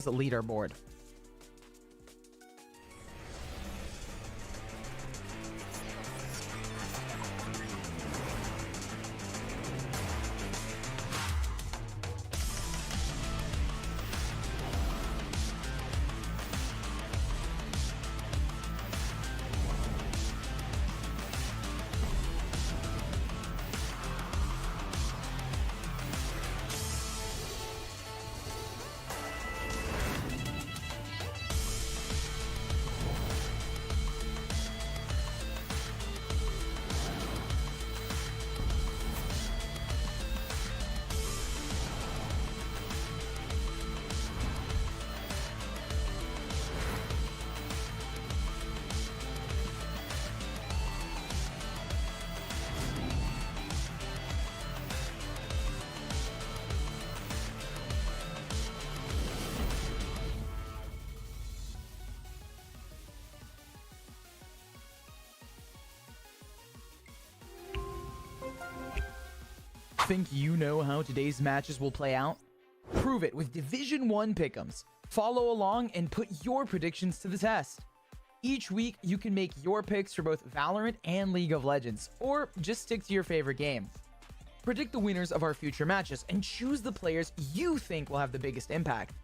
leaderboard. Think you know how today's matches will play out? Prove it with Division 1 pick'ems. Follow along and put your predictions to the test. Each week, you can make your picks for both Valorant and League of Legends, or just stick to your favorite game. Predict the winners of our future matches and choose the players you think will have the biggest impact.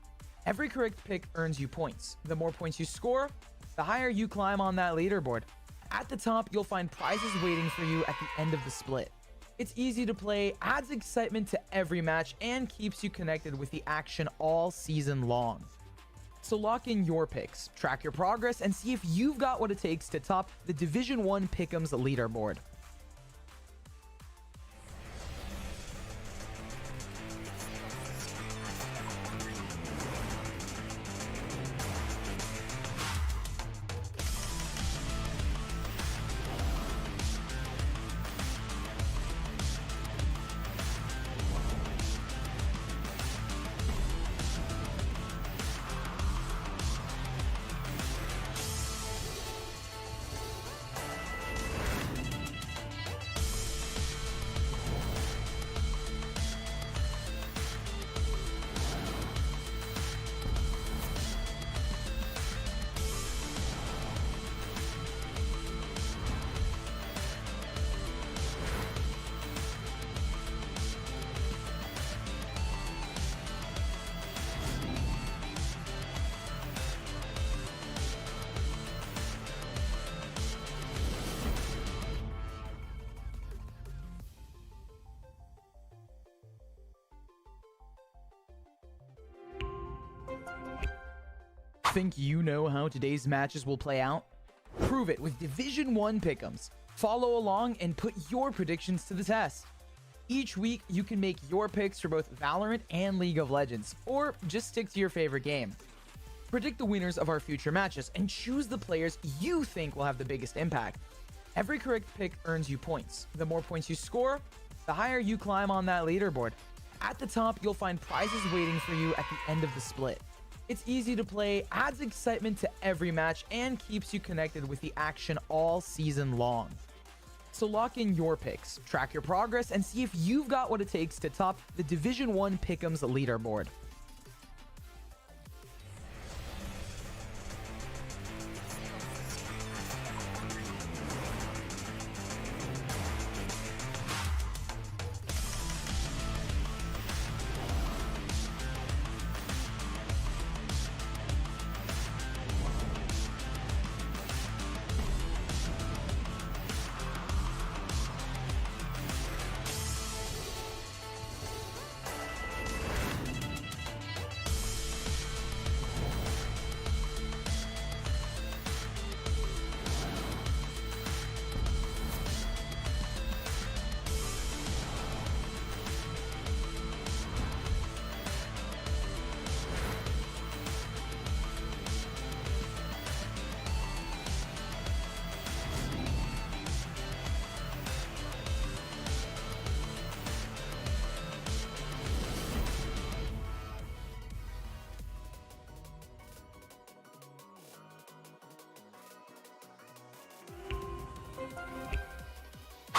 Every correct pick earns you points. The more points you score, the higher you climb on that leaderboard. At the top, you'll find prizes waiting for you at the end of the split. It's easy to play, adds excitement to every match, and keeps you connected with the action all season long. So lock in your picks, track your progress, and see if you've got what it takes to top the Division 1 Pick'ems leaderboard. Think you know how today's matches will play out? Prove it with Division 1 pick'ems. Follow along and put your predictions to the test. Each week, you can make your picks for both Valorant and League of Legends, or just stick to your favorite game. Predict the winners of our future matches and choose the players you think will have the biggest impact. Every correct pick earns you points. The more points you score, the higher you climb on that leaderboard. At the top, you'll find prizes waiting for you at the end of the split. It's easy to play, adds excitement to every match, and keeps you connected with the action all season long. So lock in your picks, track your progress, and see if you've got what it takes to top the Division 1 Pick'ems leaderboard.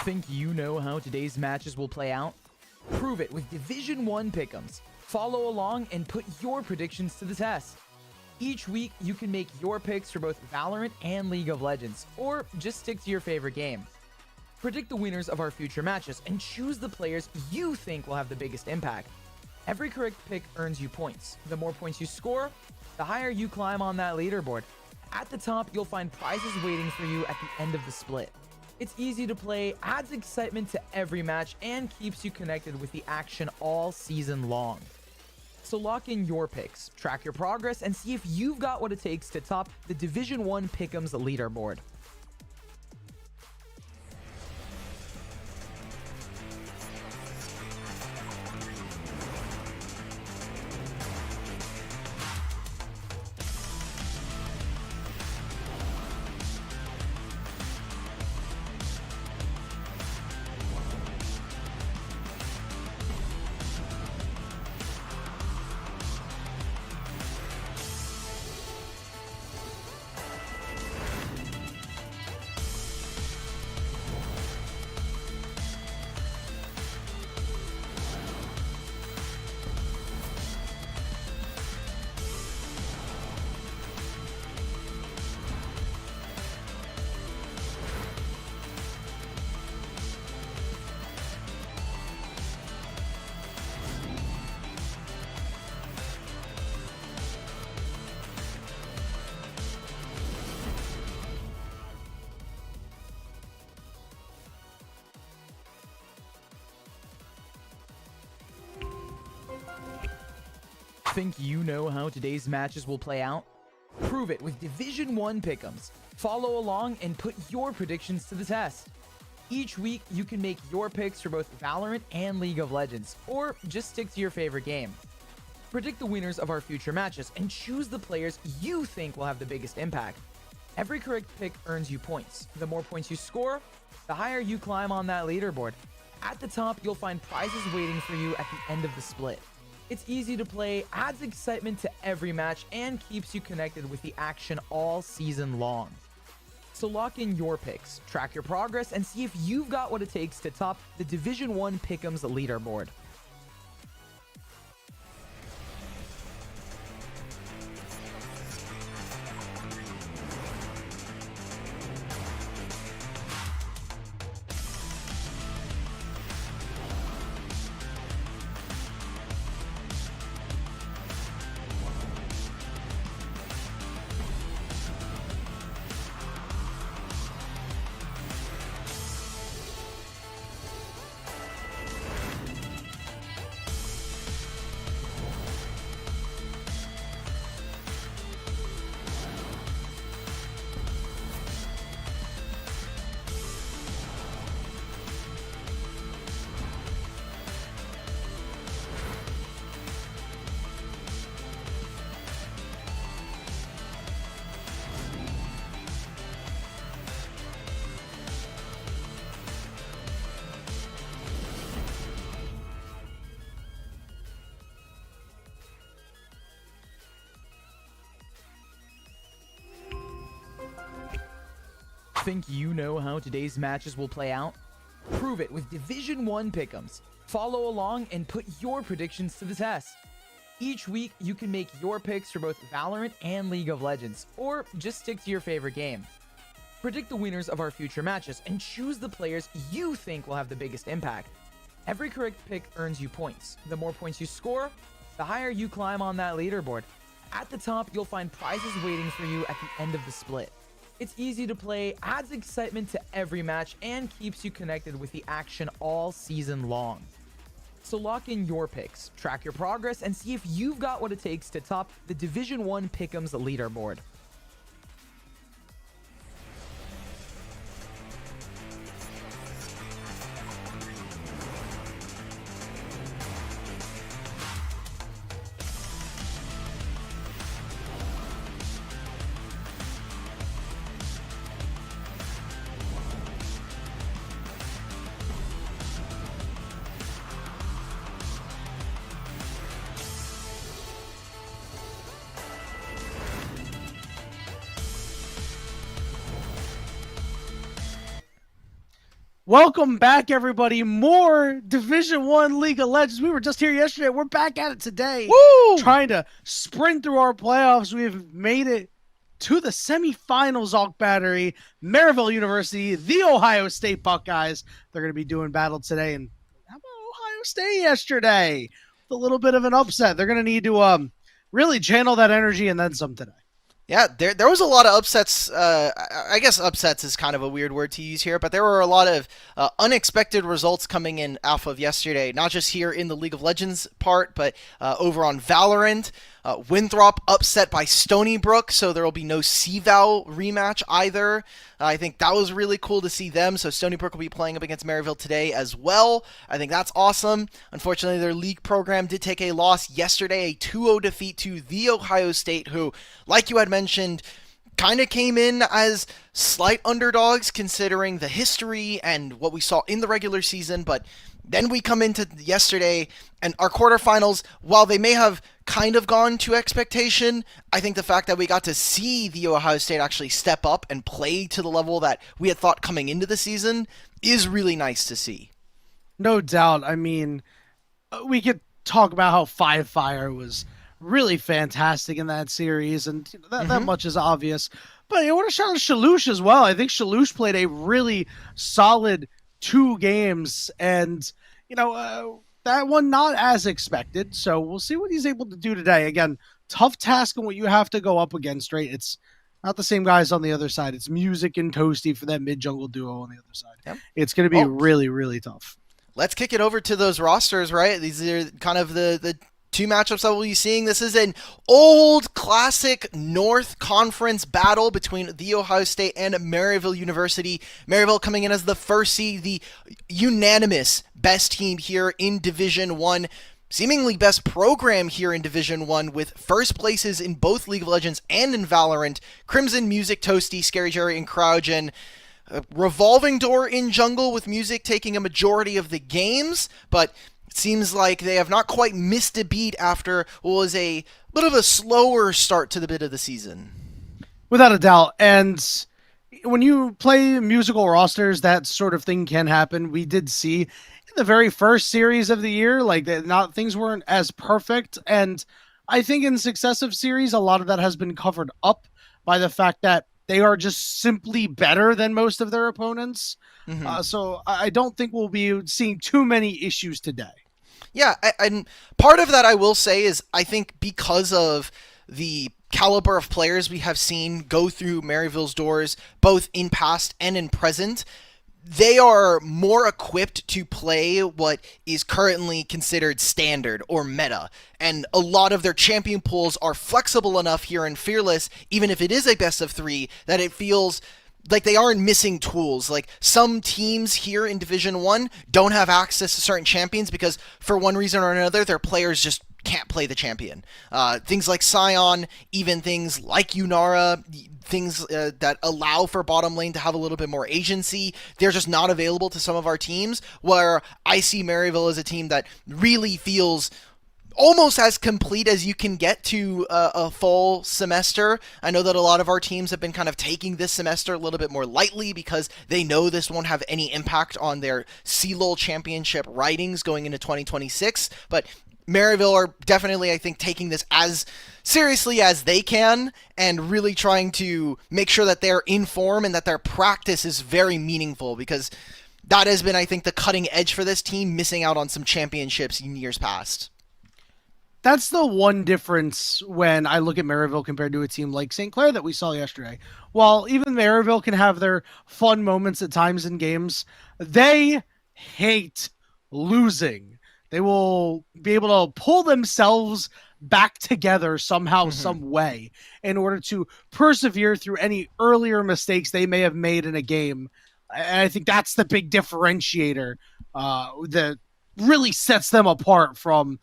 Think you know how today's matches will play out? Prove it with Division 1 pick'ems. follow along, and put your predictions to the test. Each week, you can make your picks for both Valorant and League of Legends, or just stick to your favorite game. Predict the winners of our future matches and choose the players you think will have the biggest impact. Every correct pick earns you points. The more points you score, the higher you climb on that leaderboard. At the top, you'll find prizes waiting for you at the end of the split. It's easy to play, adds excitement to every match, and keeps you connected with the action all season long. So lock in your picks, track your progress, and see if you've got what it takes to top the Division 1 Pick'ems leaderboard. Think you know how today's matches will play out? Prove it with Division 1 Pick'ems. Follow along and put your predictions to the test. Each week, you can make your picks for both Valorant and League of Legends, or just stick to your favorite game. Predict the winners of our future matches and choose the players you think will have the biggest impact. Every correct pick earns you points. The more points you score, the higher you climb on that leaderboard. At the top, you'll find prizes waiting for you at the end of the split. It's easy to play, adds excitement to every match, and keeps you connected with the action all season long. So lock in your picks, track your progress, and see if you've got what it takes to top the Division 1 Pick'ems leaderboard. Think you know how today's matches will play out? Prove it with Division 1 Pick'ems. Follow along and put your predictions to the test. Each week, you can make your picks for both Valorant and League of Legends, or just stick to your favorite game. Predict the winners of our future matches and choose the players you think will have the biggest impact. Every correct pick earns you points. The more points you score, the higher you climb on that leaderboard. At the top, you'll find prizes waiting for you at the end of the split. It's easy to play, adds excitement to every match, and keeps you connected with the action all season long. So lock in your picks, track your progress, and see if you've got what it takes to top the Division 1 Pick'ems leaderboard. Welcome back, everybody. More Division One League of Legends. We were just here yesterday. We're back at it today, Woo! trying to sprint through our playoffs. We've made it to the semifinals. Alk Battery, Maryville University, the Ohio State Buckeyes. They're going to be doing battle today. And how about Ohio State yesterday? With a little bit of an upset. They're going to need to really channel that energy and then some today. Yeah, there was a lot of upsets. I guess upsets is kind of a weird word to use here, but there were a lot of unexpected results coming in off of yesterday. Not just here in the League of Legends part, but over on Valorant. Winthrop upset by Stony Brook, so there will be no CVAL rematch either. I think that was really cool to see them. So Stony Brook will be playing up against Maryville today as well. I think that's awesome. Unfortunately, their league program did take a loss yesterday, a 2-0 defeat to the Ohio State, who, like you had mentioned, kind of came in as slight underdogs considering the history and what we saw in the regular season. But then we come into yesterday and our quarterfinals, while they may have kind of gone to expectation, I think the fact that we got to see the Ohio State actually step up and play to the level that we had thought coming into the season is really nice to see. No doubt. I mean, we could talk about how Five Fire was really fantastic in that series, and that much is obvious. But I want to shout out Shalush as well. I think Shalush played a really solid 2 games, and that one not as expected. So we'll see what he's able to do today. Again, tough task and what you have to go up against, right? It's not the same guys on the other side. It's Music and Toasty for that mid jungle duo on the other side. Yep. It's going to be really, really tough. Let's kick it over to those rosters, right? These are kind of the 2 matchups that we'll be seeing. This is an old classic North Conference battle between the Ohio State and Maryville University. Maryville coming in as the first seed, the unanimous best team here in Division 1. Seemingly best program here in Division 1 with first places in both League of Legends and in Valorant. Crimson, Music, Toasty, Scary Jerry, and Crougen. A revolving door in jungle with Music taking a majority of the games, but it seems like they have not quite missed a beat after what was a bit of a slower start to the bit of the season. Without a doubt. And when you play musical rosters, that sort of thing can happen. We did see in the very first series of the year, things weren't as perfect. And I think in successive series, a lot of that has been covered up by the fact that they are just simply better than most of their opponents. So I don't think we'll be seeing too many issues today. Yeah, and part of that I will say is I think because of the caliber of players we have seen go through Maryville's doors, both in past and in present, they are more equipped to play what is currently considered standard or meta. And a lot of their champion pools are flexible enough here in Fearless, even if it is a best of 3, that it feels like they aren't missing tools. Like some teams here in Division 1 don't have access to certain champions because for one reason or another, their players just can't play the champion. Things like Scion, even things like Unara, things that allow for bottom lane to have a little bit more agency, they're just not available to some of our teams, where I see Maryville as a team that really feels almost as complete as you can get to a full semester. I know that a lot of our teams have been kind of taking this semester a little bit more lightly because they know this won't have any impact on their CLOL championship writings going into 2026, but Maryville are definitely, I think, taking this as seriously as they can and really trying to make sure that they're in form and that their practice is very meaningful, because that has been, I think, the cutting edge for this team, missing out on some championships in years past. That's the one difference when I look at Maryville compared to a team like St. Clair that we saw yesterday. While even Maryville can have their fun moments at times in games, they hate losing. They will be able to pull themselves back together somehow, some way, in order to persevere through any earlier mistakes they may have made in a game. And I think that's the big differentiator that really sets them apart from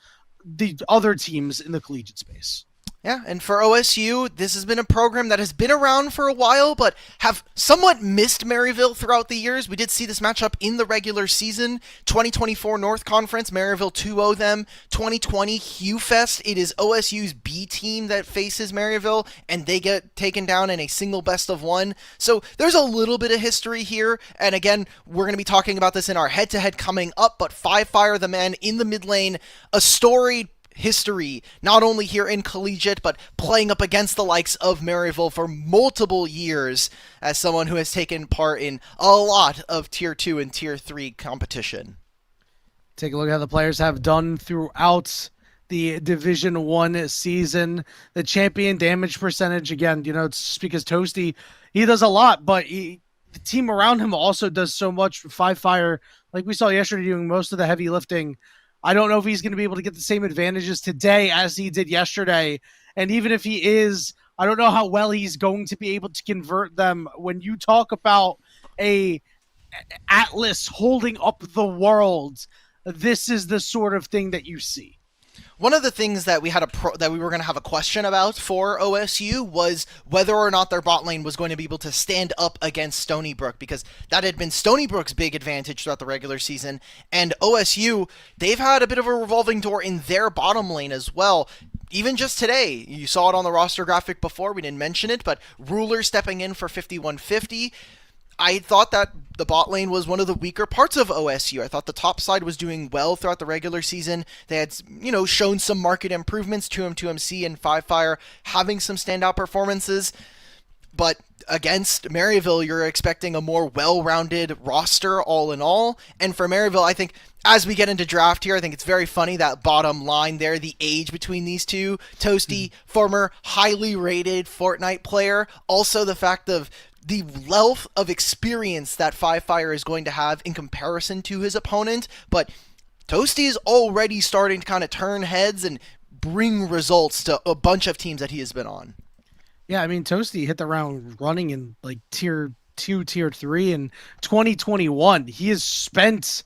the other teams in the collegiate space. Yeah, and for OSU, this has been a program that has been around for a while, but have somewhat missed Maryville throughout the years. We did see this matchup in the regular season. 2024 North Conference, Maryville 2-0 them. 2020 Hugh Fest, it is OSU's B team that faces Maryville, and they get taken down in a single best of one. So there's a little bit of history here, and again, we're going to be talking about this in our head-to-head coming up, but Five Fire, the man in the mid lane, a storied history, not only here in collegiate, but playing up against the likes of Maryville for multiple years as someone who has taken part in a lot of Tier 2 and Tier 3 competition. Take a look at how the players have done throughout the Division 1 season. The champion damage percentage, again, it's just because Toasty, he does a lot, but the team around him also does so much. Five Fire, like we saw yesterday, doing most of the heavy lifting. I don't know if he's going to be able to get the same advantages today as he did yesterday. And even if he is, I don't know how well he's going to be able to convert them. When you talk about a Atlas holding up the world, this is the sort of thing that you see. One of the things that we had that we were going to have a question about for OSU was whether or not their bot lane was going to be able to stand up against Stony Brook, because that had been Stony Brook's big advantage throughout the regular season. And OSU, they've had a bit of a revolving door in their bottom lane as well. Even just today, you saw it on the roster graphic before, we didn't mention it, but Ruler stepping in for 5150. I thought that the bot lane was one of the weaker parts of OSU. I thought the top side was doing well throughout the regular season. They had, shown some market improvements. 2M2MC and Five Fire having some standout performances. But against Maryville, you're expecting a more well-rounded roster all in all. And for Maryville, I think as we get into draft here, I think it's very funny that bottom line there, the age between these two. Toasty, former highly rated Fortnite player. Also the fact of the wealth of experience that Five Fire is going to have in comparison to his opponent, but Toasty is already starting to kind of turn heads and bring results to a bunch of teams that he has been on. Yeah, I mean, Toasty hit the round running in like Tier 2, Tier 3 in 2021. He has spent,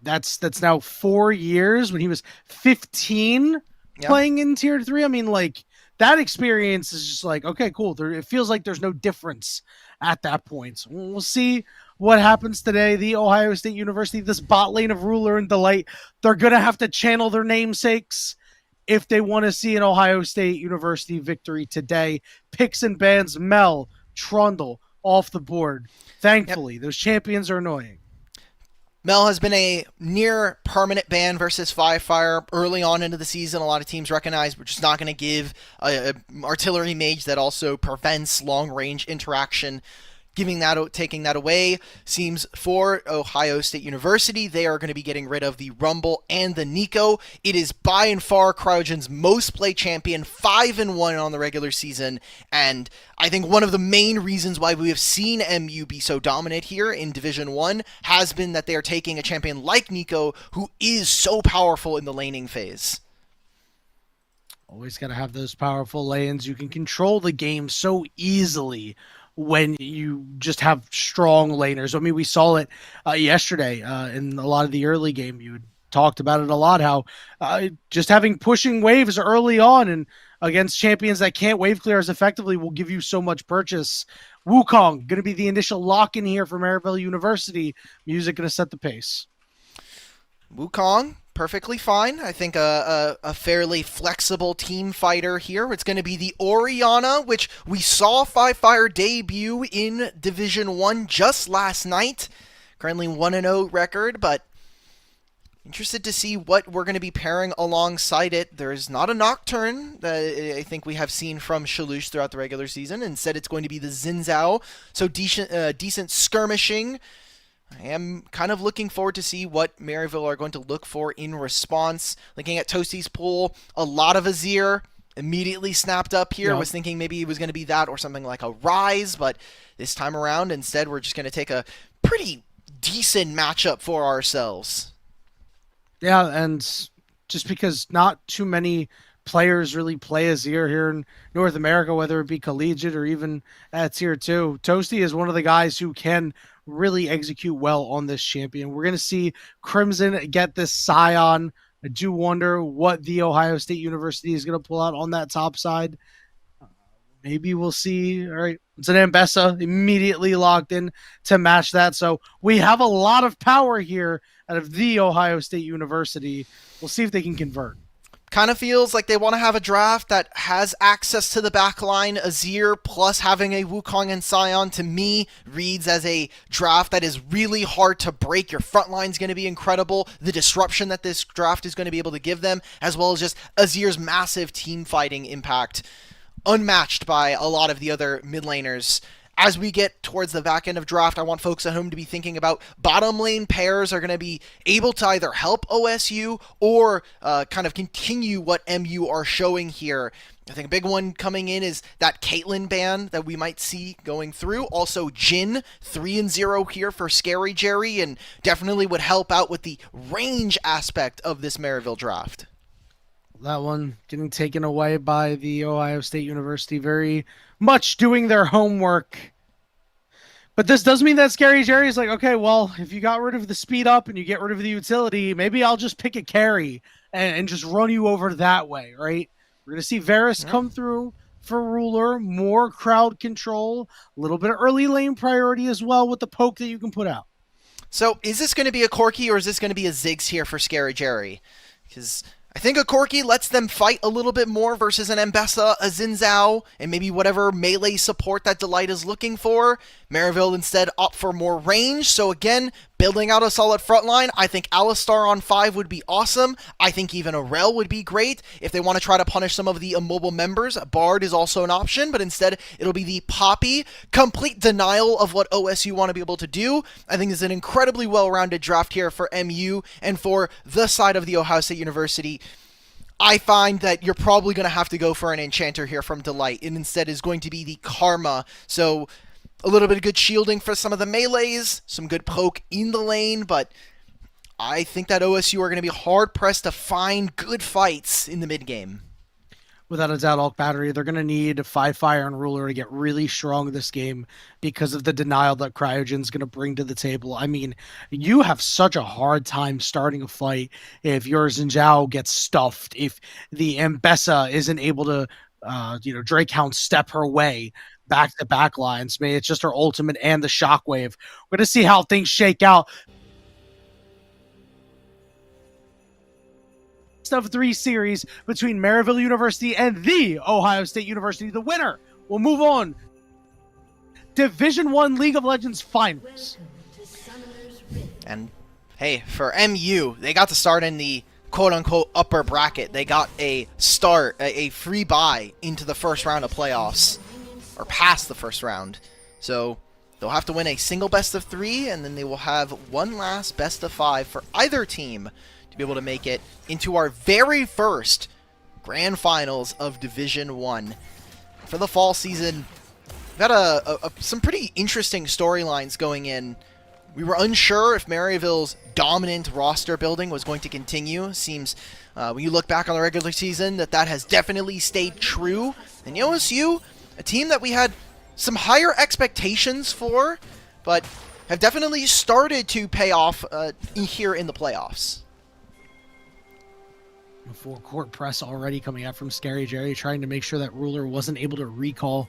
that's now 4 years when he was 15 playing in Tier 3. I mean, like, that experience is just like, okay, cool. It feels like there's no difference at that point. So we'll see what happens today. The Ohio State University, this bot lane of Ruler and Delight, they're going to have to channel their namesakes if they want to see an Ohio State University victory today. Picks and bans, Mel, Trundle, off the board. Thankfully, those champions are annoying. Mel has been a near permanent ban versus Five Fire early on into the season. A lot of teams recognize we're just not going to give a artillery mage that also prevents long range interaction. Taking that away seems for Ohio State University. They are going to be getting rid of the Rumble and the Nico. It is by and far Cryogen's most played champion, 5-1 on the regular season, and I think one of the main reasons why we have seen MU be so dominant here in Division 1 has been that they are taking a champion like Nico, who is so powerful in the laning phase. Always got to have those powerful lanes. You can control the game so easily when you just have strong laners. I mean, we saw it yesterday in a lot of the early game. You talked about it a lot, how just having pushing waves early on and against champions that can't wave clear as effectively will give you so much purchase. Wukong, going to be the initial lock-in here for Maryville University. Music going to set the pace. Wukong, perfectly fine. I think a fairly flexible team fighter here. It's going to be the Orianna, which we saw Five Fire debut in Division 1 just last night. Currently 1-0 record, but interested to see what we're going to be pairing alongside it. There's not a Nocturne that I think we have seen from Shalush throughout the regular season. Instead, it's going to be the Xin, so decent skirmishing. I am kind of looking forward to see what Maryville are going to look for in response. Looking at Toasty's pool, a lot of Azir immediately snapped up here. Was thinking maybe it was going to be that or something like a Rise, but this time around, instead, we're just going to take a pretty decent matchup for ourselves. Yeah, and just because not too many players really play Azir here in North America, whether it be collegiate or even at Tier 2, Toasty is one of the guys who can really execute well on this champion. We're going to see Crimson get this Scion I do wonder what the Ohio State University is going to pull out on that top side. Maybe we'll see. All right, it's an Ambessa immediately locked in to match that. So we have a lot of power here out of the Ohio State University. We'll see if they can convert. Kind of feels like they want to have a draft that has access to the backline. Azir plus having a Wukong and Sion, to me, reads as a draft that is really hard to break. Your front line is going to be incredible. The disruption that this draft is going to be able to give them, as well as just Azir's massive team fighting impact, unmatched by a lot of the other mid laners. As we get towards the back end of draft, I want folks at home to be thinking about bottom lane pairs are going to be able to either help OSU or kind of continue what MU are showing here. I think a big one coming in is that Caitlyn ban that we might see going through. Also, Jhin 3-0 here for Scary Jerry, and definitely would help out with the range aspect of this Maryville draft. That one getting taken away by the Ohio State University, very much doing their homework. But this does mean that Scary Jerry is like, okay, well, if you got rid of the speed up and you get rid of the utility, maybe I'll just pick a carry and just run you over that way, right? We're going to see Varus come through for Ruler, more crowd control, a little bit of early lane priority as well with the poke that you can put out. So is this going to be a Corki or is this going to be a Ziggs here for Scary Jerry? Because I think a Corki lets them fight a little bit more versus an Ambessa, a Xin Zhao, and maybe whatever melee support that Delight is looking for. Maryville instead opt for more range, so again, building out a solid front line. I think Alistar on 5 would be awesome. I think even a Rel would be great. If they want to try to punish some of the immobile members, Bard is also an option, but instead it'll be the Poppy. Complete denial of what OSU want to be able to do. I think it's an incredibly well-rounded draft here for MU, and for the side of the Ohio State University, I find that you're probably going to have to go for an Enchanter here from Delight, and instead is going to be the Karma. So a little bit of good shielding for some of the melees, some good poke in the lane, but I think that OSU are going to be hard-pressed to find good fights in the mid-game. Without a doubt, Hulk Battery, they're going to need 5 Fire and Ruler to get really strong this game because of the denial that Cryogen's going to bring to the table. I mean, you have such a hard time starting a fight if your Xin Zhao gets stuffed, if the Ambessa isn't able to, Drake Hound step her way back to back lines. Maybe it's just her ultimate and the shockwave. We're going to see how things shake out. Of 3 series between Maryville University and the Ohio State University. The winner will move on. Division 1 League of Legends Finals. And hey, for MU, they got to start in the quote-unquote upper bracket. They got a start, a free bye into the first round of playoffs, or past the first round. So they'll have to win a single best of 3, and then they will have one last best of 5 for either team be able to make it into our very first grand finals of Division 1. For the fall season, we've got some pretty interesting storylines going in. We were unsure if Maryville's dominant roster building was going to continue. Seems, when you look back on the regular season, that has definitely stayed true. And OSU, a team that we had some higher expectations for, but have definitely started to pay off here in the playoffs. Full court press already coming out from Scary Jerry, trying to make sure that Ruler wasn't able to recall.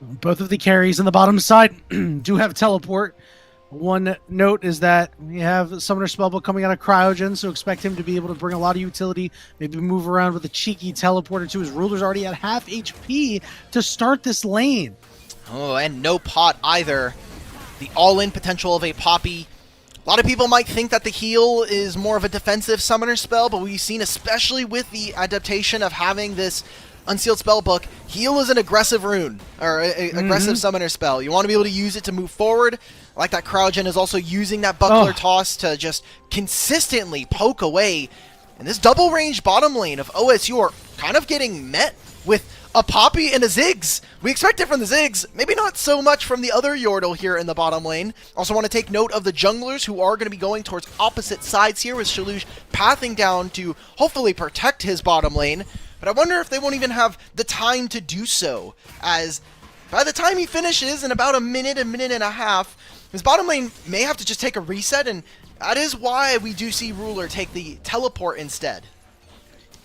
Both of the carries on the bottom side do have teleport. One note is that we have Summoner Spellbook coming out of Cryogen, so expect him to be able to bring a lot of utility, maybe move around with a cheeky teleporter too. His Ruler's already at half HP to start this lane. Oh, and no pot either. The all-in potential of a Poppy. A lot of people might think that the heal is more of a defensive summoner spell, but we've seen, especially with the adaptation of having this Unsealed Spellbook, heal is an aggressive rune, or aggressive summoner spell. You want to be able to use it to move forward. I like that Cryogen is also using that Buckler Toss to just consistently poke away. And this double range bottom lane of OSU are kind of getting met with a Poppy and a Ziggs. We expect it from the Ziggs, maybe not so much from the other Yordle here in the bottom lane. Also want to take note of the junglers who are going to be going towards opposite sides here, with Shalush pathing down to hopefully protect his bottom lane. But I wonder if they won't even have the time to do so, as by the time he finishes in about a minute and a half, his bottom lane may have to just take a reset, and That is why we do see Ruler take the teleport instead.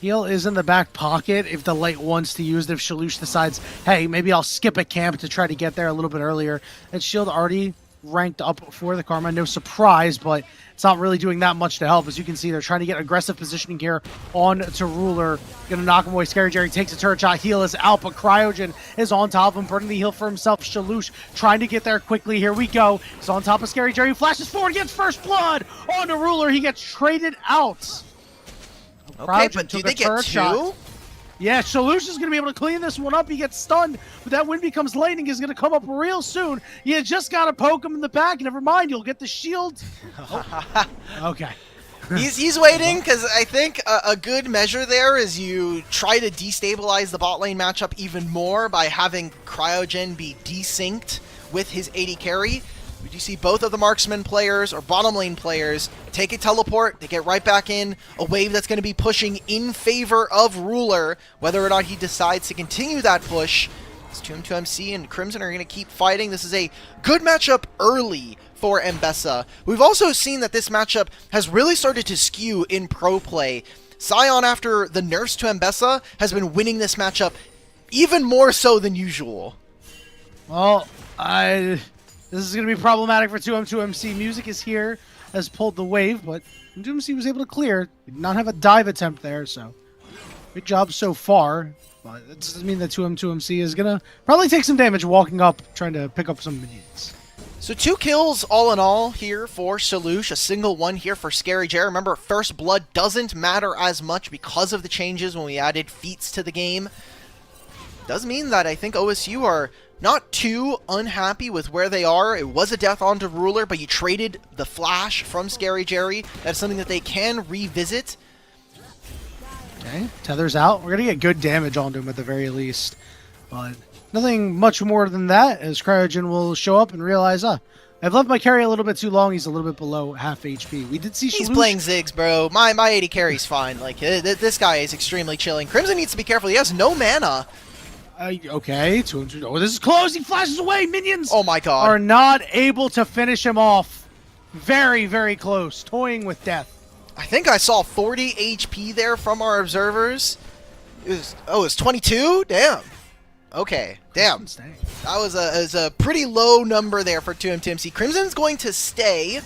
Heal is in the back pocket if the Light wants to use it. If Shalush decides, hey, maybe I'll skip a camp to try to get there a little bit earlier. That shield already ranked up for the Karma. No surprise, but it's not really doing that much to help. As you can see, they're trying to get aggressive positioning here on to Ruler. Gonna knock him away. Scary Jerry takes a turret shot. Heal is out, but Cryogen is on top of him, burning the heal for himself. Shalush trying to get there quickly. Here we go. He's on top of Scary Jerry. Flashes forward, gets first blood on to Ruler. He gets traded out. Okay, but do they get two? Shot. Yeah, Shalush is going to be able to clean this one up. He gets stunned, but that wind becomes lightning is going to come up real soon. You just got to poke him in the back. Never mind, you'll get the shield. Oh. Okay. He's waiting, because I think a good measure there is you try to destabilize the bot lane matchup even more by having Cryogen be desynced with his AD carry. You see both of the marksman players or bottom lane players take a teleport, they get right back in, a wave that's going to be pushing in favor of Ruler. Whether or not he decides to continue that push, it's 2M2MC and Crimson are going to keep fighting. This is a good matchup early for Mbessa. We've also seen that this matchup has really started to skew in pro play. Sion, after the nerfs to Mbessa, has been winning this matchup even more so than usual. Well, this is going to be problematic for 2M2MC. Music is here, has pulled the wave, but 2MC was able to clear. Did not have a dive attempt there, so good job so far. But that doesn't mean that 2M2MC is going to probably take some damage walking up, trying to pick up some minions. So 2 kills all in all here for Shalush, a single one here for Scary Jerry. Remember, first blood doesn't matter as much because of the changes when we added feats to the game. Does mean that I think OSU are not too unhappy with where they are. It was a death onto Ruler, but you traded the flash from Scary Jerry. That's something that they can revisit. Okay, Tether's out. We're going to get good damage onto him at the very least. But nothing much more than that, as Cryogen will show up and realize, I've left my carry a little bit too long. He's a little bit below half HP. We did see He's Shalush playing Ziggs, bro. My AD carry's fine. Like, this guy is extremely chilling. Crimson needs to be careful. He has no mana. Okay, 200. Oh, this is close. He flashes away. Minions Oh my god. are not able to finish him off. Very, very close. Toying with death. I think I saw 40 HP there from our observers. It was 22? Damn. Okay, damn. That was a pretty low number there for 2M2MC. Crimson's going to stay.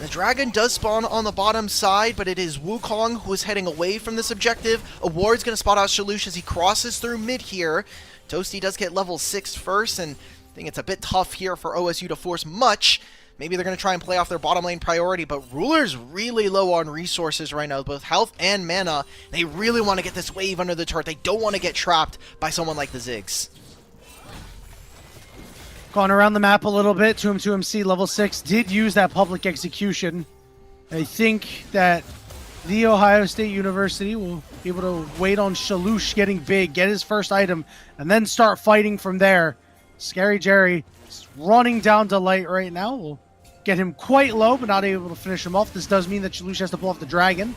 The dragon does spawn on the bottom side, but it is Wukong who is heading away from this objective. A ward's going to spot out Shalush as he crosses through mid here. Toasty does get level 6 first, and I think it's a bit tough here for OSU to force much. Maybe they're going to try and play off their bottom lane priority, but Ruler's really low on resources right now, both health and mana. They really want to get this wave under the turret. They don't want to get trapped by someone like the Ziggs. Going around the map a little bit, 2M2MC level 6 did use that public execution. I think that the Ohio State University will be able to wait on Shalush getting big, get his first item, and then start fighting from there. Scary Jerry is running down to light right now. We'll get him quite low, but not able to finish him off. This does mean that Shalush has to pull off the dragon.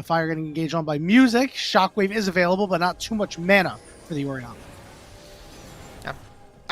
Fire getting engaged on by music. Shockwave is available, but not too much mana for the Orion.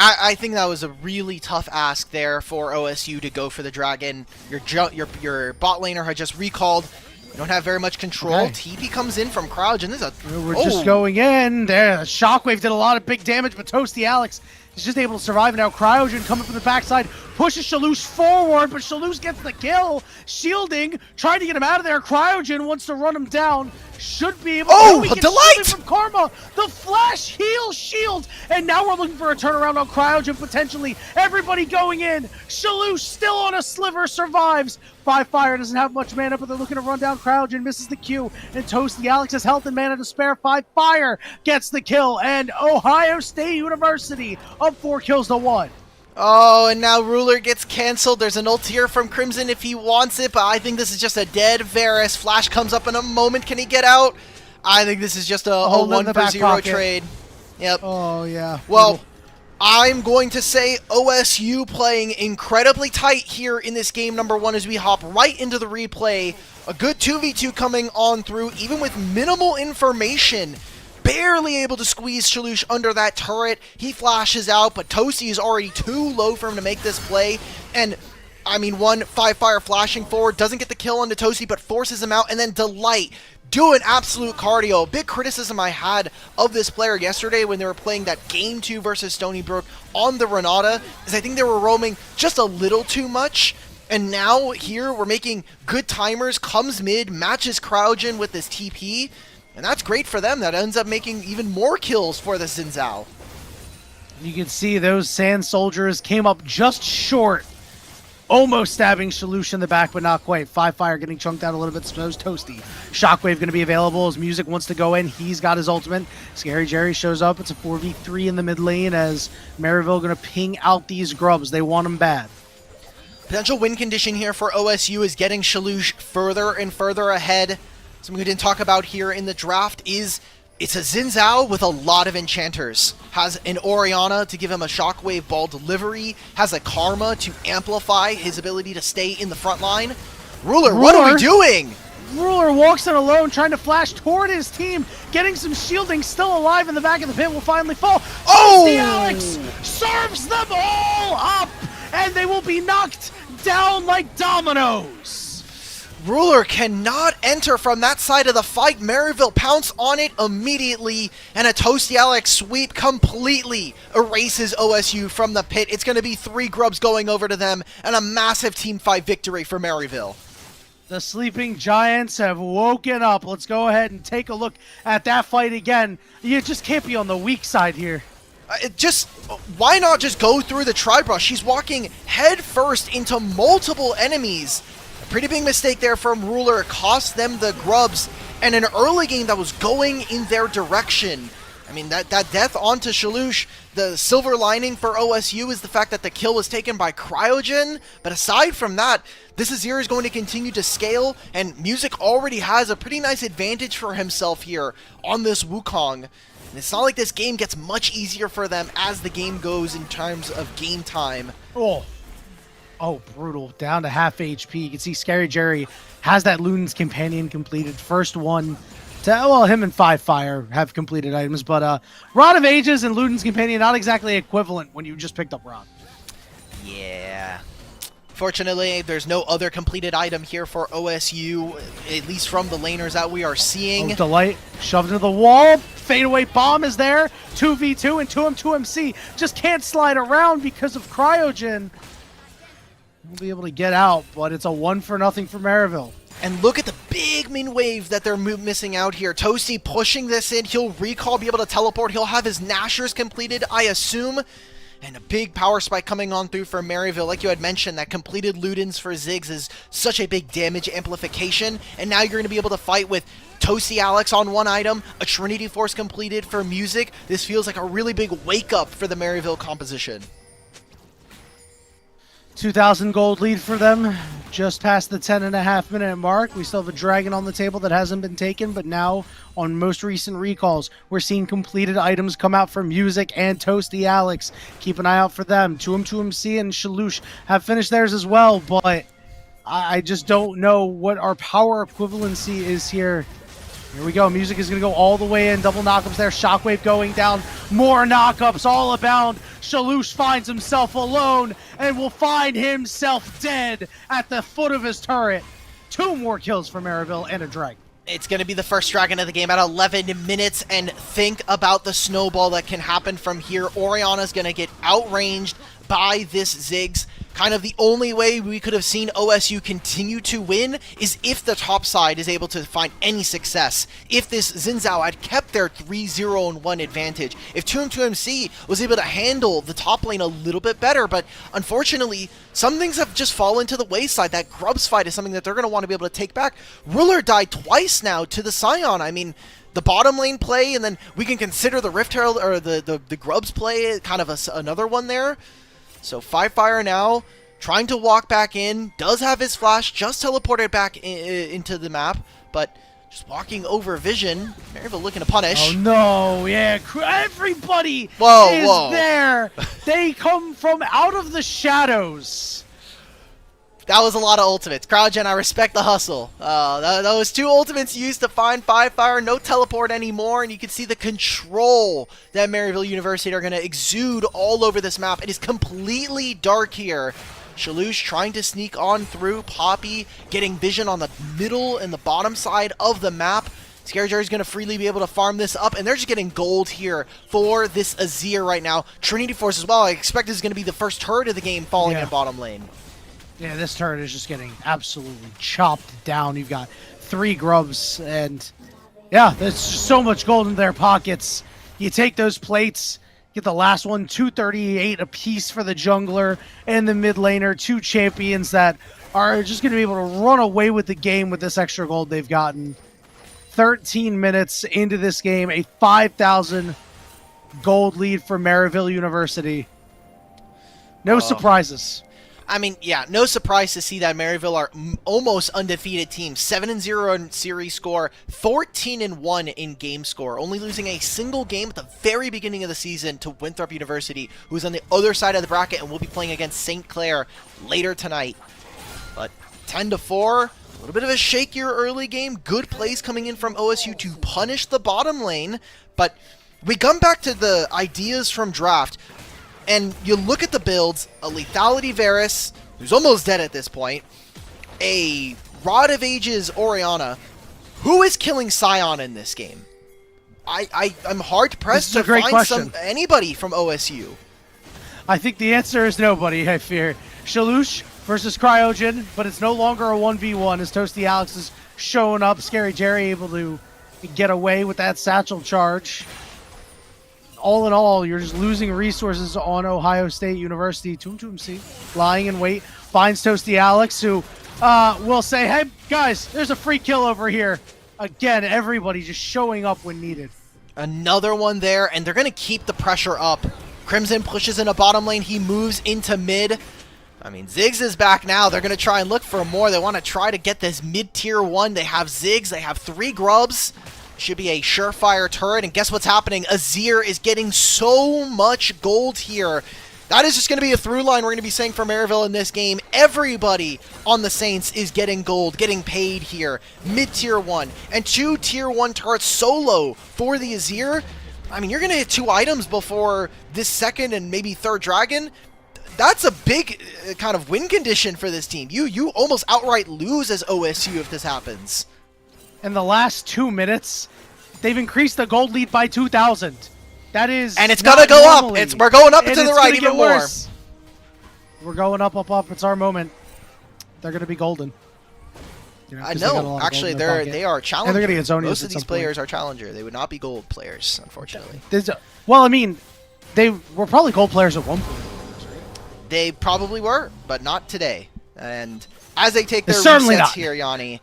I think that was a really tough ask there for OSU to go for the dragon. Your bot laner had just recalled. You don't have very much control. Okay. TP comes in from Crouch, and we're just going in. There, Shockwave did a lot of big damage, but Toasty Alex is just able to survive. Now Cryogen coming from the backside, pushes Shalush forward, but Shalush gets the kill. Shielding, trying to get him out of there. Cryogen wants to run him down. Should be able to. Oh, a delight! From Karma, the flash heal shield, and now we're looking for a turnaround on Cryogen potentially. Everybody going in. Shalush still on a sliver, survives. Fire doesn't have much mana, but they're looking to run down Cryogen, misses the Q, and Toasty Alex has health and mana to spare. Fire gets the kill, and Ohio State University up 4 kills to 1. Oh, and now Ruler gets canceled. There's an ult here from Crimson if he wants it, but I think this is just a dead Varus. Flash comes up in a moment. Can he get out? I think this is just a 1-for-0 trade. Yep. Oh, yeah. Well, I'm going to say OSU playing incredibly tight here in this game number 1 as we hop right into the replay. A good 2v2 coming on through, even with minimal information. Barely able to squeeze Shalush under that turret. He flashes out, but Toasty is already too low for him to make this play. And I mean, one 5-fire flashing forward, doesn't get the kill on Toasty, but forces him out, and then Delight doing absolute cardio. Big criticism I had of this player yesterday when they were playing that Game 2 versus Stony Brook on the Renata is I think they were roaming just a little too much. And now here we're making good timers, comes mid, matches Cryogen with this TP, and that's great for them. That ends up making even more kills for the Xin Zhao. You can see those Sand Soldiers came up just short. Almost stabbing Shalush in the back, but not quite. 5-fire getting chunked out a little bit. Snows Toasty. Shockwave going to be available as Music wants to go in. He's got his ultimate. Scary Jerry shows up. It's a 4v3 in the mid lane as Maryville going to ping out these grubs. They want them bad. Potential win condition here for OSU is getting Shalush further and further ahead. Something we didn't talk about here in the draft is it's a Xin Zhao with a lot of enchanters. Has an Orianna to give him a Shockwave ball delivery. Has a Karma to amplify his ability to stay in the front line. Ruler, what are we doing? Ruler walks in alone, trying to flash toward his team. Getting some shielding, still alive in the back of the pit, will finally fall. Oh! The Alex serves them all up, and they will be knocked down like dominoes. Ruler cannot enter from that side of the fight. Maryville pounce on it immediately, and a Toasty Alex sweep completely erases OSU from the pit. It's going to be 3 grubs going over to them, and a massive team fight victory for Maryville. The sleeping giants have woken up. Let's go ahead and take a look at that fight again. You just can't be on the weak side here. Why not just go through the Tri-Brush? She's walking head first into multiple enemies. Pretty big mistake there from Ruler. It cost them the grubs and an early game that was going in their direction. I mean, that death onto Shalush, the silver lining for OSU is the fact that the kill was taken by Cryogen. But aside from that, this Azir is going to continue to scale, and Music already has a pretty nice advantage for himself here on this Wukong. And it's not like this game gets much easier for them as the game goes in terms of game time. Oh, brutal. Down to half HP. You can see Scary Jerry has that Luden's Companion completed. First one to, well, him and 5-fire have completed items, but Rod of Ages and Luden's Companion not exactly equivalent when you just picked up Rod. Yeah. Fortunately, there's no other completed item here for OSU, at least from the laners that we are seeing. Oh, Delight shoved into the wall. Fadeaway bomb is there. 2v2 and 2M2MC. Just can't slide around because of Cryogen. We'll be able to get out, but it's a 1-0 for Maryville. And look at the big min wave that they're missing out here. Toasty pushing this in. He'll recall, be able to teleport. He'll have his Nashers completed, I assume. And a big power spike coming on through for Maryville. Like you had mentioned, that completed Ludens for Ziggs is such a big damage amplification. And now you're going to be able to fight with Toasty Alex on one item, a Trinity Force completed for Music. This feels like a really big wake up for the Maryville composition. 2,000 gold lead for them, just past the 10.5-minute mark. We still have a dragon on the table that hasn't been taken, but now on most recent recalls, we're seeing completed items come out for Music and Toasty Alex. Keep an eye out for them. 2M2MC and Shalush have finished theirs as well, but I just don't know what our power equivalency is here. Here we go. Music is going to go all the way in. Double knockups there. Shockwave going down. More knockups all abound. Shalush finds himself alone and will find himself dead at the foot of his turret. 2 more kills for Maryville and a dragon. It's going to be the first dragon of the game at 11 minutes, and think about the snowball that can happen from here. Orianna's going to get outranged by this Ziggs. Kind of the only way we could have seen OSU continue to win is if the top side is able to find any success. If this Xin Zhao had kept their 3-0-1 advantage. If 2M2MC was able to handle the top lane a little bit better. But unfortunately, some things have just fallen to the wayside. That Grubs fight is something that they're going to want to be able to take back. Ruler died twice now to the Scion. I mean, the bottom lane play, and then we can consider the Rift Herald or the Grubs play kind of another one there. So 5-fire now, trying to walk back in, does have his flash, just teleported back into the map, but just walking over vision. Maryville looking to punish. Oh no, yeah, everybody is there. They come from out of the shadows. That was a lot of ultimates. CrowdGen, I respect the hustle. That was 2 ultimates used to find 5-fire. No teleport anymore, and you can see the control that Maryville University are going to exude all over this map. It is completely dark here. Shalush trying to sneak on through. Poppy getting vision on the middle and the bottom side of the map. Scary Jerry's going to freely be able to farm this up, and they're just getting gold here for this Azir right now. Trinity Force as well. I expect this is going to be the first turret of the game falling in bottom lane. Yeah, this turret is just getting absolutely chopped down. You've got 3 grubs, and yeah, there's just so much gold in their pockets. You take those plates, get the last one, 238 apiece for the jungler and the mid laner, 2 champions that are just going to be able to run away with the game with this extra gold they've gotten. 13 minutes into this game, a 5,000 gold lead for Maryville University. No surprises. I mean, yeah, no surprise to see that Maryville are almost undefeated team. 7-0 in series score, 14-1 in game score. Only losing a single game at the very beginning of the season to Winthrop University, who's on the other side of the bracket and will be playing against St. Clair later tonight. But 10-4, a little bit of a shakier early game. Good plays coming in from OSU to punish the bottom lane. But we come back to the ideas from draft. And you look at the builds, a Lethality Varus, who's almost dead at this point, a Rod of Ages Orianna. Who is killing Scion in this game? I'm hard-pressed to find anybody from OSU. I think the answer is nobody, I fear. Shalush versus Cryogen, but it's no longer a 1v1 as Toasty Alex is showing up. Scary Jerry able to get away with that satchel charge. All in all, you're just losing resources on Ohio State University. Tum lying in wait, finds Toasty Alex, who will say, hey, guys, there's a free kill over here. Again, everybody just showing up when needed. Another one there, and they're going to keep the pressure up. Crimson pushes in a bottom lane. He moves into mid. I mean, Ziggs is back now. They're going to try and look for more. They want to try to get this mid-tier 1. They have Ziggs. They have 3 grubs. Should be a surefire turret, and guess what's happening? Azir is getting so much gold here. That is just going to be a through line we're going to be saying for Maryville in this game. Everybody on the Saints is getting gold, getting paid here. Mid-tier 1 and 2 tier 1 turrets solo for the Azir. I mean, you're going to hit 2 items before this second and maybe third dragon. That's a big kind of win condition for this team. You almost outright lose as OSU if this happens. In the last 2 minutes, they've increased the gold lead by 2,000. That is, and it's gonna go up. We're going up and to the right even more. Worse. We're going up. It's our moment. They're gonna be golden. You know, I know. Actually, they are challenger. And they're gonna get Zonias. Most of these players are challenger. They would not be gold players, unfortunately. Well, I mean, they were probably gold players at one point. They probably were, but not today. And as they take their resets here, Yanni,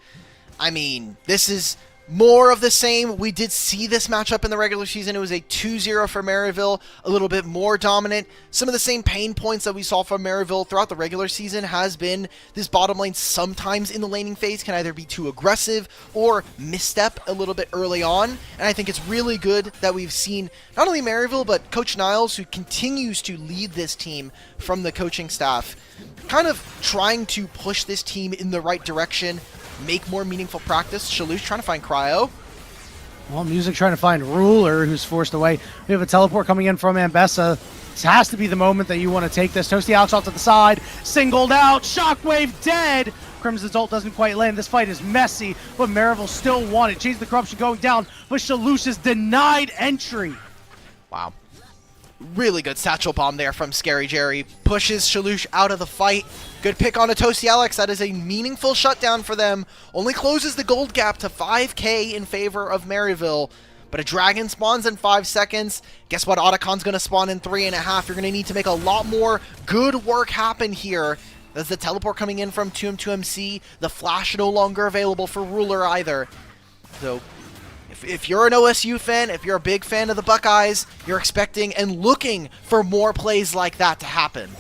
I mean, this is more of the same. We did see this matchup in the regular season. It was a 2-0 for Maryville, a little bit more dominant. Some of the same pain points that we saw from Maryville throughout the regular season has been this bottom lane sometimes in the laning phase can either be too aggressive or misstep a little bit early on. And I think it's really good that we've seen not only Maryville, but Coach Niles, who continues to lead this team from the coaching staff, kind of trying to push this team in the right direction, make more meaningful practice. Shalush trying to find Cryo. Well, Music trying to find Ruler, who's forced away. We have a teleport coming in from Ambessa. This has to be the moment that you want to take this. Toasty Alex off to the side, singled out, Shockwave dead. Crimson's ult doesn't quite land. This fight is messy, but Maryville still won it. Change the corruption going down, but Shalush is denied entry. Wow. Really good satchel bomb there from Scary Jerry. Pushes Shalush out of the fight. Good pick on a Toasty Alex. That is a meaningful shutdown for them. Only closes the gold gap to 5k in favor of Maryville. But a dragon spawns in 5 seconds. Guess what? Otacon's going to spawn in 3.5. You're going to need to make a lot more good work happen here. There's the teleport coming in from 2M2MC. The flash no longer available for Ruler either. So if you're an OSU fan, if you're a big fan of the Buckeyes, you're expecting and looking for more plays like that to happen.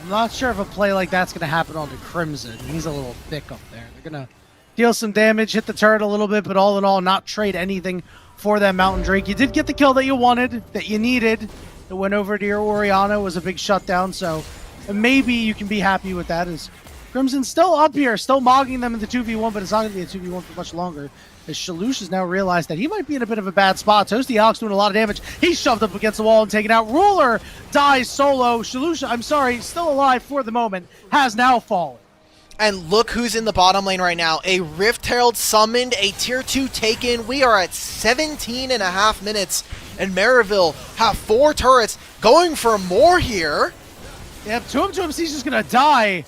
I'm not sure if a play like that's going to happen on the Crimson. He's a little thick up there. They're going to deal some damage, hit the turret a little bit, but all in all, not trade anything for that Mountain Drake. You did get the kill that you wanted, that you needed. It went over to your Orianna, was a big shutdown, so maybe you can be happy with that as Crimson still up here, still mogging them in the 2v1, but it's not going to be a 2v1 for much longer. As Shalush has now realized that he might be in a bit of a bad spot. Toasty Alex doing a lot of damage. He's shoved up against the wall and taken out. Ruler dies solo. Shalush, I'm sorry, still alive for the moment, has now fallen. And look who's in the bottom lane right now. A Rift Herald summoned, a tier 2 taken. We are at 17 and a half minutes, and Maryville have 4 turrets going for more here. Yep, 2MC is just going to die.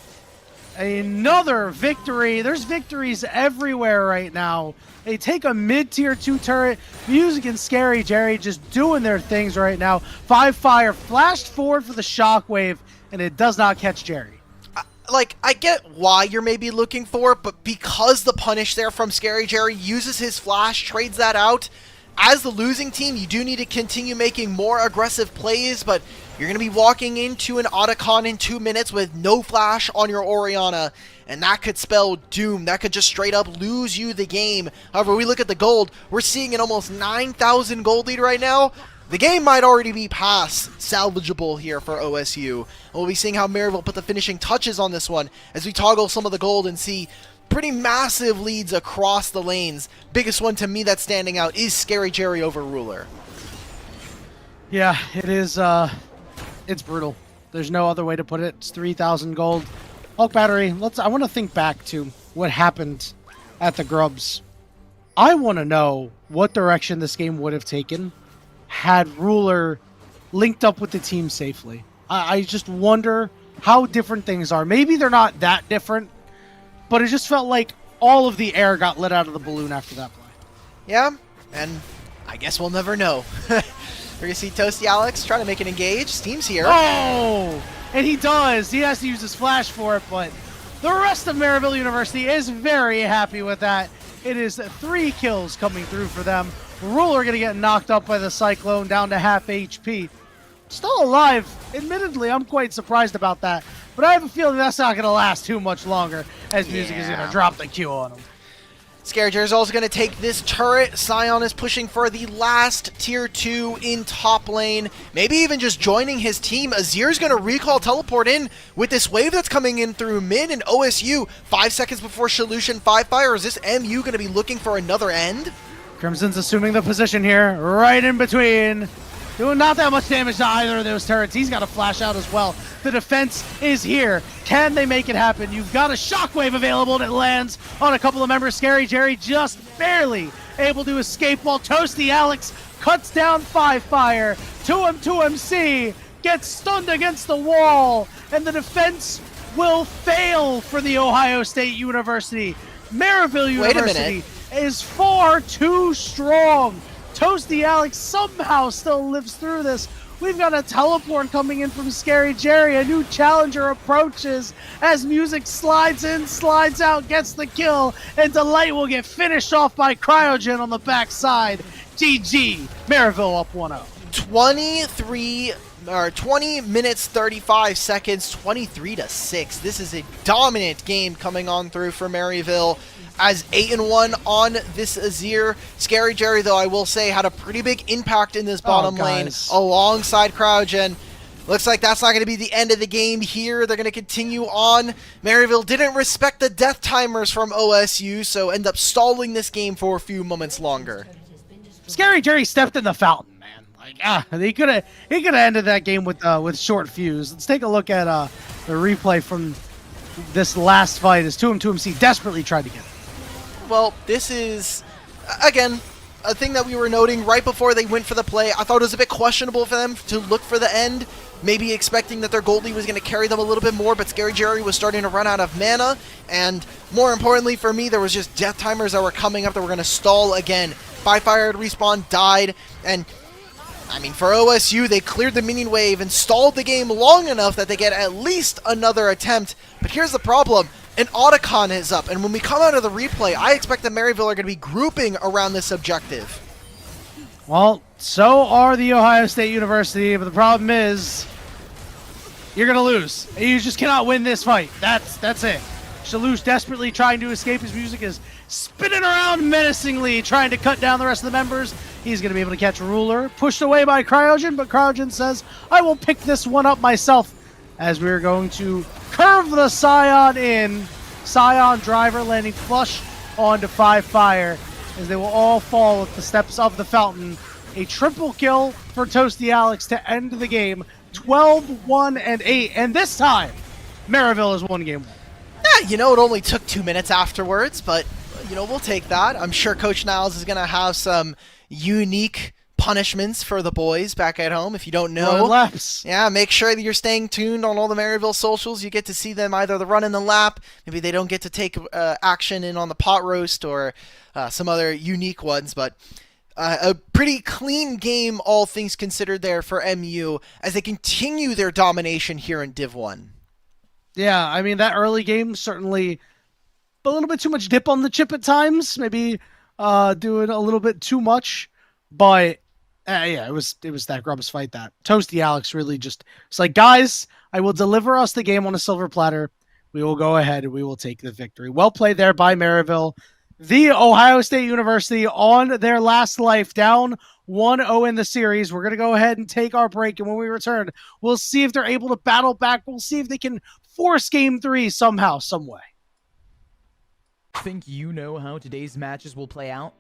Another victory. There's victories everywhere right now. They take a mid-tier 2 turret. Music and Scary Jerry just doing their things right now. 5 Fire flashed forward for the shockwave, and it does not catch Jerry. Like, I get why you're maybe looking for it, but because the punish there from Scary Jerry uses his flash, trades that out, as the losing team, you do need to continue making more aggressive plays, but you're going to be walking into an Otacon in 2 minutes with no flash on your Orianna, and that could spell doom. That could just straight up lose you the game. However, we look at the gold. We're seeing an almost 9,000 gold lead right now. The game might already be past salvageable here for OSU. We'll be seeing how Maryville put the finishing touches on this one as we toggle some of the gold and see pretty massive leads across the lanes. Biggest one to me that's standing out is Scary Jerry over Ruler. Yeah, it is. It's brutal. There's no other way to put it. It's 3,000 gold. Hulk Battery, I want to think back to what happened at the Grubs. I want to know what direction this game would have taken had Ruler linked up with the team safely. I just wonder how different things are. Maybe they're not that different, but it just felt like all of the air got let out of the balloon after that play. Yeah, and I guess we'll never know. We're going to see Toasty Alex try to make an engage. Steam's here. Oh! And he does. He has to use his flash for it, but the rest of Maryville University is very happy with that. It is 3 kills coming through for them. Ruler going to get knocked up by the Cyclone down to half HP. Still alive. Admittedly, I'm quite surprised about that. But I have a feeling that's not going to last too much longer as Music is going to drop the Q on him. Scary Jerry's also going to take this turret. Sion is pushing for the last tier 2 in top lane. Maybe even just joining his team. Azir's going to recall teleport in with this wave that's coming in through mid and OSU. 5 seconds before Solution 5 Fire. Is this MU going to be looking for another end? Crimson's assuming the position here, right in between. Doing not that much damage to either of those turrets. He's got a flash out as well. The defense is here. Can they make it happen? You've got a shockwave available and it lands on a couple of members. Scary Jerry just barely able to escape while Toasty Alex cuts down 5 Fire. 2MC gets stunned against the wall, and the defense will fail for the Ohio State University. Maryville University is far too strong. Toasty Alex somehow still lives through this. We've got a teleport coming in from Scary Jerry. A new challenger approaches as Music slides in, slides out, gets the kill, and Delight will get finished off by Cryogen on the backside. GG, Maryville up 1-0. 20 minutes 35 seconds, 23-6. This is a dominant game coming on through for Maryville. As 8-1 on this Azir. Scary Jerry, though, I will say, had a pretty big impact in this bottom lane alongside Cryogen. Looks like that's not going to be the end of the game here. They're going to continue on. Maryville didn't respect the death timers from OSU, so end up stalling this game for a few moments longer. Scary Jerry stepped in the fountain, man. He could have ended that game with short fuse. Let's take a look at the replay from this last fight as 2MC desperately tried to get it. Well, this is, again, a thing that we were noting right before they went for the play. I thought it was a bit questionable for them to look for the end, maybe expecting that their gold lead was going to carry them a little bit more, but Scary Jerry was starting to run out of mana, and more importantly for me, there was just death timers that were coming up that were going to stall again. 5 Fire respawn, died, and I mean, for OSU, they cleared the minion wave and stalled the game long enough that they get at least another attempt. But here's the problem. An Otacon is up, and when we come out of the replay, I expect that Maryville are going to be grouping around this objective. Well, so are the Ohio State University, but the problem is you're going to lose. You just cannot win this fight. That's it. Shalush desperately trying to escape. His Music is spinning around menacingly, trying to cut down the rest of the members. He's going to be able to catch Ruler. Pushed away by Cryogen, but Cryogen says, I will pick this one up myself. as we're going to curve the Scion in. Scion driver landing flush onto 5Fire as they will all fall at the steps of the fountain. A triple kill for Toasty Alex to end the game. 12, 1, and 8. And this time, Maryville has won game 1. Yeah, you know, it only took 2 minutes afterwards, but, you know, we'll take that. I'm sure Coach Niles is going to have some unique punishments for the boys back at home. If you don't know, yeah, make sure that you're staying tuned on all the Maryville socials. You get to see them either the run in the lap, maybe they don't get to take action in on the pot roast, or some other unique ones, but a pretty clean game, all things considered, there for MU as they continue their domination here in Div 1. Yeah, I mean, that early game, certainly a little bit too much dip on the chip at times, maybe doing a little bit too much, but yeah, it was that Grubbs fight that Toasty Alex really just, it's like, guys, I will deliver us the game on a silver platter. We will go ahead and we will take the victory. Well played there by Maryville. The Ohio State University on their last life, down 1-0 in the series. We're going to go ahead and take our break, and when we return, we'll see if they're able to battle back. We'll see if they can force Game 3 somehow, some way. Think you know how today's matches will play out?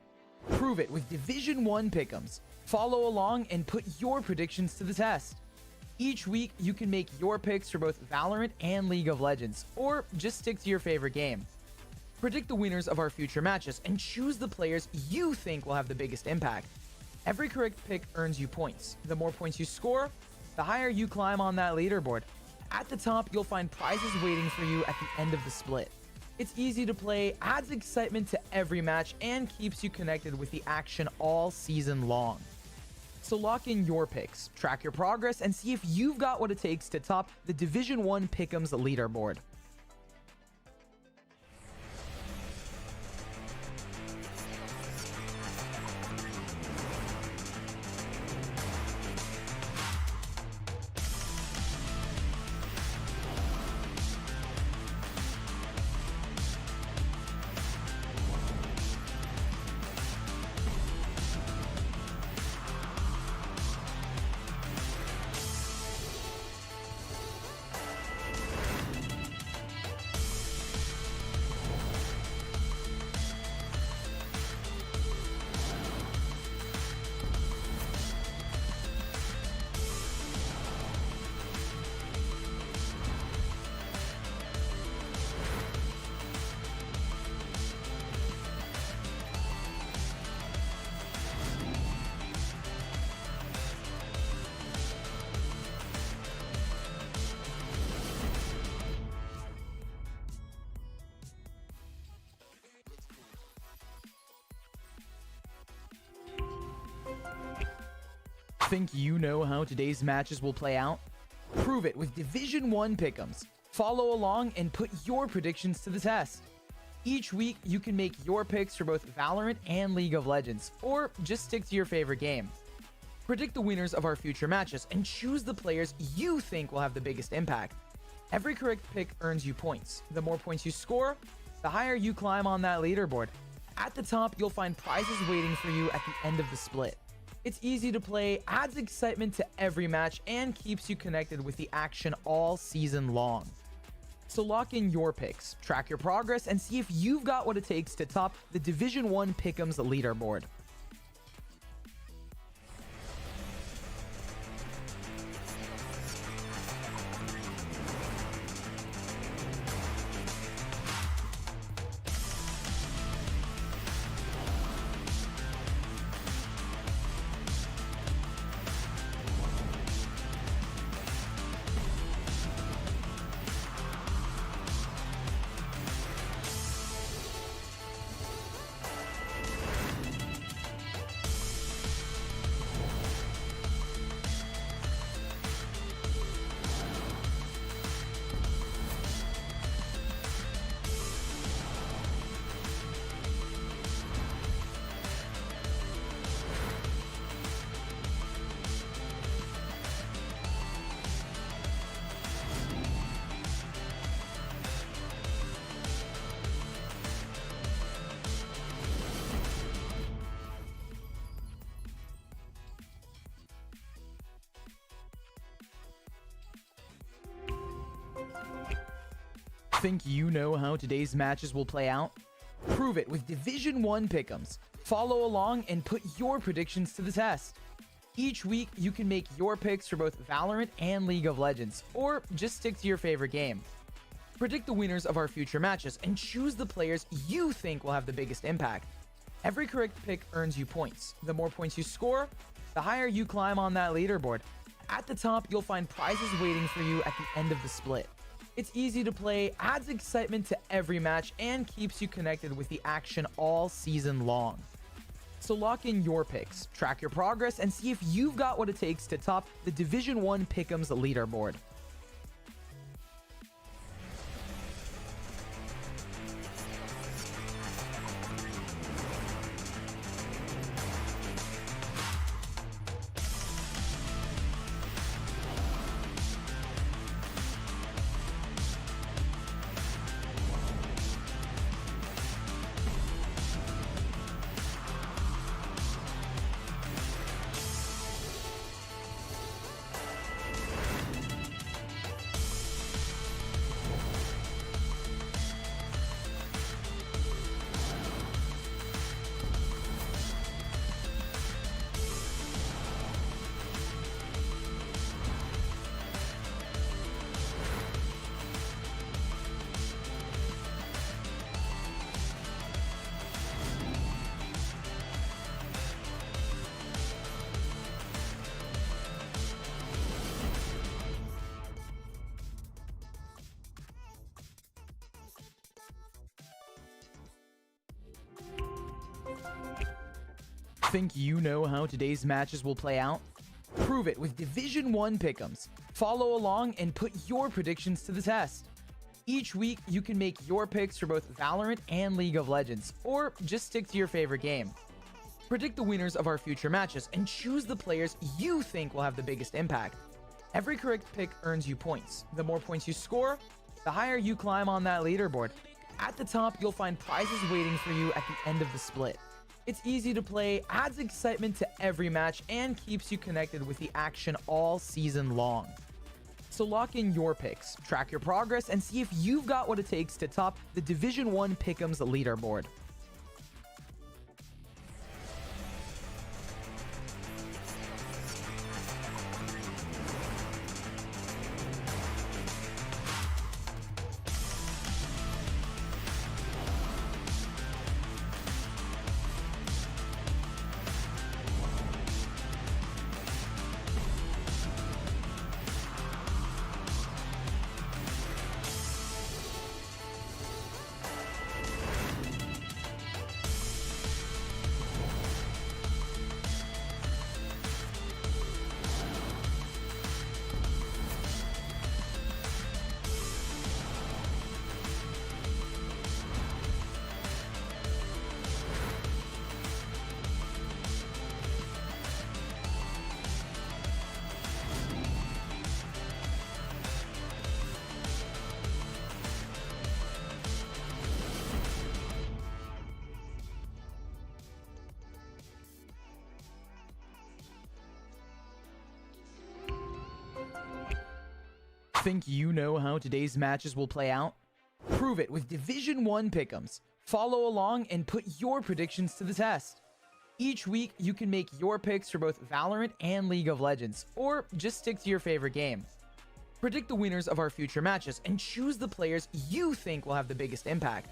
Prove it with Division 1 pick'ems. Follow along and put your predictions to the test. Each week, you can make your picks for both Valorant and League of Legends, or just stick to your favorite game. Predict the winners of our future matches and choose the players you think will have the biggest impact. Every correct pick earns you points. The more points you score, the higher you climb on that leaderboard. At the top, you'll find prizes waiting for you at the end of the split. It's easy to play, adds excitement to every match, and keeps you connected with the action all season long. So lock in your picks, track your progress, and see if you've got what it takes to top the Division 1 Pick'ems leaderboard. Think you know how today's matches will play out? Prove it with Division 1 pick'ems. Follow along and put your predictions to the test. Each week, you can make your picks for both Valorant and League of Legends, or just stick to your favorite game. Predict the winners of our future matches and choose the players you think will have the biggest impact. Every correct pick earns you points. The more points you score, the higher you climb on that leaderboard. At the top, you'll find prizes waiting for you at the end of the split. It's easy to play, adds excitement to every match, and keeps you connected with the action all season long. So lock in your picks, track your progress, and see if you've got what it takes to top the Division 1 Pick'ems leaderboard. Think you know how today's matches will play out? Prove it with Division 1 pick'ems. Follow along and put your predictions to the test. Each week, you can make your picks for both Valorant and League of Legends, or just stick to your favorite game. Predict the winners of our future matches and choose the players you think will have the biggest impact. Every correct pick earns you points. The more points you score, the higher you climb on that leaderboard. At the top, you'll find prizes waiting for you at the end of the split. It's easy to play, adds excitement to every match, and keeps you connected with the action all season long. So lock in your picks, track your progress, and see if you've got what it takes to top the Division 1 Pick'ems leaderboard. Think you know how today's matches will play out? Prove it with Division 1 pick'ems. Follow along and put your predictions to the test. Each week, you can make your picks for both Valorant and League of Legends, or just stick to your favorite game. Predict the winners of our future matches and choose the players you think will have the biggest impact. Every correct pick earns you points. The more points you score, the higher you climb on that leaderboard. At the top, you'll find prizes waiting for you at the end of the split. It's easy to play, adds excitement to every match, and keeps you connected with the action all season long. So lock in your picks, track your progress, and see if you've got what it takes to top the Division 1 Pick'ems leaderboard. Think you know how today's matches will play out? Prove it with Division 1 pick'ems. Follow along and put your predictions to the test. Each week, you can make your picks for both Valorant and League of Legends, or just stick to your favorite game. Predict the winners of our future matches and choose the players you think will have the biggest impact.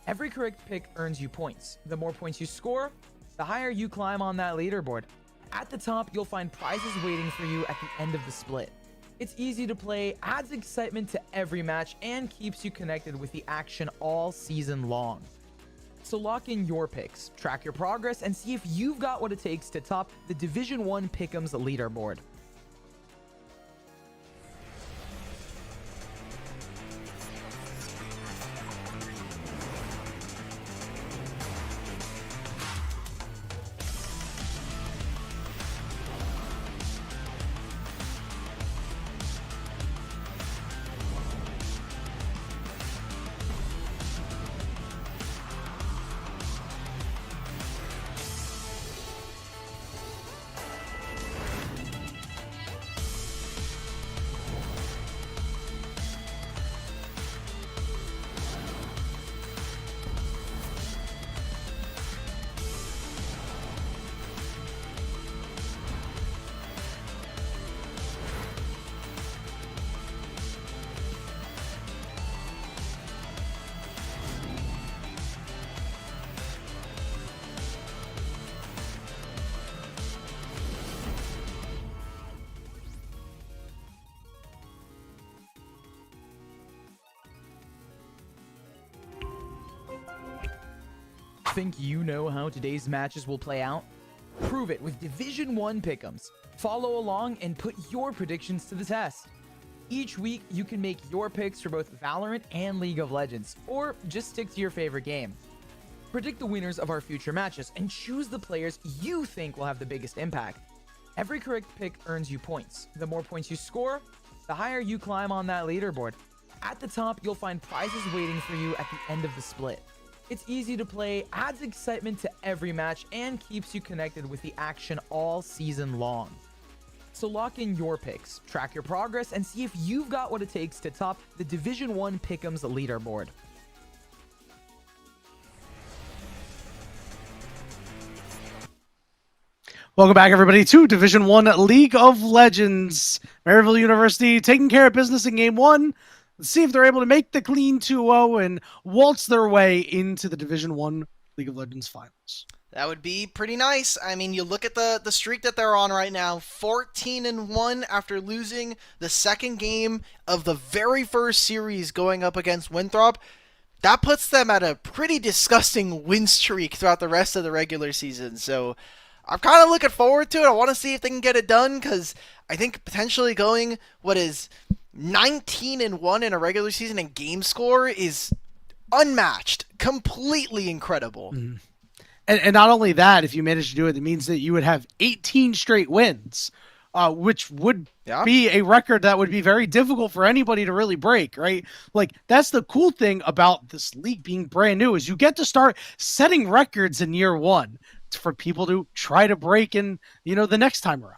Every correct pick earns you points. The more points you score, the higher you climb on that leaderboard. At the top, you'll find prizes waiting for you at the end of the split. It's easy to play, adds excitement to every match, and keeps you connected with the action all season long. So lock in your picks, track your progress, and see if you've got what it takes to top the Division 1 Pick'ems leaderboard. Think you know how today's matches will play out? Prove it with Division 1 pick'ems. Follow along and put your predictions to the test. Each week, you can make your picks for both Valorant and League of Legends, or just stick to your favorite game. Predict the winners of our future matches and choose the players you think will have the biggest impact. Every correct pick earns you points. The more points you score, the higher you climb on that leaderboard. At the top, you'll find prizes waiting for you at the end of the split. It's easy to play, adds excitement to every match, and keeps you connected with the action all season long. So lock in your picks, track your progress, and see if you've got what it takes to top the Division 1 Pick'ems leaderboard. Welcome back, everybody, to Division 1 League of Legends. Maryville University taking care of business in Game 1. Let's see if they're able to make the clean 2-0 and waltz their way into the Division 1 League of Legends Finals. That would be pretty nice. I mean, you look at the streak that they're on right now, 14-1 after losing the second game of the very first series going up against Winthrop. That puts them at a pretty disgusting win streak throughout the rest of the regular season. So I'm kind of looking forward to it. I want to see if they can get it done, because I think potentially going what is 19-1 in a regular season and game score is unmatched, completely incredible. Mm. And not only that, if you manage to do it, it means that you would have 18 straight wins, which would be a record that would be very difficult for anybody to really break, right? Like, that's the cool thing about this league being brand new, is you get to start setting records in year one for people to try to break in, the next time around.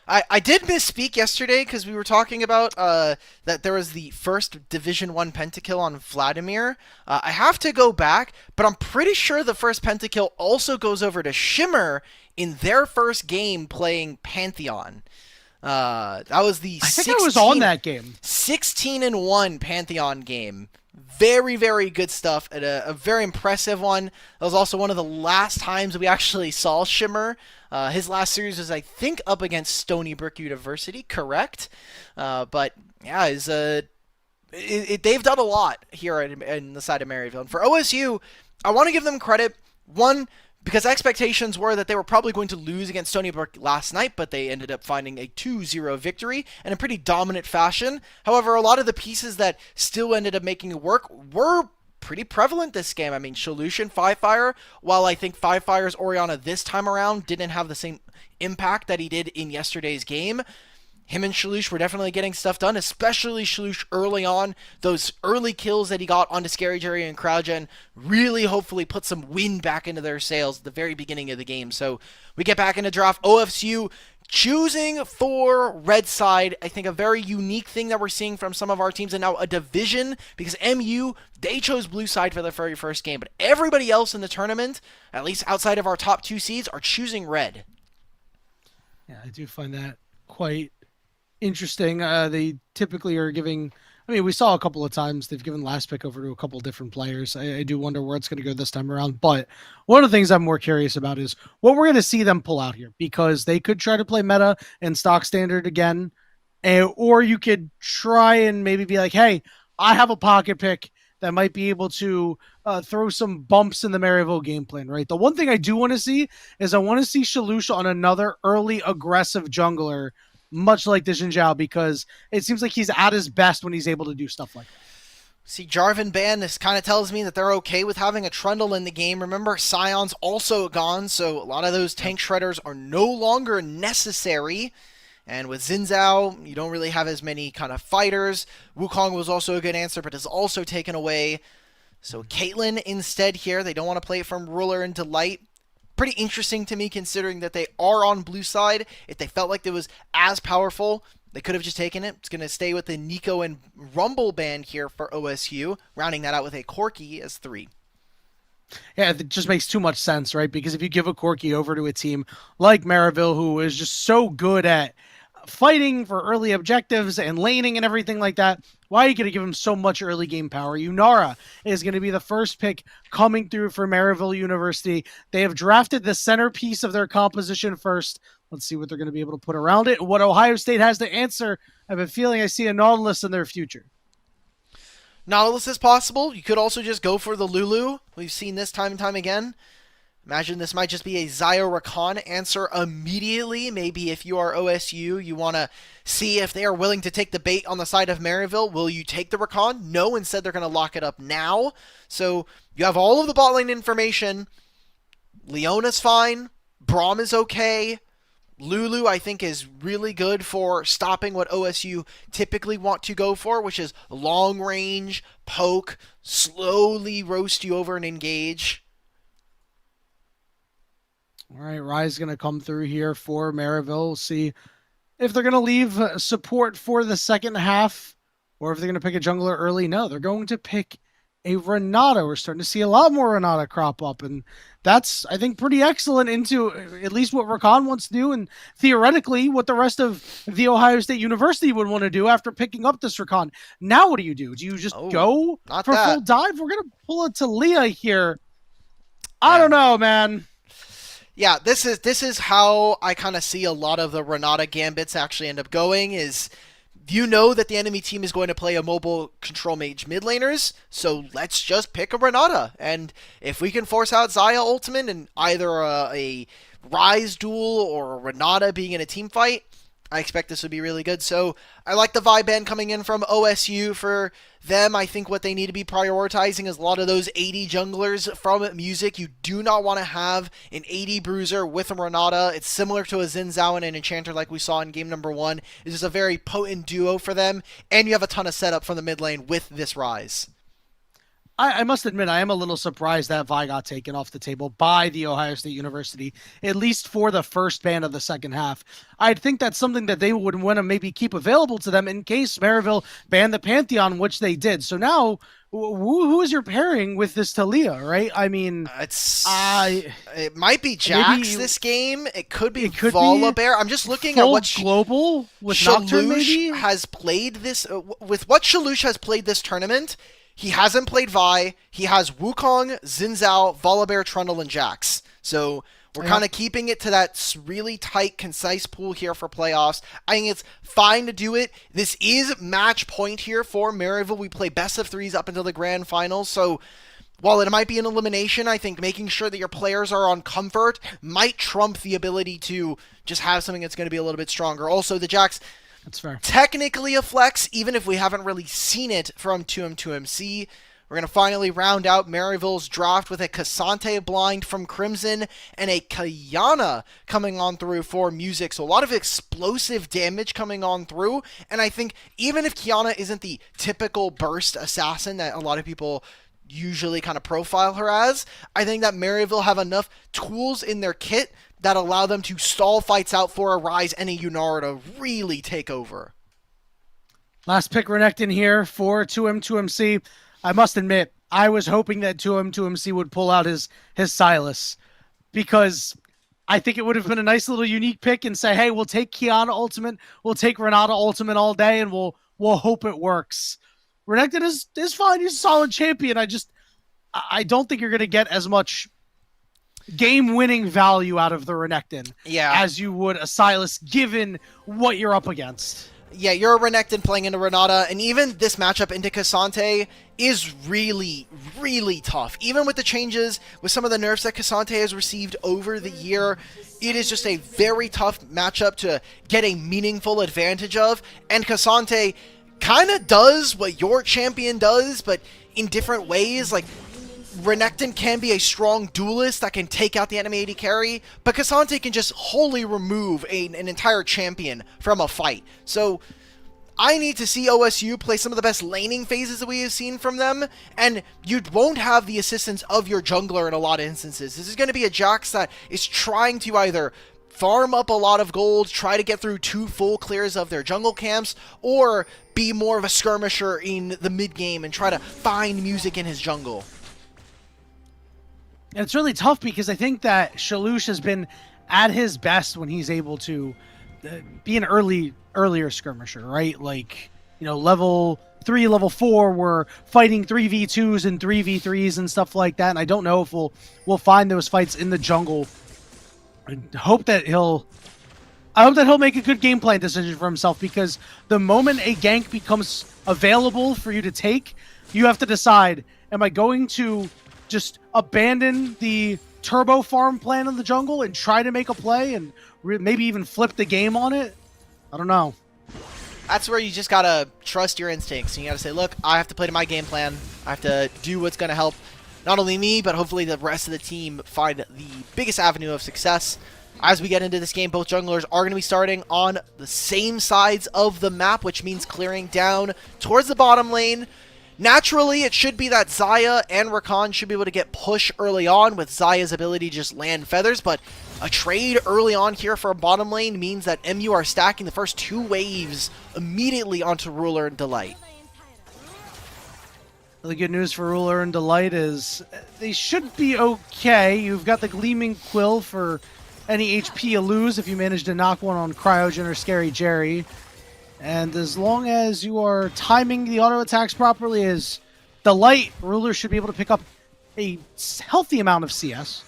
I did misspeak yesterday, because we were talking about that there was the first Division 1 pentakill on Vladimir. I have to go back, but I'm pretty sure the first pentakill also goes over to Shimmer in their first game playing Pantheon. That was the I think I was on that game. 16-1 Pantheon game. Very, very good stuff, and a very impressive one. That was also one of the last times we actually saw Shimmer. His last series was, I think, up against Stony Brook University, correct? But yeah, they've done a lot here in the side of Maryville. And for OSU, I want to give them credit. One, because expectations were that they were probably going to lose against Stony Brook last night, but they ended up finding a 2-0 victory in a pretty dominant fashion. However, a lot of the pieces that still ended up making it work were pretty prevalent this game. I mean, Solution, Five Fire, while I think Five Fire's Oriana this time around didn't have the same impact that he did in yesterday's game, him and Shalush were definitely getting stuff done, especially Shalush early on. Those early kills that he got onto Scary Jerry and CrowdGen really hopefully put some wind back into their sails at the very beginning of the game. So we get back into draft. OFSU choosing for red side. I think a very unique thing that we're seeing from some of our teams, and now a division, because MU, they chose blue side for their very first game, but everybody else in the tournament, at least outside of our top two seeds, are choosing red. Yeah, I do find that quite interesting. They typically are giving, we saw a couple of times they've given last pick over to a couple of different players. I do wonder where it's going to go this time around, but one of the things I'm more curious about is what we're going to see them pull out here, because they could try to play meta and stock standard again, or you could try and maybe be like, hey, I have a pocket pick that might be able to throw some bumps in the Maryville game plan, right? The one thing I do want to see is I want to see Shalusha on another early aggressive jungler, much like the Jinzhao, because it seems like he's at his best when he's able to do stuff like that. See, Jarvan ban, this kind of tells me that they're okay with having a Trundle in the game. Remember, Scion's also gone, so a lot of those tank shredders are no longer necessary. And with Xin Zhao, you don't really have as many kind of fighters. Wukong was also a good answer, but is also taken away. So Caitlyn instead here. They don't want to play it from Ruler into Light. Pretty interesting to me, considering that they are on blue side. If they felt like it was as powerful, they could have just taken it. It's going to stay with the Nico and Rumble band here for OSU, rounding that out with a Corki as 3. Yeah, it just makes too much sense, right? Because if you give a Corki over to a team like Maryville, who is just so good at fighting for early objectives and laning and everything like that, why are you going to give him so much early game power? Unara is going to be the first pick coming through for Maryville University. They have drafted the centerpiece of their composition first. Let's see what they're going to be able to put around it. What Ohio State has to answer, I have a feeling I see a Nautilus in their future. Nautilus is possible. You could also just go for the Lulu. We've seen this time and time again. Imagine this might just be a Xayah Rakan answer immediately. Maybe if you are OSU, you want to see if they are willing to take the bait on the side of Maryville. Will you take the Rakan? No, instead they're going to lock it up now. So you have all of the bot lane information. Leona's fine. Braum is okay. Lulu, I think, is really good for stopping what OSU typically want to go for, which is long range, poke, slowly roast you over and engage. All right, Ryze going to come through here for Maryville. We'll see if they're going to leave support for the second half or if they're going to pick a jungler early. No, they're going to pick a Renata. We're starting to see a lot more Renata crop up, and that's, I think, pretty excellent into at least what Rakan wants to do, and theoretically what the rest of the Ohio State University would want to do after picking up this Rakan. Now what do? You just go for full dive? We're going to pull it to Leah here. I don't know, man. Yeah, this is how I kind of see a lot of the Renata gambits actually end up going, is you know that the enemy team is going to play a mobile control mage mid laners, so let's just pick a Renata. And if we can force out Xayah ultimate and either a Ryze duel or a Renata being in a team fight, I expect this would be really good. So I like the vibe band coming in from OSU for them. I think what they need to be prioritizing is a lot of those 80 junglers from Music. You do not want to have an 80 bruiser with a Renata. It's similar to a Xin Zhao and an Enchanter like we saw in game number 1. This is a very potent duo for them, and you have a ton of setup from the mid lane with this Ryze. I must admit, I am a little surprised that Vi got taken off the table by the Ohio State University, at least for the first ban of the second half. I'd think that's something that they would want to maybe keep available to them in case Maryville banned the Pantheon, which they did. So now, who is your pairing with this Talia, right? I mean, it might be Jax this game. It could be Volibear. I'm just looking at what Global with Nocturne maybe has played this with what Shalush has played this tournament. He hasn't played Vi. He has Wukong, Xin Zhao, Volibear, Trundle, and Jax. So we're kind of keeping it to that really tight, concise pool here for playoffs. I think it's fine to do it. This is match point here for Maryville. We play best of 3s up until the grand finals. So while it might be an elimination, I think making sure that your players are on comfort might trump the ability to just have something that's going to be a little bit stronger. Also, the Jax... That's fair. Technically a flex, even if we haven't really seen it from 2M2MC. We're going to finally round out Maryville's draft with a Cassante blind from Crimson and a Kayana coming on through for Music. So a lot of explosive damage coming on through. And I think even if Kiana isn't the typical burst assassin that a lot of people usually kind of profile her as, I think that Maryville have enough tools in their kit that allow them to stall fights out for a Ryze and a Yunara to really take over. Last pick Renekton here for 2M2MC. I must admit, I was hoping that 2M2MC would pull out his Sylas, because I think it would have been a nice little unique pick and say, hey, we'll take Kiana ultimate, we'll take Renata ultimate all day, and we'll hope it works. Renekton is fine. He's a solid champion. I don't think you're going to get as much game-winning value out of the Renekton as you would a Sylas, given what you're up against. Yeah, you're a Renekton playing into Renata, and even this matchup into Cassante is really, really tough. Even with the changes, with some of the nerfs that Cassante has received over the year, it is just a very tough matchup to get a meaningful advantage of, and Cassante kind of does what your champion does, but in different ways. Like, Renekton can be a strong duelist that can take out the enemy AD carry, but Cassante can just wholly remove an entire champion from a fight. So I need to see OSU play some of the best laning phases that we have seen from them, and you won't have the assistance of your jungler in a lot of instances. This is going to be a Jax that is trying to either farm up a lot of gold, try to get through 2 full clears of their jungle camps, or be more of a skirmisher in the mid game and try to find Music in his jungle. And it's really tough because I think that Shalush has been at his best when he's able to be an earlier skirmisher, right? Like, you know, level 3, level 4, we're fighting 3v2s and 3v3s and stuff like that. And I don't know if we'll find those fights in the jungle. I hope that he'll make a good game plan decision for himself, because the moment a gank becomes available for you to take, you have to decide, am I going to just abandon the turbo farm plan in the jungle and try to make a play and maybe even flip the game on it? I don't know. That's where you just gotta trust your instincts. And you gotta say, look, I have to play to my game plan. I have to do what's gonna help not only me, but hopefully the rest of the team find the biggest avenue of success. As we get into this game, both junglers are going to be starting on the same sides of the map, which means clearing down towards the bottom lane. Naturally, it should be that Xayah and Rakan should be able to get push early on with Xayah's ability to just land feathers, but a trade early on here for a bottom lane means that MU are stacking the first 2 waves immediately onto Ruler and Delight. The good news for Ruler and Delight is they should be okay. You've got the Gleaming Quill for any HP you lose if you manage to knock one on Cryogen or Scary Jerry. And as long as you are timing the auto attacks properly as Delight, Ruler should be able to pick up a healthy amount of CS.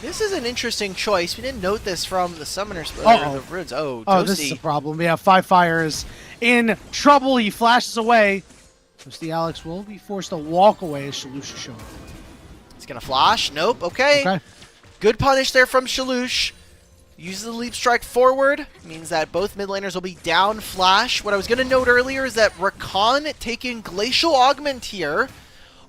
This is an interesting choice. We didn't note this from the Summoners. The Runes. Oh, Toasty. This is a problem. Yeah, 5Fire is in trouble. He flashes away. Toasty Alex will be forced to walk away as Shalush is showing. He's going to flash. Nope. Okay. Good punish there from Shalush. Uses the leap strike forward. Means that both mid laners will be down flash. What I was going to note earlier is that Rakan taking Glacial Augment here.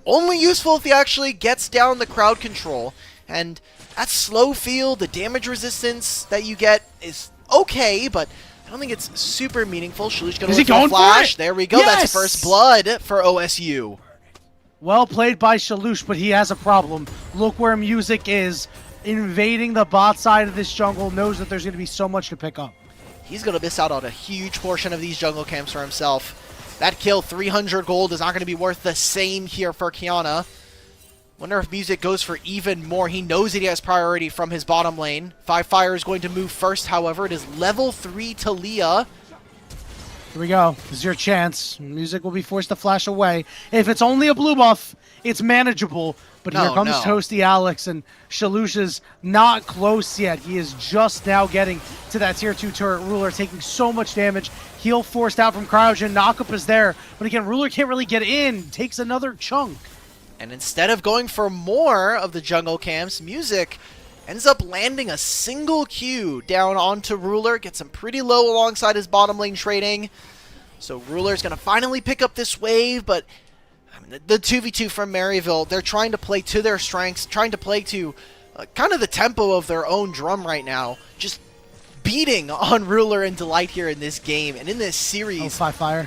Only useful if he actually gets down the crowd control. And that slow field, the damage resistance that you get is okay, but I don't think it's super meaningful. Shalush going to look for flash. There we go. Yes! That's first blood for OSU. Well played by Shalush, but he has a problem. Look where Music is. Invading the bot side of this jungle, knows that there's going to be so much to pick up. He's going to miss out on a huge portion of these jungle camps for himself. That kill, 300 gold, is not going to be worth the same here for Qiyana. Wonder if Music goes for even more. He knows that he has priority from his bottom lane. 5Fire is going to move first, however. It is level 3 Talia. Here we go. This is your chance. Music will be forced to flash away. If it's only a blue buff, it's manageable. But here comes Toasty Alex, and Shalush is not close yet. He is just now getting to that tier 2 turret. Ruler taking so much damage. Heal forced out from Cryogen. Knockup is there. But again, Ruler can't really get in. Takes another chunk. And instead of going for more of the jungle camps, Music ends up landing a single Q down onto Ruler. Gets him pretty low alongside his bottom lane trading. So Ruler's going to finally pick up this wave, but the 2v2 from Maryville, they're trying to play to their strengths, trying to play to kind of the tempo of their own drum right now. Just beating on Ruler and Delight here in this game and in this series. Oh, 5Fire.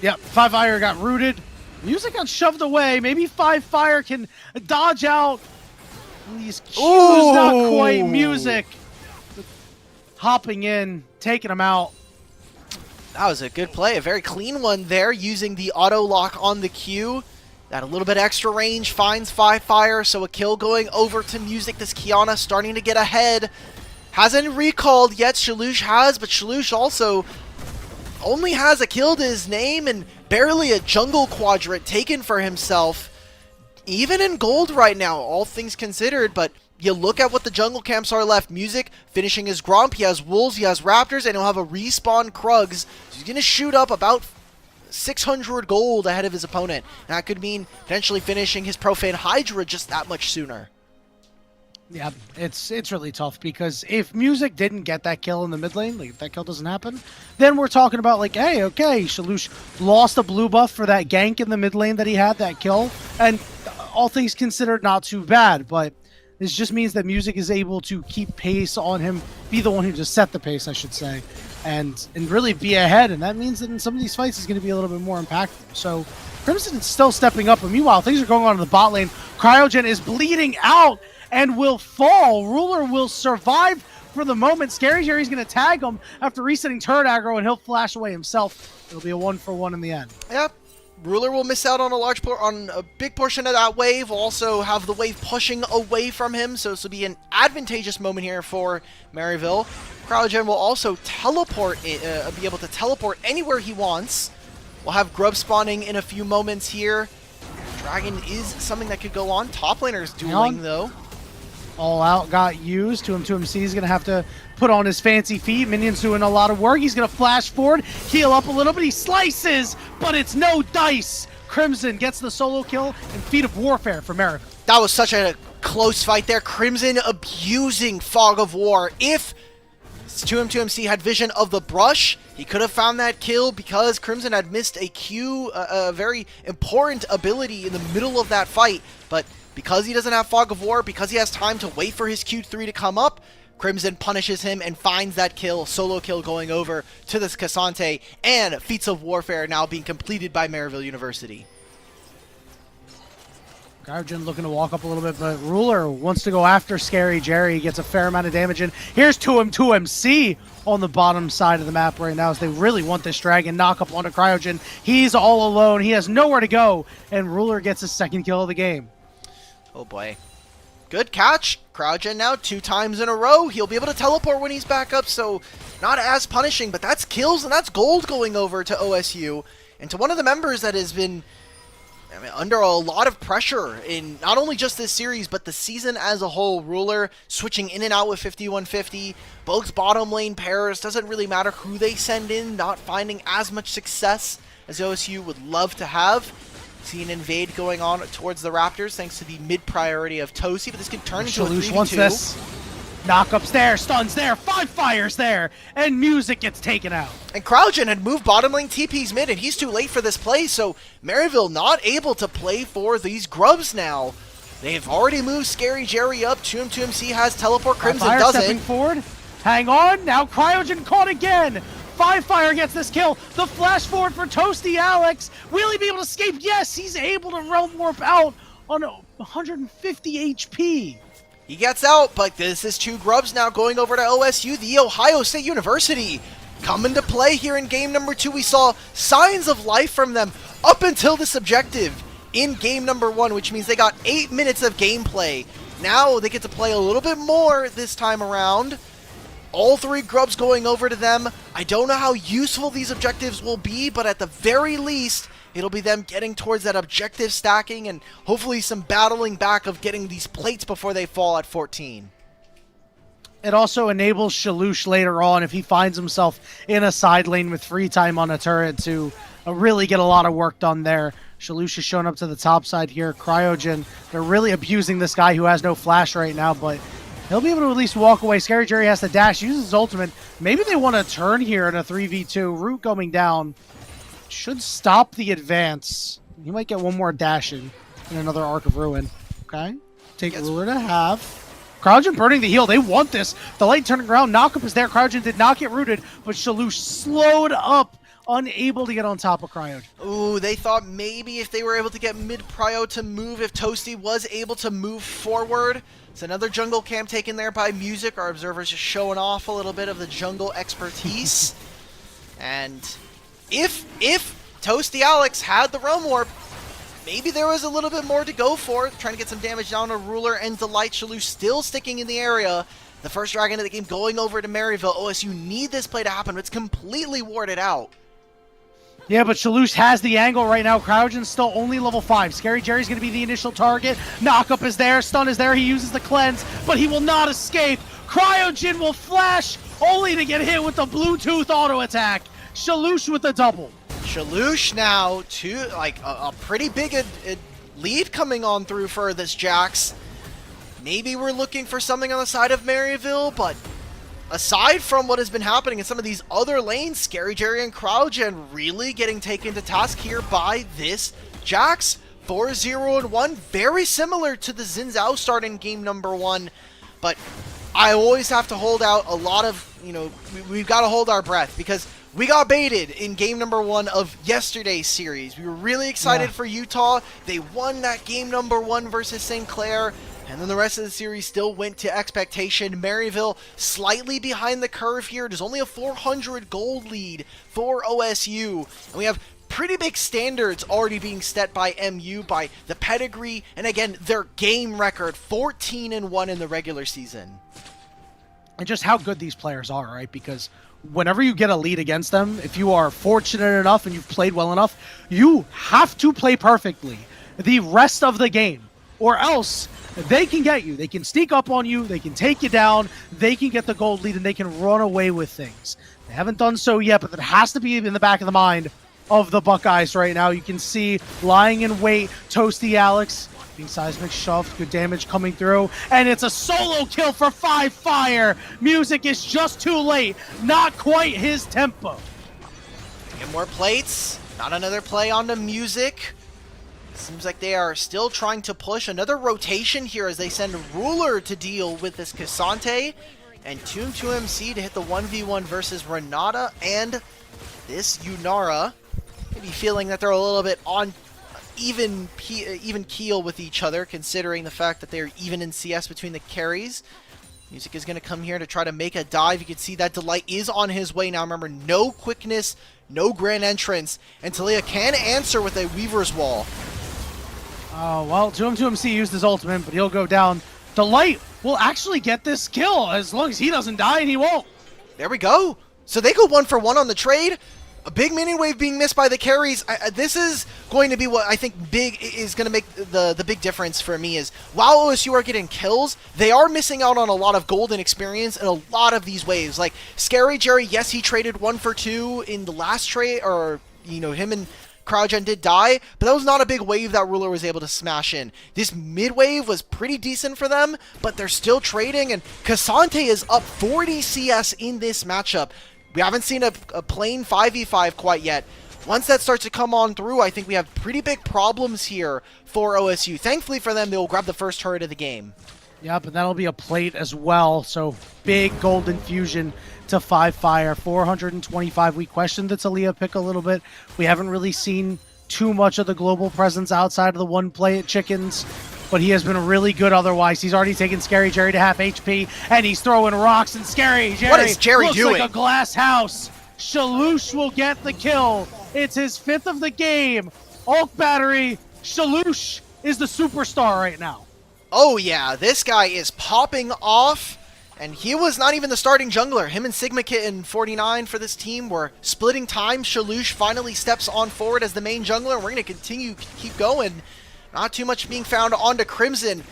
Yeah, 5Fire got rooted. Music got shoved away. Maybe 5Fire can dodge out. These Q's not quite. Music hopping in, taking him out. That was a good play, a very clean one there, using the auto lock on the Q. That a little bit extra range finds 5Fire, so a kill going over to Music. This Qiyana starting to get ahead. Hasn't recalled yet, Shalush has, but Shalush also only has a kill to his name and barely a jungle quadrant taken for himself. Even in gold right now, all things considered, but you look at what the jungle camps are left. Music finishing his Gromp. He has Wolves, he has Raptors, and he'll have a respawn Krugs. So he's going to shoot up about 600 gold ahead of his opponent. And that could mean potentially finishing his Profane Hydra just that much sooner. Yeah, it's really tough because if Music didn't get that kill in the mid lane, like if that kill doesn't happen, then we're talking about like, hey, okay, Shalush lost a blue buff for that gank in the mid lane that he had, that kill, and all things considered, not too bad, but this just means that Music is able to keep pace on him, be the one who just set the pace, I should say, and really be ahead, and that means that in some of these fights is going to be a little bit more impactful. So Crimson is still stepping up, but meanwhile, things are going on in the bot lane. Cryogen is bleeding out and will fall. Ruler will survive for the moment. Scary Jerry's going to tag him after resetting turret aggro, and he'll flash away himself. It'll be a 1-for-1 in the end. Yep. Ruler will miss out on a big portion of that wave. Will also have the wave pushing away from him, so this will be an advantageous moment here for Maryville. Cryogen will also teleport, be able to teleport anywhere he wants. We'll have Grub spawning in a few moments here. Dragon is something that could go on. Top laner's dueling though. All out got used. 2MC is going to have to put on his fancy feet. Minions doing a lot of work. He's going to flash forward, heal up a little bit. He slices, but it's no dice Crimson gets the solo kill and Feet of Warfare for Merrick. That was such a close fight there. Crimson abusing Fog of War. If 2M2MC had vision of the brush, he could have found that kill because Crimson had missed a Q, a very important ability in the middle of that fight. But because he doesn't have Fog of War, because he has time to wait for his Q3 to come up, Crimson punishes him and finds that kill, solo kill going over to this Cassante, and Feats of Warfare now being completed by Maryville University. Cryogen looking to walk up a little bit, but Ruler wants to go after Scary Jerry. Gets a fair amount of damage in. Here's 2M2MC on the bottom side of the map right now as they really want this dragon. Knock up onto Cryogen. He's all alone. He has nowhere to go, and Ruler gets his second kill of the game. Oh boy. Good catch. Cryogen now 2 times in a row. He'll be able to teleport when he's back up, so not as punishing, but that's kills and that's gold going over to OSU. And to one of the members that has been under a lot of pressure in not only just this series, but the season as a whole. Ruler switching in and out with 5150. Both bottom lane pairs, doesn't really matter who they send in, not finding as much success as OSU would love to have. See an invade going on towards the Raptors thanks to the mid priority of Tosi, but this can turn into a 3v2. Wants this. Knockups there, stuns there, 5 fires there, and Music gets taken out. And Cryogen had moved bottom lane TP's mid, and he's too late for this play, so Maryville not able to play for these grubs now. They've already moved Scary Jerry up. 2M2MC has teleport. Crimson Fire doesn't. Stepping forward. Hang on. Now Cryogen caught again. 5 fire gets this kill. The flash forward for Toasty Alex. Will he be able to escape? Yes, he's able to realm warp out on 150 HP. He gets out, but this is 2 grubs now going over to OSU, the Ohio State University. Coming to play here in game number 2. We saw signs of life from them up until this objective in game number 1, which means they got 8 minutes of gameplay. Now they get to play a little bit more this time around. All 3 grubs going over to them. I don't know how useful these objectives will be, but at the very least, it'll be them getting towards that objective stacking and hopefully some battling back of getting these plates before they fall at 14. It also enables Shalush later on, if he finds himself in a side lane with free time on a turret, to really get a lot of work done there. Shalush is showing up to the top side here. Cryogen, they're really abusing this guy who has no flash right now, but he'll be able to at least walk away. Scary Jerry has to dash, uses his ultimate. Maybe they want to turn here in a 3v2. Root going down should stop the advance. He might get one more dash in another Arc of Ruin. Okay. Take Ruler to half. Cryogen burning the heal. They want this. The light turning around. Knockup is there. Cryogen did not get rooted, but Shalush slowed up, unable to get on top of Cryogen. Ooh, they thought maybe if they were able to get mid-prio to move, if Toasty was able to move forward. It's another jungle camp taken there by Music. Our observers just showing off a little bit of the jungle expertise. And if Toasty Alex had the Realm Warp, maybe there was a little bit more to go for. Trying to get some damage down to Ruler and Delight. Shalush still sticking in the area. The first dragon of the game going over to Maryville. OSU need this play to happen, but it's completely warded out. Yeah, but Shalush has the angle right now. Cryogen's still only level 5. Scary Jerry's going to be the initial target. Knockup is there. Stun is there. He uses the cleanse, but he will not escape. Cryogen will flash, only to get hit with the Bluetooth auto attack. Shalush with the double. Shalush now to a pretty big lead coming on through for this Jax. Maybe we're looking for something on the side of Maryville, but aside from what has been happening in some of these other lanes, Scary Jerry and Cryogen really getting taken to task here by this Jax. 4-0-1, very similar to the Xin Zhao start in game number 1, but I always have to hold out a lot of, we've got to hold our breath because we got baited in game number 1 of yesterday's series. We were really excited for Utah. They won that game number 1 versus St. Clair. And then the rest of the series still went to expectation. Maryville slightly behind the curve here. There's only a 400 gold lead for OSU. And we have pretty big standards already being set by MU by the pedigree. And again, their game record, 14-1 in the regular season. And just how good these players are, right? Because whenever you get a lead against them, if you are fortunate enough and you've played well enough, you have to play perfectly the rest of the game, or else they can get you. They can sneak up on you. They can take you down. They can get the gold lead, and they can run away with things. They haven't done so yet, but that has to be in the back of the mind of the Buckeyes right now. You can see lying in wait, Toasty Alex being seismic shoved, good damage coming through, and it's a solo kill for 5Fire. Music is just too late, not quite his tempo. Get more plates, not another play on the Music. Seems like they are still trying to push another rotation here as they send Ruler to deal with this Cassante and Toom2MC to hit the 1v1 versus Renata and this Yunara. Maybe feeling that they're a little bit on even keel with each other, considering the fact that they're even in CS between the carries. Music is going to come here to try to make a dive. You can see that Delight is on his way now. Remember, no quickness, no grand entrance, and Talia can answer with a Weaver's Wall. Oh, well, Toom2MC used his ultimate, but he'll go down. Delight will actually get this kill as long as he doesn't die, and he won't. There we go. So they go 1-for-1 on the trade. A big mini wave being missed by the carries. This is going to be what I think is going to make the big difference for me is while OSU are getting kills, they are missing out on a lot of golden experience and a lot of these waves. Like Scary Jerry, yes, he traded 1-for-2 in the last trade, or him and CryoGen did die, but that was not a big wave that Ruler was able to smash in. This mid wave was pretty decent for them, but they're still trading, and Cassante is up 40 CS in this matchup. We haven't seen a plain 5v5 quite yet. Once that starts to come on through, I think we have pretty big problems here for OSU. Thankfully for them, they will grab the first turret of the game. Yep, and that'll be a plate as well. So big golden fusion to 5Fire. 425. We questioned the Talia pick a little bit. We haven't really seen too much of the global presence outside of the one play at Chickens, but he has been really good otherwise. He's already taken Scary Jerry to half HP, and he's throwing rocks, and Scary Jerry what is Jerry looks doing? like a glass house. Shaloosh will get the kill. It's his 5th of the game. Ulk Battery, Shaloosh is the superstar right now. Oh yeah, this guy is popping off, and he was not even the starting jungler. Him and Sigma Kit and 49 for this team were splitting time. Shaloosh finally steps on forward as the main jungler, and we're going to keep going. Not too much being found onto Crimson.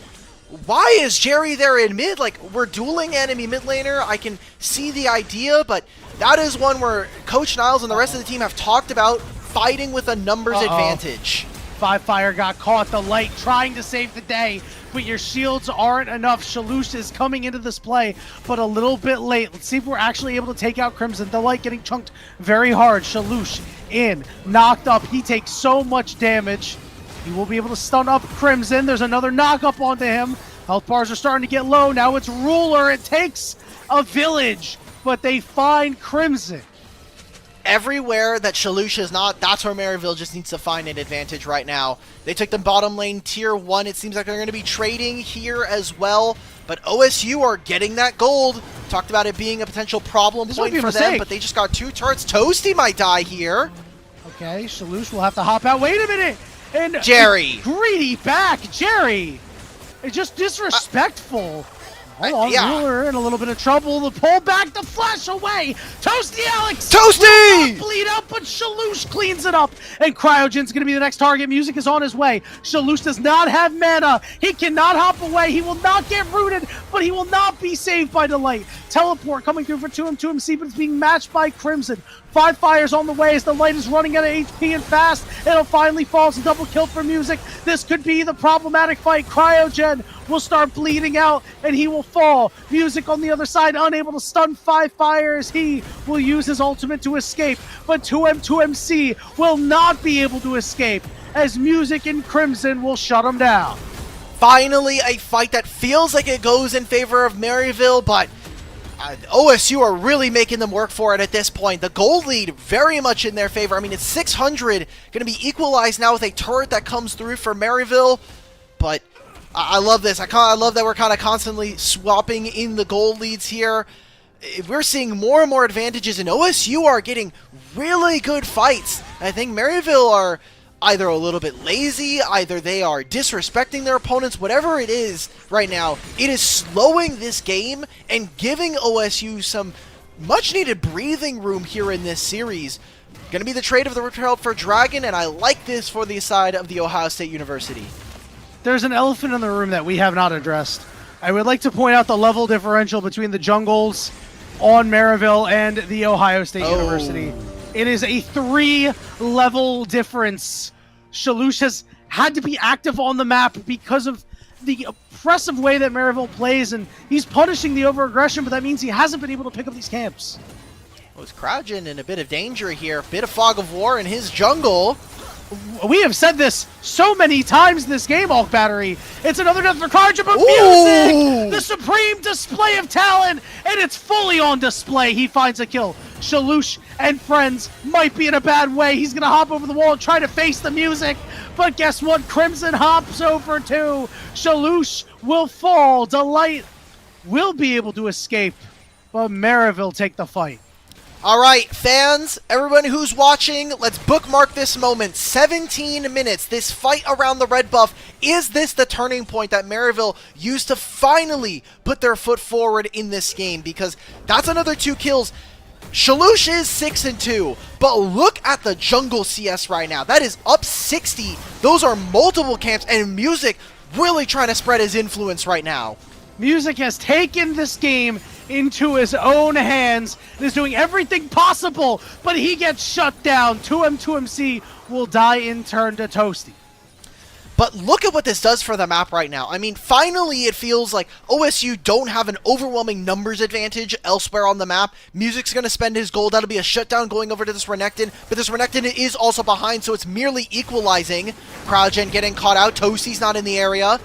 Why is Jerry there in mid? Like, we're dueling enemy mid laner. I can see the idea, but that is one where Coach Niles and the rest of the team have talked about fighting with a numbers advantage. 5Fire got caught. The light trying to save the day, but your shields aren't enough. Shaloosh is coming into this play, but a little bit late. Let's see if we're actually able to take out Crimson. The light getting chunked very hard. Shaloosh in, knocked up. He takes so much damage. He will be able to stun up Crimson. There's another knock up onto him. Health bars are starting to get low. Now it's Ruler. It takes a village, but they find Crimson. Everywhere that Shaloosh is not, that's where Maryville just needs to find an advantage right now. They took the bottom lane tier 1. It seems like they're going to be trading here as well. But OSU are getting that gold. Talked about it being a potential problem point for them, but they just got 2 turrets. Toasty might die here. Okay, Shaloosh will have to hop out. Wait a minute! And Jerry! Greedy back! Jerry! It's just disrespectful. Hold on, yeah. Ruler in a little bit of trouble. The pull back, the flash away. Toasty Alex! Toasty! Bleed up, but Shaloosh cleans it up. And Cryogen's going to be the next target. Music is on his way. Shaloosh does not have mana. He cannot hop away. He will not get rooted, but he will not be saved by Delight. Teleport coming through for 2MC, but it's being matched by Crimson. 5Fire's on the way as the light is running out of HP and fast. It'll finally fall. It's a double kill for Music. This could be the problematic fight. Cryogen will start bleeding out, and he will fall. Music on the other side, unable to stun 5Fire as he will use his ultimate to escape. But 2MC will not be able to escape as Music and Crimson will shut him down. Finally, a fight that feels like it goes in favor of Maryville, but OSU are really making them work for it at this point. The gold lead very much in their favor. I mean, it's 600, going to be equalized now with a turret that comes through for Maryville, but I love this. I love that we're kind of constantly swapping in the gold leads here. We're seeing more and more advantages, and OSU are getting really good fights. I think Maryville are either a little bit lazy, either they are disrespecting their opponents, whatever it is right now, it is slowing this game and giving OSU some much-needed breathing room here in this series. Going to be the trade of the return for Dragon, and I like this for the side of the Ohio State University. There's an elephant in the room that we have not addressed. I would like to point out the level differential between the jungles on Maryville and the Ohio State University. It is a 3-level difference. Shalush has had to be active on the map because of the oppressive way that Maryville plays, and he's punishing the over-aggression, but that means he hasn't been able to pick up these camps. Was Kraujin in a bit of danger here. Bit of fog of war in his jungle. We have said this so many times this game, Hulk Battery. It's another death for Kraujin, but Ooh! Music! The supreme display of talent, and it's fully on display. He finds a kill. Shalush and friends might be in a bad way. He's going to hop over the wall and try to face the Music, but guess what? Crimson hops over too. Shalush will fall. Delight will be able to escape, but Maryville take the fight. All right, fans, everyone who's watching, let's bookmark this moment. 17 minutes, this fight around the red buff. Is this the turning point that Maryville used to finally put their foot forward in this game? Because that's another 2 kills. Shalush is 6-2, but look at the jungle CS right now. That is up 60. Those are multiple camps, and Music really trying to spread his influence right now. Music has taken this game into his own hands and is doing everything possible, but he gets shut down. 2M2MC will die in turn to Toasty. But look at what this does for the map right now. I mean, finally it feels like OSU don't have an overwhelming numbers advantage elsewhere on the map. Music's going to spend his gold. That'll be a shutdown going over to this Renekton, but this Renekton is also behind, so it's merely equalizing. Kraujin getting caught out. Toasty's not in the area.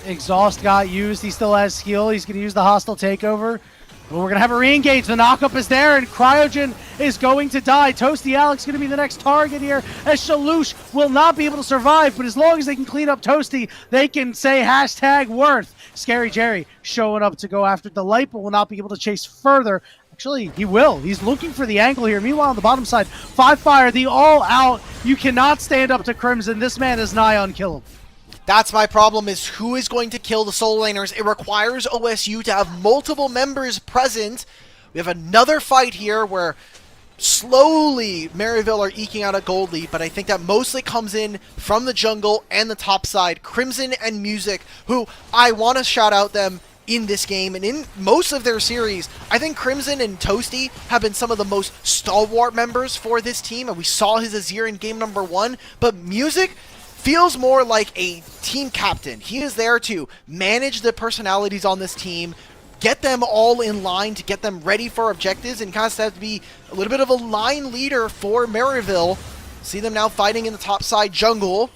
Exhaust got used. He still has heal. He's going to use the hostile takeover. But we're going to have a re-engage. The knockup is there, and Cryogen is going to die. Toasty Alex going to be the next target here, as Shalush will not be able to survive, but as long as they can clean up Toasty, they can say #worth. Scary Jerry showing up to go after Delight, but will not be able to chase further. Actually, he will. He's looking for the angle here. Meanwhile, on the bottom side, 5Fire, the all-out. You cannot stand up to Crimson. This man is nigh unkillable. That's my problem, is who is going to kill the solo laners. It requires OSU to have multiple members present. We have another fight here where slowly Maryville are eking out a gold lead, but I think that mostly comes in from the jungle and the top side. Crimson and Music, who I want to shout out them in this game and in most of their series. I think Crimson and Toasty have been some of the most stalwart members for this team, and we saw his Azir in game number 1, but Music feels more like a team captain. He is there to manage the personalities on this team, get them all in line to get them ready for objectives, and kind of have to be a little bit of a line leader for Maryville. See them now fighting in the top side jungle.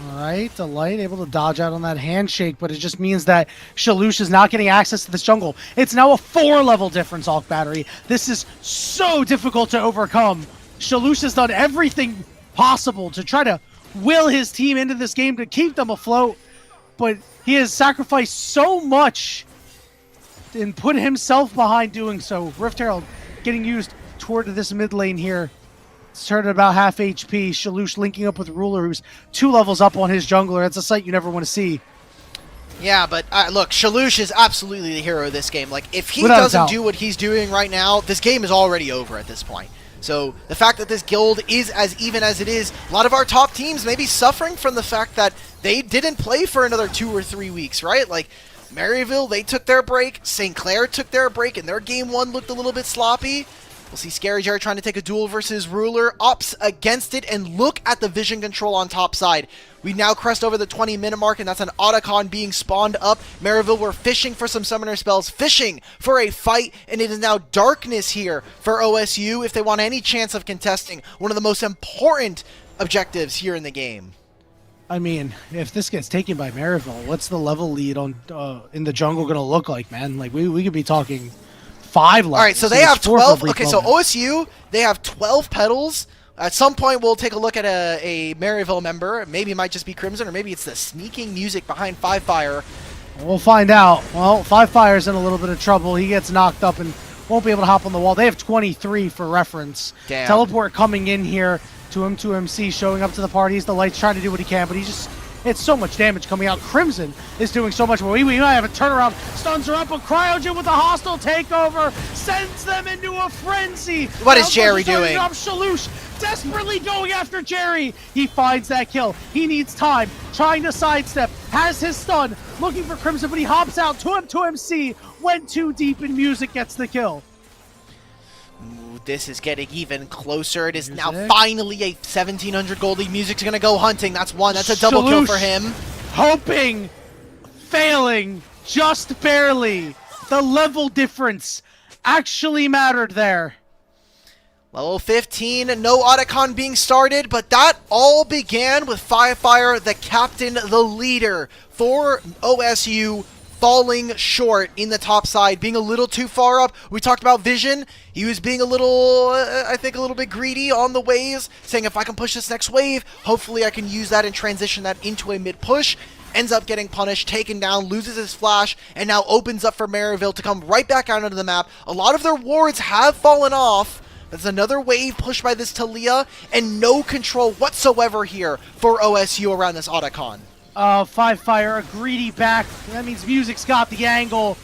All right, Delight able to dodge out on that handshake, but it just means that Shalush is not getting access to this jungle. It's now a 4-level difference, Hulk Battery. This is so difficult to overcome. Shalush has done everything possible to try to will his team into this game to keep them afloat, but he has sacrificed so much and put himself behind doing so. Rift Herald getting used toward this mid lane here. Started about half HP. Shalush linking up with Ruler, who's 2 levels up on his jungler. That's a sight you never want to see. Yeah, but look, Shalush is absolutely the hero of this game. Like, if he Without doesn't doubt. do what he's doing right now, this game is already over at this point. So the fact that this guild is as even as it is, a lot of our top teams may be suffering from the fact that they didn't play for another 2 or 3 weeks, right? Like, Maryville, they took their break. St. Clair took their break, and their game 1 looked a little bit sloppy. We'll see Scary Jerry trying to take a duel versus Ruler. Opts against it, and look at the vision control on top side. We now crest over the 20-minute mark, and that's an Otacon being spawned up. Maryville were fishing for some summoner spells, fishing for a fight, and it is now darkness here for OSU if they want any chance of contesting one of the most important objectives here in the game. I mean, if this gets taken by Maryville, what's the level lead on in the jungle going to look like, man? Like, we could be talking 5 levels. All right, so they have 12. Okay, so OSU, they have 12 petals. At some point, we'll take a look at a Maryville member. Maybe it might just be Crimson, or maybe it's the sneaking Music behind 5Fire. We'll find out. Well, 5Fire's in a little bit of trouble. He gets knocked up and won't be able to hop on the wall. They have 23 for reference. Damn. Teleport coming in here to M2MC, showing up to the parties. The Light's trying to do what he can, but it's so much damage coming out. Crimson is doing so much more. We might have a turnaround. Stuns are up, but Cryogen with a hostile takeover sends them into a frenzy. What is Jerry doing? Up Shalush, desperately going after Jerry. He finds that kill. He needs time, trying to sidestep, has his stun, looking for Crimson, but he hops out. 2M2MC went too deep, and Music gets the kill. this is getting even closer. It is now Music. finally a 1,700 gold lead. Music's gonna go hunting. That's one. That's a double kill for him. Hoping, failing, just barely. The level difference actually mattered there. Level 15, no Otacon being started, but that all began with Firefire, the captain, the leader for OSU, falling short in the top side, being a little too far up. We talked about Vision. He was being a little, I think, a little bit greedy on the waves, saying if I can push this next wave, hopefully I can use that and transition that into a mid push. Ends up getting punished, taken down, loses his flash, and now opens up for Maryville to come right back out onto the map. A lot of their wards have fallen off. There's another wave pushed by this Talia, and no control whatsoever here for OSU around this Otacon. Firefire, a greedy back. That means Music's got the angle.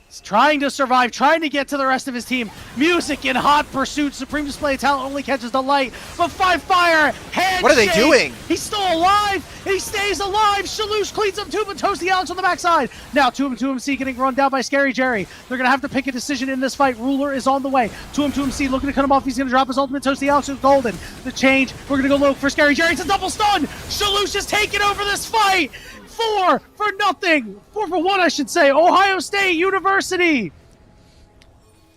He's trying to survive, trying to get to the rest of his team. Music in hot pursuit. Supreme Display Talent only catches the light. But Firefire, handshake. What are they doing? He's still alive. He stays alive. Shaloosh cleans up Tube and Toasty Alex on the backside. Now 2MC getting run down by Scary Jerry. They're going to have to pick a decision in this fight. Ruler is on the way. 2MC looking to cut him off. He's going to drop his ultimate. Toasty Alex is golden. The change. We're going to go low for Scary Jerry. It's a double stun. Shaloosh is taking over this fight. 4 for nothing. 4 for 1, I should say. Ohio State University.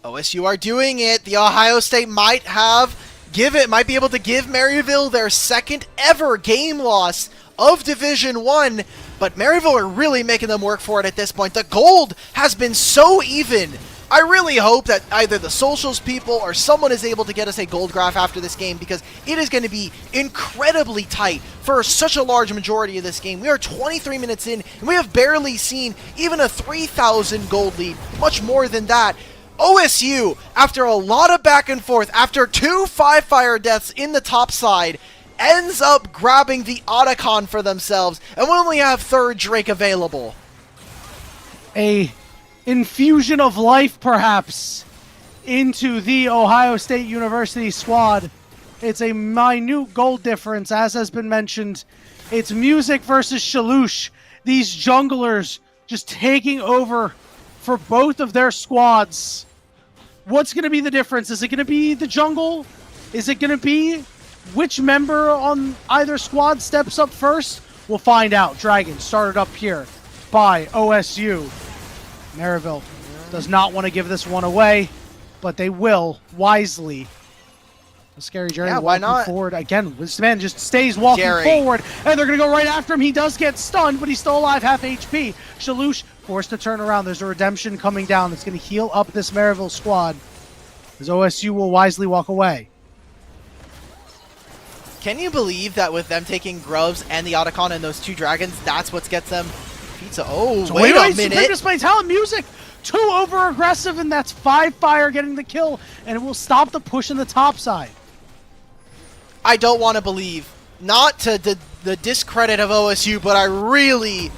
OSU are doing it. The Ohio State might be able to give Maryville their second ever game loss of Division 1, but Maryville are really making them work for it at this point. The gold has been so even. I really hope that either the socials people or someone is able to get us a gold graph after this game, because it is going to be incredibly tight for such a large majority of this game. We are 23 minutes in, and we have barely seen even a 3,000 gold lead, much more than that. OSU, after a lot of back and forth, after 2 Firefire deaths in the top side, ends up grabbing the Otacon for themselves, and will only have third Drake available. A infusion of life, perhaps, into the Ohio State University squad. It's a minute gold difference, as has been mentioned. It's Music versus Shaloosh. These junglers just taking over for both of their squads. What's going to be the difference? Is it going to be the jungle? Is it going to be which member on either squad steps up first? We'll find out. Dragon started up here by OSU. Maryville does not want to give this one away, but they will wisely. Scary Jerry walking forward again. This man just stays walking forward, and they're going to go right after him. He does get stunned, but he's still alive, half HP. Shaloosh forced to turn around. There's a redemption coming down that's going to heal up this Maryville squad, as OSU will wisely walk away. Can you believe that with them taking Grubs and the Otacon and those 2 dragons, that's what gets them pizza? Oh, so wait a minute. Supreme Display Talent Music, 2 over aggressive, and that's Firefire getting the kill, and it will stop the push in the top side. I don't want to believe, not to the discredit of OSU, but I really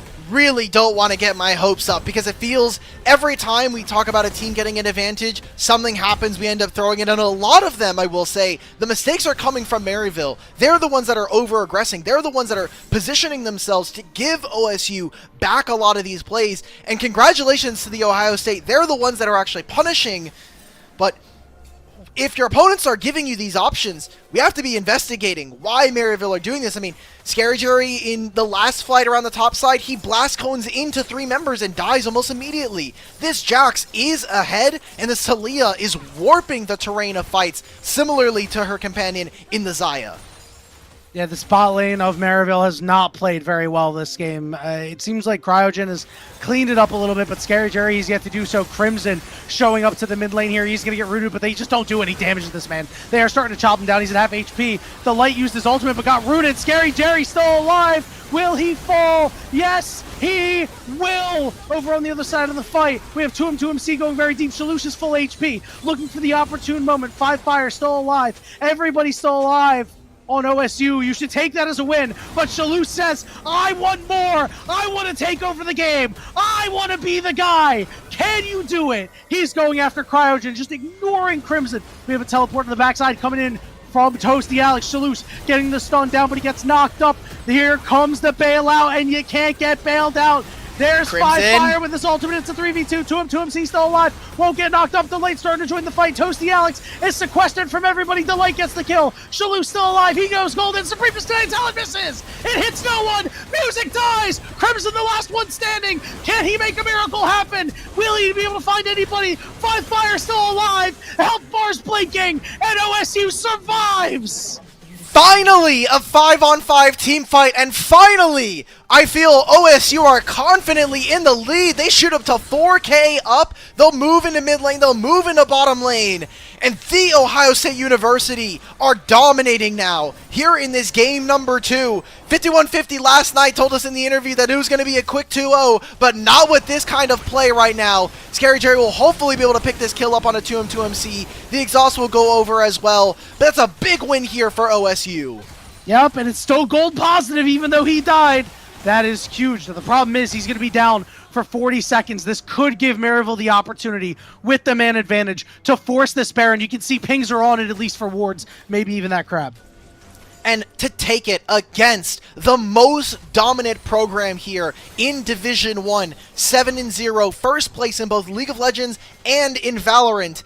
don't want to get my hopes up, because it feels every time we talk about a team getting an advantage, something happens, we end up throwing it, and a lot of them, I will say, the mistakes are coming from Maryville. They're the ones that are over-aggressing. They're the ones that are positioning themselves to give OSU back a lot of these plays, and congratulations to the Ohio State. They're the ones that are actually punishing, but if your opponents are giving you these options, we have to be investigating why Maryville are doing this. I mean, Scary Jerry in the last fight around the top side, he blast cones into 3 members and dies almost immediately. This Jax is ahead, and this Talia is warping the terrain of fights, similarly to her companion in the Xayah. Yeah, the spot lane of Maryville has not played very well this game. It seems like Cryogen has cleaned it up a little bit, but Scary Jerry has yet to do so. Crimson showing up to the mid lane here. He's going to get rooted, but they just don't do any damage to this man. They are starting to chop him down. He's at half HP. The Light used his ultimate, but got rooted. Scary Jerry still alive. Will he fall? Yes, he will. Over on the other side of the fight, we have 2MC going very deep. Shaloosh is full HP, looking for the opportune moment. Firefire still alive. Everybody's still alive on OSU. You should take that as a win, but Shaloosh says, I want more. I want to take over the game. I want to be the guy. Can you do it? He's going after Cryogen, just ignoring Crimson. We have a teleport to the backside coming in from Toasty Alex. Shaloosh getting the stun down, but he gets knocked up. Here comes the bailout, and you can't get bailed out. There's Crimson. 5Fire with his ultimate. It's a 3v2. 2MC still alive. Won't get knocked up. Delight starting to join the fight. Toasty Alex is sequestered from everybody. Delight gets the kill. Shalou still alive. He goes golden. Supreme today. Talent misses. It hits no one. Music dies. Crimson the last one standing. Can he make a miracle happen? Will he be able to find anybody? 5Fire still alive. Health bars blinking. And OSU survives. Finally, a 5-on-5 team fight, and finally, I feel OSU are confidently in the lead. They shoot up to 4K up. They'll move into mid lane. They'll move into bottom lane. And The Ohio State University are dominating now here in this game number 2. 5150 last night told us in the interview that it was going to be a quick 2-0, but not with this kind of play right now. Scary Jerry will hopefully be able to pick this kill up on a 2M2MC. The exhaust will go over as well, but that's a big win here for OSU. Yep, and it's still gold positive even though he died. That is huge. The problem is he's going to be down for 40 seconds. This could give Maryville the opportunity with the man advantage to force this Baron. You can see pings are on it, at least for wards, maybe even that crab. And to take it against the most dominant program here in Division 1, 7-0, first place in both League of Legends and in Valorant,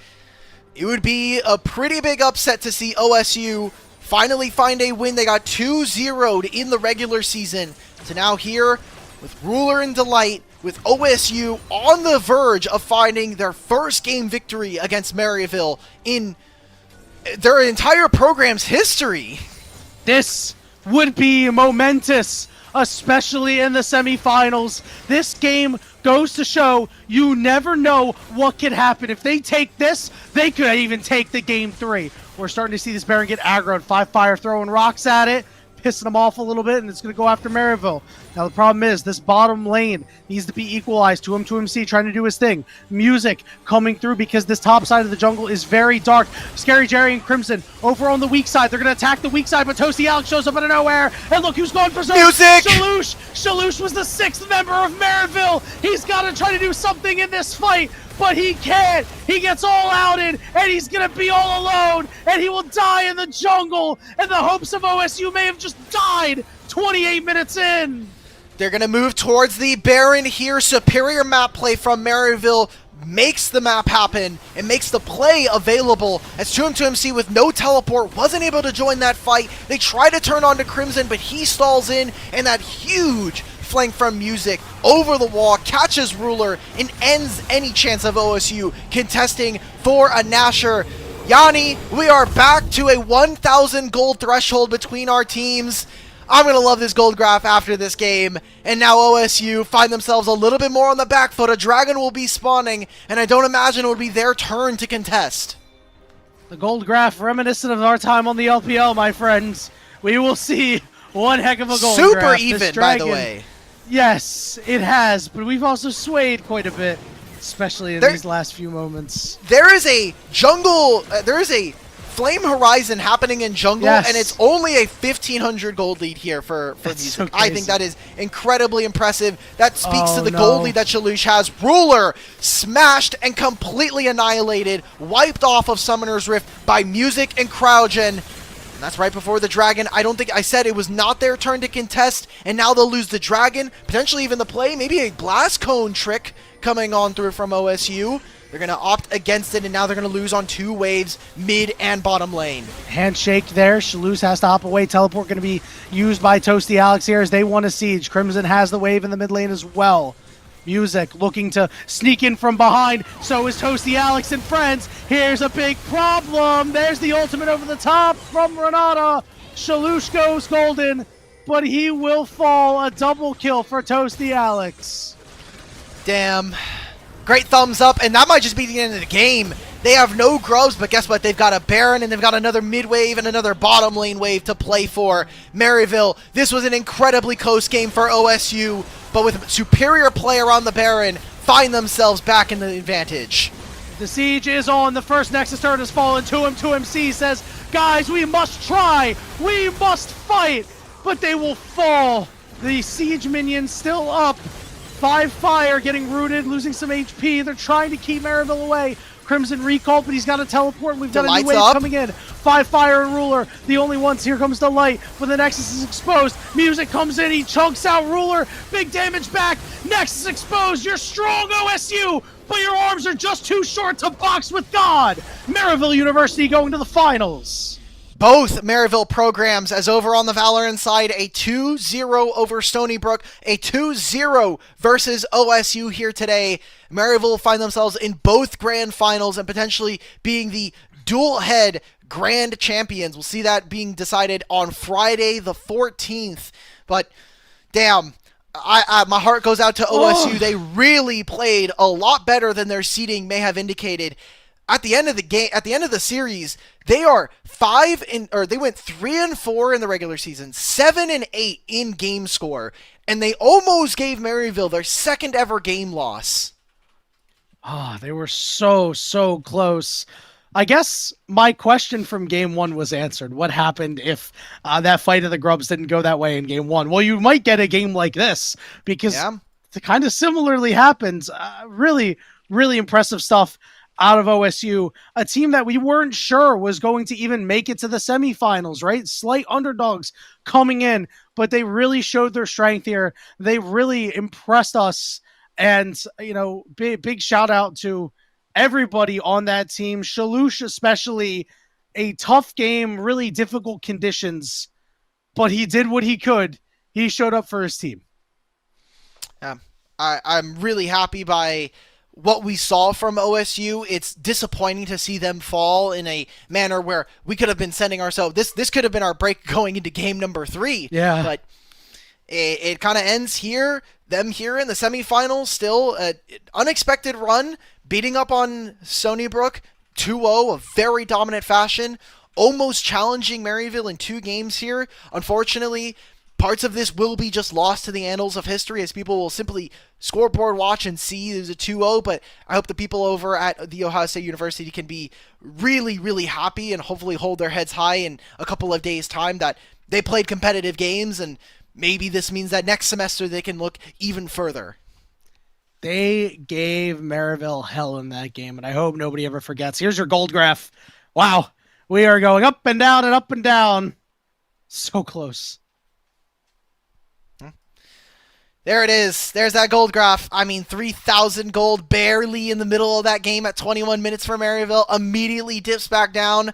it would be a pretty big upset to see OSU finally find a win. They got 2-0'd in the regular season to now here with Ruler and Delight, with OSU on the verge of finding their first game victory against Maryville in their entire program's history. This would be momentous, especially in the semifinals. This game goes to show you never know what could happen. If they take this, they could even take the game 3. We're starting to see this Baron get aggroed. 5Fire throwing rocks at it, pissing them off a little bit, and it's going to go after Maryville. Now the problem is this bottom lane needs to be equalized. 2M2MC trying to do his thing. Music coming through because this top side of the jungle is very dark. Scary Jerry and Crimson over on the weak side. They're going to attack the weak side, but Toasty Alex shows up out of nowhere. And look who's going berserk. Music! Shaloosh was the 6th member of Maryville. He's got to try to do something in this fight, but he can't. He gets all outed, and he's going to be all alone, and he will die in the jungle. And the hopes of OSU may have just died 28 minutes in. They're going to move towards the Baron here. Superior map play from Maryville makes the map happen and makes the play available, as 2M2MC with no teleport wasn't able to join that fight. They try to turn on to Crimson, but he stalls in, and that huge flank from Music over the wall catches Ruler and ends any chance of OSU contesting for a Nasher. Yanni, we are back to a 1,000 gold threshold between our teams. I'm going to love this gold graph after this game. And now OSU find themselves a little bit more on the back foot. A dragon will be spawning, and I don't imagine it will be their turn to contest. The gold graph reminiscent of our time on the LPL, my friends. We will see one heck of a gold Super graph. even, by the way. Yes, it has, but we've also swayed quite a bit, especially in these last few moments. There is a jungle, there is a Flame Horizon happening in jungle, and it's only a 1,500 gold lead here for Music. So I think that is incredibly impressive. That speaks to the gold lead that Shaloosh has. Ruler smashed and completely annihilated, wiped off of Summoner's Rift by Music and Cryogen. And that's right before the Dragon. I don't think I said it was not their turn to contest, and now they'll lose the Dragon, potentially even the play, maybe a Blast Cone trick coming on through from OSU. They're going to opt against it, and now they're going to lose on 2 waves, mid and bottom lane. Handshake there. Shaloosh has to hop away. Teleport going to be used by Toasty Alex here as they want a siege. Crimson has the wave in the mid lane as well. Music looking to sneak in from behind. So is Toasty Alex and friends. Here's a big problem. There's the ultimate over the top from Renata. Shaloosh goes golden, but he will fall. A double kill for Toasty Alex. Damn. Great thumbs up, and that might just be the end of the game. They have no grubs, but guess what? They've got a Baron, and they've got another mid wave and another bottom lane wave to play for. Maryville, this was an incredibly close game for OSU, but with superior play around the Baron, find themselves back in the advantage. The siege is on. The first Nexus turret has fallen. 2M2MC says, guys, we must try. We must fight. But they will fall. The siege minions still up. 5Fire getting rooted, losing some HP. They're trying to keep Maryville away. Crimson recall, but he's got a teleport, and we've got a new wave up. coming in. 5 Fire and Ruler, the only ones. Here comes the light, but the Nexus is exposed. Music comes in, he chunks out Ruler. Big damage back. Nexus exposed. You're strong, OSU, but your arms are just too short to box with God. Maryville University going to the finals. Both Maryville programs, as over on the Valorant side, a 2-0 over Stony Brook, a 2-0 versus OSU here today. Maryville find themselves in both grand finals and potentially being the dual-head grand champions. We'll see that being decided on Friday the 14th. But, damn, my heart goes out to OSU. They really played a lot better than their seeding may have indicated. At the end of the game, at the end of the series, they are they went 3-4 in the regular season, 7-8 in game score, and they almost gave Maryville their second ever game loss. They were so close. I guess my question from game 1 was answered. What happened if that fight of the Grubs didn't go that way in game 1? Well, you might get a game like this because it kind of similarly happens. Really impressive stuff out of OSU, a team that we weren't sure was going to even make it to the semifinals, right? Slight underdogs coming in, but they really showed their strength here. They really impressed us. And, big shout out to everybody on that team. Shalush especially, a tough game, really difficult conditions, but he did what he could. He showed up for his team. I'm really happy by what we saw from OSU. It's disappointing to see them fall in a manner where we could have been sending ourselves. This could have been our break going into game number 3. Yeah. But it kind of ends here. Them here in the semifinals, still an unexpected run, beating up on Stony Brook 2-0, a very dominant fashion, almost challenging Maryville in 2 games here. Unfortunately, parts of this will be just lost to the annals of history as people will simply scoreboard watch and see there's a 2-0, but I hope the people over at The Ohio State University can be really happy and hopefully hold their heads high in a couple of days' time that they played competitive games, and maybe this means that next semester they can look even further. They gave Maryville hell in that game, and I hope nobody ever forgets. Here's your gold graph. Wow, we are going up and down and up and down. So close. There it is. There's that gold graph. 3,000 gold barely in the middle of that game at 21 minutes for Maryville. Immediately dips back down.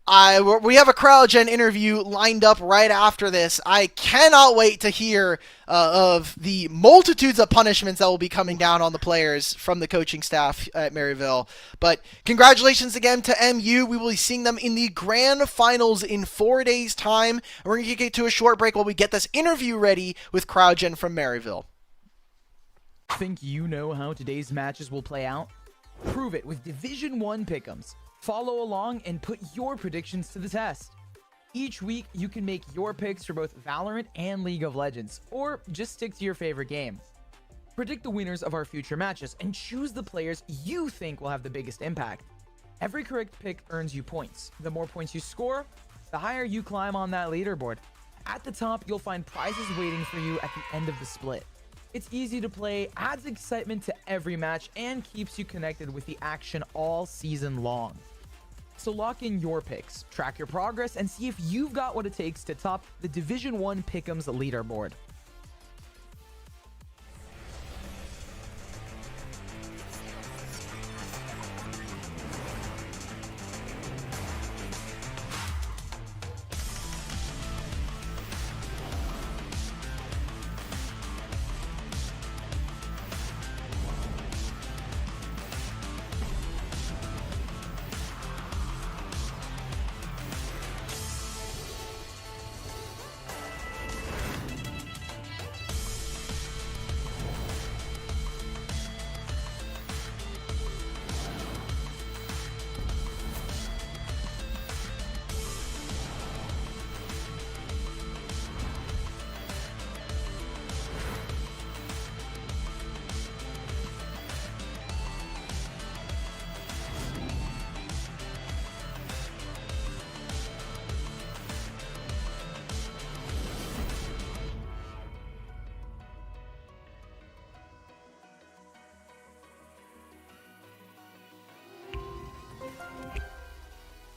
We have a CryoGen interview lined up right after this. I cannot wait to hear of the multitudes of punishments that will be coming down on the players from the coaching staff at Maryville. But congratulations again to MU. We will be seeing them in the grand finals in 4 days' time. And we're going to get to a short break while we get this interview ready with CryoGen from Maryville. Think you know how today's matches will play out? Prove it with Division 1 pick'ems. Follow along and put your predictions to the test. Each week, you can make your picks for both Valorant and League of Legends, or just stick to your favorite game. Predict the winners of our future matches and choose the players you think will have the biggest impact. Every correct pick earns you points. The more points you score, the higher you climb on that leaderboard. At the top, you'll find prizes waiting for you at the end of the split. It's easy to play, adds excitement to every match, and keeps you connected with the action all season long. So lock in your picks, track your progress, and see if you've got what it takes to top the Division 1 Pick'ems leaderboard.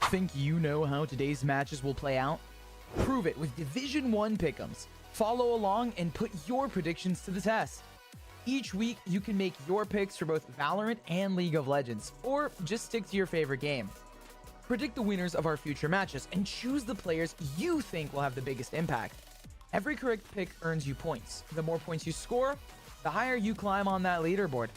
Think you know how today's matches will play out? Prove it with Division 1 pick'ems. Follow along and put your predictions to the test. Each week, you can make your picks for both Valorant and League of Legends, or just stick to your favorite game. Predict the winners of our future matches and choose the players you think will have the biggest impact. Every correct pick earns you points. The more points you score, the higher you climb on that leaderboard.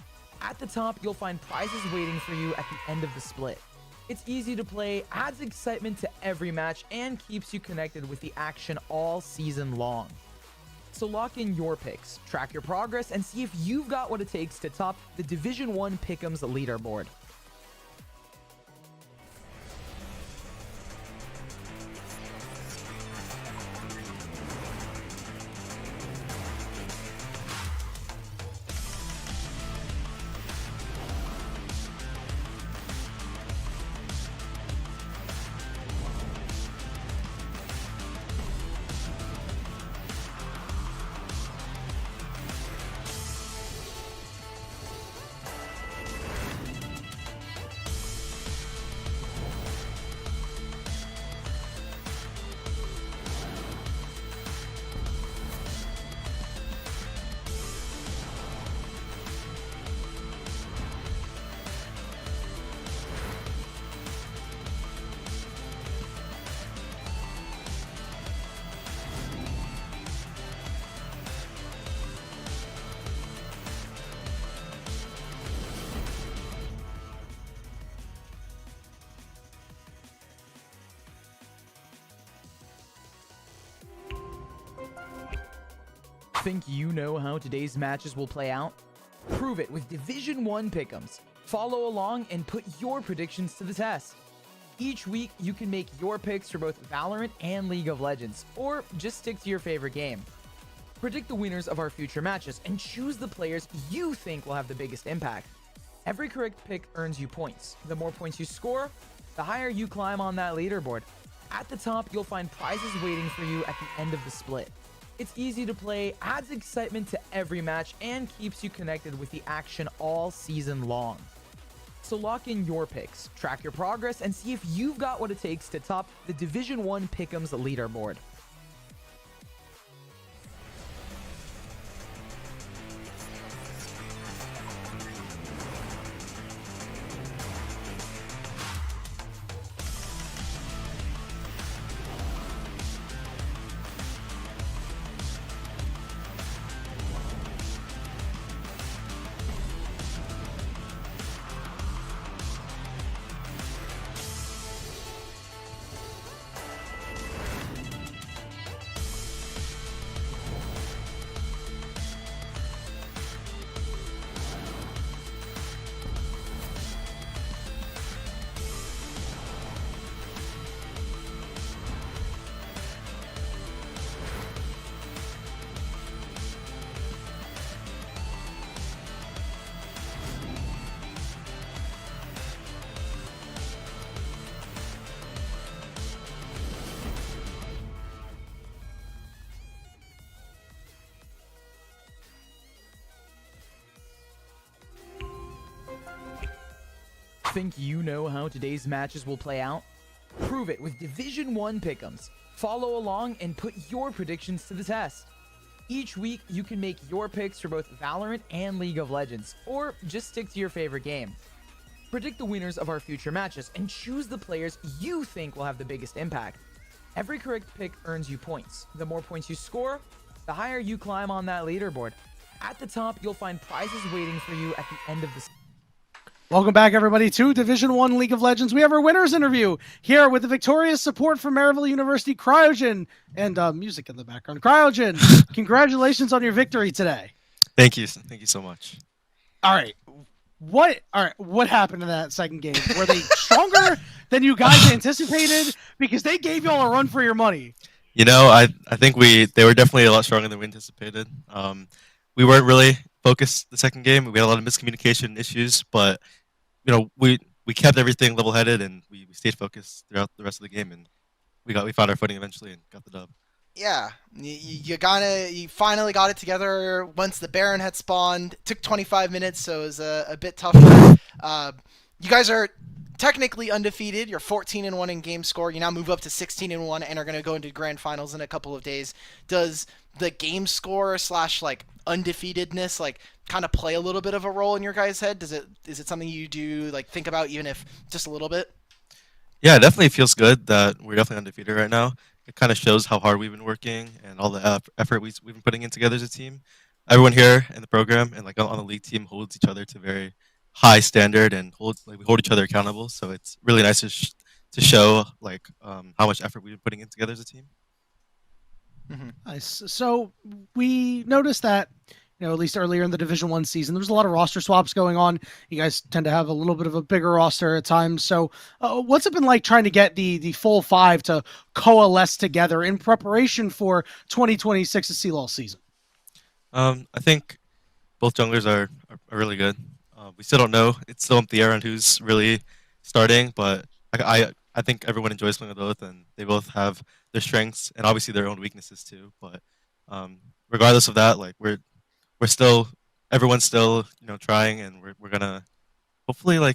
At the top, you'll find prizes waiting for you at the end of the split. It's easy to play, adds excitement to every match, and keeps you connected with the action all season long. So lock in your picks, track your progress, and see if you've got what it takes to top the Division 1 Pick'ems leaderboard. Think you know how today's matches will play out? Prove it with Division 1 pick'ems. Follow along and put your predictions to the test. Each week, you can make your picks for both Valorant and League of Legends, or just stick to your favorite game. Predict the winners of our future matches and choose the players you think will have the biggest impact. Every correct pick earns you points. The more points you score, the higher you climb on that leaderboard. At the top, you'll find prizes waiting for you at the end of the split. It's easy to play, adds excitement to every match, and keeps you connected with the action all season long. So lock in your picks, track your progress, and see if you've got what it takes to top the Division 1 Pick'ems leaderboard. Think you know how today's matches will play out? Prove it with Division 1 pick'ems. Follow along and put your predictions to the test. Each week, you can make your picks for both Valorant and League of Legends, or just stick to your favorite game. Predict the winners of our future matches and choose the players you think will have the biggest impact. Every correct pick earns you points. The more points you score, the higher you climb on that leaderboard. At the top, you'll find prizes waiting for you at the end of the... Welcome back, everybody, to Division 1 League of Legends. We have our winners interview here with the victorious support from Maryville University, Cryogen, and music in the background. Cryogen, congratulations on your victory today. Thank you. Thank you so much. All right. What happened in that second game? Were they stronger than you guys anticipated? Because they gave y'all a run for your money. You know, I think they were definitely a lot stronger than we anticipated. We weren't really focused the second game. We had a lot of miscommunication issues, but you know, we kept everything level-headed and we stayed focused throughout the rest of the game, and we found our footing eventually and got the dub. Yeah, you finally got it together once the Baron had spawned. It took 25 minutes, so it was a bit tougher. You guys are technically undefeated. You're 14-1 in game score. You now move up to 16-1 and are going to go into grand finals in a couple of days. Does the game score / like undefeatedness like kind of play a little bit of a role in your guys' head? Is it something you do like think about even if just a little bit? Yeah, it definitely feels good that we're definitely undefeated right now. It kind of shows how hard we've been working and all the effort we've been putting in together as a team. Everyone here in the program and like on the league team holds each other to very high standard and we hold each other accountable. So it's really nice to show like how much effort we've been putting in together as a team. Nice. So we noticed that, at least earlier in the Division 1 season, there was a lot of roster swaps going on. You guys tend to have a little bit of a bigger roster at times. So what's it been like trying to get the full 5 to coalesce together in preparation for 2026's CLOL season? I think both junglers are really good. We still don't know. It's still up in the air on who's really starting, but I think everyone enjoys playing with both, and they both have their strengths and obviously their own weaknesses too. But regardless of that, like we're still everyone's still trying, and we're gonna hopefully we're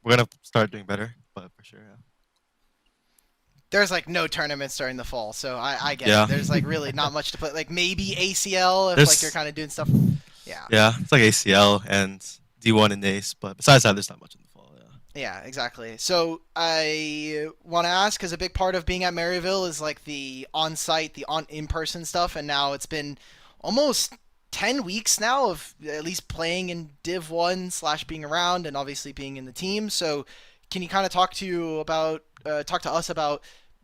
gonna start doing better. But for sure, yeah. There's like no tournaments during the fall, so I get Yeah. it. There's like really not much to play. Like maybe ACL if There's- like you're kind of doing stuff. Yeah. Yeah, it's like ACL and D1 and ACE, but besides that, there's not much in the fall. Yeah. Yeah, exactly. So I want to ask, because a big part of being at Maryville is like the on-site, the in-person stuff, and now it's been almost 10 weeks now of at least playing in Div 1 / being around and obviously being in the team. So can you kind of talk to us about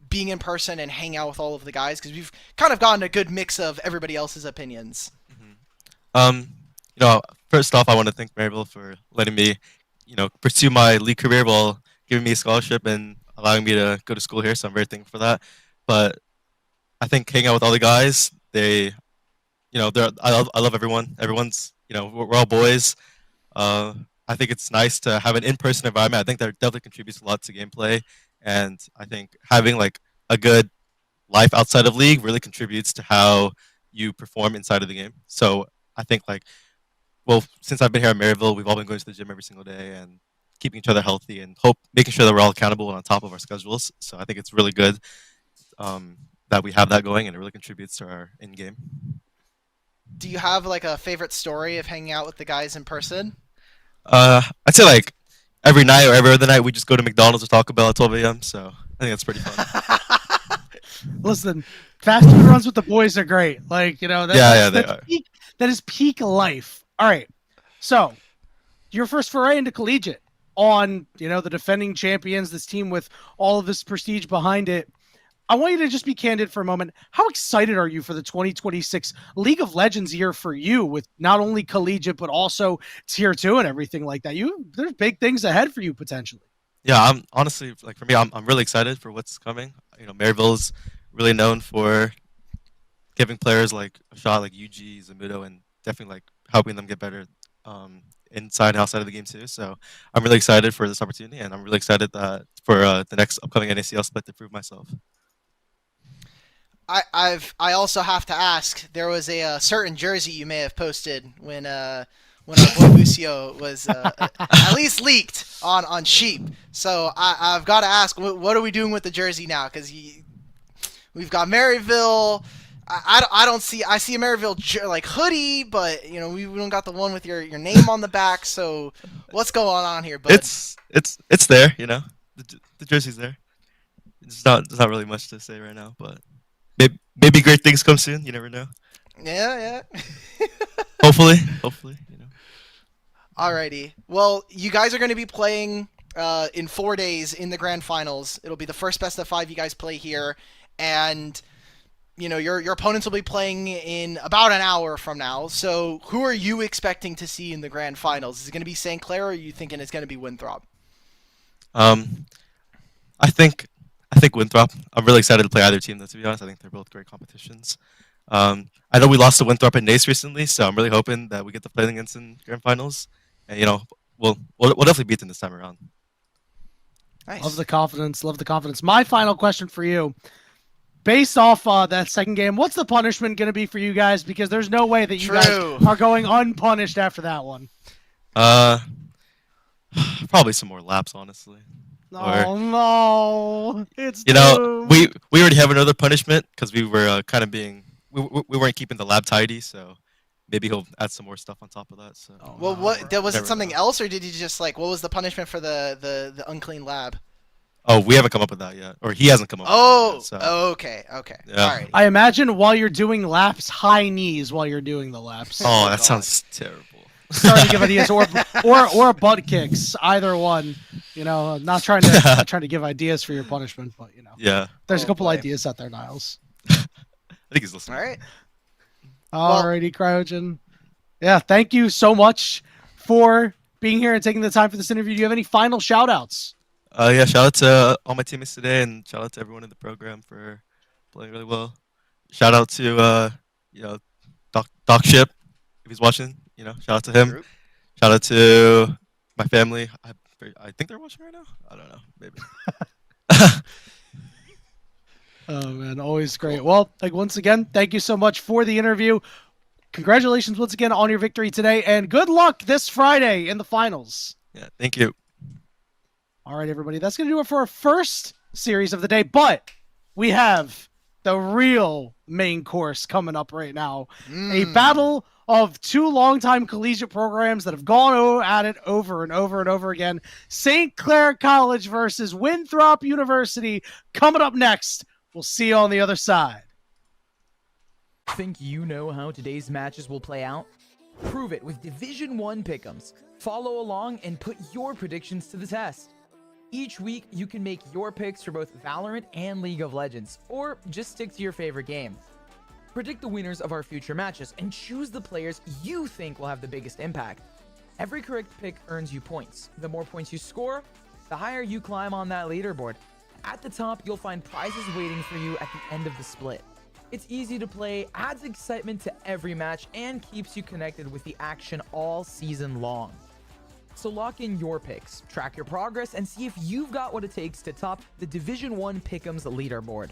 being in person and hang out with all of the guys? Because we've kind of gotten a good mix of everybody else's opinions. First off, I want to thank Maryville for letting me, pursue my league career while giving me a scholarship and allowing me to go to school here. So I'm very thankful for that. But I think hanging out with all the guys, I love everyone. Everyone's, we're all boys. I think it's nice to have an in-person environment. I think that definitely contributes a lot to gameplay, and I think having like a good life outside of league really contributes to how you perform inside of the game. So I think since I've been here at Maryville, we've all been going to the gym every single day and keeping each other healthy and making sure that we're all accountable and on top of our schedules. So I think it's really good that we have that going, and it really contributes to our in-game. Do you have like a favorite story of hanging out with the guys in person? I'd say like every night or every other night we just go to McDonald's or Taco Bell at 12 a.m. So I think that's pretty fun. Listen, fast food runs with the boys are great. Like, they are. That is peak life. All right. So, your first foray into collegiate on, the defending champions, this team with all of this prestige behind it. I want you to just be candid for a moment. How excited are you for the 2026 League of Legends year for you, with not only collegiate but also tier 2 and everything like that? There's big things ahead for you potentially. Yeah, I'm honestly for me, I'm really excited for what's coming. Maryville's really known for giving players like a shot, like UG, Zamudo, and definitely like helping them get better inside and outside of the game too. So I'm really excited for this opportunity, and I'm really excited for the next upcoming NACL split to prove myself. I also have to ask. There was a certain jersey you may have posted when our boy Lucio was at least leaked on Sheep. So I've got to ask, what are we doing with the jersey now? Because we've got Maryville. I see a Maryville like hoodie, but we don't got the one with your name on the back. So what's going on here? But it's there, the jersey's there. There's not really much to say right now, but maybe great things come soon. You never know. Yeah. Hopefully. Alrighty. Well, you guys are going to be playing in 4 days in the grand finals. It'll be the first best of 5 you guys play here, and your opponents will be playing in about an hour from now. So who are you expecting to see in the grand finals? Is it going to be St. Clair, or are you thinking it's going to be Winthrop? I think Winthrop. I'm really excited to play either team, though, to be honest. I think they're both great competitions. I know we lost to Winthrop and Nace recently, so I'm really hoping that we get to play them against in grand finals. And we'll definitely beat them this time around. Nice. Love the confidence. My final question for you. Based off that second game, what's the punishment going to be for you guys? Because there's no way that you guys are going unpunished after that one. Probably some more laps, honestly. Oh no, it's You know, doomed. we already have another punishment because we were kind of being we weren't keeping the lab tidy, so maybe he'll add some more stuff on top of that. So Oh, Well, no. was it Never something know. else, or did he just like what was the punishment for the unclean lab? oh, we haven't come up with that yet, or he hasn't come up. Oh, with that yet, so. okay. Yeah. Alrighty. I imagine while you're doing laps, high knees while you're doing the laps. Oh, that God. sounds terrible. Starting to give ideas, or butt kicks, either one. You know, not trying to give ideas for your punishment, but you know, Yeah, there's a Oh, couple boy. ideas out there, Niles. I think he's listening. All right. Alrighty, Cryogen. Yeah, thank you so much for being here and taking the time for this interview. Do you have any final shout outs? Yeah, shout out to all my teammates today, and shout out to everyone in the program for playing really well. Shout out to you know, Doc Ship if he's watching. You know, shout out to him. Group. Shout out to my family. I think they're watching right now. I don't know, maybe. Oh man, always great. Well, like once again, thank you so much for the interview. Congratulations once again on your victory today, and good luck this Friday in the finals. Yeah, thank you. All right, everybody, that's going to do it for our first series of the day, but we have the real main course coming up right now. A battle of two longtime collegiate programs that have gone at it over and over and over again. St. Clair College versus Winthrop University coming up next. We'll see you on the other side. Think you know how today's matches will play out? Prove it with Division 1 pick'ems. Follow along and put your predictions to the test. Each week, you can make your picks for both Valorant and League of Legends, or just stick to your favorite game. Predict the winners of our future matches and choose the players you think will have the biggest impact. Every correct pick earns you points. The more points you score, the higher you climb on that leaderboard. At the top, you'll find prizes waiting for you at the end of the split. It's easy to play, adds excitement to every match, and keeps you connected with the action all season long. So lock in your picks, track your progress, and see if you've got what it takes to top the Division 1 Pick'ems leaderboard.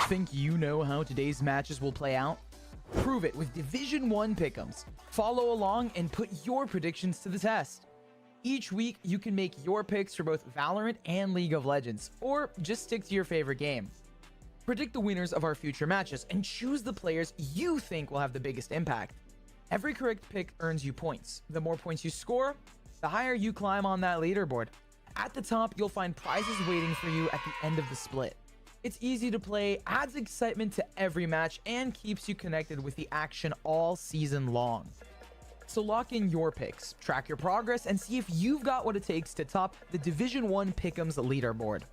Think you know how today's matches will play out? Prove it with Division 1 pick'ems. Follow along and put your predictions to the test. Each week, you can make your picks for both Valorant and League of Legends, or just stick to your favorite game. Predict the winners of our future matches and choose the players you think will have the biggest impact. Every correct pick earns you points. The more points you score, the higher you climb on that leaderboard. At the top, you'll find prizes waiting for you at the end of the split. It's easy to play, adds excitement to every match, and keeps you connected with the action all season long. So lock in your picks, track your progress, and see if you've got what it takes to top the Division 1 Pick'ems leaderboard.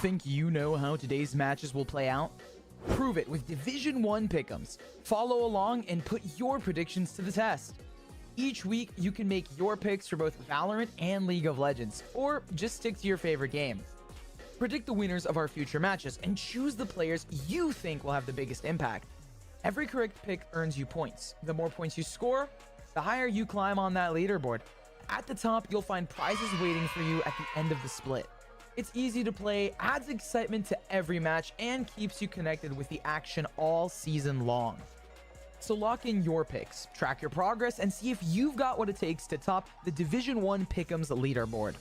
Think you know how today's matches will play out? Prove it with Division 1 pick'ems. Follow along and put your predictions to the test. Each week, you can make your picks for both Valorant and League of Legends, or just stick to your favorite game. Predict the winners of our future matches and choose the players you think will have the biggest impact. Every correct pick earns you points. The more points you score, the higher you climb on that leaderboard. At the top, you'll find prizes waiting for you at the end of the split. It's easy to play, adds excitement to every match, and keeps you connected with the action all season long. So lock in your picks, track your progress, and see if you've got what it takes to top the Division 1 Pick'ems leaderboard.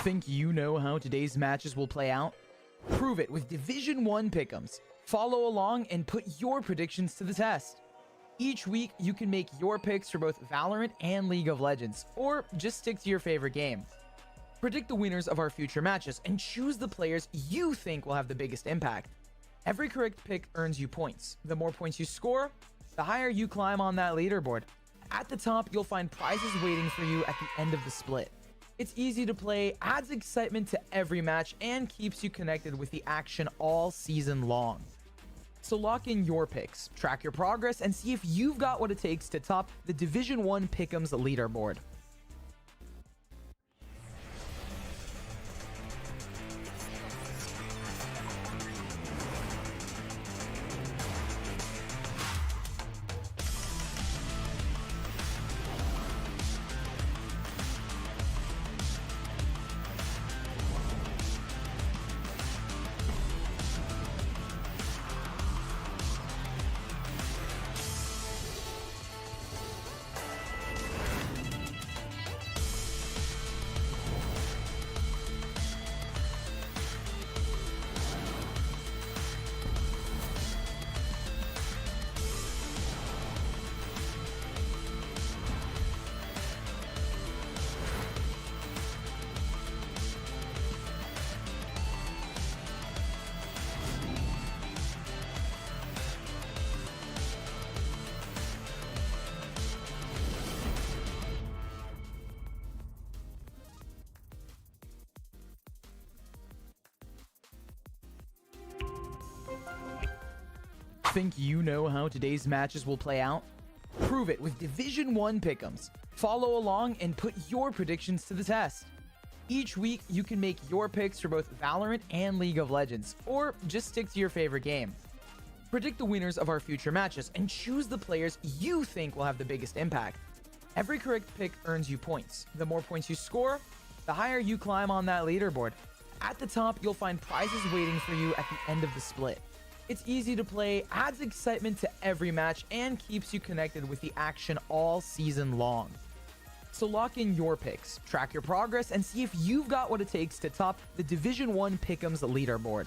Think you know how today's matches will play out? Prove it with Division 1 pick'ems. Follow along and put your predictions to the test. Each week, you can make your picks for both Valorant and League of Legends, or just stick to your favorite game. Predict the winners of our future matches and choose the players you think will have the biggest impact. Every correct pick earns you points. The more points you score, the higher you climb on that leaderboard. At the top, you'll find prizes waiting for you at the end of the split. It's easy to play, adds excitement to every match, and keeps you connected with the action all season long. So lock in your picks, track your progress, and see if you've got what it takes to top the Division 1 Pick'ems leaderboard. Think you know how today's matches will play out? Prove it with Division 1 pick'ems. Follow along and put your predictions to the test. Each week, you can make your picks for both Valorant and League of Legends, or just stick to your favorite game. Predict the winners of our future matches and choose the players you think will have the biggest impact. Every correct pick earns you points. The more points you score, the higher you climb on that leaderboard. At the top, you'll find prizes waiting for you at the end of the split. It's easy to play, adds excitement to every match, and keeps you connected with the action all season long. So lock in your picks, track your progress, and see if you've got what it takes to top the Division 1 Pick'ems leaderboard.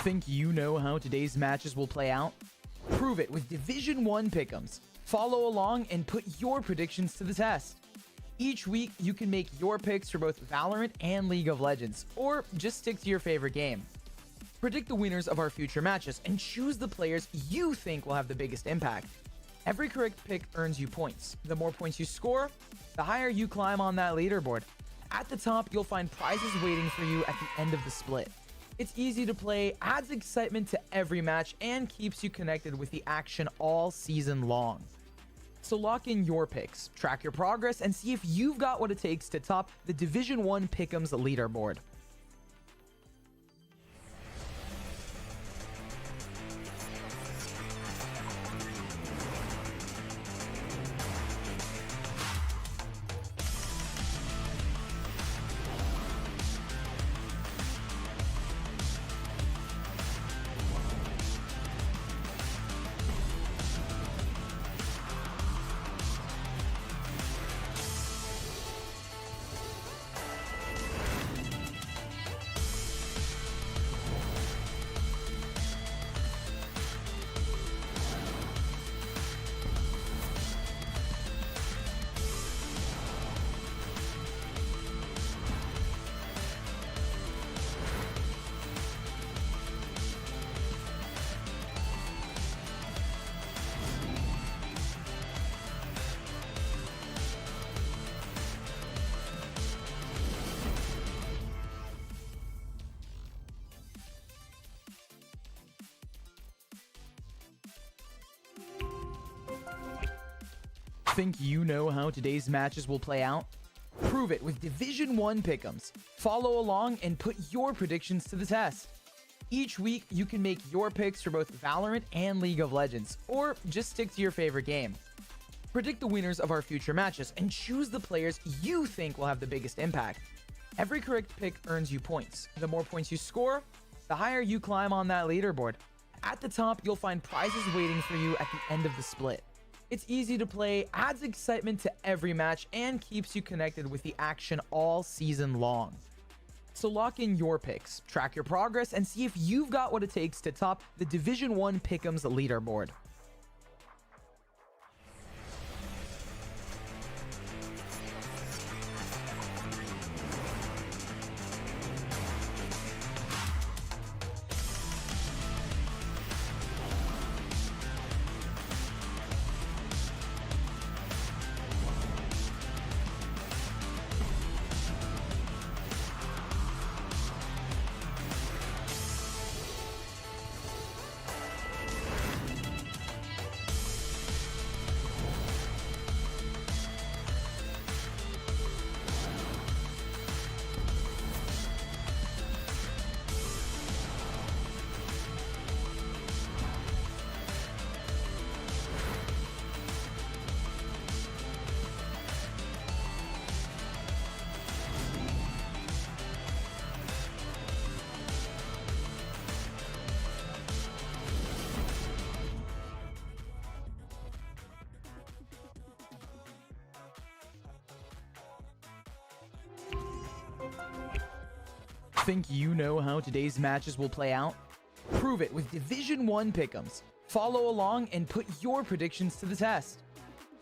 Think you know how today's matches will play out? Prove it with Division 1 pick'ems. Follow along and put your predictions to the test. Each week, you can make your picks for both Valorant and League of Legends, or just stick to your favorite game. Predict the winners of our future matches and choose the players you think will have the biggest impact. Every correct pick earns you points. The more points you score, the higher you climb on that leaderboard. At the top, you'll find prizes waiting for you at the end of the split. It's easy to play, adds excitement to every match, and keeps you connected with the action all season long. So lock in your picks, track your progress, and see if you've got what it takes to top the Division 1 Pick'ems leaderboard. Think you know how today's matches will play out? Prove it with Division 1 pick'ems. Follow along and put your predictions to the test. Each week, you can make your picks for both Valorant and League of Legends, or just stick to your favorite game. Predict the winners of our future matches and choose the players you think will have the biggest impact. Every correct pick earns you points. The more points you score, the higher you climb on that leaderboard. At the top, you'll find prizes waiting for you at the end of the split. It's easy to play, adds excitement to every match, and keeps you connected with the action all season long. So lock in your picks, track your progress, and see if you've got what it takes to top the Division 1 Pick'ems leaderboard. Think you know how today's matches will play out? Prove it with Division 1 pick'ems. Follow along and put your predictions to the test.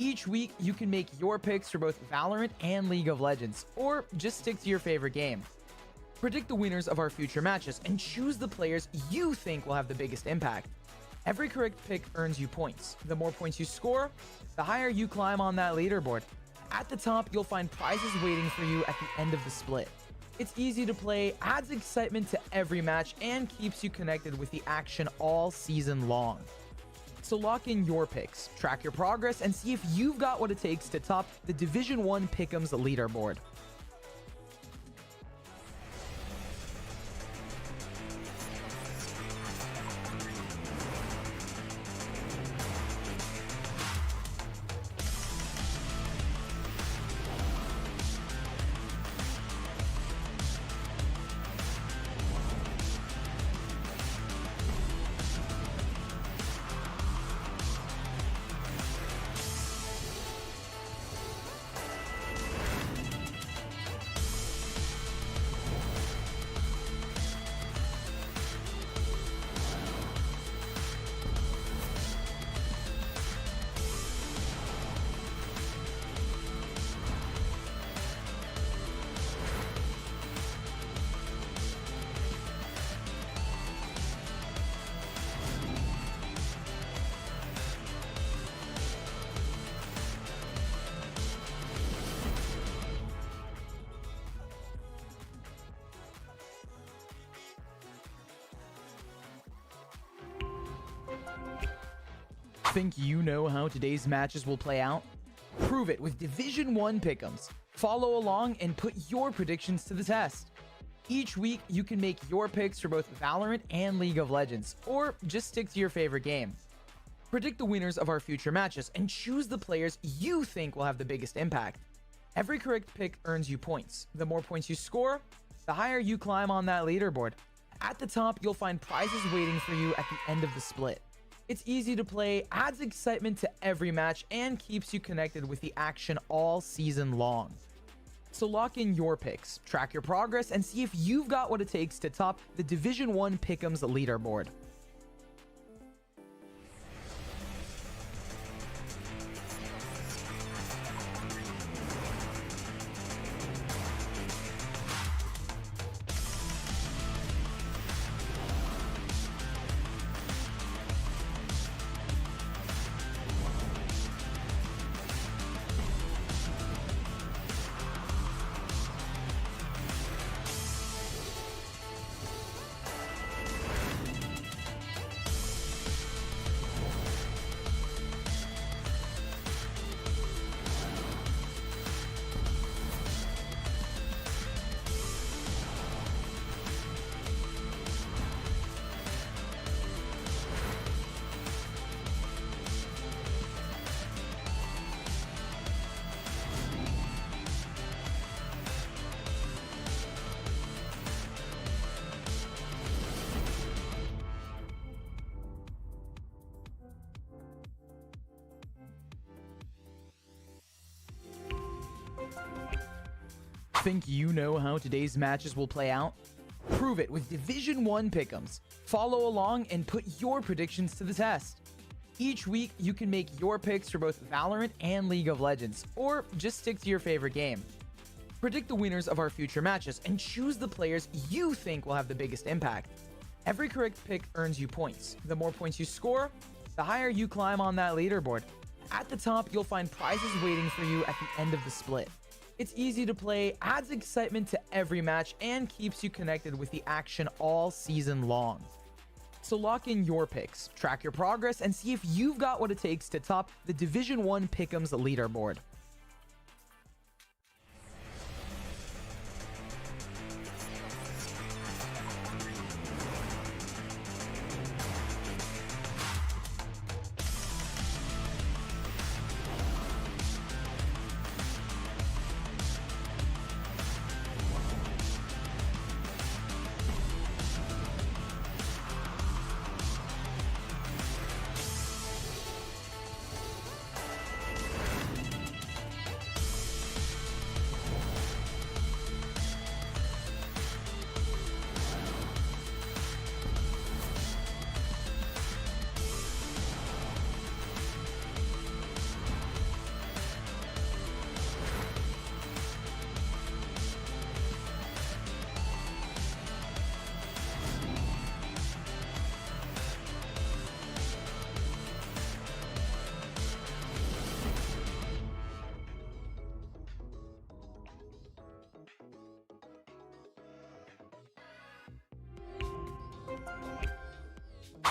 Each week, you can make your picks for both Valorant and League of Legends, or just stick to your favorite game. Predict the winners of our future matches and choose the players you think will have the biggest impact. Every correct pick earns you points. The more points you score, the higher you climb on that leaderboard. At the top, you'll find prizes waiting for you at the end of the split. It's easy to play, adds excitement to every match, and keeps you connected with the action all season long. So lock in your picks, track your progress, and see if you've got what it takes to top the Division 1 Pick'ems leaderboard. Think you know how today's matches will play out? Prove it with Division 1 pick'ems. Follow along and put your predictions to the test. Each week, you can make your picks for both Valorant and League of Legends, or just stick to your favorite game. Predict the winners of our future matches and choose the players you think will have the biggest impact. Every correct pick earns you points. The more points you score, the higher you climb on that leaderboard. At the top, you'll find prizes waiting for you at the end of the split. It's easy to play, adds excitement to every match, and keeps you connected with the action all season long. So lock in your picks, track your progress, and see if you've got what it takes to top the Division 1 Pick'ems leaderboard. Think you know how today's matches will play out? Prove it with Division 1 pick'ems. Follow along and put your predictions to the test. Each week, you can make your picks for both Valorant and League of Legends, or just stick to your favorite game. Predict the winners of our future matches and choose the players you think will have the biggest impact. Every correct pick earns you points. The more points you score, the higher you climb on that leaderboard. At the top, you'll find prizes waiting for you at the end of the split. It's easy to play, adds excitement to every match, and keeps you connected with the action all season long. So lock in your picks, track your progress, and see if you've got what it takes to top the Division 1 Pick'ems leaderboard.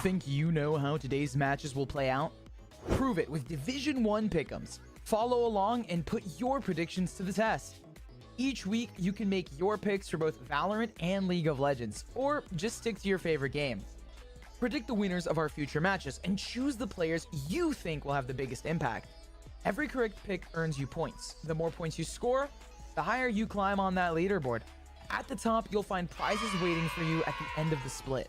Think you know how today's matches will play out? Prove it with Division 1 pick'ems. Follow along and put your predictions to the test. Each week, you can make your picks for both Valorant and League of Legends, or just stick to your favorite game. Predict the winners of our future matches and choose the players you think will have the biggest impact. Every correct pick earns you points. The more points you score, the higher you climb on that leaderboard. At the top, you'll find prizes waiting for you at the end of the split.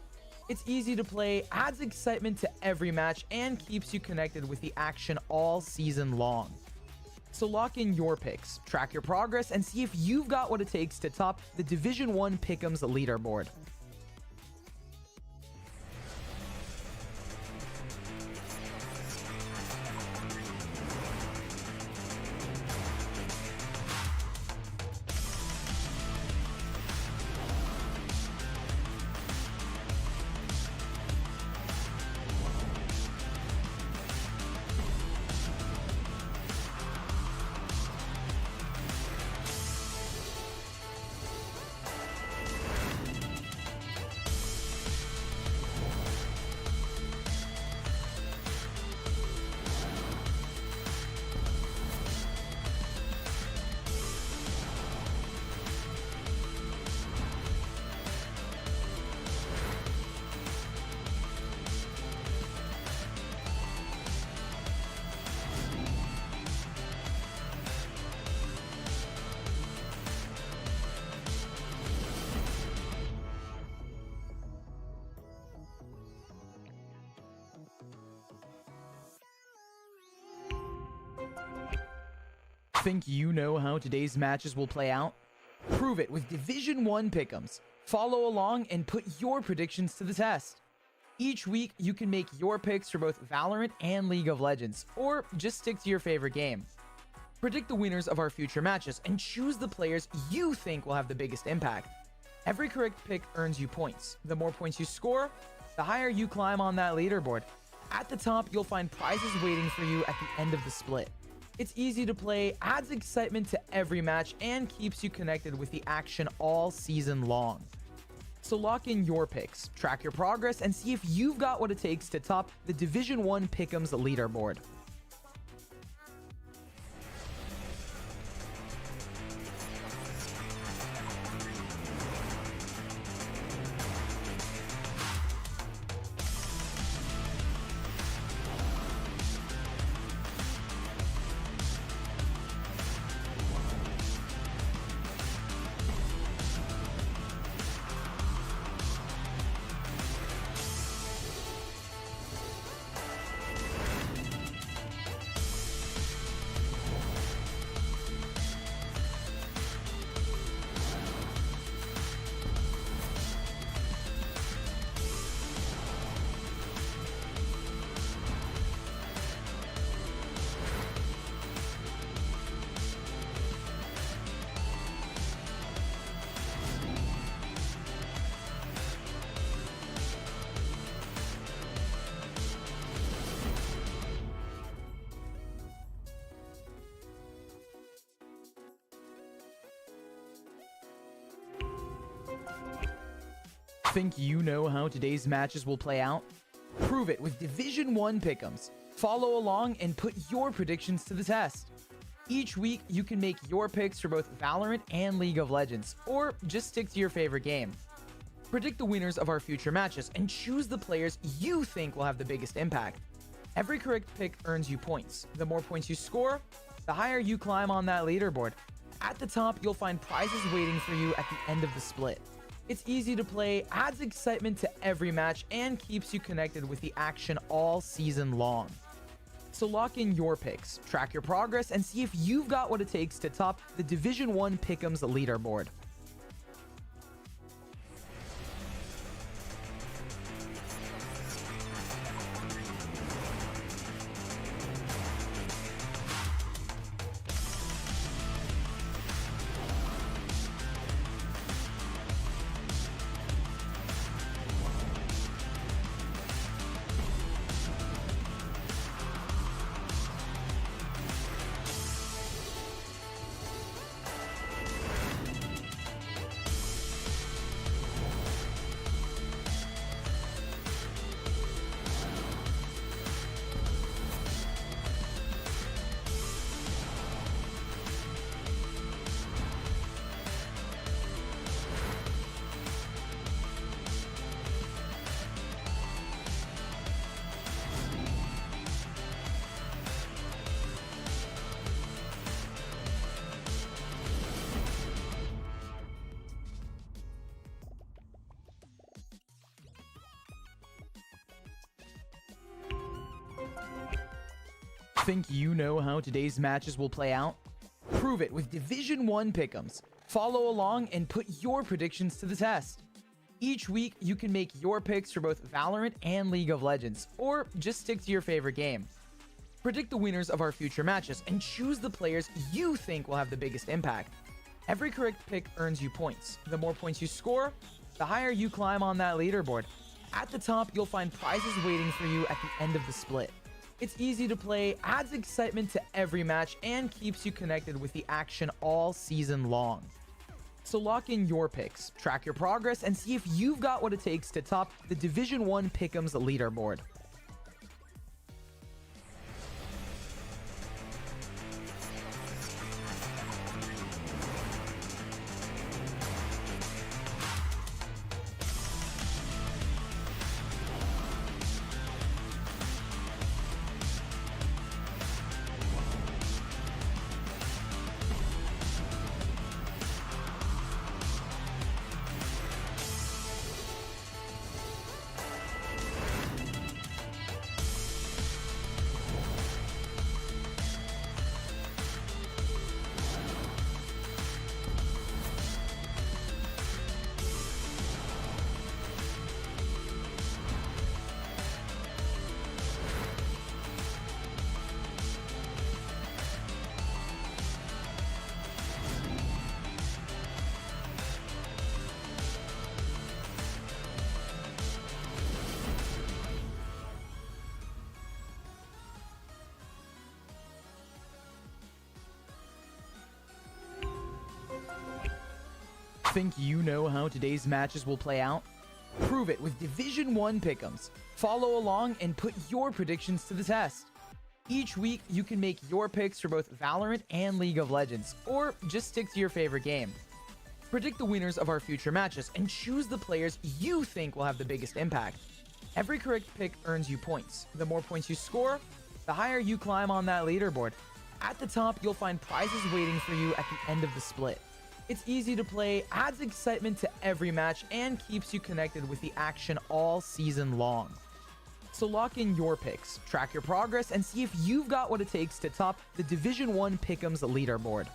It's easy to play, adds excitement to every match, and keeps you connected with the action all season long. So lock in your picks, track your progress, and see if you've got what it takes to top the Division 1 Pick'ems leaderboard. Think you know how today's matches will play out? Prove it with Division 1 pick'ems. Follow along and put your predictions to the test. Each week, you can make your picks for both Valorant and League of Legends, or just stick to your favorite game. Predict the winners of our future matches and choose the players you think will have the biggest impact. Every correct pick earns you points. The more points you score, the higher you climb on that leaderboard. At the top, you'll find prizes waiting for you at the end of the split. It's easy to play, adds excitement to every match, and keeps you connected with the action all season long. So lock in your picks, track your progress, and see if you've got what it takes to top the Division 1 Pick'ems leaderboard. Think you know how today's matches will play out? Prove it with Division 1 pick'ems. Follow along and put your predictions to the test. Each week, you can make your picks for both Valorant and League of Legends, or just stick to your favorite game. Predict the winners of our future matches and choose the players you think will have the biggest impact. Every correct pick earns you points. The more points you score, the higher you climb on that leaderboard. At the top, you'll find prizes waiting for you at the end of the split. It's easy to play, adds excitement to every match, and keeps you connected with the action all season long. So lock in your picks, track your progress, and see if you've got what it takes to top the Division 1 Pick'ems leaderboard. Think you know how today's matches will play out? Prove it with Division 1 pick'ems. Follow along and put your predictions to the test. Each week, you can make your picks for both Valorant and League of Legends, or just stick to your favorite game. Predict the winners of our future matches and choose the players you think will have the biggest impact. Every correct pick earns you points. The more points you score, the higher you climb on that leaderboard. At the top, you'll find prizes waiting for you at the end of the split. It's easy to play, adds excitement to every match, and keeps you connected with the action all season long. So lock in your picks, track your progress, and see if you've got what it takes to top the Division 1 Pick'ems leaderboard. Think you know how today's matches will play out? Prove it with Division 1 pick'ems. Follow along and put your predictions to the test. Each week, you can make your picks for both Valorant and League of Legends, or just stick to your favorite game. Predict the winners of our future matches and choose the players you think will have the biggest impact. Every correct pick earns you points. The more points you score, the higher you climb on that leaderboard. At the top, you'll find prizes waiting for you at the end of the split. It's easy to play, adds excitement to every match, and keeps you connected with the action all season long. So lock in your picks, track your progress, and see if you've got what it takes to top the Division 1 Pick'ems leaderboard.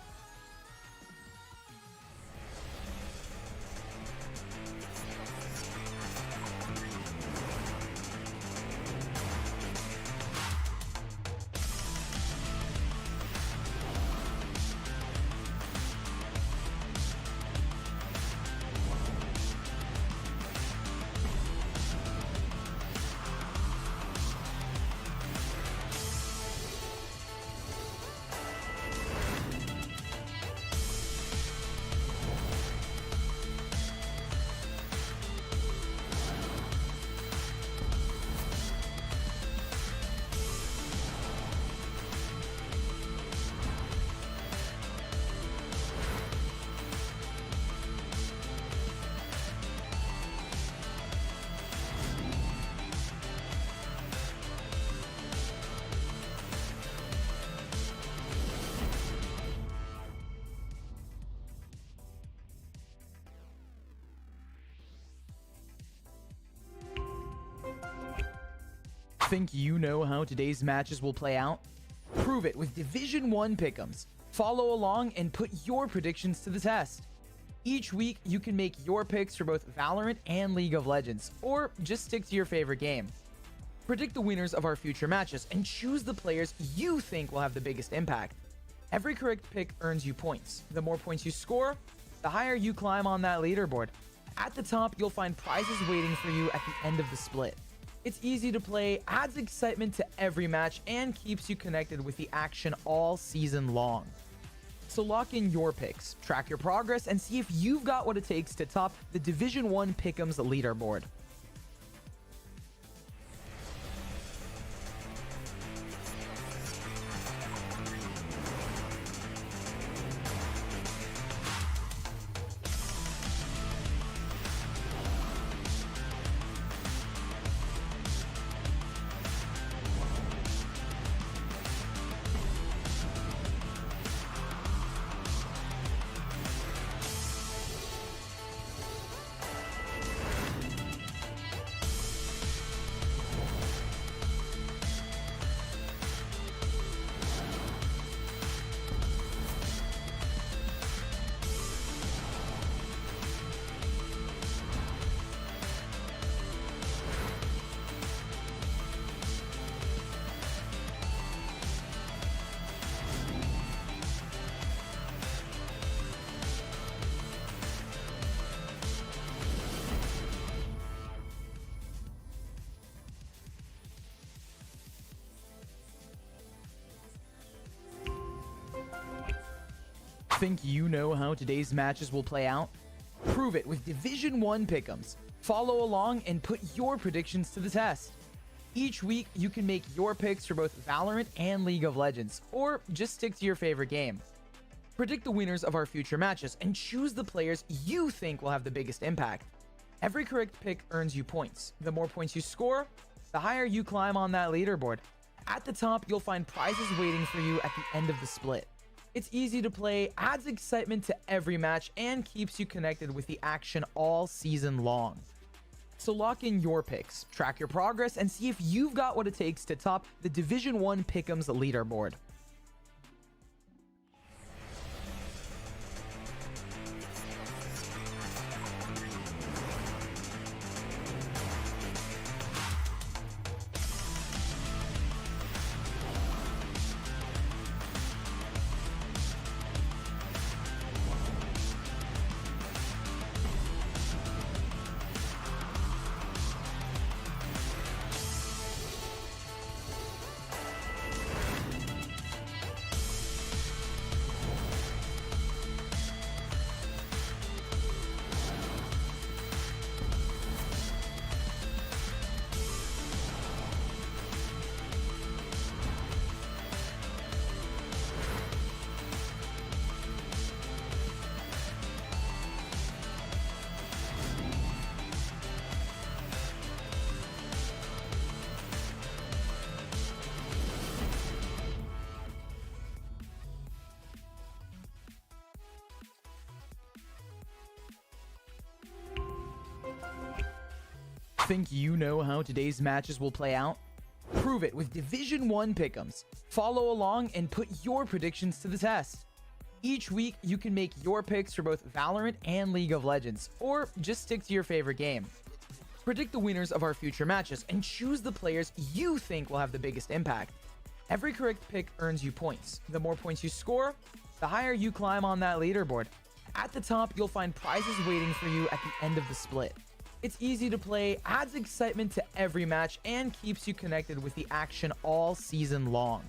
Think you know how today's matches will play out? Prove it with Division 1 pick'ems. Follow along and put your predictions to the test. Each week, you can make your picks for both Valorant and League of Legends, or just stick to your favorite game. Predict the winners of our future matches and choose the players you think will have the biggest impact. Every correct pick earns you points. The more points you score, the higher you climb on that leaderboard. At the top, you'll find prizes waiting for you at the end of the split. It's easy to play, adds excitement to every match, and keeps you connected with the action all season long. So lock in your picks, track your progress, and see if you've got what it takes to top the Division 1 Pick'ems leaderboard. Think you know how today's matches will play out? Prove it with Division 1 pick'ems. Follow along and put your predictions to the test. Each week, you can make your picks for both Valorant and League of Legends, or just stick to your favorite game. Predict the winners of our future matches and choose the players you think will have the biggest impact. Every correct pick earns you points. The more points you score, the higher you climb on that leaderboard. At the top, you'll find prizes waiting for you at the end of the split. It's easy to play, adds excitement to every match, and keeps you connected with the action all season long. So lock in your picks, track your progress, and see if you've got what it takes to top the Division 1 Pick'ems leaderboard. Think you know how today's matches will play out? Prove it with Division 1 pick'ems. Follow along and put your predictions to the test. Each week, you can make your picks for both Valorant and League of Legends, or just stick to your favorite game. Predict the winners of our future matches and choose the players you think will have the biggest impact. Every correct pick earns you points. The more points you score, the higher you climb on that leaderboard. At the top, you'll find prizes waiting for you at the end of the split. It's easy to play, adds excitement to every match, and keeps you connected with the action all season long.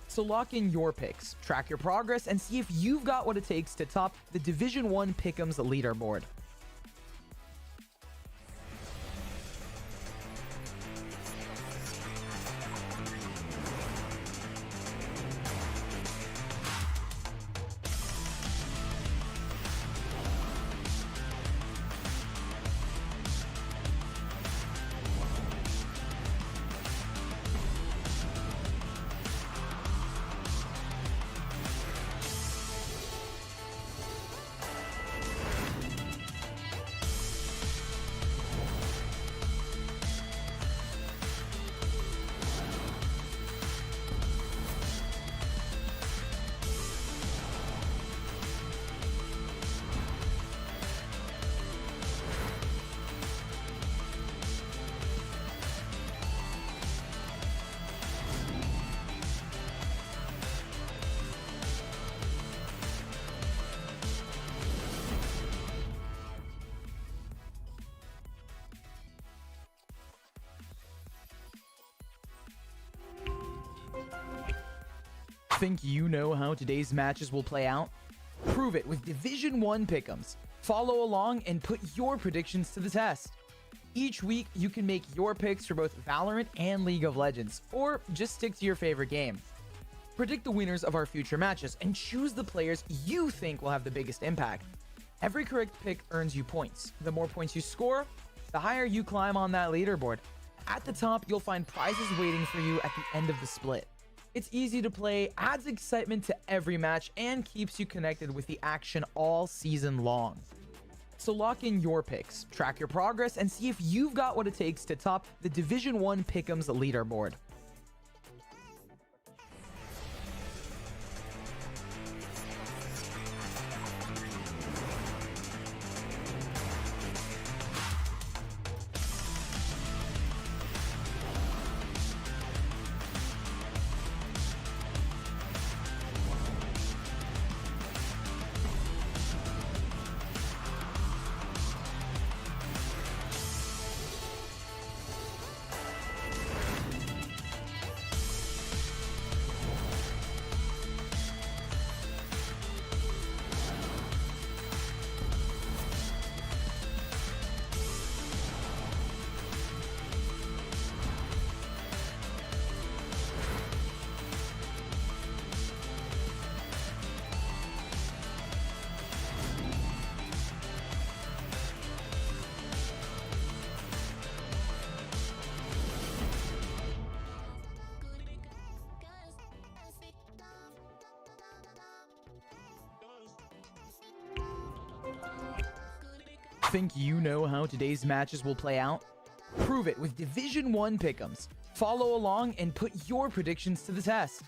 So lock in your picks, track your progress, and see if you've got what it takes to top the Division 1 Pick'ems leaderboard. Think you know how today's matches will play out? Prove it with Division 1 pick'ems. Follow along and put your predictions to the test. Each week, you can make your picks for both Valorant and League of Legends, or just stick to your favorite game. Predict the winners of our future matches and choose the players you think will have the biggest impact. Every correct pick earns you points. The more points you score, the higher you climb on that leaderboard. At the top, you'll find prizes waiting for you at the end of the split. It's easy to play, adds excitement to every match, and keeps you connected with the action all season long. So lock in your picks, track your progress, and see if you've got what it takes to top the Division 1 Pick'ems leaderboard. Think you know how today's matches will play out? Prove it with Division 1 pick'ems. Follow along and put your predictions to the test.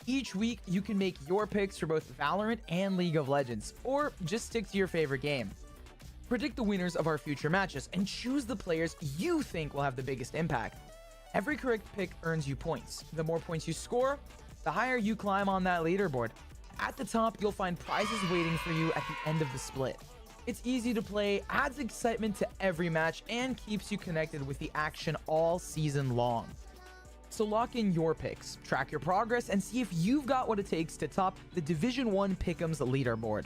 Each week, you can make your picks for both Valorant and League of Legends, or just stick to your favorite game. Predict the winners of our future matches and choose the players you think will have the biggest impact. Every correct pick earns you points. The more points you score, the higher you climb on that leaderboard. At the top, you'll find prizes waiting for you at the end of the split. It's easy to play, adds excitement to every match, and keeps you connected with the action all season long. So lock in your picks, track your progress, and see if you've got what it takes to top the Division 1 Pick'ems leaderboard.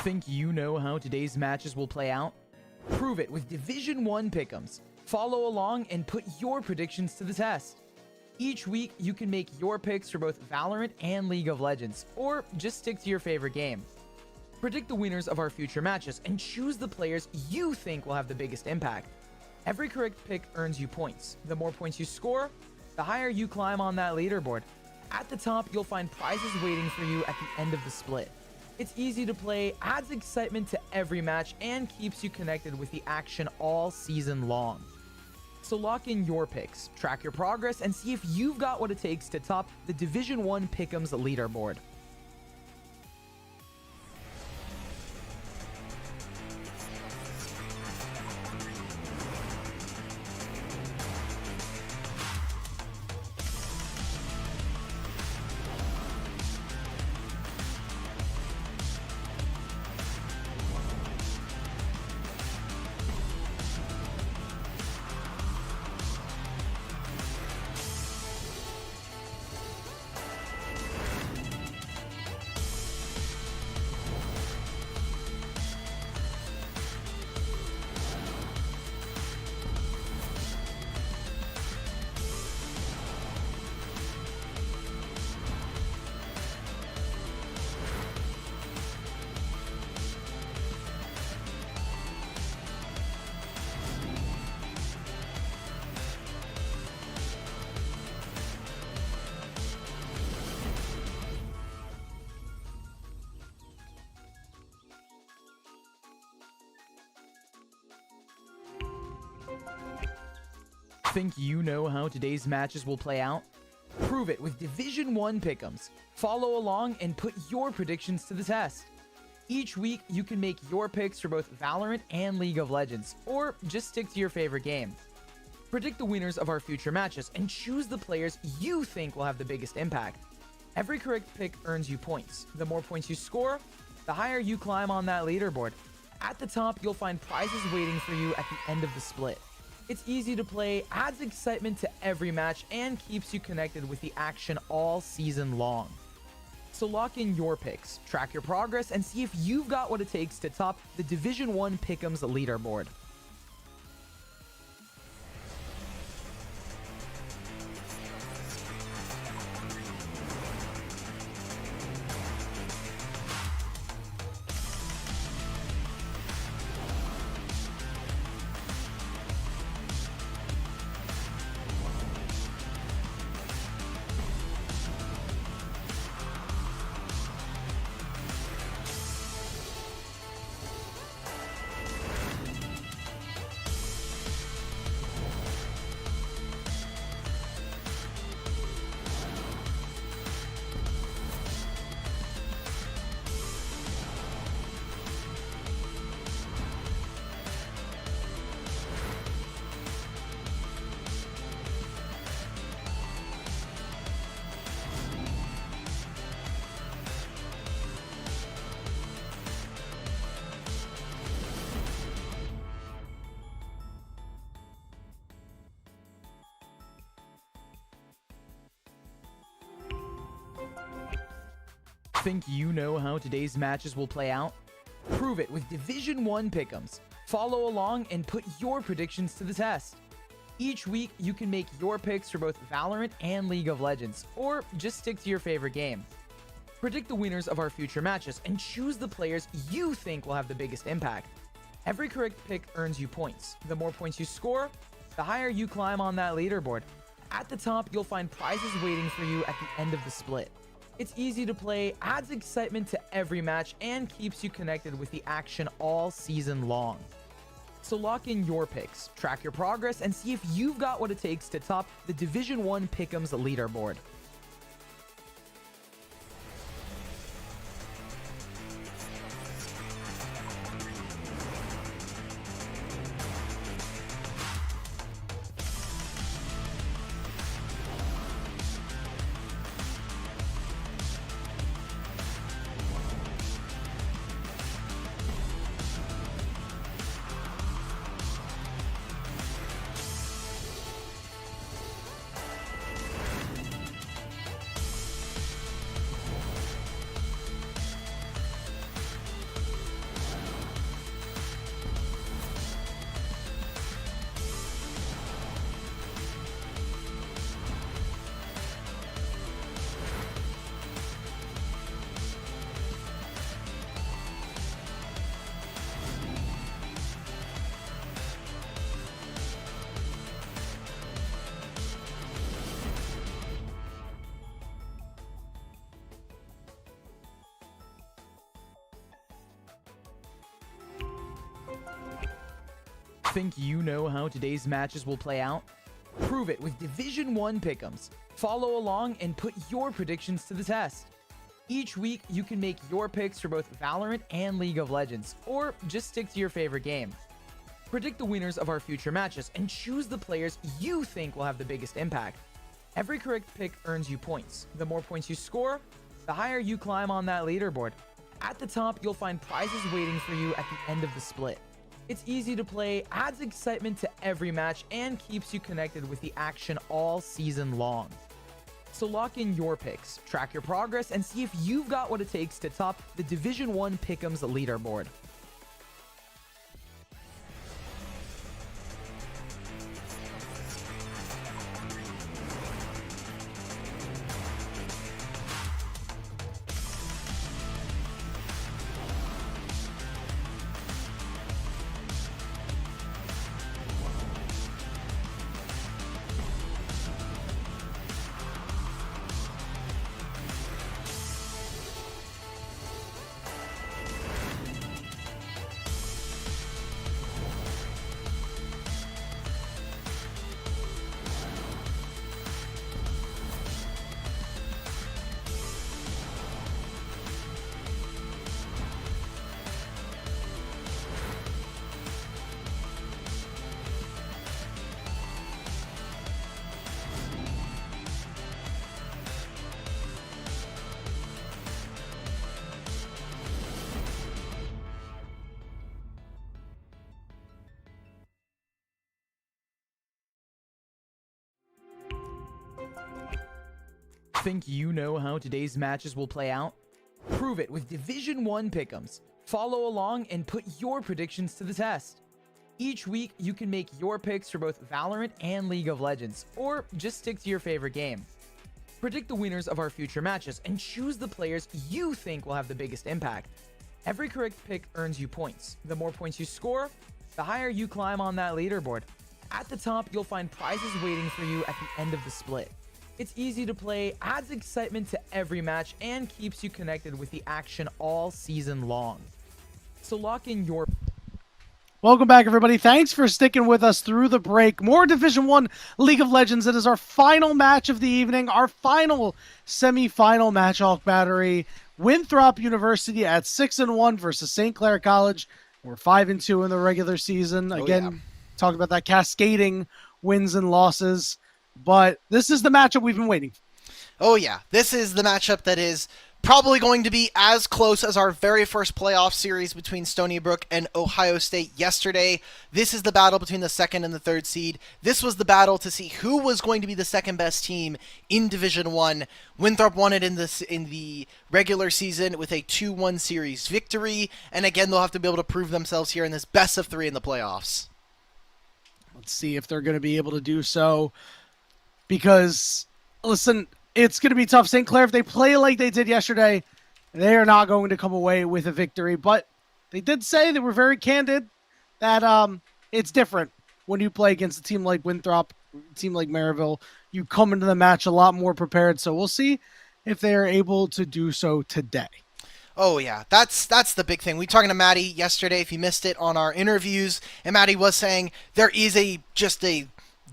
Think you know how today's matches will play out? Prove it with Division 1 pick'ems. Follow along and put your predictions to the test. Each week, you can make your picks for both Valorant and League of Legends, or just stick to your favorite game. Predict the winners of our future matches and choose the players you think will have the biggest impact. Every correct pick earns you points. The more points you score, the higher you climb on that leaderboard. At the top, you'll find prizes waiting for you at the end of the split. It's easy to play, adds excitement to every match, and keeps you connected with the action all season long. So lock in your picks, track your progress, and see if you've got what it takes to top the Division 1 Pick'ems leaderboard. Think you know how today's matches will play out? Prove it with Division 1 pick'ems. Follow along and put your predictions to the test. Each week, you can make your picks for both Valorant and League of Legends, or just stick to your favorite game. Predict the winners of our future matches and choose the players you think will have the biggest impact. Every correct pick earns you points. The more points you score, the higher you climb on that leaderboard. At the top, you'll find prizes waiting for you at the end of the split. It's easy to play, adds excitement to every match, and keeps you connected with the action all season long. So lock in your picks, track your progress, and see if you've got what it takes to top the Division 1 Pick'ems leaderboard. Think you know how today's matches will play out? Prove it with Division 1 pick'ems. Follow along and put your predictions to the test. Each week, you can make your picks for both Valorant and League of Legends, or just stick to your favorite game. Predict the winners of our future matches and choose the players you think will have the biggest impact. Every correct pick earns you points. The more points you score, the higher you climb on that leaderboard. At the top, you'll find prizes waiting for you at the end of the split. It's easy to play, adds excitement to every match, and keeps you connected with the action all season long. So lock in your picks, track your progress, and see if you've got what it takes to top the Division 1 Pick'ems leaderboard. Think you know how today's matches will play out? Prove it with Division 1 pick'ems. Follow along and put your predictions to the test. Each week, you can make your picks for both Valorant and League of Legends, or just stick to your favorite game. Predict the winners of our future matches and choose the players you think will have the biggest impact. Every correct pick earns you points. The more points you score, the higher you climb on that leaderboard. At the top, you'll find prizes waiting for you at the end of the split. It's easy to play, adds excitement to every match, and keeps you connected with the action all season long. So lock in your picks, track your progress, and see if you've got what it takes to top the Division 1 Pick'ems leaderboard. Think you know how today's matches will play out? Prove it with Division 1 pick'ems. Follow along and put your predictions to the test. Each week, you can make your picks for both Valorant and League of Legends, or just stick to your favorite game. Predict the winners of our future matches and choose the players you think will have the biggest impact. Every correct pick earns you points. The more points you score, the higher you climb on that leaderboard. At the top, you'll find prizes waiting for you at the end of the split. It's easy to play, adds excitement to every match, and keeps you connected with the action all season long. So lock in your... Welcome back, everybody. Thanks for sticking with us through the break. More Division 1 League of Legends. It is our final match of the evening, our final semi-final match, Hawk Battery. Winthrop University at 6-1 versus St. Clair College. We're 5-2 in the regular season. Again, talked about that cascading wins and losses. But this is the matchup we've been waiting for. Oh yeah, this is the matchup that is probably going to be as close as our very first playoff series between Stony Brook and Ohio State yesterday. This is the battle between the second and the third seed. This was the battle to see who was going to be the second best team in Division 1. Winthrop won it in the regular season with a 2-1 series victory, and again, they'll have to be able to prove themselves here in this best of 3 in the playoffs. Let's see if they're going to be able to do so. Because, listen, it's going to be tough. St. Clair, if they play like they did yesterday, they are not going to come away with a victory. But they did say, they were very candid, that it's different when you play against a team like Winthrop, a team like Maryville. You come into the match a lot more prepared. So we'll see if they are able to do so today. Oh yeah, that's the big thing. We were talking to Maddie yesterday, if you missed it, on our interviews, and Maddie was saying there is just a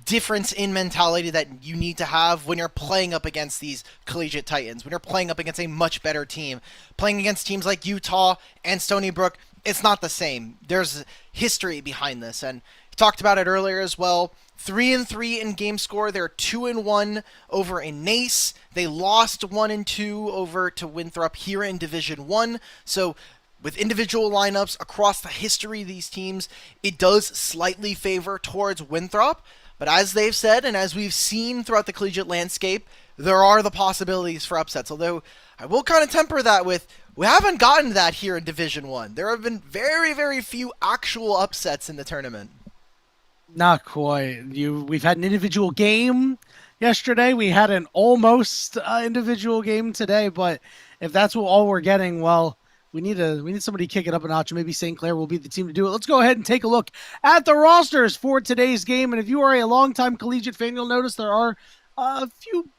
difference in mentality that you need to have when you're playing up against these collegiate titans, when you're playing up against a much better team. Playing against teams like Utah and Stony Brook, it's not the same. There's history behind this, and we talked about it earlier as well. 3-3 in game score. They're 2-1 over in Nace. They lost 1-2 over to Winthrop here in Division 1. So with individual lineups across the history of these teams, it does slightly favor towards Winthrop. But as they've said, and as we've seen throughout the collegiate landscape, there are the possibilities for upsets. Although I will kind of temper that with, we haven't gotten that here in Division 1. There have been very, very few actual upsets in the tournament. Not quite. We've had an individual game yesterday. We had an almost individual game today. But if that's all we're getting, well, we need somebody to kick it up a notch. Maybe St. Clair will be the team to do it. Let's go ahead and take a look at the rosters for today's game. And if you are a longtime collegiate fan, you'll notice there are a few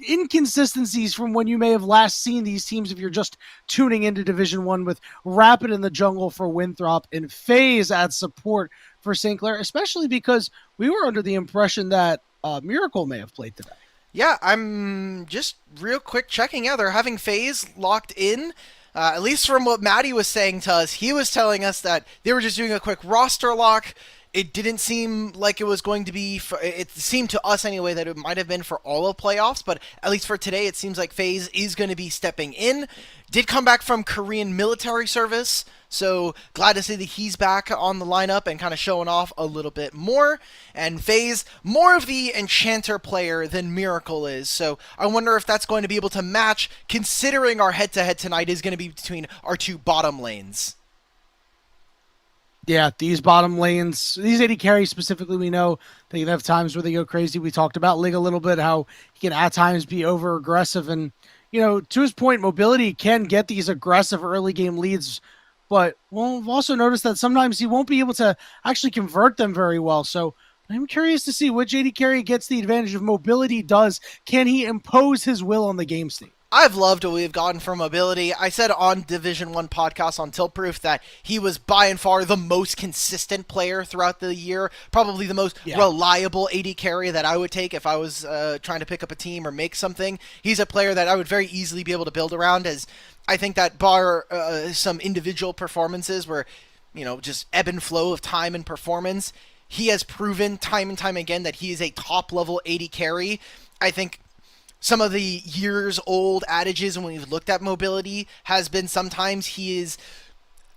inconsistencies from when you may have last seen these teams if you're just tuning into Division 1 with Rapid in the jungle for Winthrop and FaZe at support for St. Clair, especially because we were under the impression that Miracle may have played today. Yeah, I'm just real quick checking. Yeah, they're having FaZe locked in. At least from what Maddie was saying to us, he was telling us that they were just doing a quick roster lock. It didn't seem like it was going to be, it seemed to us anyway that it might have been for all of playoffs, but at least for today it seems like FaZe is going to be stepping in. Did come back from Korean military service, so glad to see that he's back on the lineup and kind of showing off a little bit more. And FaZe, more of the Enchanter player than Miracle is, so I wonder if that's going to be able to match, considering our head-to-head tonight is going to be between our two bottom lanes. Yeah, these bottom lanes, these AD carries specifically, we know they can have times where they go crazy. We talked about Lig a little bit, how he can at times be over aggressive. And, to his point, Mobility can get these aggressive early game leads, but we've also noticed that sometimes he won't be able to actually convert them very well. So I'm curious to see which AD carry gets the advantage of Mobility does. Can he impose his will on the game state? I've loved what we've gotten from Mobility. I said on Division 1 podcast on Tilt Proof that he was by and far the most consistent player throughout the year, probably the most reliable AD carry that I would take if I was trying to pick up a team or make something. He's a player that I would very easily be able to build around, as I think that bar some individual performances where, just ebb and flow of time and performance, he has proven time and time again that he is a top-level AD carry. I think some of the years-old adages when we've looked at Mobility has been sometimes he is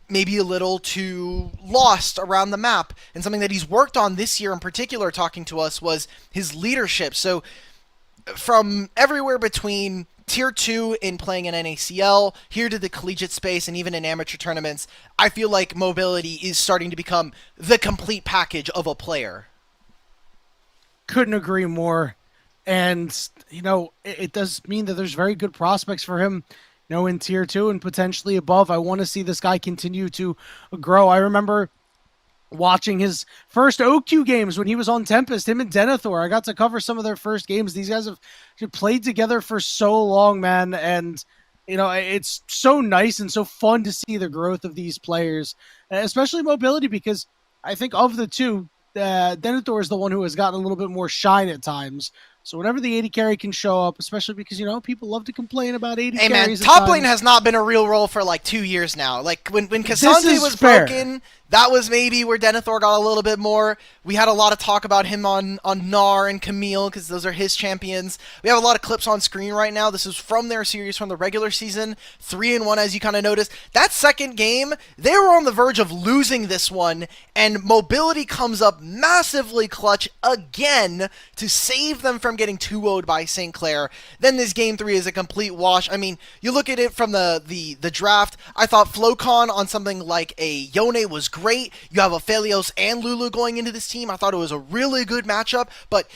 maybe a little too lost around the map. And something that he's worked on this year in particular, talking to us, was his leadership. So from everywhere between Tier 2 in playing in NACL, here to the collegiate space, and even in amateur tournaments, I feel like Mobility is starting to become the complete package of a player. Couldn't agree more. And, it does mean that there's very good prospects for him, in Tier 2 and potentially above. I want to see this guy continue to grow. I remember watching his first OQ games when he was on Tempest, him and Denethor. I got to cover some of their first games. These guys have played together for so long, man. And, it's so nice and so fun to see the growth of these players, especially Mobility, because I think of the two, Denethor is the one who has gotten a little bit more shine at times. So whenever the AD carry can show up, especially because, people love to complain about AD carries. Hey, man, top lane has not been a real role for like 2 years now. Like, when Cassandre was broken, that was maybe where Denethor got a little bit more. We had a lot of talk about him on Gnar and Camille, because those are his champions. We have a lot of clips on screen right now. This is from their series from the regular season. 3-1, as you kind of noticed. That second game, they were on the verge of losing this one, and Mobility comes up massively clutch again to save them from getting 2-0'd by St. Clair. Then this game 3 is a complete wash. I mean, you look at it from the draft, I thought Flocon on something like a Yone was great. You have Aphelios and Lulu going into this team. I thought it was a really good matchup, but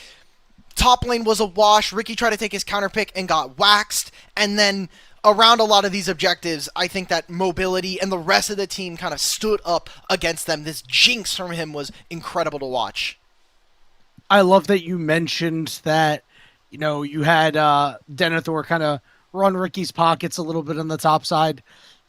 top lane was a wash. Ricky tried to take his counter pick and got waxed, and then around a lot of these objectives, I think that Mobility and the rest of the team kind of stood up against them. This jinx from him was incredible to watch. I love that you mentioned that, you had Denethor kind of run Ricky's pockets a little bit on the top side.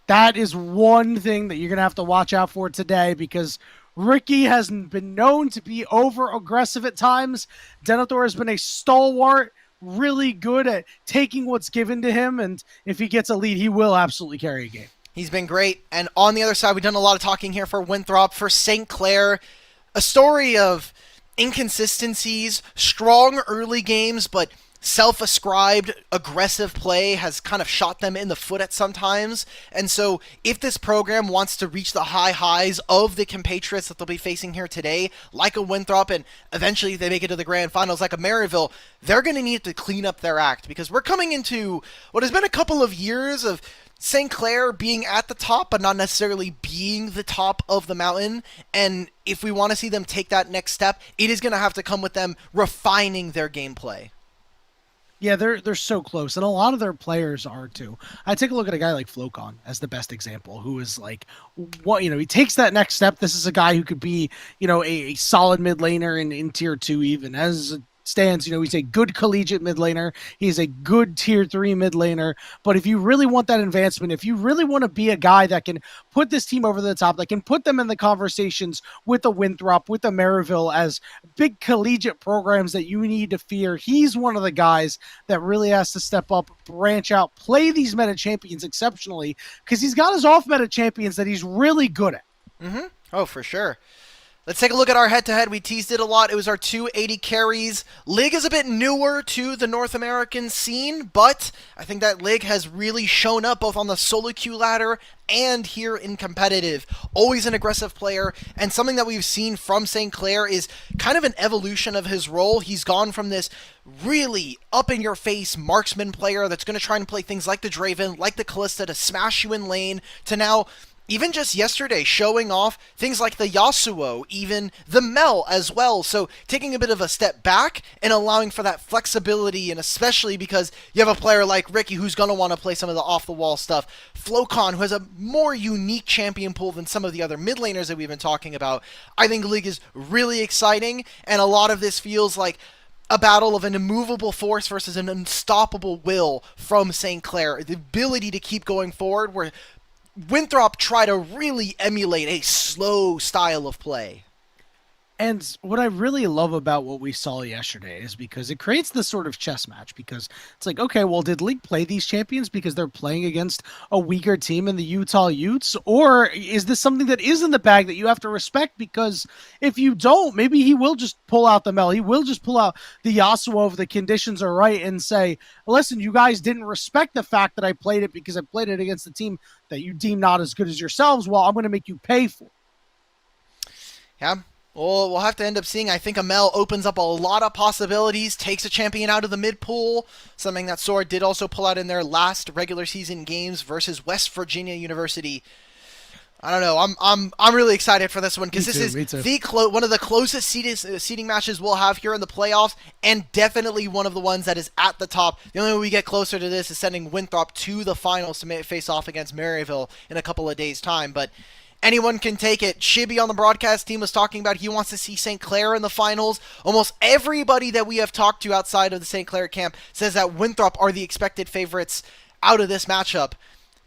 That is one thing that you're going to have to watch out for today, because Ricky has been known to be over-aggressive at times. Denethor has been a stalwart, really good at taking what's given to him, and if he gets a lead, he will absolutely carry a game. He's been great. And on the other side, we've done a lot of talking here for Winthrop, for St. Clair. A story of inconsistencies, strong early games, but self-ascribed aggressive play has kind of shot them in the foot at sometimes. And so if this program wants to reach the high highs of the compatriots that they'll be facing here today, like a Winthrop, and eventually they make it to the grand finals like a Maryville, they're going to need to clean up their act, because we're coming into what has been a couple of years of St. Clair being at the top, but not necessarily being the top of the mountain. And if we want to see them take that next step, it is going to have to come with them refining their gameplay. Yeah, they're so close, and a lot of their players are too. I take a look at a guy like Flocon as the best example, who is like, what he takes that next step. This is a guy who could be, a solid mid laner in Tier 2 even, as stands, he's a good collegiate mid laner. He's a good tier 3 mid laner. But if you really want that advancement, if you really want to be a guy that can put this team over the top, that can put them in the conversations with the Winthrop, with the Maryville as big collegiate programs that you need to fear, he's one of the guys that really has to step up, branch out, play these meta champions exceptionally, because he's got his off meta champions that he's really good at. Mm-hmm. Oh, for sure. Let's take a look at our head-to-head. We teased it a lot. It was our 280 carries. Lig is a bit newer to the North American scene, but I think that Lig has really shown up both on the solo queue ladder and here in competitive. Always an aggressive player, and something that we've seen from St. Clair is kind of an evolution of his role. He's gone from this really up-in-your-face marksman player that's going to try and play things like the Draven, like the Kalista to smash you in lane, to now even just yesterday, showing off things like the Yasuo, even the Mel as well. So taking a bit of a step back and allowing for that flexibility, and especially because you have a player like Ricky who's going to want to play some of the off-the-wall stuff. Flocon, who has a more unique champion pool than some of the other mid laners that we've been talking about. I think League is really exciting, and a lot of this feels like a battle of an immovable force versus an unstoppable will from St. Clair. The ability to keep going forward, where Winthrop try to really emulate a slow style of play. And what I really love about what we saw yesterday is because it creates this sort of chess match, because it's like, okay, well, did League play these champions because they're playing against a weaker team in the Utah Utes? Or is this something that is in the bag that you have to respect? Because if you don't, maybe he will just pull out the Mel. He will just pull out the Yasuo if the conditions are right and say, listen, you guys didn't respect the fact that I played it because I played it against a team that you deem not as good as yourselves. Well, I'm going to make you pay for it. Yeah. Well, we'll have to end up seeing. I think Amel opens up a lot of possibilities, takes a champion out of the mid pool, something that Sword did also pull out in their last regular season games versus West Virginia University. I don't know. I'm really excited for this one, because this is one of the closest seeding matches we'll have here in the playoffs, and definitely one of the ones that is at the top. The only way we get closer to this is sending Winthrop to the finals to face off against Maryville in a couple of days' time, but anyone can take it. Shibby on the broadcast team was talking about he wants to see St. Clair in the finals. Almost everybody that we have talked to outside of the St. Clair camp says that Winthrop are the expected favorites out of this matchup.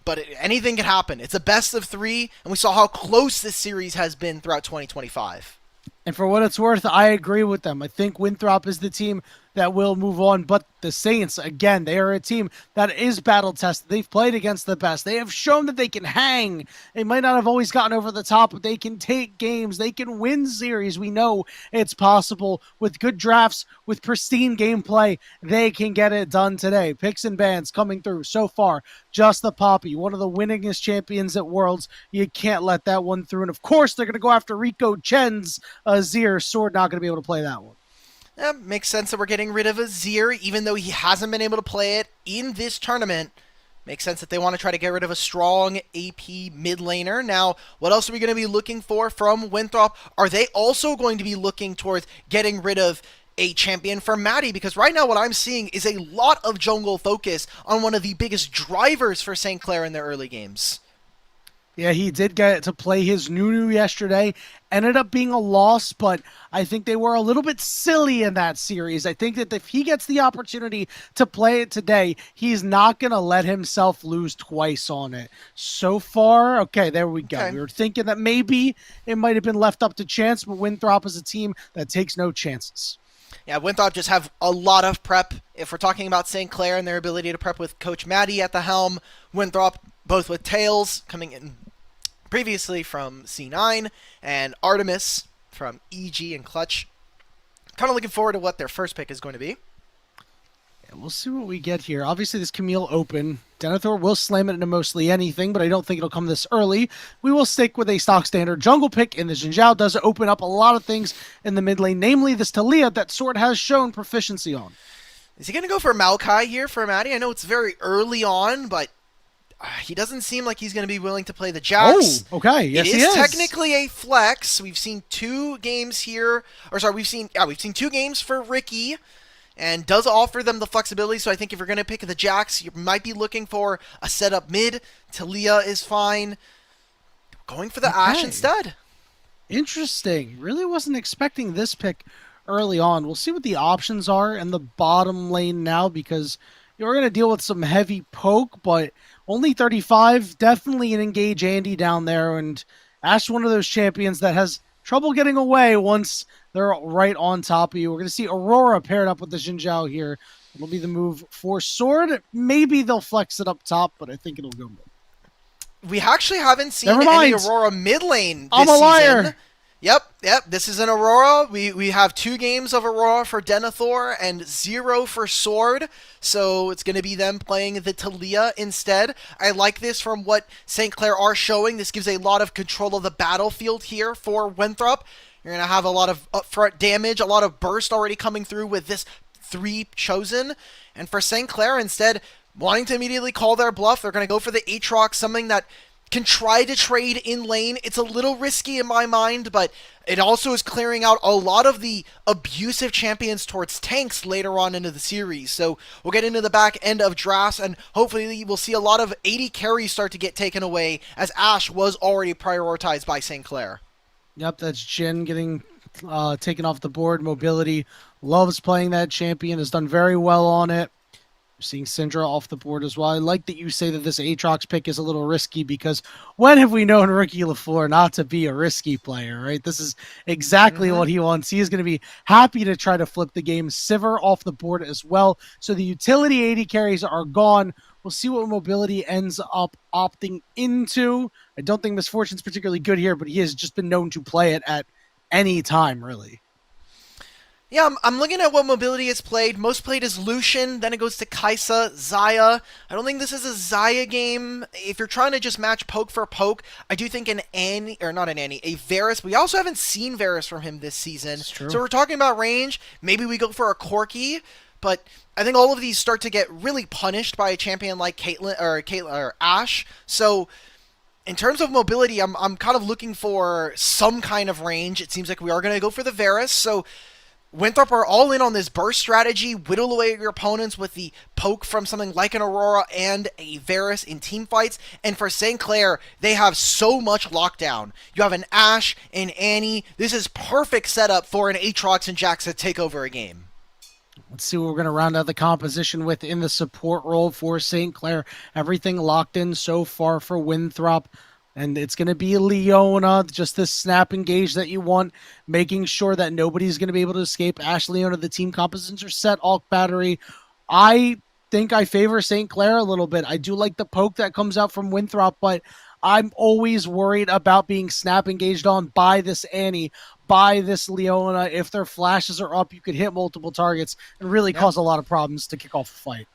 But anything can happen. It's a best of 3, and we saw how close this series has been throughout 2025. And for what it's worth, I agree with them. I think Winthrop is the team that will move on, but the Saints, again, they are a team that is battle tested. They've played against the best. They have shown that they can hang. They might not have always gotten over the top, but they can take games. They can win series. We know it's possible with good drafts, with pristine gameplay. They can get it done today. Picks and bans coming through so far. Just the Poppy, one of the winningest champions at Worlds. You can't let that one through. And of course, they're going to go after Rico Chen's Azir. Sword not going to be able to play that one. Yeah, makes sense that we're getting rid of Azir, even though he hasn't been able to play it in this tournament. Makes sense that they want to try to get rid of a strong AP mid laner. Now, what else are we going to be looking for from Winthrop? Are they also going to be looking towards getting rid of a champion for Maddie? Because right now what I'm seeing is a lot of jungle focus on one of the biggest drivers for St. Clair in their early games. Yeah, he did get to play his Nunu yesterday. Ended up being a loss, but I think they were a little bit silly in that series. I think that if he gets the opportunity to play it today, he's not going to let himself lose twice on it. So far, okay, there we go. Okay. We were thinking that maybe it might have been left up to chance, but Winthrop is a team that takes no chances. Yeah, Winthrop just have a lot of prep. If we're talking about St. Clair and their ability to prep with Coach Maddie at the helm, Winthrop, both with Tails coming in previously from C9 and Artemis from EG and Clutch. Kind of looking forward to what their first pick is going to be. Yeah, we'll see what we get here. Obviously, this Camille Open, Denethor will slam it into mostly anything, but I don't think it'll come this early. We will stick with a stock standard jungle pick, and the Xin Zhao does open up a lot of things in the mid lane, namely this Talia that Sword has shown proficiency on. Is he going to go for Maokai here for Maddie? I know it's very early on, but he doesn't seem like he's going to be willing to play the Jax. Oh, okay. Yes, he is technically a flex. We've seen 2 games here. Or sorry, we've seen 2 games for Ricky, and does offer them the flexibility. So I think if you're going to pick the Jax, you might be looking for a setup mid. Talia is fine. Going for the Ashe instead. Interesting. Really wasn't expecting this pick early on. We'll see what the options are in the bottom lane now, because you're going to deal with some heavy poke, but only 35, definitely an engage Andy down there, and Ash one of those champions that has trouble getting away once they're right on top of you. We're going to see Aurora paired up with the Xin Zhao here. It'll be the move for Sword. Maybe they'll flex it up top, but I think it'll go mid. We actually haven't seen Never any mind. Aurora mid lane this I'm a liar. season. Yep. This is an Aurora. We have 2 games of Aurora for Denethor and 0 for Sword. So it's going to be them playing the Talia instead. I like this from what St. Clair are showing. This gives a lot of control of the battlefield here for Winthrop. You're going to have a lot of upfront damage, a lot of burst already coming through with this 3 chosen. And for St. Clair, instead, wanting to immediately call their bluff, they're going to go for the Aatrox, something that can try to trade in lane. It's a little risky in my mind, but it also is clearing out a lot of the abusive champions towards tanks later on into the series. So we'll get into the back end of drafts, and hopefully we'll see a lot of 80 carries start to get taken away, as Ashe was already prioritized by St. Clair. Yep, that's Jin getting taken off the board. Mobility loves playing that champion, has done very well on it. We're seeing Syndra off the board as well. I like that you say that this Aatrox pick is a little risky, because when have we known Ricky LaFleur not to be a risky player, right? This is exactly what he wants. He is going to be happy to try to flip the game. Sivir off the board as well. So the utility 80 carries are gone. We'll see what Mobility ends up opting into. I don't think Misfortune's particularly good here, but he has just been known to play it at any time, really. Yeah, I'm looking at what Mobility has played. Most played is Lucian, then it goes to Kai'Sa, Xayah. I don't think this is a Xayah game. If you're trying to just match poke for poke, I do think a Varus. We also haven't seen Varus from him this season. So we're talking about range. Maybe we go for a Corki, but I think all of these start to get really punished by a champion like Caitlyn or Ashe. So in terms of mobility, I'm kind of looking for some kind of range. It seems like we are going to go for the Varus. So Winthrop are all in on this burst strategy, whittle away at your opponents with the poke from something like an Aurora and a Varus in team fights. And for St. Clair, they have so much lockdown. You have an Ashe and Annie. This is perfect setup for an Aatrox and Jax to take over a game. Let's see what we're going to round out the composition with in the support role for St. Clair. Everything locked in so far for Winthrop. And it's going to be Leona, just this snap engage that you want, making sure that nobody's going to be able to escape. Ashe, Leona, the team compositions are set. Alk Battery. I think I favor St. Clair a little bit. I do like the poke that comes out from Winthrop, but I'm always worried about being snap engaged on by this Annie, by this Leona. If their flashes are up, you could hit multiple targets and really cause a lot of problems to kick off a fight.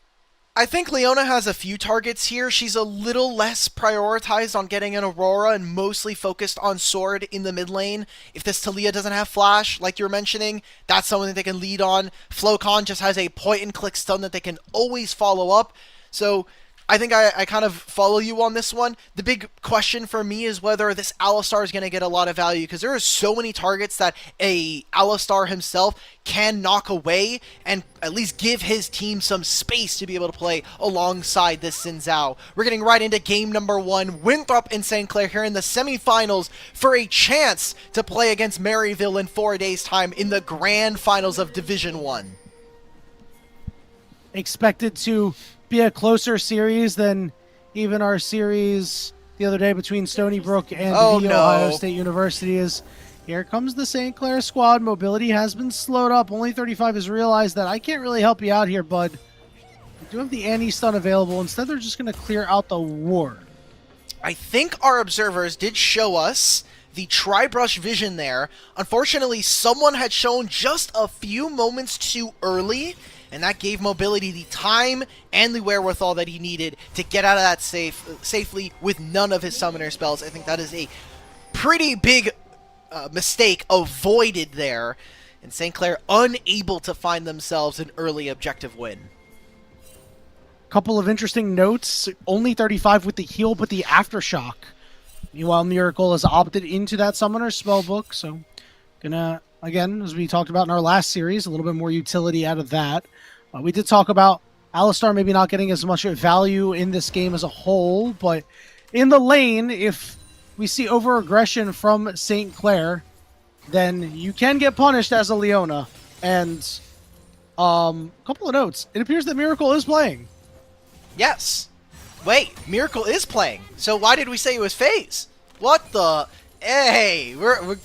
I think Leona has a few targets here. She's a little less prioritized on getting an Aurora and mostly focused on Sword in the mid lane. If this Talia doesn't have Flash, like you were mentioning, that's someone that they can lead on. Flocon just has a point-and-click stun that they can always follow up. So I think I kind of follow you on this one. The big question for me is whether this Alistar is going to get a lot of value, because there are so many targets that a Alistar himself can knock away and at least give his team some space to be able to play alongside this Xin Zhao. We're getting right into game number 1. Winthrop and St. Clair here in the semifinals for a chance to play against Maryville in 4 days' time in the grand finals of Division 1. Expected to be a closer series than even our series the other day between Stony Brook and Ohio State University is. Here comes the St. Clair squad. Mobility has been slowed up. Only 35 has realized that I can't really help you out here, bud. We do have the Annie stun available. Instead, they're just going to clear out the ward. I think our observers did show us the tri-brush vision there. Unfortunately, someone had shown just a few moments too early, and that gave Mobility the time and the wherewithal that he needed to get out of that safely with none of his summoner spells. I think that is a pretty big mistake avoided there, and St. Clair unable to find themselves an early objective win. Couple of interesting notes. Only 35 with the heal, but the Aftershock. Meanwhile, Miracle has opted into that summoner spellbook, so gonna, again, as we talked about in our last series, a little bit more utility out of that. We did talk about Alistar maybe not getting as much value in this game as a whole, but in the lane, if we see over-aggression from St. Clair, then you can get punished as a Leona. And couple of notes. It appears that Miracle is playing. Yes. Wait, Miracle is playing. So why did we say it was FaZe? What the? Hey, we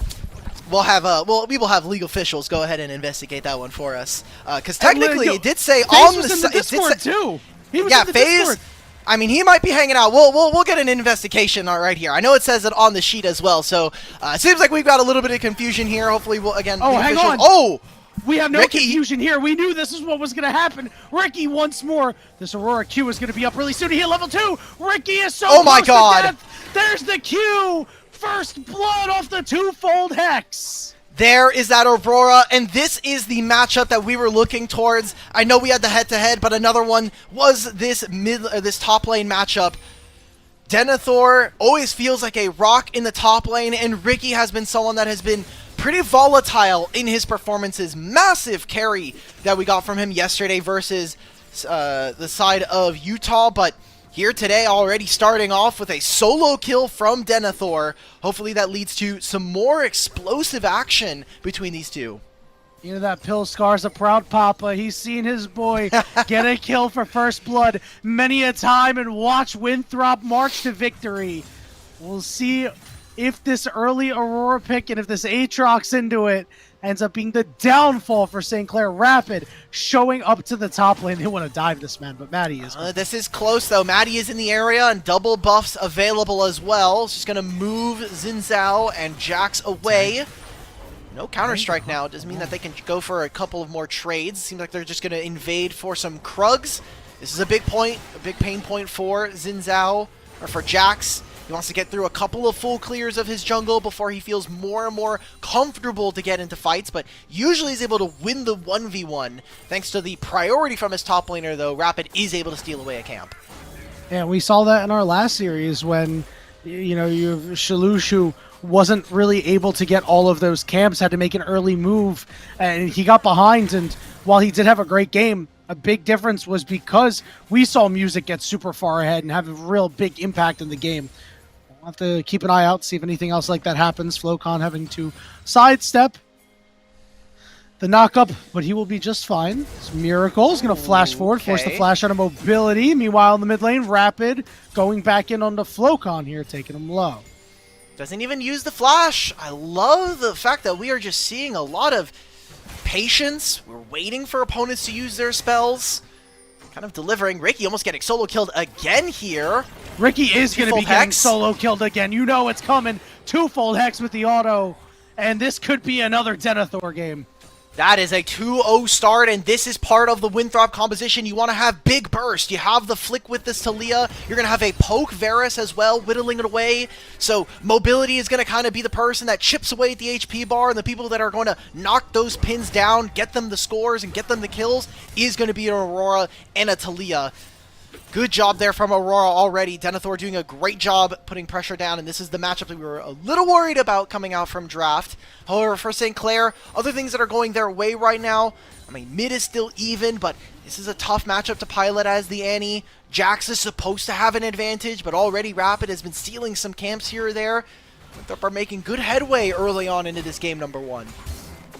will have legal officials go ahead and investigate that one for us. Because technically, it did say on the Discord too. He was yeah, in the FaZe. Discord. I mean, he might be hanging out. We'll get an investigation right here. I know it says it on the sheet as well. So it seems like we've got a little bit of confusion here. Hopefully, we'll again. Oh, hang on. Oh. We have no Ricky. confusion here. We knew this is what was going to happen. Ricky once more. This Aurora Q is going to be up really soon. He hit level 2. Ricky is so Oh my close God. to death. There's the Q. First blood off the twofold Hex. There is that Aurora, and this is the matchup that we were looking towards. I know we had the head-to-head, but another one was this top lane matchup. Denethor always feels like a rock in the top lane, and Ricky has been someone that has been pretty volatile in his performances. Massive carry that we got from him yesterday versus the side of Utah, but here today already starting off with a solo kill from Denethor. Hopefully that leads to some more explosive action between these two. You know that Pill Scar's a proud papa. He's seen his boy get a kill for first blood many a time and watch Winthrop march to victory. We'll see if this early Aurora pick and if this Aatrox into it ends up being the downfall for St. Clair. Rapid showing up to the top lane. They want to dive this man, but Maddie is. This is close though. Maddie is in the area and double buffs available as well. She's going to move Xin Zhao and Jax away. No Counter-Strike now. It doesn't mean that they can go for a couple of more trades. Seems like they're just going to invade for some Krugs. This is a big pain point for Xin Zhao, or for Jax. He wants to get through a couple of full clears of his jungle before he feels more and more comfortable to get into fights, but usually he's able to win the 1v1. Thanks to the priority from his top laner, though, Rapid is able to steal away a camp. Yeah, we saw that in our last series when, you know, you have Shalush who wasn't really able to get all of those camps, had to make an early move, and he got behind, and while he did have a great game, a big difference was because we saw Music get super far ahead and have a real big impact in the game. We'll have to keep an eye out, see if anything else like that happens. Flocon having to sidestep the knockup, but he will be just fine. This Miracle is going to flash forward, force the flash out of mobility. Meanwhile, in the mid lane, Rapid going back in on the Flocon here, taking him low. Doesn't even use the flash. I love the fact that we are just seeing a lot of patience. We're waiting for opponents to use their spells. Kind of delivering. Ricky almost getting solo killed again here. Ricky is going to be getting solo killed again. You know it's coming. Twofold Hex with the auto. And this could be another Denethor game. That is a 2-0 start, and this is part of the Winthrop composition. You want to have big burst. You have the flick with this Talia. You're going to have a poke Varus as well, whittling it away. So mobility is going to kind of be the person that chips away at the HP bar, and the people that are going to knock those pins down, get them the scores, and get them the kills is going to be an Aurora and a Talia. Good job there from Aurora already. Denethor doing a great job putting pressure down, and this is the matchup that we were a little worried about coming out from draft. However, for St. Clair, other things that are going their way right now, I mean, mid is still even, but this is a tough matchup to pilot as the Annie. Jax is supposed to have an advantage, but already Rapid has been stealing some camps here or there. Winthrop are making good headway early on into this game number 1.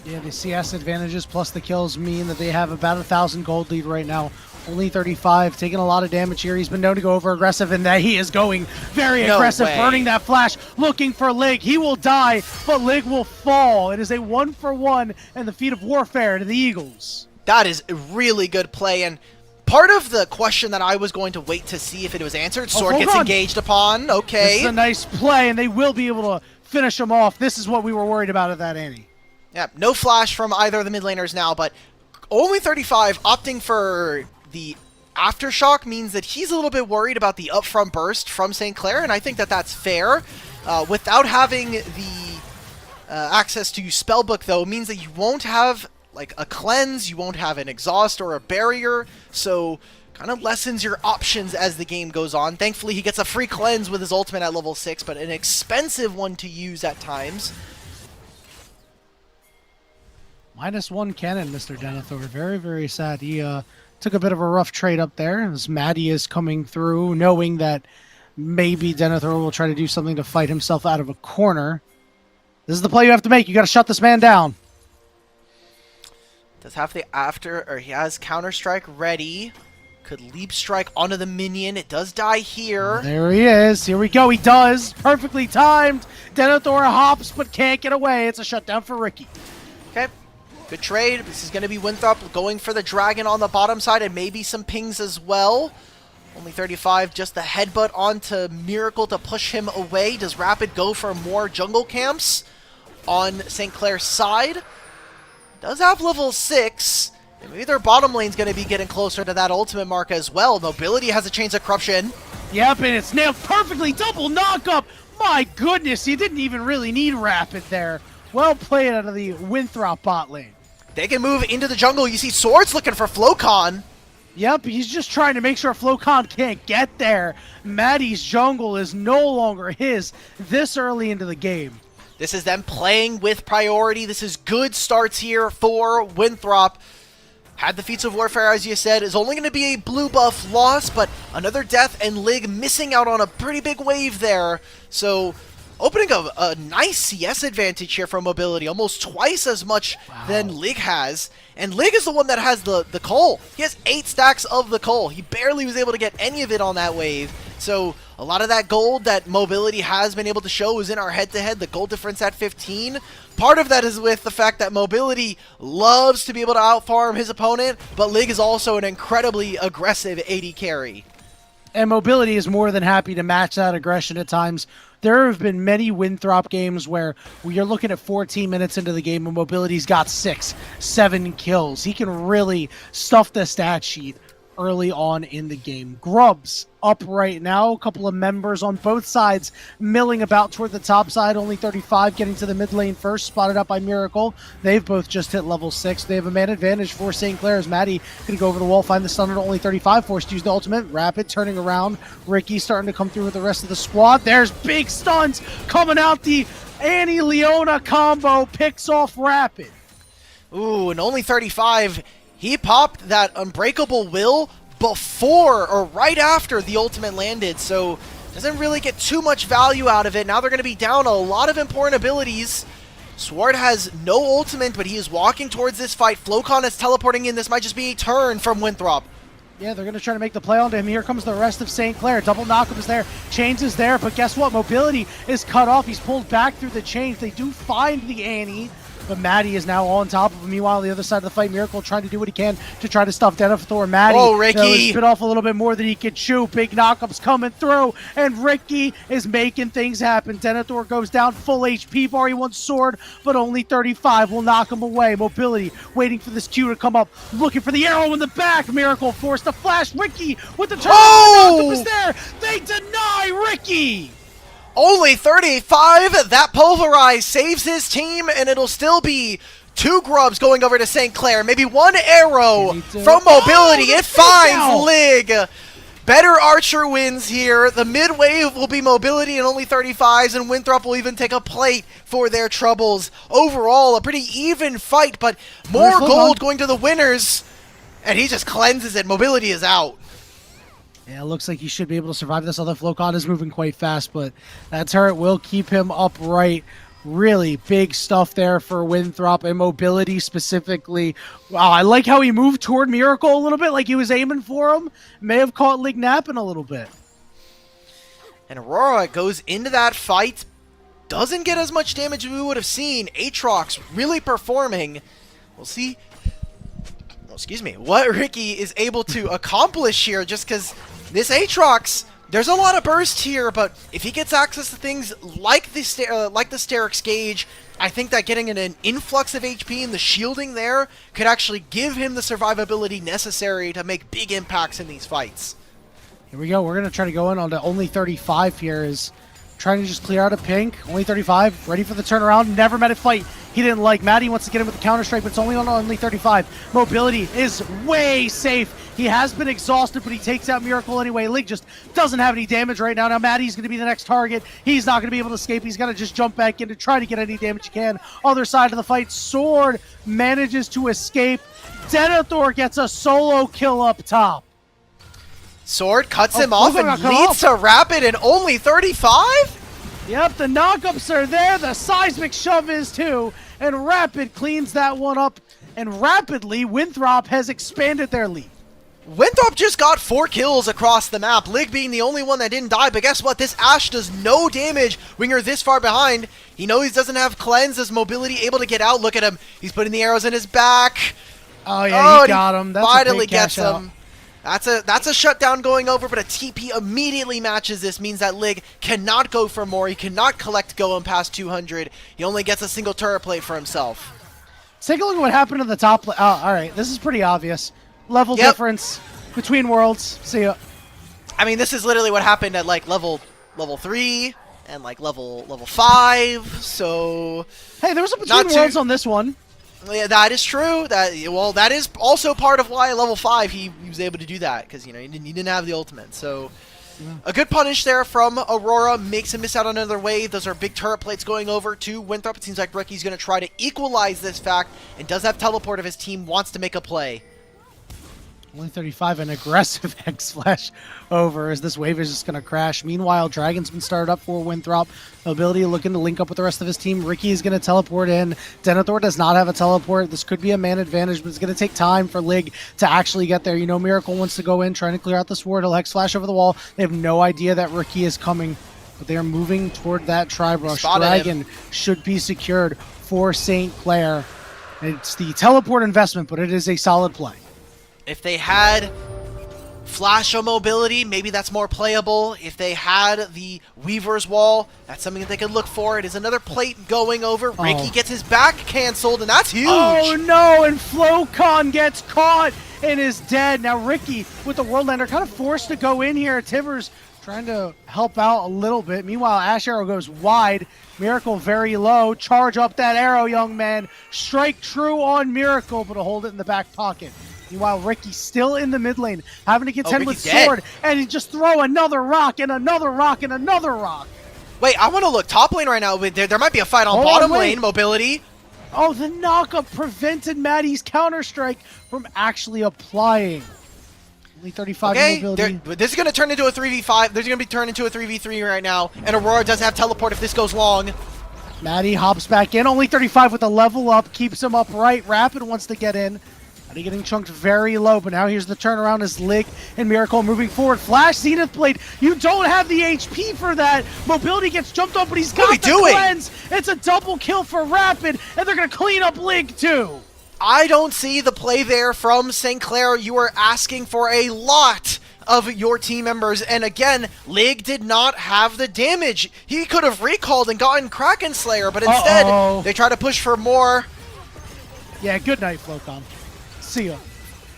Yeah, the CS advantages plus the kills mean that they have about 1,000 gold lead right now. Only 35, taking a lot of damage here. He's been known to go over aggressive, and that he is going very aggressive, burning that flash, looking for Lig. He will die, but Lig will fall. It is a 1-for-1 and the feat of warfare to the Eagles. That is a really good play, and part of the question that I was going to wait to see if it was answered, Sword gets engaged upon. Okay. This is a nice play, and they will be able to finish him off. This is what we were worried about at that Annie. Yeah, no flash from either of the mid laners now, but only 35, opting for the Aftershock means that he's a little bit worried about the upfront burst from St. Clair, and I think that that's fair. Without having the access to Spellbook, though, means that you won't have like a cleanse, you won't have an exhaust or a barrier, so kind of lessens your options as the game goes on. Thankfully, he gets a free cleanse with his ultimate at level 6, but an expensive one to use at times. -1 cannon, Mr. Denethor. Very, very sad. He took a bit of a rough trade up there as Maddie is coming through, knowing that maybe Denethor will try to do something to fight himself out of a corner. This is the play you have to make. You got to shut this man down. Does have he has Counter-Strike ready. Could leap strike onto the minion. It does die here. There he is. Here we go. He does. Perfectly timed. Denethor hops but can't get away. It's a shutdown for Ricky. Okay. Good trade. This is going to be Winthrop going for the dragon on the bottom side and maybe some pings as well. Only 35. Just the headbutt onto Miracle to push him away. Does Rapid go for more jungle camps on St. Clair's side? Does have level 6. Maybe their bottom lane's going to be getting closer to that ultimate mark as well. Mobility has a Chains of Corruption. Yep, and it's nailed perfectly. Double knock-up. My goodness, you didn't even really need Rapid there. Well played out of the Winthrop bot lane. They can move into the jungle. You see Swords looking for Flocon. Yep, he's just trying to make sure Flocon can't get there. Maddie's jungle is no longer his this early into the game. This is them playing with priority. This is good starts here for Winthrop. Had the Feats of Warfare, as you said, is only going to be a blue buff loss, but another death and Lig missing out on a pretty big wave there. So opening a nice CS advantage here for Mobility, almost twice as much than Lig has. And Lig is the one that has the coal. He has 8 stacks of the coal. He barely was able to get any of it on that wave. So a lot of that gold that Mobility has been able to show is in our head-to-head, the gold difference at 15. Part of that is with the fact that Mobility loves to be able to outfarm his opponent, but Lig is also an incredibly aggressive AD carry. And Mobility is more than happy to match that aggression at times. There have been many Winthrop games where you're looking at 14 minutes into the game and Mobility's got 6, 7 kills. He can really stuff the stat sheet early on in the game. Grubs up right now. A couple of members on both sides milling about toward the top side. Only 35 getting to the mid lane first. Spotted up by Miracle. They've both just hit level 6. They have a man advantage for St. Clair as Maddie going to go over the wall, find the stun at only 35. Forced to use the ultimate. Rapid turning around. Ricky starting to come through with the rest of the squad. There's big stuns coming out. The Annie Leona combo picks off Rapid. Ooh, and only 35. He popped that Unbreakable Will before or right after the ultimate landed, so doesn't really get too much value out of it. Now they're going to be down a lot of important abilities. Sword has no ultimate, but he is walking towards this fight. Flocon is teleporting in. This might just be a turn from Winthrop. Yeah, they're going to try to make the play onto him. Here comes the rest of St. Clair. Double knockup is there. Chains is there, but guess what? Mobility is cut off. He's pulled back through the chains. They do find the Annie, but Maddie is now on top of him. Meanwhile, on the other side of the fight, Miracle trying to do what he can to try to stuff Denethor. Maddie, oh, Ricky, spit off a little bit more than he could chew. Big knockups coming through, and Ricky is making things happen. Denethor goes down full HP bar. He wants sword, but only 35 will knock him away. Mobility waiting for this Q to come up, looking for the arrow in the back. Miracle forced to flash. Ricky with the turn. Oh! Knockup is there. They deny Ricky. Only 35. That Pulverize saves his team, and it'll still be 2 grubs going over to St. Clair. Maybe 1 arrow from Mobility. It finds Lig. Better Archer wins here. The mid wave will be Mobility and only 35s, and Winthrop will even take a plate for their troubles. Overall, a pretty even fight, but more gold going to the winners, and he just cleanses it. Mobility is out. Yeah, it looks like he should be able to survive this, although Flocon is moving quite fast, but that turret will keep him upright. Really big stuff there for Winthrop and Mobility specifically. Wow, I like how he moved toward Miracle a little bit, like he was aiming for him. May have caught Lig napping a little bit. And Aurora goes into that fight. Doesn't get as much damage as we would have seen. Aatrox really performing. We'll see. Oh, excuse me. What Ricky is able to accomplish here, just because this Aatrox, there's a lot of burst here, but if he gets access to things like the Sterix Gauge, I think that getting an influx of HP and the shielding there could actually give him the survivability necessary to make big impacts in these fights. Here we go. We're going to try to go in on the only 35 here. Is trying to just clear out a pink. Only 35. Ready for the turnaround. Never met a fight he didn't like. Maddie wants to get him with the counter-strike, but it's only on only 35. Mobility is way safe. He has been exhausted, but he takes out Miracle anyway. Lig just doesn't have any damage right now. Now Maddie's going to be the next target. He's not going to be able to escape. He's got to just jump back in to try to get any damage he can. Other side of the fight, Sword manages to escape. Denethor gets a solo kill up top. Sword cuts him off and leads to Rapid and only 35? Yep, the knockups are there. The seismic shove is too. And Rapid cleans that one up and rapidly Winthrop has expanded their lead. Winthrop just got 4 kills across the map, Lig being the only one that didn't die, but guess what? This Ashe does no damage when you're this far behind. He knows he doesn't have cleanse, his mobility able to get out. Look at him. He's putting the arrows in his back. Oh yeah, he got him. That's finally a big gets cash out. him. That's a shutdown going over, but a TP immediately matches this, means that Lig cannot go for more. He cannot collect going past 200. He only gets a single turret plate for himself. Take a look at what happened to the top. Oh, all right, this is pretty obvious. Level difference between worlds. See ya. I mean, this is literally what happened at like level 3 and like level 5. So hey, there was a between worlds on this one. Yeah, that is true. That is also part of why at level 5 he was able to do that, because he didn't have the ultimate. So a good punish there from Aurora makes him miss out on another wave. Those are big turret plates going over to Winthrop. It seems like Ricky's going to try to equalize this fact and does have teleport if his team wants to make a play. Only 35, an aggressive X-Flash over as this wave is just going to crash. Meanwhile, Dragon's been started up for Winthrop. Ability looking to link up with the rest of his team. Ricky is going to teleport in. Denethor does not have a teleport. This could be a man advantage, but it's going to take time for Lig to actually get there. You know, Miracle wants to go in, trying to clear out the sword. He'll X-Flash over the wall. They have no idea that Ricky is coming, but they are moving toward that tribe rush. Dragon should be secured for St. Clair. It's the teleport investment, but it is a solid play. If they had Flash of mobility, maybe that's more playable. If they had the Weaver's Wall, that's something that they could look for. It is another plate going over. Ricky gets his back canceled, and that's huge. Oh no, and Flocon gets caught and is dead. Now Ricky, with the World Ender, kind of forced to go in here. Tivers trying to help out a little bit. Meanwhile, Ashe Arrow goes wide. Miracle very low. Charge up that arrow, young man. Strike true on Miracle, but hold it in the back pocket. Meanwhile, Ricky still in the mid lane, having to contend with Sword, and he just throw another rock and another rock and another rock. Wait, I want to look top lane right now. There might be a fight on bottom lane mobility. Oh, the knockup prevented Maddie's Counter-Strike from actually applying. Only 35 mobility. This is going to turn into a 3v5. There's going to be turned into a 3v3 right now, and Aurora does have teleport if this goes long. Maddie hops back in. Only 35 with a level up, keeps him upright. Rapid wants to get in. Maddie getting chunked very low, but now here's the turnaround as Lig and Miracle moving forward. Flash Zenith Blade, you don't have the HP for that. Mobility gets jumped up, but he's got the cleanse. It's a double kill for Rapid, and they're going to clean up Lig too. I don't see the play there from St. Clair. You are asking for a lot of your team members, and again, Lig did not have the damage. He could have recalled and gotten Kraken Slayer, but instead, they try to push for more. Yeah, good night, Flocon. See ya.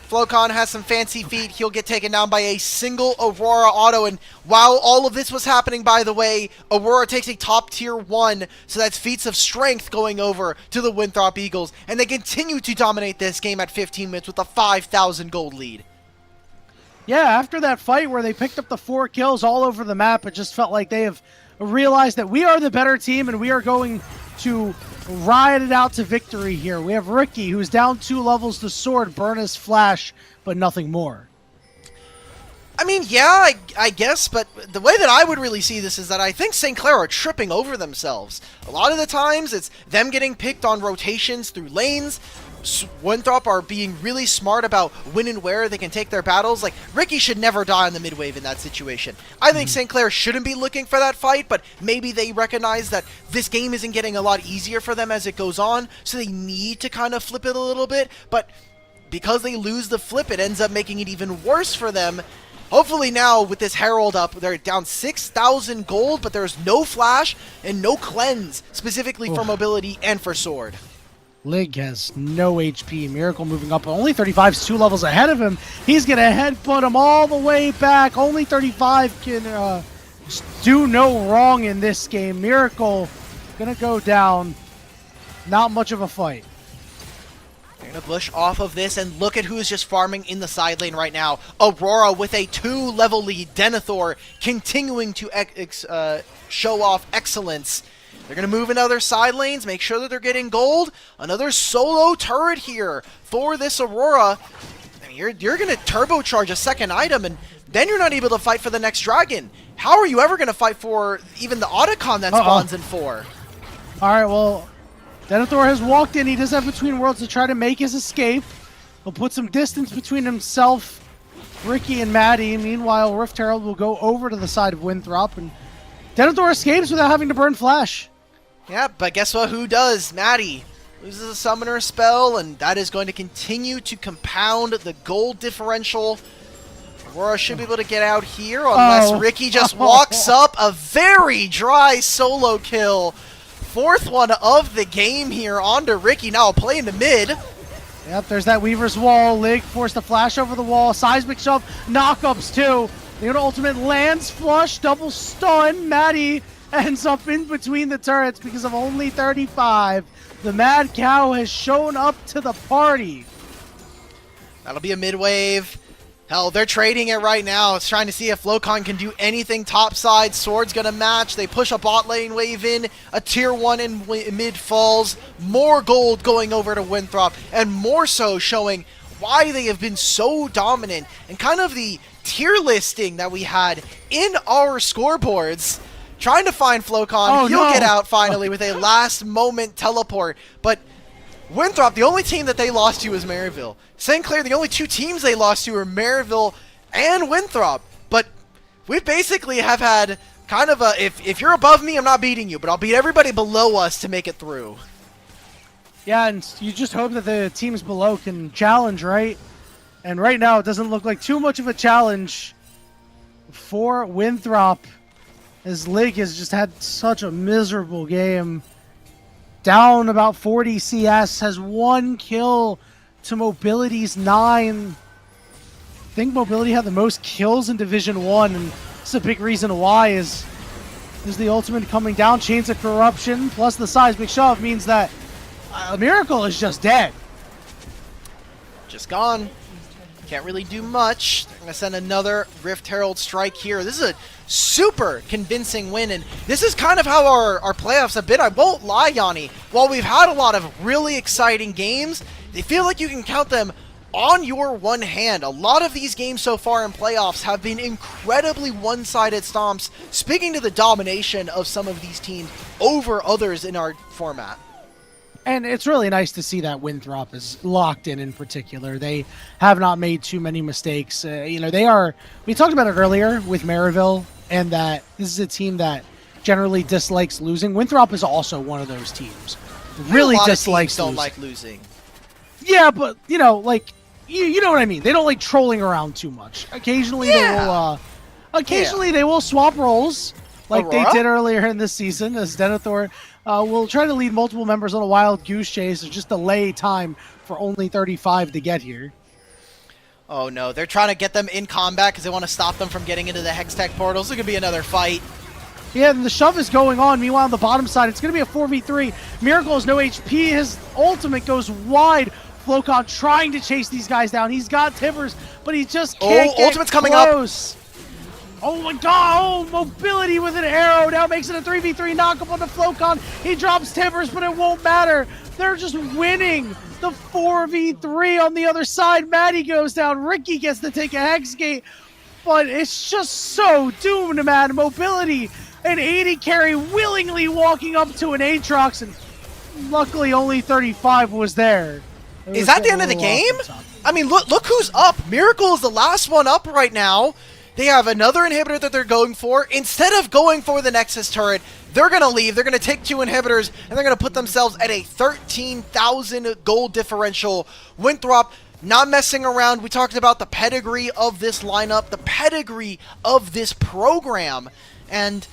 Flocon has some fancy feet. He'll get taken down by a single Aurora auto. And while all of this was happening, by the way, Aurora takes a top tier 1. So that's feats of strength going over to the Winthrop Eagles. And they continue to dominate this game at 15 minutes with a 5,000 gold lead. Yeah, after that fight where they picked up the 4 kills all over the map, it just felt like they have realized that we are the better team and we are going to ride it out to victory here. We have Ricky, who's down 2 levels to Sword, burn his flash, but nothing more. I mean, yeah, I guess, but the way that I would really see this is that I think St. Clair are tripping over themselves. A lot of the times, it's them getting picked on rotations through lanes. Winthrop are being really smart about when and where they can take their battles. Like, Ricky should never die on the mid wave in that situation. I think St. Clair shouldn't be looking for that fight, but maybe they recognize that this game isn't getting a lot easier for them as it goes on, so they need to kind of flip it a little bit, but because they lose the flip, it ends up making it even worse for them. Hopefully now, with this Herald up, they're down 6,000 gold, but there's no flash and no cleanse, specifically for mobility and for sword. Lig has no HP. Miracle moving up. Only 35's 2 levels ahead of him. He's going to headbutt him all the way back. Only 35 can do no wrong in this game. Miracle going to go down. Not much of a fight. They're going to push off of this, and look at who's just farming in the side lane right now. Aurora with a 2-level lead. Denethor continuing to show off excellence. They're going to move in other side lanes, make sure that they're getting gold. Another solo turret here for this Aurora. I mean, you're going to turbocharge a second item, and then you're not able to fight for the next dragon. How are you ever going to fight for even the Otacon that spawns in 4? All right, well, Denethor has walked in. He does have Between Worlds to try to make his escape. He'll put some distance between himself, Ricky, and Maddie. Meanwhile, Rift Herald will go over to the side of Winthrop, and Denethor escapes without having to burn Flash. Yeah, but guess what? Who does? Maddie loses a summoner spell, and that is going to continue to compound the gold differential. Aurora should be able to get out here unless Ricky just walks up. A very dry solo kill. 4th one of the game here onto Ricky. Now a play in the mid. Yep, there's that Weaver's Wall. Lig forced a flash over the wall. Seismic shove. Knockups too. The ultimate lands flush. Double stun. Maddie ends up in between the turrets because of only 35. The Mad Cow has shown up to the party. That'll be a mid wave. Hell, they're trading it right now. It's trying to see if Flocon can do anything topside. Sword's gonna match. They push a bot lane wave in. A tier 1 in mid falls. More gold going over to Winthrop. And more so showing why they have been so dominant. And kind of the tier listing that we had in our scoreboards. Trying to find Flocon. He'll get out finally with a last moment teleport. But Winthrop, the only team that they lost to is Maryville. St. Clair, the only 2 teams they lost to are Maryville and Winthrop. But we basically have had kind of a, if you're above me, I'm not beating you, but I'll beat everybody below us to make it through. Yeah, and you just hope that the teams below can challenge, right? And right now, it doesn't look like too much of a challenge for Winthrop, as Lig has just had such a miserable game. Down about 40 CS, has 1 kill to Mobility's 9. I think Mobility had the most kills in Division 1, and it's a big reason why is the ultimate coming down. Chains of Corruption plus the Seismic Shove means that Miracle is just dead. Just gone. Can't really do much. I'm going to send another Rift Herald strike here. This is a super convincing win, and this is kind of how our playoffs have been. I won't lie, Yanni. While we've had a lot of really exciting games, they feel like you can count them on your one hand. A lot of these games so far in playoffs have been incredibly one-sided stomps, speaking to the domination of some of these teams over others in our format. And it's really nice to see that Winthrop is locked in particular. They have not made too many mistakes. They are, we talked about it earlier with Maryville, and that this is a team that generally dislikes losing. Winthrop is also one of those teams. Really dislikes losing. Don't like losing. Yeah, but, you know what I mean. They don't like trolling around too much. Occasionally they will swap roles, like Aurora? they did earlier in this season, as Denethor will try to lead multiple members on a wild goose chase or just delay time for only 35 to get here. Oh no, they're trying to get them in combat because they want to stop them from getting into the Hextech portals. It could be another fight. Yeah, and the shove is going on. Meanwhile, on the bottom side, it's going to be a 4v3. Miracle has no HP. His ultimate goes wide. Flocon trying to chase these guys down. He's got Tibbers, but he just can't get ultimate's coming close. Oh my god, Mobility with an arrow now makes it a 3v3 knockup on the Flocon. He drops Tibbers, but it won't matter. They're just winning the 4v3 on the other side. Maddie goes down. Ricky gets to take a Hex Gate, but it's just so doomed, man. Mobility, an 80 carry, willingly walking up to an Aatrox, and luckily only 35 was there. Is that the end of the game? I mean, look who's up. Miracle is the last one up right now. They have another inhibitor that they're going for. Instead of going for the Nexus turret, they're going to leave. They're going to take 2 inhibitors, and they're going to put themselves at a 13,000 gold differential. Winthrop not messing around. We talked about the pedigree of this lineup, the pedigree of this program. And,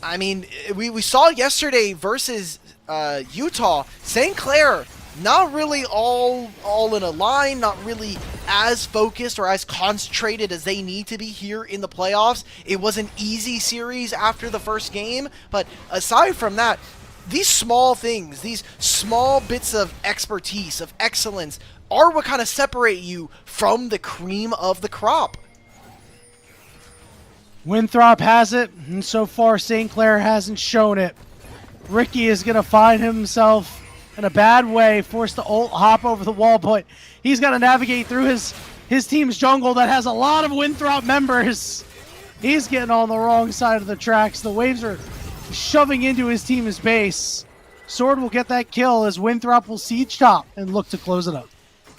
I mean, we saw yesterday versus Utah, St. Clair, not really all in a line, not really as focused or as concentrated as they need to be here in the playoffs. It was an easy series after the first game, but aside from that, these small things, these small bits of expertise, of excellence, are what kind of separate you from the cream of the crop. Winthrop has it, and so far St. Clair hasn't shown it. Ricky is going to find himself in a bad way, forced to ult hop over the wall, but he's got to navigate through his team's jungle that has a lot of Winthrop members. He's getting on the wrong side of the tracks. The waves are shoving into his team's base. Sword will get that kill as Winthrop will siege top and look to close it up.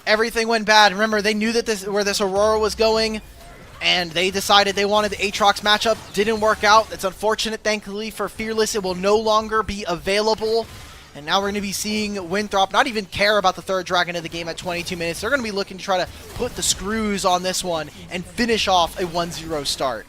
Everything went bad. Remember, they knew that where this Aurora was going, and they decided they wanted the Aatrox matchup. Didn't work out. It's unfortunate, thankfully, for Fearless. It will no longer be available. And now we're going to be seeing Winthrop not even care about the third dragon of the game at 22 minutes. They're going to be looking to try to put the screws on this one and finish off a 1-0 start.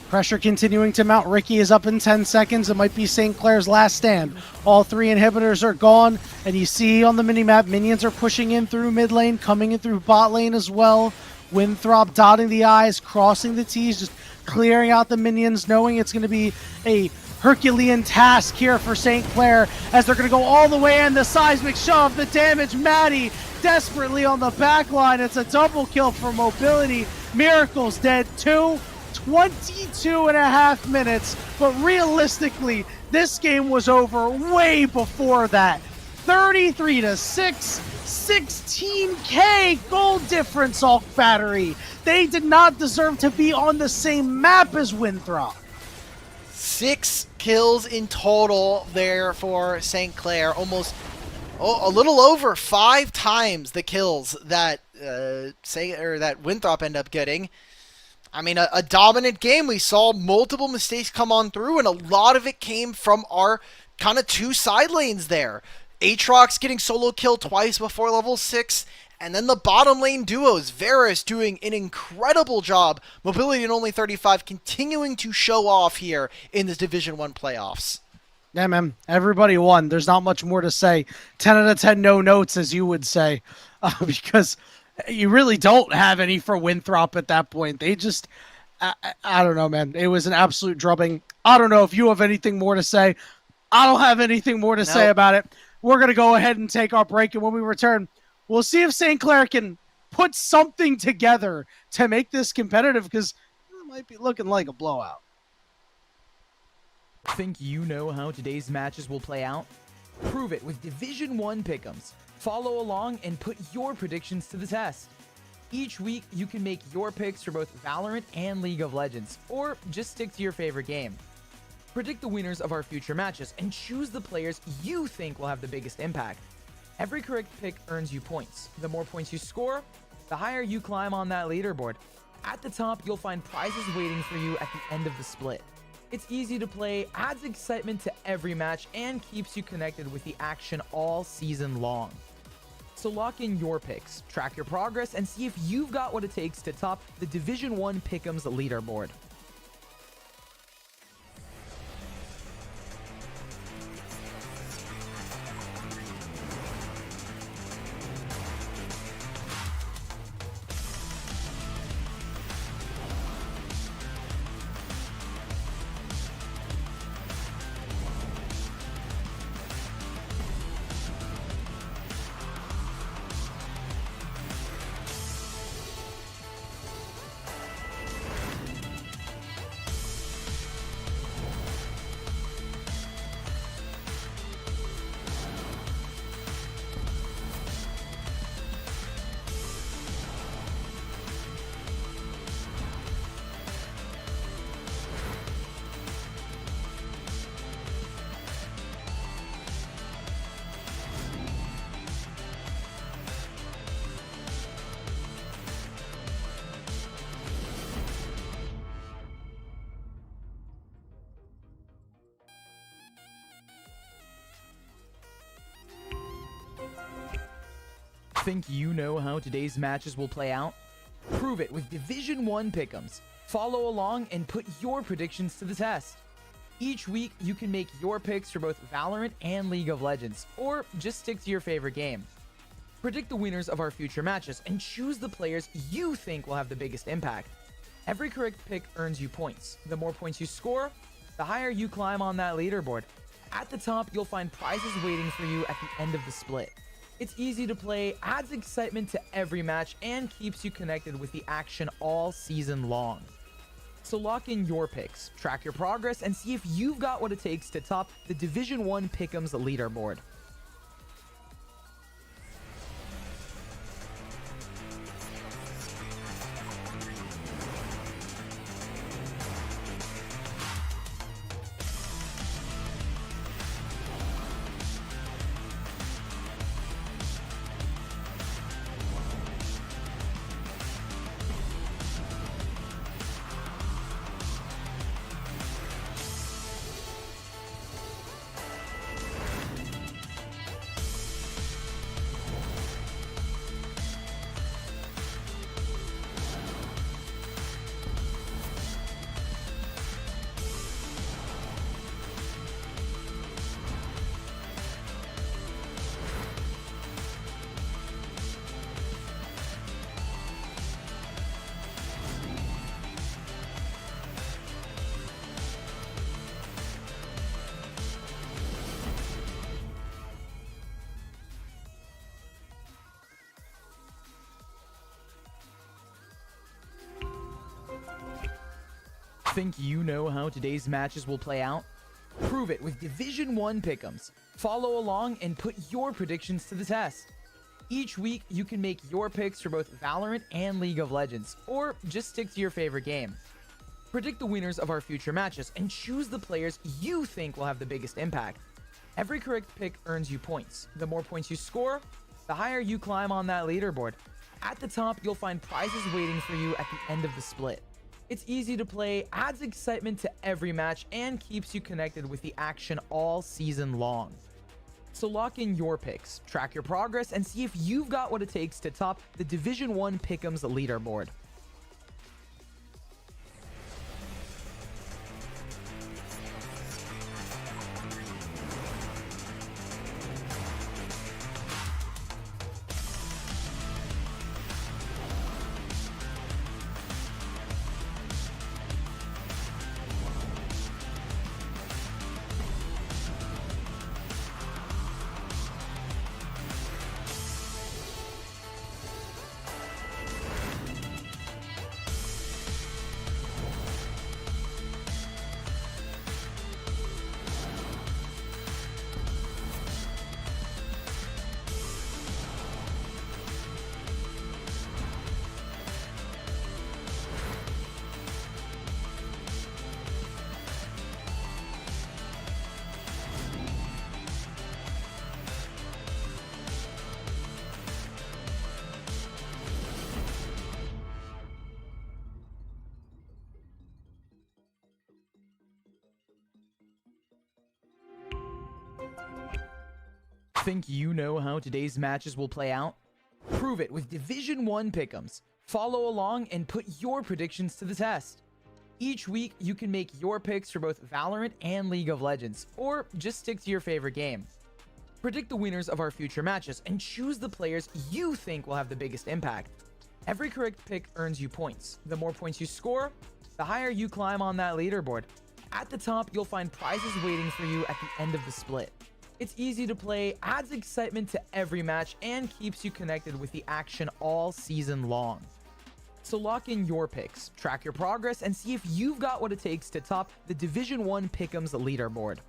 Pressure continuing to mount. Ricky is up in 10 seconds. It might be St. Clair's last stand. All 3 inhibitors are gone, and you see on the minimap, minions are pushing in through mid lane, coming in through bot lane as well. Winthrop dotting the I's, crossing the T's, just clearing out the minions, knowing it's going to be a Herculean task here for St. Clair as they're going to go all the way in. The seismic shove, the damage. Maddie desperately on the back line. It's a double kill for Mobility. Miracle's dead too. 22 and a half minutes, but realistically, this game was over way before that. 33-6, 16k goal difference, Hulk Battery. They did not deserve to be on the same map as Winthrop. 6 kills in total there for St. Clair. Almost a little over 5 times the kills that that Winthrop ended up getting. I mean, a dominant game. We saw multiple mistakes come on through, and a lot of it came from our kind of 2 side lanes there. Aatrox getting solo kill twice before level 6, and then the bottom lane duos, Varus doing an incredible job. Mobility at only 35, continuing to show off here in this Division 1 playoffs. Yeah, man. Everybody won. There's not much more to say. 10 out of 10 no notes, as you would say, because you really don't have any for Winthrop at that point. They just, I don't know, man. It was an absolute drubbing. I don't know if you have anything more to say. I don't have anything more to say about it. We're going to go ahead and take our break, and when we return, we'll see if St. Clair can put something together to make this competitive, because it might be looking like a blowout. Think you know how today's matches will play out? Prove it with Division 1 pick'ems. Follow along and put your predictions to the test. Each week, you can make your picks for both Valorant and League of Legends, or just stick to your favorite game. Predict the winners of our future matches and choose the players you think will have the biggest impact. Every correct pick earns you points. The more points you score, the higher you climb on that leaderboard. At the top, you'll find prizes waiting for you at the end of the split. It's easy to play, adds excitement to every match, and keeps you connected with the action all season long. So lock in your picks, track your progress, and see if you've got what it takes to top the Division 1 Pick'ems leaderboard. Think you know how today's matches will play out? Prove it with Division 1 pick'ems. Follow along and put your predictions to the test. Each week, you can make your picks for both Valorant and League of Legends, or just stick to your favorite game. Predict the winners of our future matches and choose the players you think will have the biggest impact. Every correct pick earns you points. The more points you score, the higher you climb on that leaderboard. At the top, you'll find prizes waiting for you at the end of the split. It's easy to play, adds excitement to every match, and keeps you connected with the action all season long. So lock in your picks, track your progress, and see if you've got what it takes to top the Division 1 Pick'ems leaderboard. Think you know how today's matches will play out? Prove it with Division 1 pick'ems. Follow along and put your predictions to the test. Each week, you can make your picks for both Valorant and League of Legends, or just stick to your favorite game. Predict the winners of our future matches and choose the players you think will have the biggest impact. Every correct pick earns you points. The more points you score, the higher you climb on that leaderboard. At the top, you'll find prizes waiting for you at the end of the split. It's easy to play, adds excitement to every match, and keeps you connected with the action all season long. So lock in your picks, track your progress, and see if you've got what it takes to top the Division 1 Pick'ems leaderboard. Think you know how today's matches will play out? Prove it with Division 1 pick'ems. Follow along and put your predictions to the test. Each week, you can make your picks for both Valorant and League of Legends, or just stick to your favorite game. Predict the winners of our future matches and choose the players you think will have the biggest impact. Every correct pick earns you points. The more points you score, the higher you climb on that leaderboard. At the top, you'll find prizes waiting for you at the end of the split. It's easy to play, adds excitement to every match, and keeps you connected with the action all season long. So lock in your picks, track your progress, and see if you've got what it takes to top the Division 1 Pick'ems leaderboard.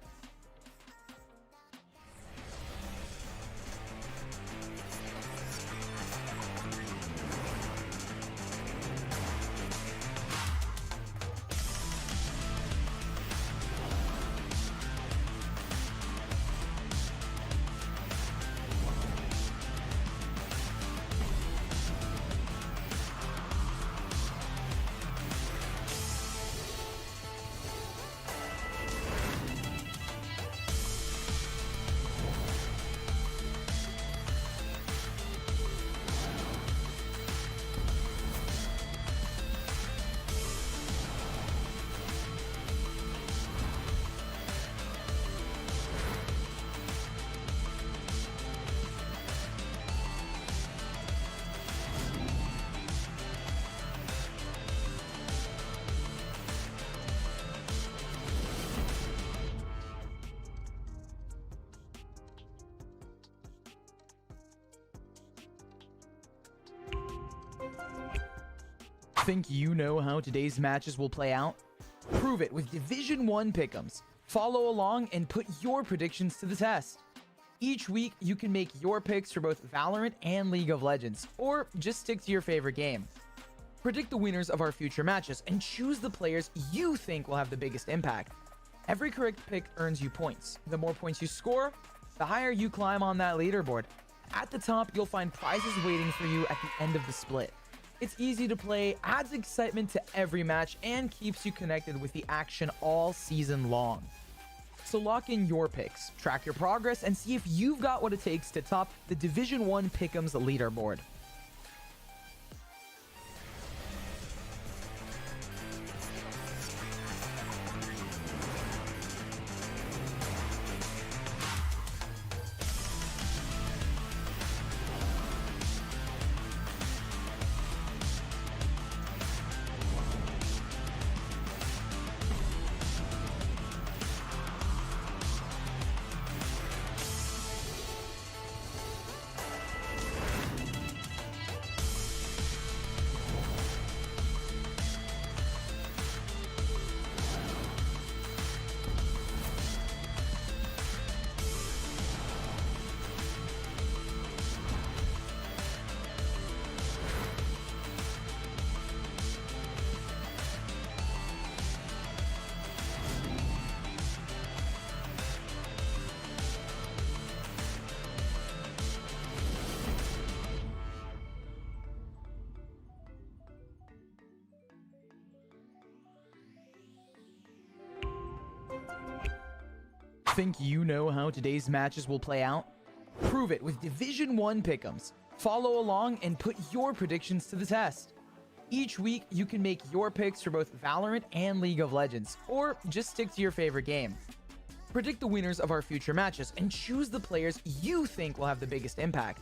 Think you know how today's matches will play out? Prove it with Division 1 pick'ems. Follow along and put your predictions to the test. Each week, you can make your picks for both Valorant and League of Legends, or just stick to your favorite game. Predict the winners of our future matches and choose the players you think will have the biggest impact. Every correct pick earns you points. The more points you score, the higher you climb on that leaderboard. At the top, you'll find prizes waiting for you at the end of the split. It's easy to play, adds excitement to every match, and keeps you connected with the action all season long. So lock in your picks, track your progress, and see if you've got what it takes to top the Division 1 Pick'ems leaderboard. Think you know how today's matches will play out? Prove it with Division 1 pick'ems. Follow along and put your predictions to the test. Each week, you can make your picks for both Valorant and League of Legends, or just stick to your favorite game. Predict the winners of our future matches and choose the players you think will have the biggest impact.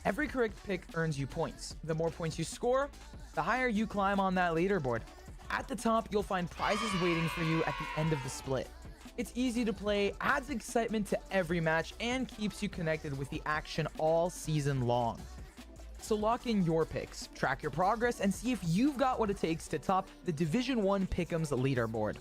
Every correct pick earns you points. The more points you score, the higher you climb on that leaderboard. At the top, you'll find prizes waiting for you at the end of the split. It's easy to play, adds excitement to every match, and keeps you connected with the action all season long. So lock in your picks, track your progress, and see if you've got what it takes to top the Division 1 Pick'ems leaderboard.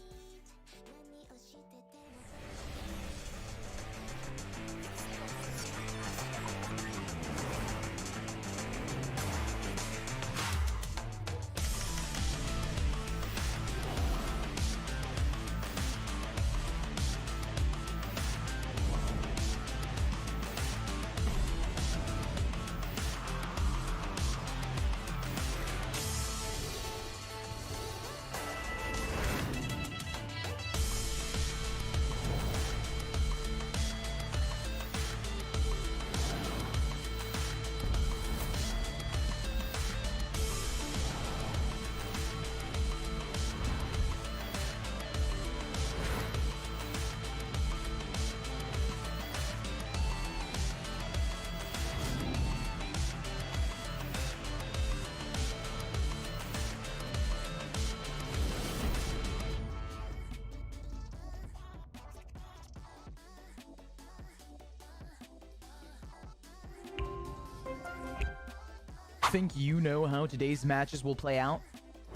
Think you know how today's matches will play out?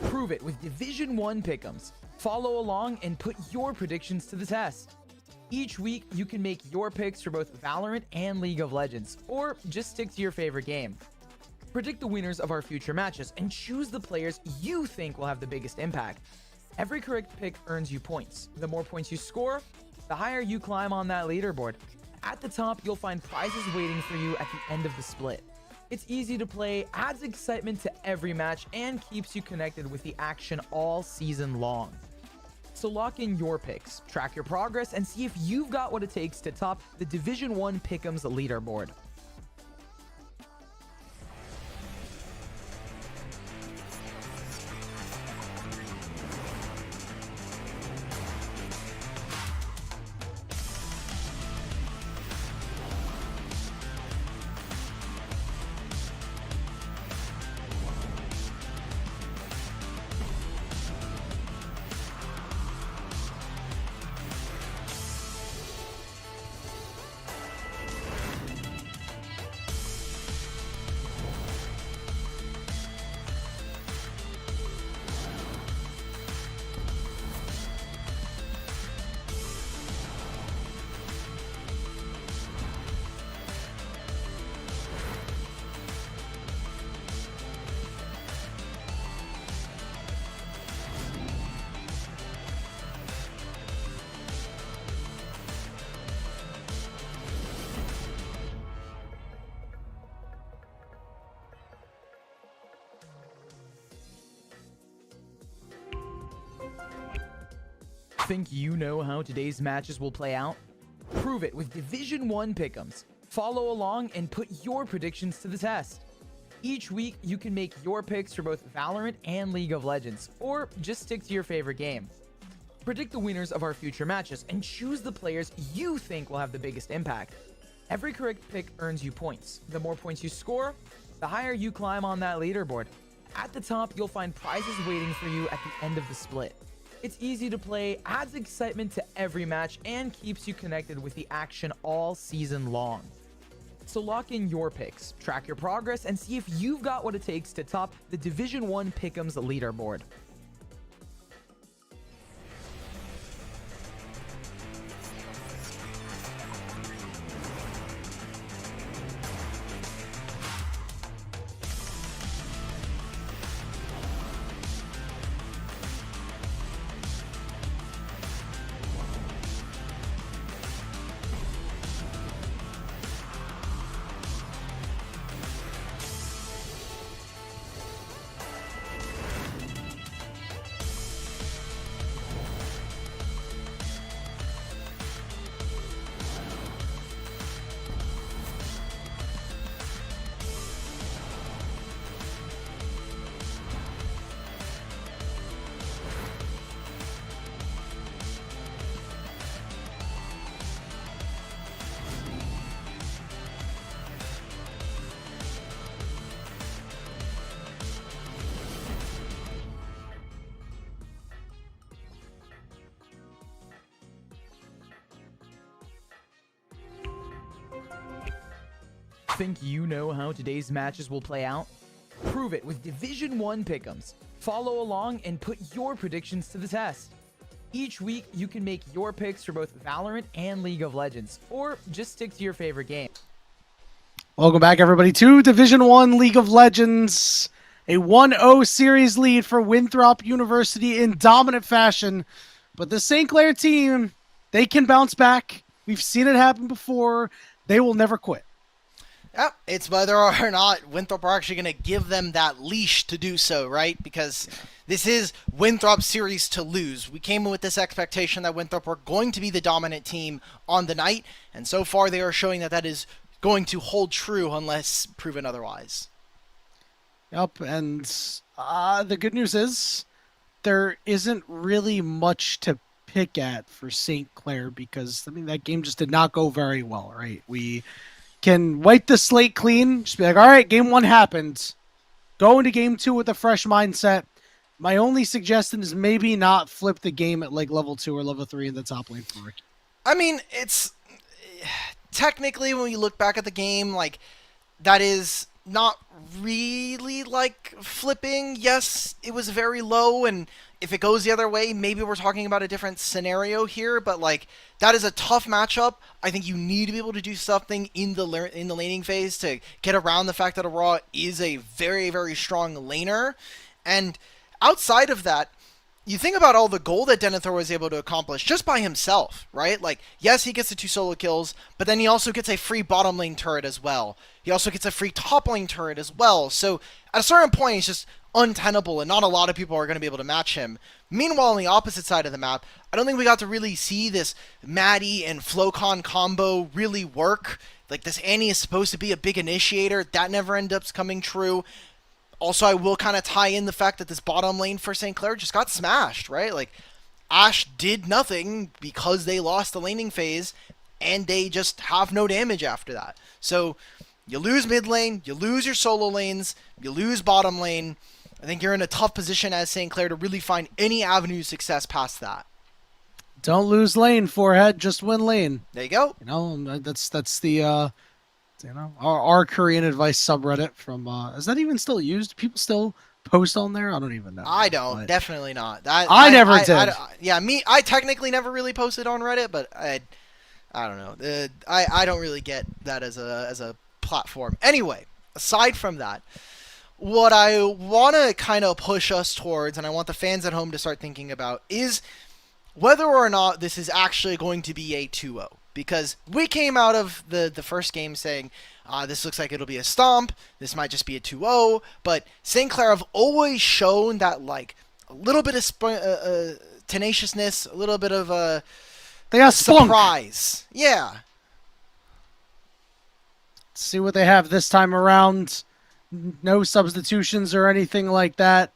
Prove it with Division 1 pick'ems. Follow along and put your predictions to the test. Each week, you can make your picks for both Valorant and League of Legends, or just stick to your favorite game. Predict the winners of our future matches and choose the players you think will have the biggest impact. Every correct pick earns you points. The more points you score, the higher you climb on that leaderboard. At the top, you'll find prizes waiting for you at the end of the split. It's easy to play, adds excitement to every match, and keeps you connected with the action all season long. So lock in your picks, track your progress, and see if you've got what it takes to top the Division 1 Pick'ems leaderboard. Think you know how today's matches will play out? Prove it with Division 1 pick'ems. Follow along and put your predictions to the test. Each week, you can make your picks for both Valorant and League of Legends, or just stick to your favorite game. Predict the winners of our future matches and choose the players you think will have the biggest impact. Every correct pick earns you points. The more points you score, the higher you climb on that leaderboard. At the top, you'll find prizes waiting for you at the end of the split. It's easy to play, adds excitement to every match, and keeps you connected with the action all season long. So lock in your picks, track your progress, and see if you've got what it takes to top the Division 1 Pick'ems leaderboard. Think you know how today's matches will play out? Prove it with Division 1 pick'ems. Follow along and put your predictions to the test. Each week, you can make your picks for both Valorant and League of Legends, or just stick to your favorite game. Welcome back, everybody, to Division 1 League of Legends. A 1-0 series lead for Winthrop University in dominant fashion. But the St. Clair team, they can bounce back. We've seen it happen before. They will never quit. Yeah, it's whether or not Winthrop are actually going to give them that leash to do so, right? Because this is Winthrop's series to lose. We came in with this expectation that Winthrop were going to be the dominant team on the night, and so far they are showing that that is going to hold true unless proven otherwise. Yep, and the good news is there isn't really much to pick at for St. Clair because, I mean, that game just did not go very well, right? We can wipe the slate clean, just be like, all right, game 1 happened. Go into game 2 with a fresh mindset. My only suggestion is maybe not flip the game at like level 2 or level 3 in the top lane for Ricky. I mean, it's technically when you look back at the game, like that is not really like flipping. Yes, it was very low, and if it goes the other way, maybe we're talking about a different scenario here, but like that is a tough matchup. I think you need to be able to do something in the laning phase to get around the fact that Aurora is a very, very strong laner. And outside of that, you think about all the gold that Denethor was able to accomplish just by himself, right? Like, yes, he gets the 2 solo kills, but then he also gets a free bottom lane turret as well. He also gets a free top lane turret as well. So at a certain point, it's just untenable, and not a lot of people are going to be able to match him. Meanwhile, on the opposite side of the map, I don't think we got to really see this Maddie and Flocon combo really work. Like, this Annie is supposed to be a big initiator. That never ends up coming true. Also, I will kind of tie in the fact that this bottom lane for St. Clair just got smashed, right? Like, Ashe did nothing because they lost the laning phase, and they just have no damage after that. So, you lose mid lane, you lose your solo lanes, you lose bottom lane. I think you're in a tough position as St. Clair to really find any avenue of success past that. Don't lose lane, Forehead, just win lane. There you go. You know, that's the our Korean advice subreddit from is that even still used? People still post on there? I don't even know. I don't. Definitely not. I never did. I technically never really posted on Reddit, but I don't know. I don't really get that as a platform. Anyway, aside from that, what I want to kind of push us towards, and I want the fans at home to start thinking about, is whether or not this is actually going to be a 2-0. Because we came out of the first game saying, this looks like it'll be a stomp, this might just be a 2-0, but St. Clair have always shown that, like, a little bit of tenaciousness, a little bit of a they got surprise. Yeah. Let's see what they have this time around. No substitutions or anything like that.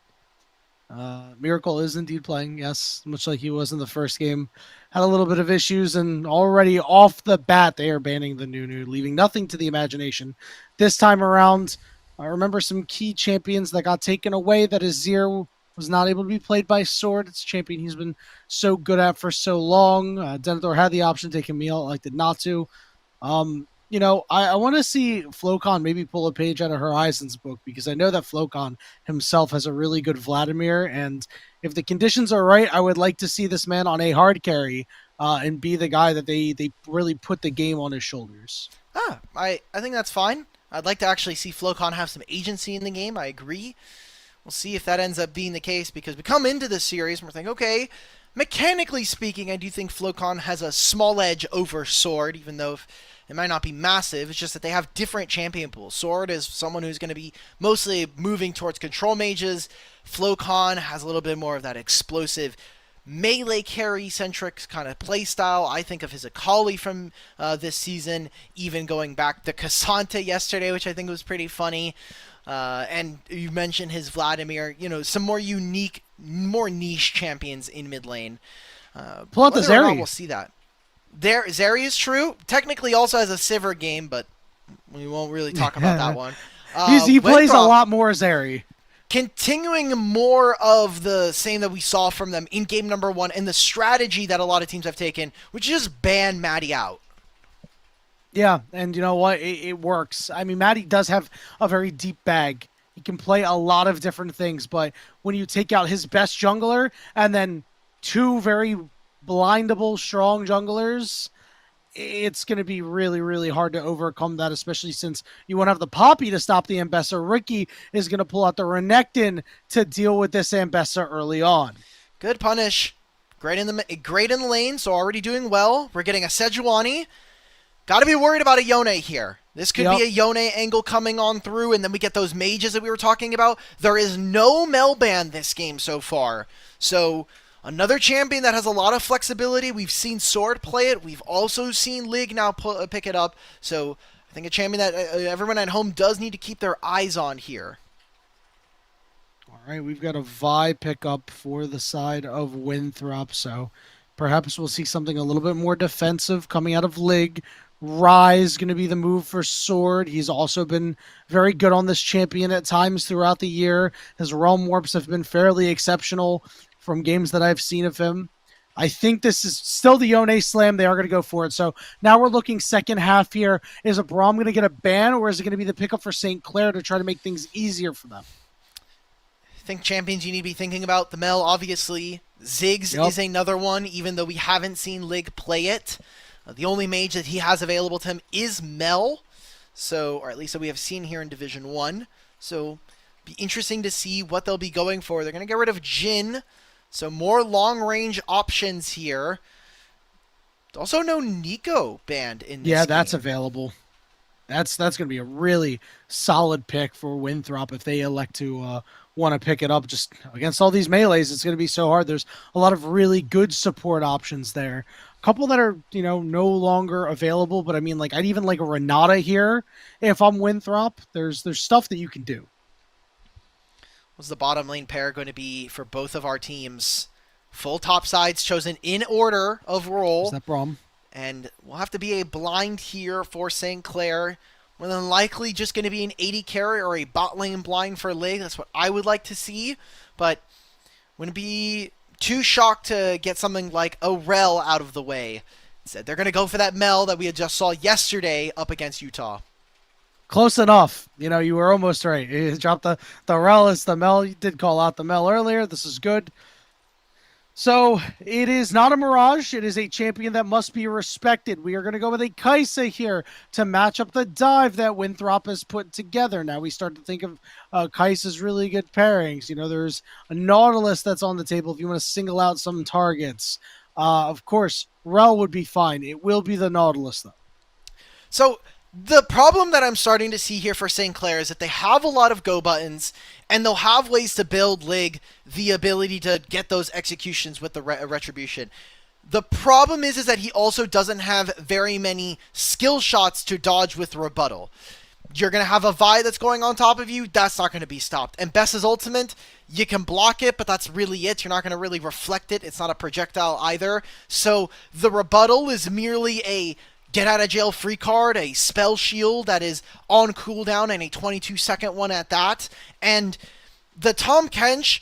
Miracle is indeed playing, yes, much like he was in the first game. Had a little bit of issues, and already off the bat, they are banning the Nunu, leaving nothing to the imagination. This time around, I remember some key champions that got taken away. That Azir was not able to be played by Sword. It's a champion he's been so good at for so long. Denethor had the option to take Camille, elected not to. You know, I want to see Flocon maybe pull a page out of Horizon's book, because I know that Flocon himself has a really good Vladimir, and if the conditions are right, I would like to see this man on a hard carry and be the guy that they really put the game on his shoulders. I think that's fine. I'd like to actually see Flocon have some agency in the game. I agree. We'll see if that ends up being the case, because we come into this series and we're thinking, okay, mechanically speaking, I do think Flocon has a small edge over Sword, even though it might not be massive. It's just that they have different champion pools. Sword is someone who's going to be mostly moving towards control mages. Flocon has a little bit more of that explosive melee carry-centric kind of play style. I think of his Akali from this season, even going back to Cassandra yesterday, which I think was pretty funny. And you mentioned his Vladimir, you know, some more unique, more niche champions in mid lane. Pull out the Zeri. We'll see that. Zeri is true. Technically also has a Sivir game, but we won't really talk about that one. He plays a lot more Zeri. Continuing more of the same that we saw from them in game number 1, and the strategy that a lot of teams have taken, which is just ban Maddie out. Yeah, and you know what? It works. I mean, Matty does have a very deep bag. He can play a lot of different things, but when you take out his best jungler and then two very blindable, strong junglers, it's going to be really, really hard to overcome that, especially since you won't have the Poppy to stop the Ambessa. Ricky is going to pull out the Renekton to deal with this Ambessa early on. Good punish. Great in the lane, so already doing well. We're getting a Sejuani. Got to be worried about a Yone here. This could be a Yone angle coming on through, and then we get those mages that we were talking about. There is no Mel ban this game so far. So another champion that has a lot of flexibility. We've seen Sword play it. We've also seen Lig now pick it up. So I think a champion that everyone at home does need to keep their eyes on here. All right, we've got a Vi pickup for the side of Winthrop, so perhaps we'll see something a little bit more defensive coming out of Lig. Rise going to be the move for Sword. He's also been very good on this champion at times throughout the year. His realm warps have been fairly exceptional from games that I've seen of him. I think this is still the Yone slam. They are going to go for it. So now we're looking second half here. Is a Braum going to get a ban, or is it going to be the pickup for St. Clair to try to make things easier for them? I think champions you need to be thinking about. The Mel, obviously. Ziggs is another one, even though we haven't seen Lig play it. The only mage that he has available to him is Mel, so, or at least that we have seen here in Division 1. So, be interesting to see what they'll be going for. They're going to get rid of Jhin, so more long-range options here. Also, no Nico banned in this game. That's available. That's going to be a really solid pick for Winthrop if they elect to want to pick it up. Just against all these melees, it's going to be so hard. There's a lot of really good support options there. A couple that are, no longer available, but I mean, like, I'd even like a Renata here if I'm Winthrop. There's stuff that you can do. What's the bottom lane pair going to be for both of our teams? Full top sides chosen in order of role. Is that Braum? And we'll have to be a blind here for St. Clair. More than likely just going to be an 80 carry or a bot lane blind for Lig. That's what I would like to see. But wouldn't be too shocked to get something like a Rel out of the way. Instead, they're going to go for that Mel that we had just saw yesterday up against Utah. Close enough. You were almost right. You dropped the Rel as the Mel. You did call out the Mel earlier. This is good. So it is not a Mirage. It is a champion that must be respected. We are going to go with a Kai'Sa here to match up the dive that Winthrop has put together. Now we start to think of Kai'Sa's really good pairings. There's a Nautilus that's on the table if you want to single out some targets. Of course, Rel would be fine. It will be the Nautilus, though. So the problem that I'm starting to see here for St. Clair is that they have a lot of go buttons, and they'll have ways to build Lig the ability to get those executions with the retribution. The problem is that he also doesn't have very many skill shots to dodge with rebuttal. You're going to have a Vi that's going on top of you. That's not going to be stopped. And Bess's ultimate, you can block it, but that's really it. You're not going to really reflect it. It's not a projectile either. So the rebuttal is merely a get out of jail free card, a spell shield that is on cooldown, and a 22-second one at that. And the Tahm Kench,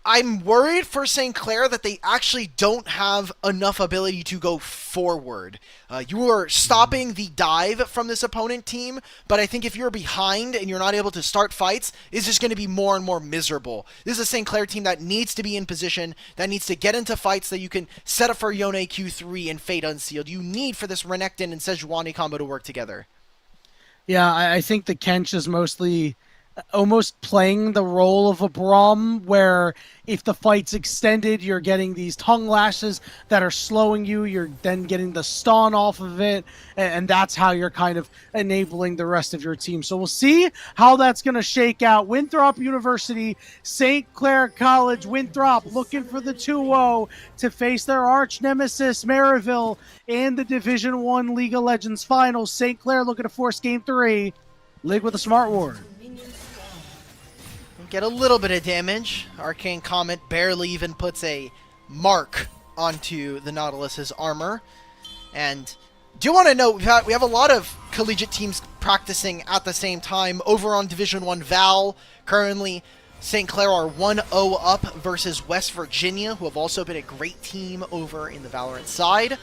I'm worried for St. Clair that they actually don't have enough ability to go forward. You are stopping the dive from this opponent team, but I think if you're behind and you're not able to start fights, it's just going to be more and more miserable. This is a St. Clair team that needs to be in position, that needs to get into fights so that you can set up for Yone Q3 and Fate Unsealed. You need for this Renekton and Sejuani combo to work together. Yeah, I think the Kench is mostly almost playing the role of a Braum, where if the fight's extended, you're getting these tongue lashes that are slowing you. You're then getting the stun off of it, and that's how you're kind of enabling the rest of your team. So we'll see how that's going to shake out. Winthrop University, St. Clair College. Winthrop looking for the 2-0 to face their arch nemesis, Maryville, in the Division 1 League of Legends Finals. St. Clair looking to force Game 3. Lig with a smart ward. Get a little bit of damage. Arcane Comet barely even puts a mark onto the Nautilus's armor. And do want to note, we have a lot of collegiate teams practicing at the same time over on Division 1 Val. Currently, St. Clair are 1-0 up versus West Virginia, who have also been a great team over in the Valorant side.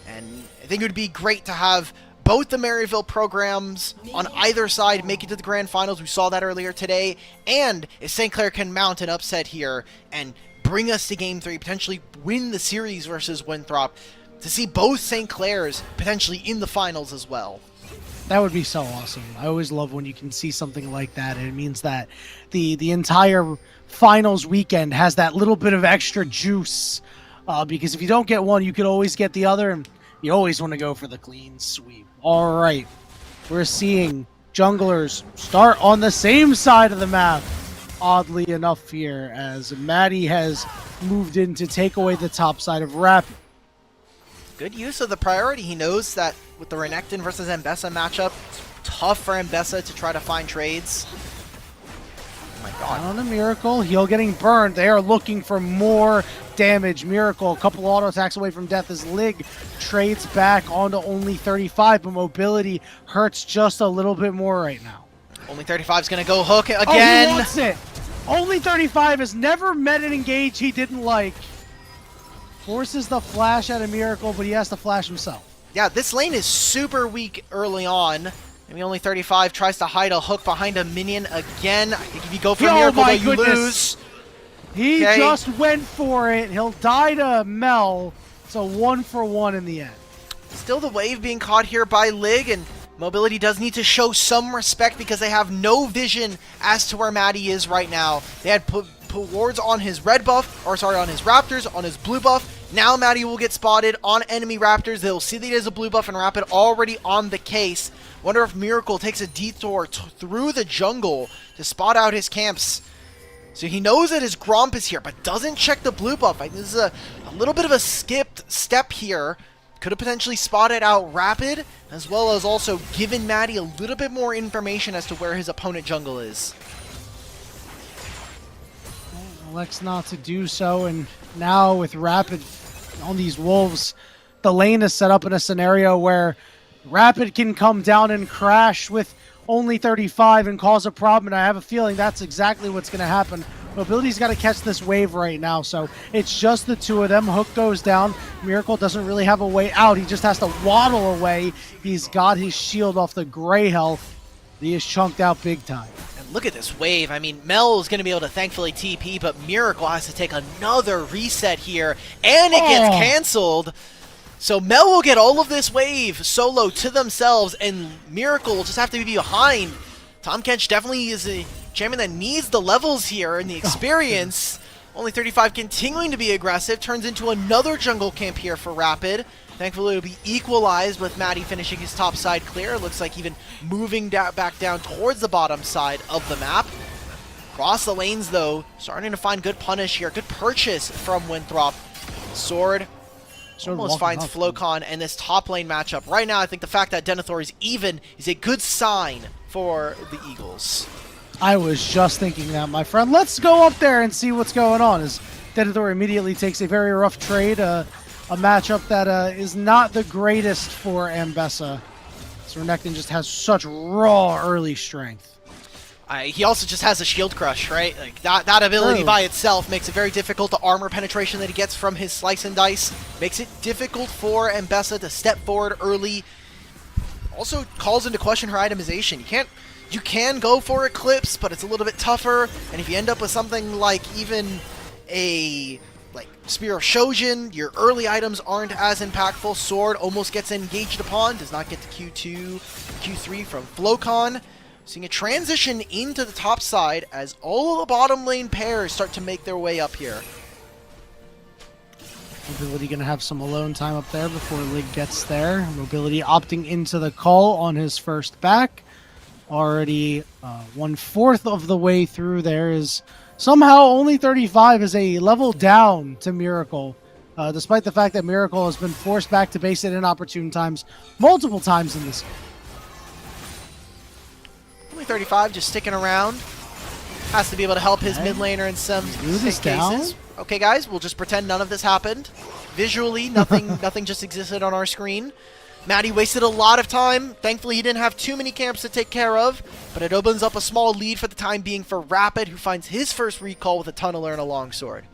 And I think it would be great to have both the Maryville programs on either side make it to the grand finals. We saw that earlier today. And if St. Clair can mount an upset here and bring us to Game 3, potentially win the series versus Winthrop, to see both St. Clairs potentially in the finals as well. That would be so awesome. I always love when you can see something like that, and it means that the entire finals weekend has that little bit of extra juice. Because if you don't get one, you could always get the other, and you always want to go for the clean sweep. All right, we're seeing junglers start on the same side of the map, oddly enough here, as Maddie has moved in to take away the top side of Rapid. Good use of the priority. He knows that with the Renekton versus Mbessa matchup, it's tough for Mbessa to try to find trades. Oh my god. On a Miracle, Heal getting burned. They are looking for more damage. Miracle, a couple auto attacks away from death as Lig trades back onto only 35, but mobility hurts just a little bit more right now. Only 35 is going to go hook again. Oh, he wants it. Only 35 has never met an engage he didn't like. Forces the flash at a Miracle, but he has to flash himself. Yeah, this lane is super weak early on. Maybe only 35 tries to hide a hook behind a minion again. I think if you go for Miracle, though, you lose. He just went for it. He'll die to Mel. It's a 1-for-1 in the end. Still the wave being caught here by Lig, and Mobility does need to show some respect because they have no vision as to where Maddie is right now. They had put wards on his red buff, or sorry, on his Raptors, on his blue buff. Now Maddie will get spotted on enemy Raptors. They'll see that he has a blue buff and Rapid already on the case. Wonder if Miracle takes a detour through the jungle to spot out his camps. So he knows that his Gromp is here, but doesn't check the blue buff. I think this is a little bit of a skipped step here. Could have potentially spotted out Rapid, as well as also given Maddie a little bit more information as to where his opponent jungle is. Elects not to do so, and now with Rapid on these Wolves, the lane is set up in a scenario where Rapid can come down and crash with only 35 and cause a problem, and I have a feeling that's exactly what's going to happen. Mobility's got to catch this wave right now, so it's just the two of them. Hook goes down. Miracle doesn't really have a way out. He just has to waddle away. He's got his shield off the gray health. He is chunked out big time. And look at this wave. I mean, Mel is going to be able to thankfully TP, but Miracle has to take another reset here, and it gets canceled. So Mel will get all of this wave solo to themselves, and Miracle will just have to be behind. Tom Kench definitely is a champion that needs the levels here and the experience. Only 35 continuing to be aggressive. Turns into another jungle camp here for Rapid. Thankfully, it'll be equalized with Maddie finishing his top side clear. Looks like even moving back down towards the bottom side of the map. Across the lanes, though, starting to find good punish here. Good purchase from Winthrop. Sword almost finds Flocon, and this top lane matchup. Right now, I think the fact that Denethor is even is a good sign for the Eagles. I was just thinking that, my friend. Let's go up there and see what's going on. As Denethor immediately takes a very rough trade, a matchup that is not the greatest for Mbessa. So Renekton just has such raw early strength. He also just has a shield crush, right? Like that ability by itself makes it very difficult. The armor penetration that he gets from his slice and dice makes it difficult for Mbessa to step forward early. Also calls into question her itemization. You can go for Eclipse, but it's a little bit tougher. And if you end up with something like even a Spear of Shojin, your early items aren't as impactful. Sword almost gets engaged upon, does not get to Q2, Q3 from Flocon. Seeing a transition into the top side as all of the bottom lane pairs start to make their way up here. Mobility going to have some alone time up there before Lig gets there. Mobility opting into the call on his first back. Already 1/4 of the way through there is somehow only 35 is a level down to Miracle. Despite the fact that Miracle has been forced back to base at inopportune times multiple times in this game. 35 just sticking around. Has to be able to help his mid laner in some cases. Okay, guys, we'll just pretend none of this happened. Visually, nothing just existed on our screen. Maddie wasted a lot of time. Thankfully, he didn't have too many camps to take care of, but it opens up a small lead for the time being for Rapid, who finds his first recall with a Tunneler and a longsword.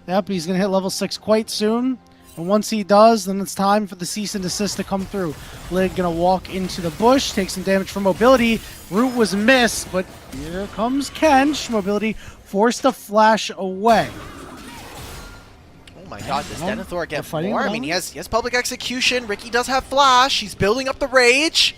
Yep, he's going to hit level 6 quite soon. And once he does, then it's time for the cease and desist to come through. Lig gonna walk into the bush, take some damage from Mobility. Root was missed, but here comes Kench. Mobility forced to flash away. Oh my god, does Denethor get fighting more? I mean, he has public execution. Ricky does have flash. He's building up the rage.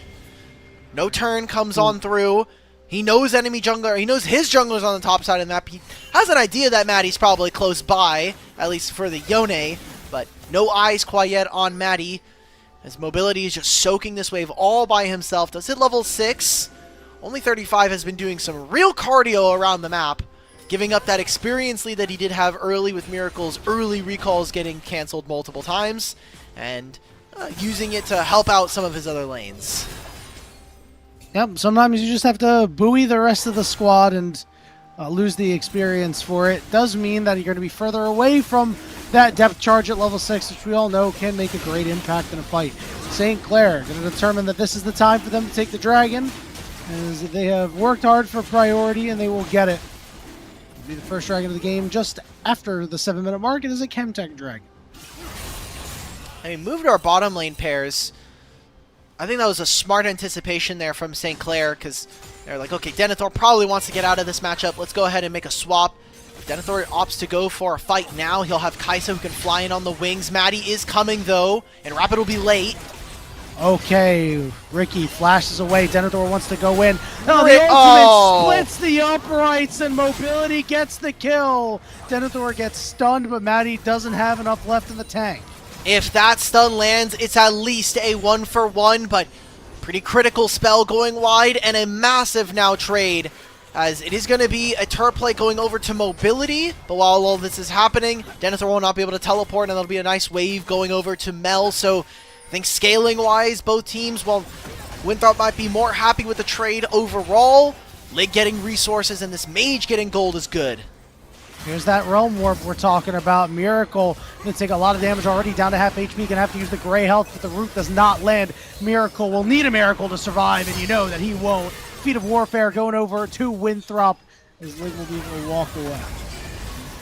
No turn comes on through. He knows enemy jungler. He knows his jungler's on the top side of the map. He has an idea that Maddie's probably close by, at least for the Yone, but no eyes quite yet on Maddie, as Mobility is just soaking this wave all by himself. Does hit level 6. Only 35 has been doing some real cardio around the map, giving up that experience lead that he did have early with Miracle's early recalls getting cancelled multiple times, and using it to help out some of his other lanes. Yep, sometimes you just have to buoy the rest of the squad and lose the experience for it. Does mean that you're going to be further away from that depth charge at level 6, which we all know can make a great impact in a fight. St. Clair going to determine that this is the time for them to take the dragon, as they have worked hard for priority and they will get it. It'll be the first dragon of the game just after the 7-minute mark. It is a Chemtech dragon. I mean, moved our bottom lane pairs. I think that was a smart anticipation there from St. Clair, because they're like, okay, Denethor probably wants to get out of this matchup. Let's go ahead and make a swap. If Denethor opts to go for a fight now, he'll have Kaisa who can fly in on the wings. Maddie is coming, though, and Rapid will be late. Okay, Ricky flashes away. Denethor wants to go in. No, the ultimate splits the uprights, and Mobility gets the kill. Denethor gets stunned, but Maddie doesn't have enough left in the tank. If that stun lands, it's at least a 1-for-1, but pretty critical spell going wide, and a massive now trade, as it is going to be a turret play going over to Mobility. But while all this is happening, Denethor will not be able to teleport, and that'll be a nice wave going over to Mel. So I think scaling-wise, both teams, while Winthrop might be more happy with the trade overall, Lig getting resources and this Mage getting gold is good. Here's that Realm Warp we're talking about. Miracle going to take a lot of damage already, down to half HP. Going to have to use the Gray Health, but the root does not land. Miracle will need a miracle to survive, and you know that he won't. Feat of Warfare going over to Winthrop, as Lig will be able to walk away.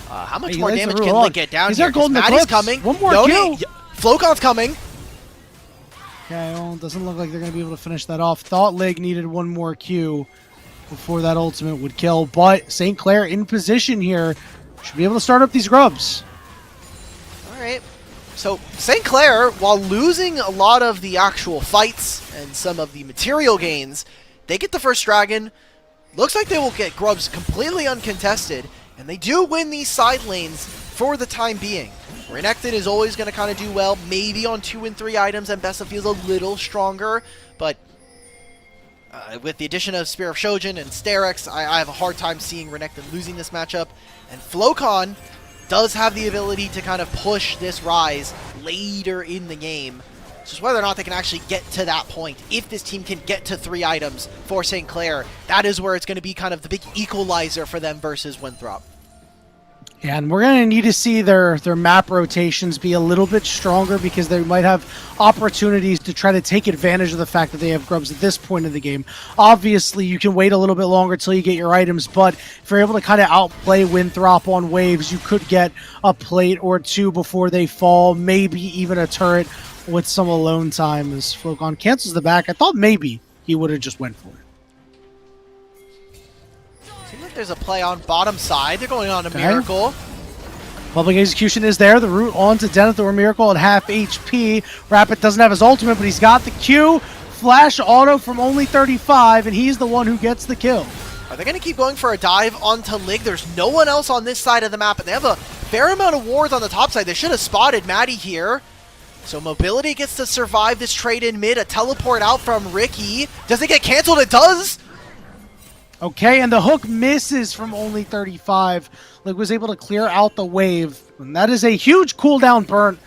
How much more damage can Lig get down He's here? He's golden Maddie's eclipse. coming. One more kill. Flocon's coming. Okay, well, doesn't look like they're going to be able to finish that off. Thought Lig needed one more Q before that ultimate would kill, but St. Clair in position here. Should be able to start up these grubs. Alright. So, St. Clair, while losing a lot of the actual fights and some of the material gains, they get the first dragon. Looks like they will get grubs completely uncontested, and they do win these side lanes for the time being. Renekton is always going to kind of do well, maybe on 2 and 3 items, and Bessa feels a little stronger, but with the addition of Spear of Shojin and Sterex, I have a hard time seeing Renekton losing this matchup. And Flocon does have the ability to kind of push this rise later in the game. It's just whether or not they can actually get to that point. If this team can get to 3 items for St. Clair, that is where it's going to be kind of the big equalizer for them versus Winthrop. Yeah, and we're going to need to see their map rotations be a little bit stronger, because they might have opportunities to try to take advantage of the fact that they have grubs at this point of the game. Obviously, you can wait a little bit longer until you get your items, but if you're able to kind of outplay Winthrop on waves, you could get a plate or 2 before they fall, maybe even a turret with some alone time as Flocon cancels the back. I thought maybe he would have just went for it. There's a play on bottom side. They're going on a Miracle. Public execution is there. The root onto Denethor. Miracle at half HP. Rapid doesn't have his ultimate, but he's got the Q. Flash auto from only 35, and he's the one who gets the kill. Are they going to keep going for a dive onto Lig? There's no one else on this side of the map, and they have a fair amount of wards on the top side. They should have spotted Maddie here. So Mobility gets to survive this trade in mid. A teleport out from Ricky. Does it get canceled? It does! Okay, and the hook misses from only 35. Lig was able to clear out the wave, and that is a huge cooldown burn.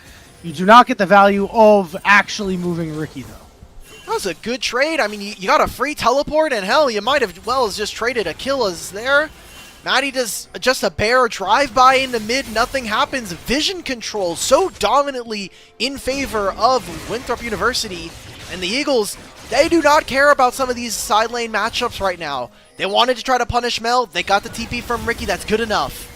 You do not get the value of actually moving Ricky, though. That was a good trade. I mean, you got a free teleport, and hell, you might have well as just traded a kill as there. Maddie does just a bare drive-by in the mid, nothing happens. Vision control so dominantly in favor of Winthrop University, and the Eagles, they do not care about some of these side lane matchups right now. They wanted to try to punish Mel. They got the TP from Ricky. That's good enough.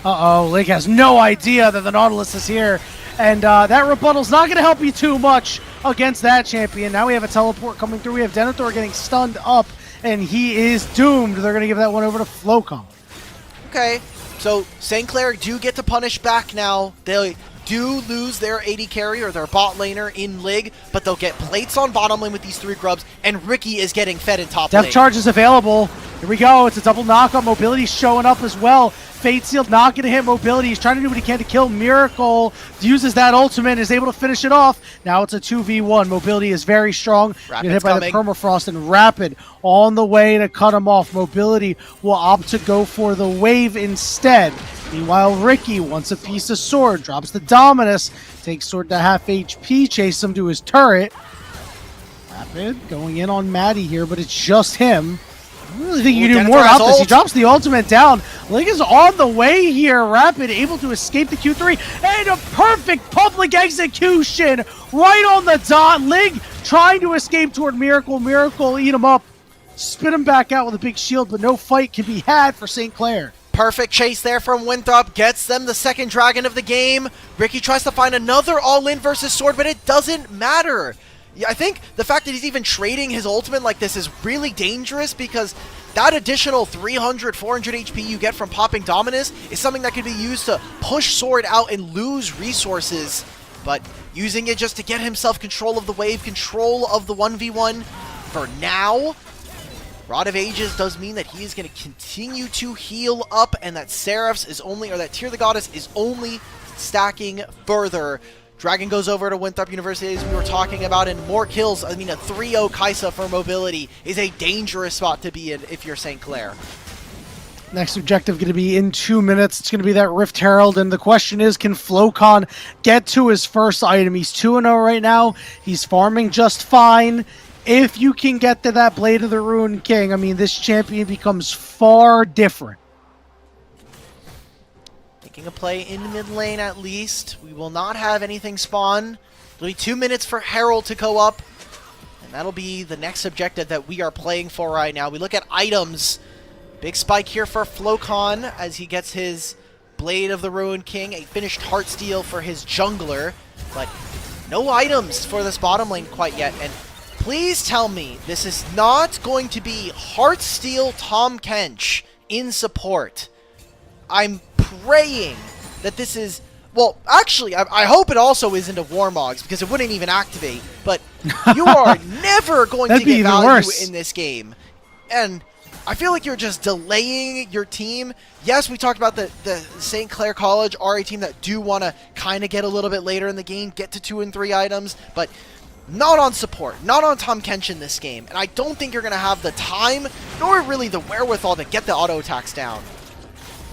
Uh-oh, Lig has no idea that the Nautilus is here, And that rebuttal's not going to help you too much against that champion. Now we have a teleport coming through. We have Denethor getting stunned up, and he is doomed. They're going to give that one over to Flocon. Okay, so St. Clair do get to punish back now. They do lose their AD carry or their bot laner in Lig, but they'll get plates on bottom lane with these 3 grubs, and Ricky is getting fed in top lane. Depth charge is available. Here we go. It's a double knockup. Mobility's showing up as well. Fate Sealed not going to hit Mobility. He's trying to do what he can to kill Miracle. Uses that ultimate, is able to finish it off. Now it's a 2v1. Mobility is very strong. Get hit by the Permafrost, and Rapid on the way to cut him off. Mobility will opt to go for the wave instead. Meanwhile, Ricky wants a piece of Sword. Drops the Dominus. Takes Sword to half HP. Chase him to his turret. Rapid going in on Maddie here, but it's just him. I really think you can do more about this. He drops the ultimate down. Lig is on the way here. Rapid able to escape the Q3. And a perfect public execution right on the dot. Lig trying to escape toward Miracle. Miracle eat him up. Spit him back out with a big shield, but no fight can be had for St. Clair. Perfect chase there from Winthrop. Gets them the second dragon of the game. Ricky tries to find another all-in versus Sword, but it doesn't matter. Yeah, I think the fact that he's even trading his ultimate like this is really dangerous, because that additional 300, 400 HP you get from popping Dominus is something that could be used to push Sword out and lose resources. But using it just to get himself control of the wave, control of the 1v1 for now. Rod of Ages does mean that he is going to continue to heal up, and that Seraph's is only, or that Tear the Goddess is only stacking further. Dragon goes over to Winthrop University, as we were talking about, and more kills. I mean, a 3-0 Kaisa for Mobility is a dangerous spot to be in if you're St. Clair. Next objective going to be in 2 minutes. It's going to be that Rift Herald, and the question is, can Flocon get to his first item? He's 2-0 right now. He's farming just fine. If you can get to that Blade of the Ruined King, I mean, this champion becomes far different. Making a play in mid lane at least. We will not have anything spawn. It'll be 2 minutes for Herald to go up. And that'll be the next objective that we are playing for right now. We look at items. Big spike here for Flocon as he gets his Blade of the Ruined King. A finished Heartsteel for his jungler. But no items for this bottom lane quite yet. And please tell me this is not going to be Heartsteel Tom Kench in support. I'm praying that this is... Well, actually, I hope it also isn't a Warmogs, because it wouldn't even activate. But you are never going to get value in this game. And I feel like you're just delaying your team. Yes, we talked about the St. Clair College RA team that do want to kind of get a little bit later in the game, get to 2 and 3 items, but not on support, not on Tom Kench in this game. And I don't think you're going to have the time, nor really the wherewithal to get the auto attacks down.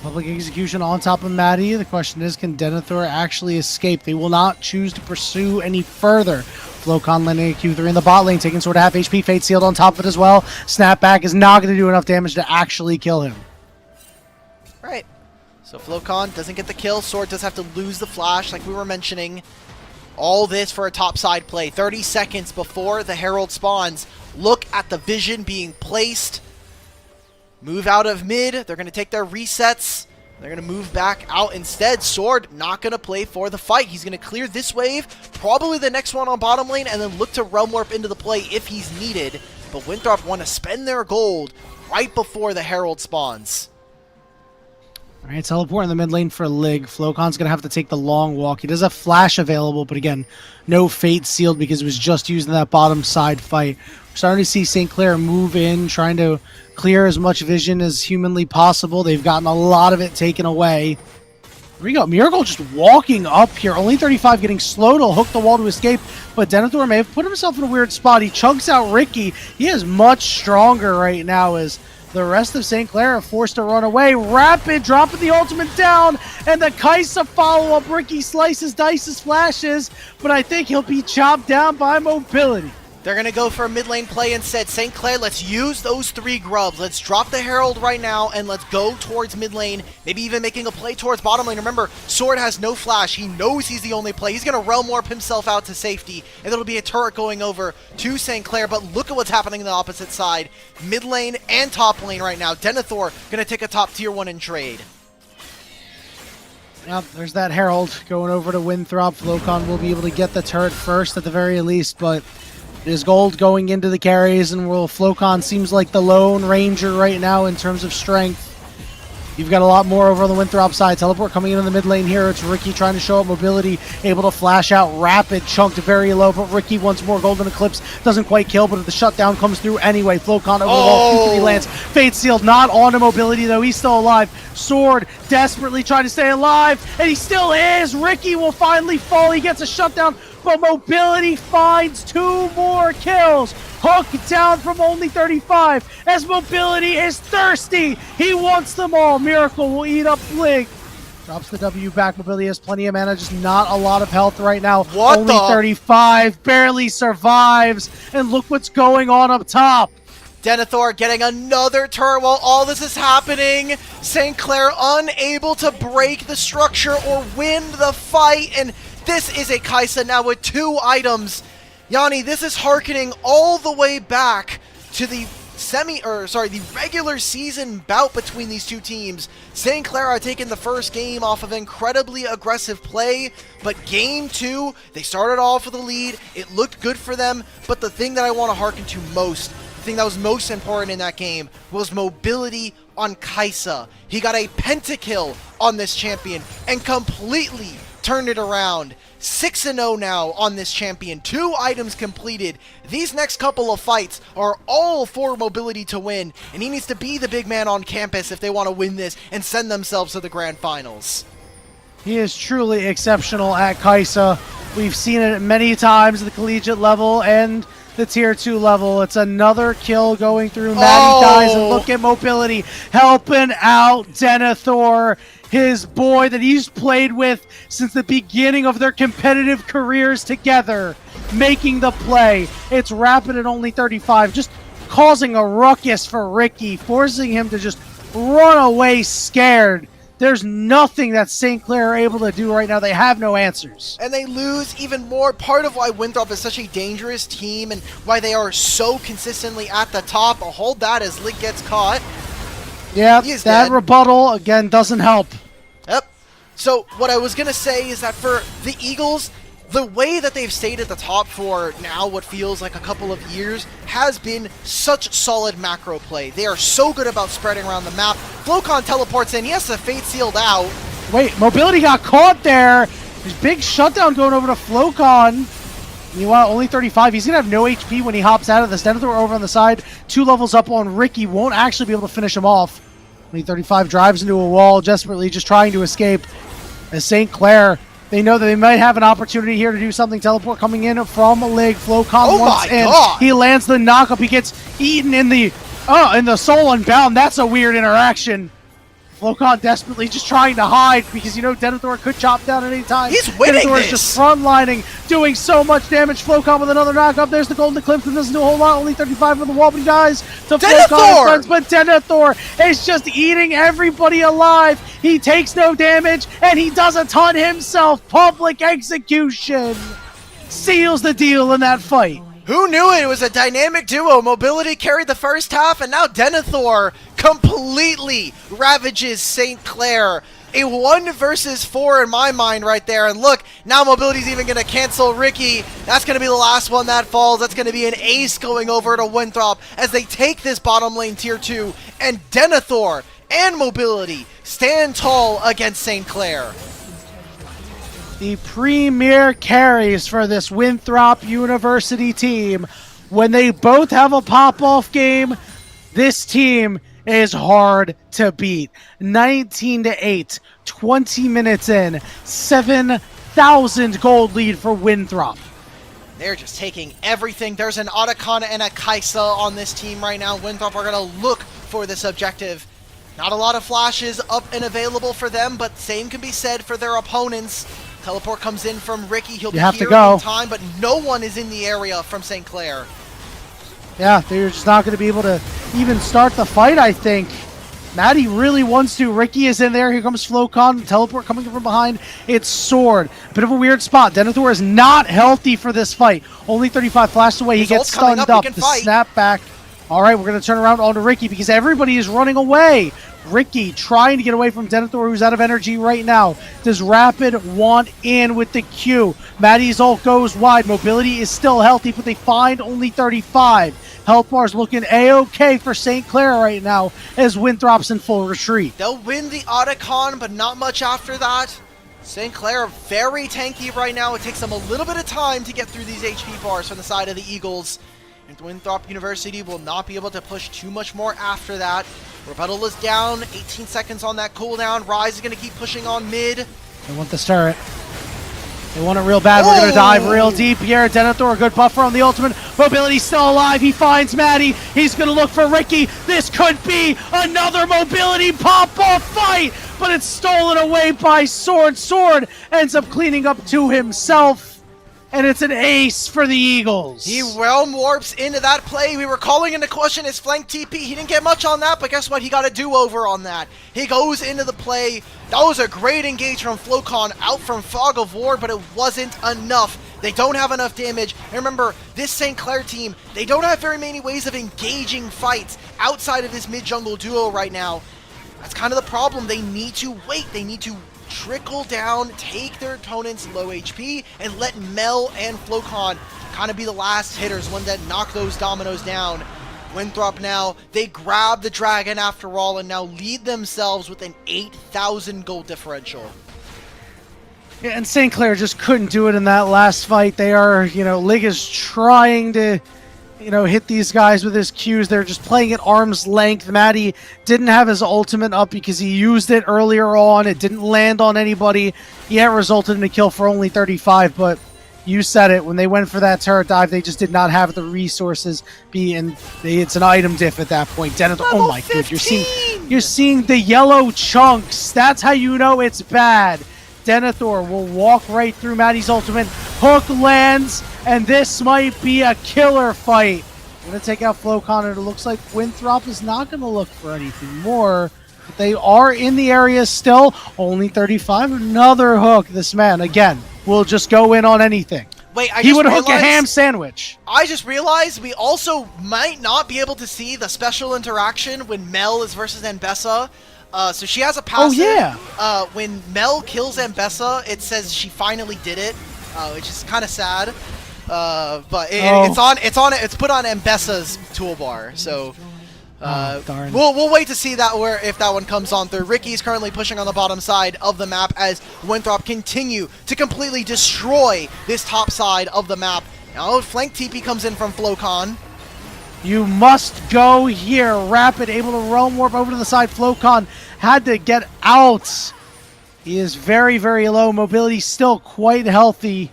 Public execution on top of Maddie. The question is, can Denethor actually escape? They will not choose to pursue any further. Flocon landing a Q3 in the bot lane, taking sort of half HP. Fate Sealed on top of it as well. Snapback is not going to do enough damage to actually kill him. Right. So Flocon doesn't get the kill. Sword does have to lose the flash, like we were mentioning. All this for a topside play. 30 seconds before the Herald spawns. Look at the vision being placed. Move out of mid. They're going to take their resets. They're going to move back out instead. Sword not going to play for the fight. He's going to clear this wave, probably the next one on bottom lane, and then look to Realm Warp into the play if he's needed. But Winthrop want to spend their gold right before the Herald spawns. All right, teleport in the mid lane for Lig. Flocon's going to have to take the long walk. He does have Flash available, but again, no Fate Sealed because he was just using that bottom side fight. We're starting to see St. Clair move in, trying to clear as much vision as humanly possible. They've gotten a lot of it taken away. Here we go. Miracle just walking up here. Only 35, getting slow to hook the wall to escape, but Denethor may have put himself in a weird spot. He chunks out Ricky. He is much stronger right now as the rest of St. Clair are forced to run away. Rapid dropping the ultimate down, and the Kaisa follow-up. Ricky slices, dices, flashes, but I think he'll be chopped down by Mobility. They're going to go for a mid lane play instead. St. Clair, let's use those 3 grubs. Let's drop the Herald right now, and let's go towards mid lane. Maybe even making a play towards bottom lane. Remember, Sword has no flash. He knows he's the only play. He's going to Realm Warp himself out to safety, and it'll be a turret going over to St. Clair. But look at what's happening on the opposite side. Mid lane and top lane right now. Denethor going to take a top tier 1 in trade. Yep, there's that Herald going over to Winthrop. Flocon will be able to get the turret first at the very least, but it is gold going into the carries, and Flocon seems like the lone ranger right now in terms of strength. You've got a lot more over on the Winthrop side. Teleport coming in the mid lane here. It's Ricky trying to show up mobility, able to flash out rapid, chunked very low, but Ricky once more Golden Eclipse doesn't quite kill, but the shutdown comes through anyway. Flocon over the wall, Q3 lands. Fate Sealed not on to mobility though. He's still alive. Sword desperately trying to stay alive, and he still is. Ricky will finally fall. He gets a shutdown, but mobility finds 2 more kills. Hook down from only 35 as mobility is thirsty. He wants them all. Miracle will eat up Blink. Drops the W back. Mobility has plenty of mana, just not a lot of health right now. What only the? 35, barely survives. And look what's going on up top. Denethor getting another turret while all this is happening. St. Clair unable to break the structure or win the fight. And this is a Kaisa now with 2 items. Yanni, this is hearkening all the way back to the the regular season bout between these two teams. St. Clair are taking the first game off of incredibly aggressive play, but game 2, they started off with a lead. It looked good for them, but the thing that I want to hearken to most, the thing that was most important in that game, was mobility on Kaisa. He got a pentakill on this champion and completely turned it around. 6-0 now on this champion. 2 items completed. These next couple of fights are all for mobility to win, and he needs to be the big man on campus if they want to win this and send themselves to the grand finals. He is truly exceptional at Kaisa. We've seen it many times at the collegiate level and the tier 2 level. It's another kill going through. Maddie dies, and look at mobility helping out Denethor, his boy that he's played with since the beginning of their competitive careers together, making the play. It's Rapid at only 35, just causing a ruckus for Ricky, forcing him to just run away scared. There's nothing that St. Clair are able to do right now. They have no answers. And they lose even more. Part of why Winthrop is such a dangerous team and why they are so consistently at the top. I'll hold that as Lig gets caught. Yeah, He is that dead. rebuttal, again, doesn't help. Yep. So what I was going to say is that for the Eagles, the way that they've stayed at the top for now what feels like a couple of years has been such solid macro play. They are so good about spreading around the map. Flocon teleports in. He has the Fate Sealed out. Wait, mobility got caught there. There's big shutdown going over to Flocon. Meanwhile, only 35. He's going to have no HP when he hops out of this. Denethor over on the side. 2 levels up on Ricky. Won't actually be able to finish him off. Only 35 drives into a wall, desperately just trying to escape. As St. Clair, they know that they might have an opportunity here to do something. Teleport coming in from Lig. Flocon once in. God. He lands the knockup. He gets eaten in the soul unbound. That's a weird interaction. Flocon desperately just trying to hide because you know Denethor could chop down at any time. He's winning Denethor this. is just frontlining, doing so much damage. Flocon with another knockup. There's the Golden Eclipse, and doesn't do a whole lot. Only 35 on the wall, but he dies to Flocon and friends. But Denethor is just eating everybody alive. He takes no damage, and he does a ton himself. Public execution seals the deal in that fight. Who knew it? It was a dynamic duo. Mobility carried the first half, and now Denethor completely ravages St. Clair. A 1 versus 4 in my mind right there. And look, now Mobility's even going to cancel Ricky. That's going to be the last one that falls. That's going to be an ace going over to Winthrop as they take this bottom lane tier 2. And Denethor and Mobility stand tall against St. Clair. The premier carries for this Winthrop University team. When they both have a pop-off game, this team is hard to beat. 19-8, 20 minutes in, 7,000 gold lead for Winthrop. They're just taking everything. There's an Otacon and a Kaisa on this team right now. Winthrop are going to look for this objective. Not a lot of flashes up and available for them, but same can be said for their opponents. Teleport comes in from Ricky. He'll be here in time, but no one is in the area from St. Clair. Yeah, they're just not going to be able to even start the fight, I think. Maddie really wants to. Ricky is in there. Here comes Flocon. Teleport coming from behind. It's Sword. Bit of a weird spot. Denethor is not healthy for this fight. Only 35 flashed away. He gets stunned up. The snapback All right, we're going to turn around onto Ricky because everybody is running away. Ricky trying to get away from Denethor, who's out of energy right now. Does Rapid want in with the Q? Maddie's ult goes wide. Mobility is still healthy, but they find only 35. Health bar's looking A-okay for St. Clair right now as Winthrop's in full retreat. They'll win the Otacon, but not much after that. St. Clair very tanky right now. It takes them a little bit of time to get through these HP bars from the side of the Eagles. And Winthrop University will not be able to push too much more after that. Rebuttal is down, 18 seconds on that cooldown. Rise is going to keep pushing on mid. They want this turret. They want it real bad. We're going to dive real deep here. Denethor, a good buffer on the ultimate. Mobility still alive. He finds Maddie. He's going to look for Ricky. This could be another Mobility pop-off fight, but it's stolen away by Sword. Sword ends up cleaning up to himself. And it's an ace for the Eagles. He realm warps into that play. We were calling into question his flank TP. He didn't get much on that, but guess what? He got a do-over on that. He goes into the play. That was a great engage from Flocon out from Fog of War, but it wasn't enough. They don't have enough damage. And remember, this St. Clair team, they don't have very many ways of engaging fights outside of this mid-jungle duo right now. That's kind of the problem. They need to wait. They need to trickle down, take their opponent's low HP, and let Mel and Flocon kind of be the last hitters, one that knock those dominoes down. Winthrop now, they grab the dragon after all and now lead themselves with an 8,000 gold differential. Yeah, and St. Clair just couldn't do it in that last fight. They are, Lig is trying to, hit these guys with his Qs. They're just playing at arm's length. Maddie didn't have his ultimate up because he used it earlier on. It didn't land on anybody. Yeah, it resulted in a kill for only 35, but you said it. When they went for that turret dive, they just did not have the resources. It's an item diff at that point. Denethor, oh my god, you're seeing the yellow chunks. That's how you know it's bad. Denethor will walk right through Maddie's ultimate. Hook lands, and this might be a killer fight. Going to take out Flocon, and it looks like Winthrop is not going to look for anything more. But they are in the area still. Only 35. Another hook. This man, again, will just go in on anything. Wait, he would hook a ham sandwich. I just realized we also might not be able to see the special interaction when Mel is versus Ambessa. So she has a passive. Oh, yeah. When Mel kills Ambessa, it says she finally did it, which is kind of sad. But it's put on Ambessa's toolbar. So darn. We'll wait to see that if that one comes on through. Ricky's currently pushing on the bottom side of the map as Winthrop continue to completely destroy this top side of the map. Now flank TP comes in from Flocon. You must go here. Rapid able to realm warp over to the side. Flocon had to get out. He is very, very low. Mobility still quite healthy.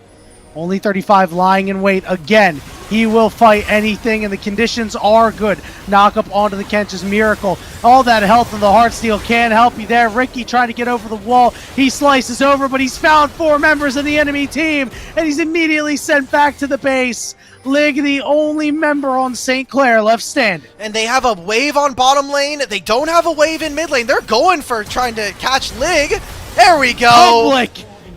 Only 35 lying in wait. Again, he will fight anything, and the conditions are good. Knock up onto the Kench's Miracle. All that health and the Heartsteel can help you there. Ricky trying to get over the wall. He slices over, but he's found 4 members of the enemy team, and he's immediately sent back to the base. Lig, the only member on St. Clair left standing. And they have a wave on bottom lane. They don't have a wave in mid lane. They're going for trying to catch Lig. There we go. Public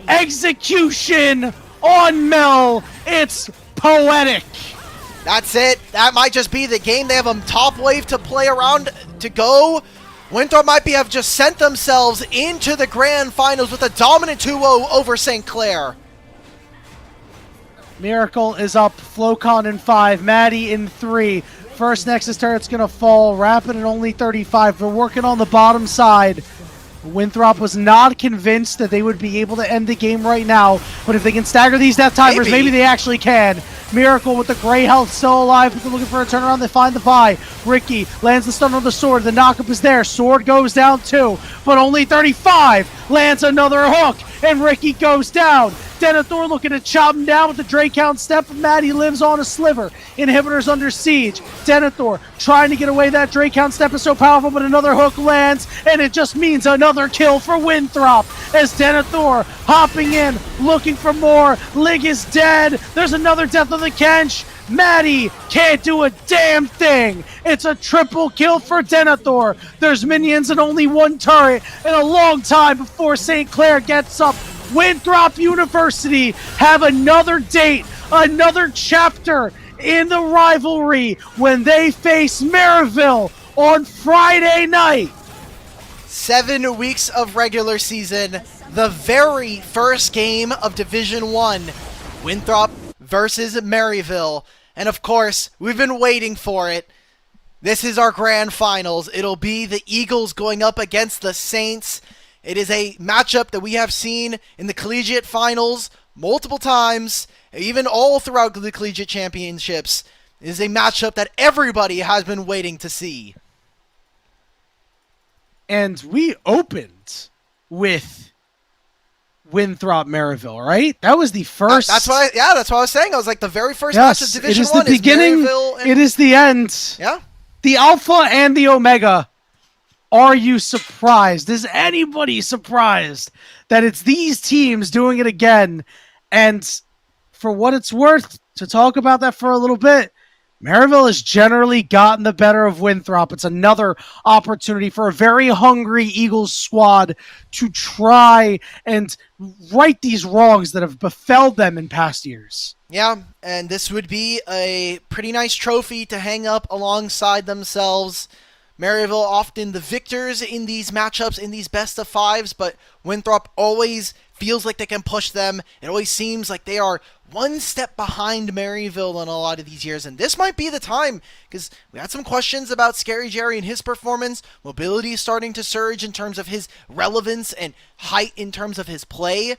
execution on Mel. It's poetic. That's it. That might just be the game. They have a top wave to play around to go. Winthrop might have just sent themselves into the grand finals with a dominant 2-0 over St. Clair. Miracle is up. Flocon in 5. Maddie in 3. First Nexus turret's going to fall. Rapid at only 35. They're working on the bottom side. Winthrop was not convinced that they would be able to end the game right now, but if they can stagger these death timers, maybe they actually can. Miracle with the gray health still alive. They're looking for a turnaround. They find the buy. Ricky lands the stun on the sword. The knockup is there. Sword goes down too, but only 35. Lands another hook, and Ricky goes down. Denethor looking to chop him down with the Dracount step. Maddie lives on a sliver. Inhibitors under siege. Denethor trying to get away. That Dracount step is so powerful, but another hook lands, and it just means another kill for Winthrop as Denethor hopping in, looking for more. Lig is dead. There's another death of the Kench. Maddie can't do a damn thing. It's a triple kill for Denethor. There's minions and only 1 turret, and a long time before St. Clair gets up. Winthrop University have another date, another chapter in the rivalry when they face Maryville on Friday night. 7 weeks of regular season, the very first game of Division 1, Winthrop versus Maryville. And of course, we've been waiting for it. This is our grand finals. It'll be the Eagles going up against the Saints. It is a matchup that we have seen in the collegiate finals multiple times, even all throughout the collegiate championships. It is a matchup that everybody has been waiting to see. And we opened with Winthrop Maryville, right? That was the first. That's what I was saying. I was like, the very first match of Division 1 is the beginning. It is the end. Yeah. The Alpha and the Omega. Are you surprised? Is anybody surprised that it's these teams doing it again? And for what it's worth, to talk about that for a little bit, Maryville has generally gotten the better of Winthrop. It's another opportunity for a very hungry Eagles squad to try and right these wrongs that have befell them in past years. Yeah, and this would be a pretty nice trophy to hang up alongside themselves. Maryville often the victors in these matchups, in these best of fives, but Winthrop always feels like they can push them. It always seems like they are one step behind Maryville in a lot of these years, and this might be the time, because we had some questions about Scary Jerry and his performance. Mobility is starting to surge in terms of his relevance and height in terms of his play,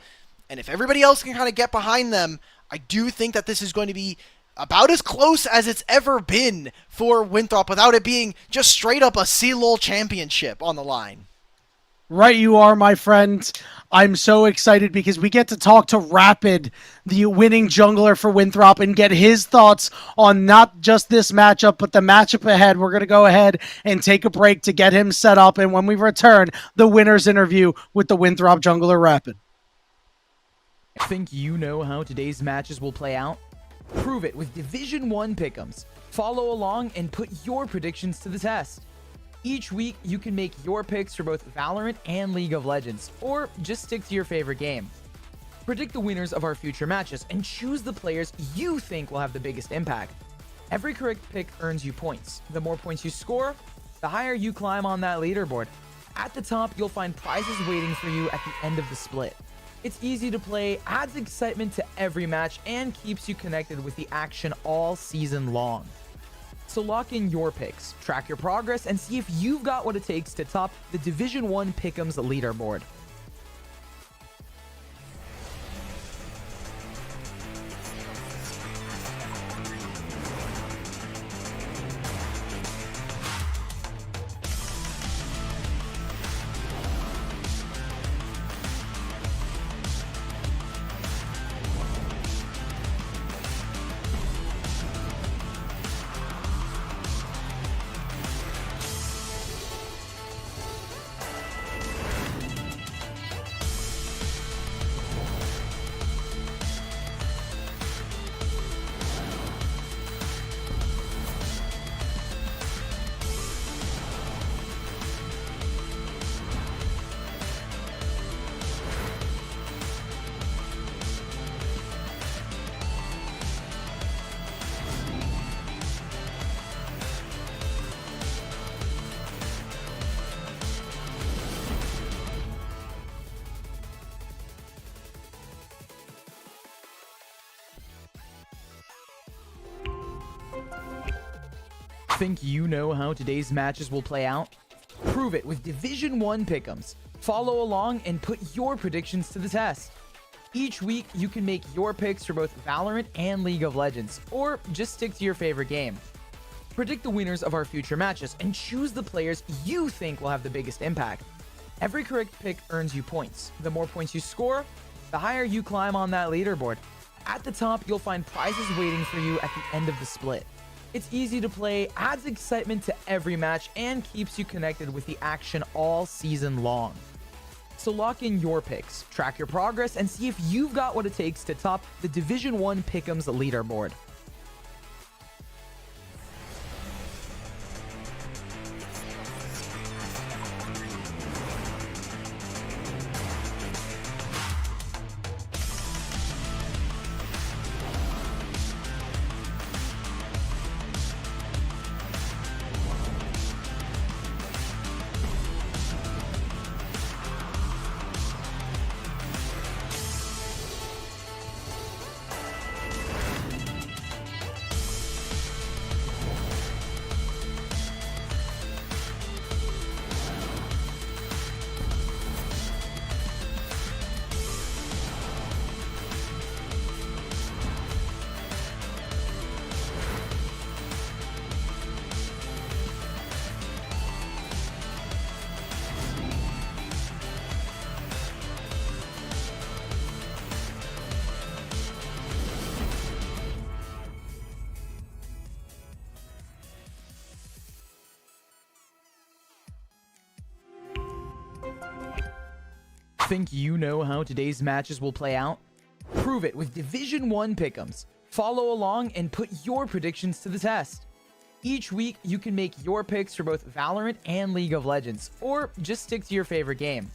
and if everybody else can kind of get behind them, I do think that this is going to be about as close as it's ever been for Winthrop without it being just straight up a CLOL championship on the line. Right you are, my friend. I'm so excited because we get to talk to Rapid, the winning jungler for Winthrop, and get his thoughts on not just this matchup, but the matchup ahead. We're going to go ahead and take a break to get him set up, and when we return, the winner's interview with the Winthrop jungler Rapid. Think you know how today's matches will play out? Prove it with Division 1 pick'ems. Follow along and put your predictions to the test. Each week, you can make your picks for both Valorant and League of Legends, or just stick to your favorite game. Predict the winners of our future matches and choose the players you think will have the biggest impact. Every correct pick earns you points. The more points you score, the higher you climb on that leaderboard. At the top, you'll find prizes waiting for you at the end of the split. It's easy to play, adds excitement to every match, and keeps you connected with the action all season long. So lock in your picks, track your progress, and see if you've got what it takes to top the Division 1 Pick'ems leaderboard. Think you know how today's matches will play out? Prove it with Division 1 pick'ems. Follow along and put your predictions to the test. Each week, you can make your picks for both Valorant and League of Legends, or just stick to your favorite game. Predict the winners of our future matches and choose the players you think will have the biggest impact. Every correct pick earns you points. The more points you score, the higher you climb on that leaderboard. At the top, you'll find prizes waiting for you at the end of the split. It's easy to play, adds excitement to every match, and keeps you connected with the action all season long. So lock in your picks, track your progress, and see if you've got what it takes to top the Division 1 Pick'ems leaderboard. Think you know how today's matches will play out? Prove it with Division 1 pick'ems. Follow along and put your predictions to the test. Each week, you can make your picks for both Valorant and League of Legends, or just stick to your favorite game.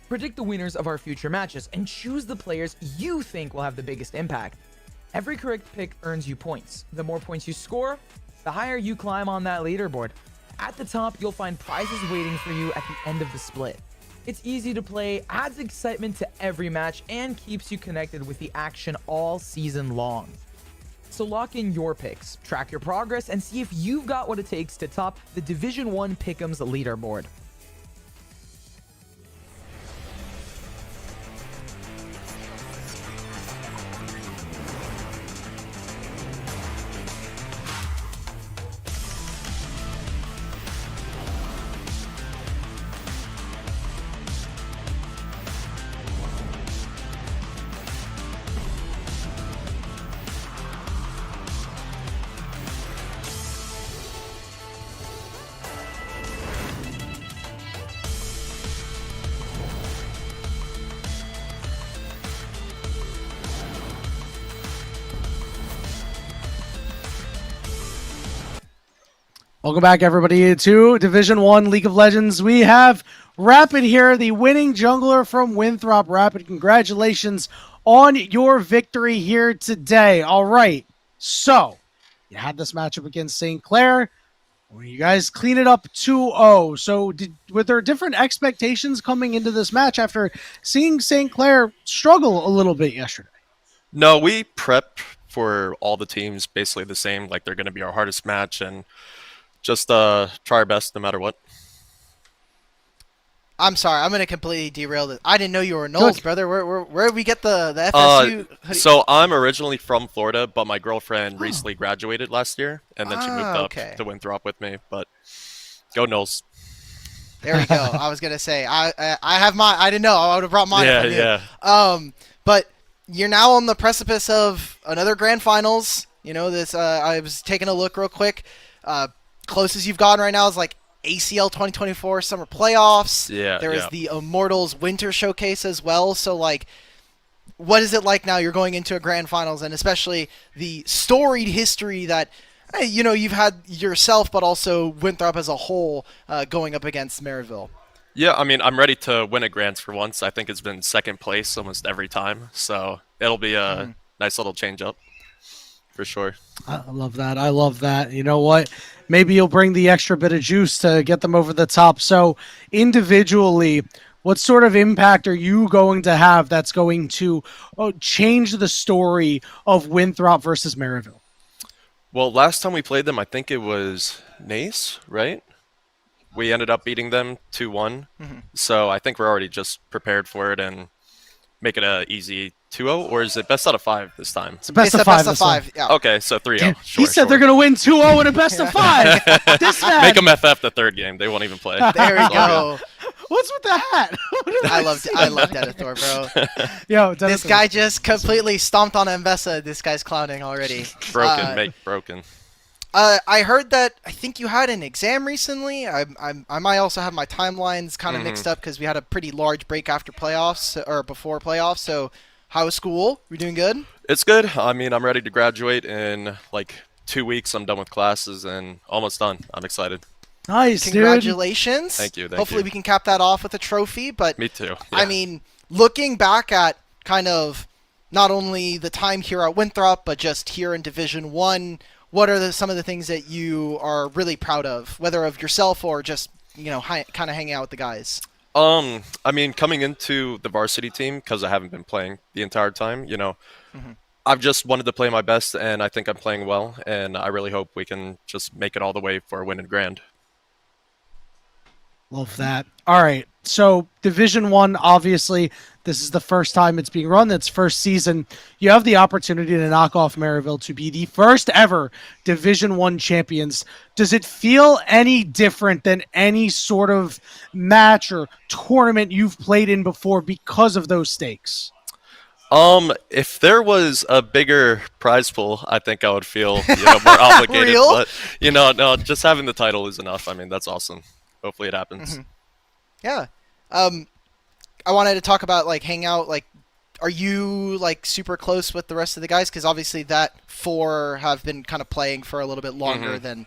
Predict the winners of our future matches and choose the players you think will have the biggest impact. Every correct pick earns you points. The more points you score, the higher you climb on that leaderboard. At the top, you'll find prizes waiting for you at the end of the split. It's easy to play, adds excitement to every match, and keeps you connected with the action all season long. So lock in your picks, track your progress, and see if you've got what it takes to top the Division 1 Pick'ems leaderboard. Welcome back, everybody, to Division 1 League of Legends. We have Rapid here, the winning jungler from Winthrop. Rapid, congratulations on your victory here today. All right, so you had this matchup against St. Clair. You guys clean it up 2-0. So were there different expectations coming into this match after seeing St. Clair struggle a little bit yesterday? No, we prep for all the teams basically the same, like they're going to be our hardest match, and just try our best no matter what. I'm sorry, I'm gonna completely derail this. I didn't know you were Knowles, brother. Where did we get the FSU? Hoodie? So I'm originally from Florida, but my girlfriend recently graduated last year, and then she moved up to Winthrop with me. But go Knowles. There we go. I was gonna say I have mine. I didn't know. I would have brought mine. Yeah. But you're now on the precipice of another grand finals. You know this. I was taking a look real quick. Closest you've gotten right now is like ACL 2024 summer playoffs. Yeah. There is the Immortals winter showcase as well. So like, what is it like now? You're going into a grand finals, and especially the storied history that you've had yourself, but also Winthrop as a whole going up against Maryville. Yeah, I mean, I'm ready to win at Grands for once. I think it's been second place almost every time, so it'll be a nice little change up. For sure. I love that. I love that. You know what? Maybe you'll bring the extra bit of juice to get them over the top. So individually, what sort of impact are you going to have that's going to change the story of Winthrop versus Maryville? Well, last time we played them, I think it was Nace, right? We ended up beating them 2-1. So I think we're already just prepared for it and make it a easy 2-0, or is it best out of 5 this time? It's a best of 5. Best of 5. Yeah. Okay, so 3-0. He said they're going to win 2-0 in a best of 5. This man. Make them FF the third game. They won't even play. There we go. What's with the hat? I love Denethor, bro. Yo, this guy just completely stomped on Mbessa. This guy's clowning already. Broken, make broken. I heard that I think you had an exam recently. I might also have my timelines kind of mixed up because we had a pretty large break after playoffs or before playoffs. So how was school? We doing good? It's good. I mean, I'm ready to graduate in like 2 weeks. I'm done with classes and almost done. I'm excited. Nice, Congratulations. Thank you. Hopefully we can cap that off with a trophy. But me too. Yeah. I mean, looking back at kind of not only the time here at Winthrop, but just here in Division 1, what are some of the things that you are really proud of, whether of yourself or just, kind of hanging out with the guys? I mean, coming into the varsity team, because I haven't been playing the entire time, I've just wanted to play my best, and I think I'm playing well, and I really hope we can just make it all the way for a win in Grand. Love that. All right. So Division 1, obviously, this is the first time it's being run. It's first season. You have the opportunity to knock off Maryville to be the first ever Division 1 champions. Does it feel any different than any sort of match or tournament you've played in before because of those stakes? If there was a bigger prize pool, I think I would feel more obligated. But no, just having the title is enough. I mean, that's awesome. Hopefully it happens. Yeah. I wanted to talk about like Hangout. Like, are you like super close with the rest of the guys? Because obviously that 4 have been kind of playing for a little bit longer than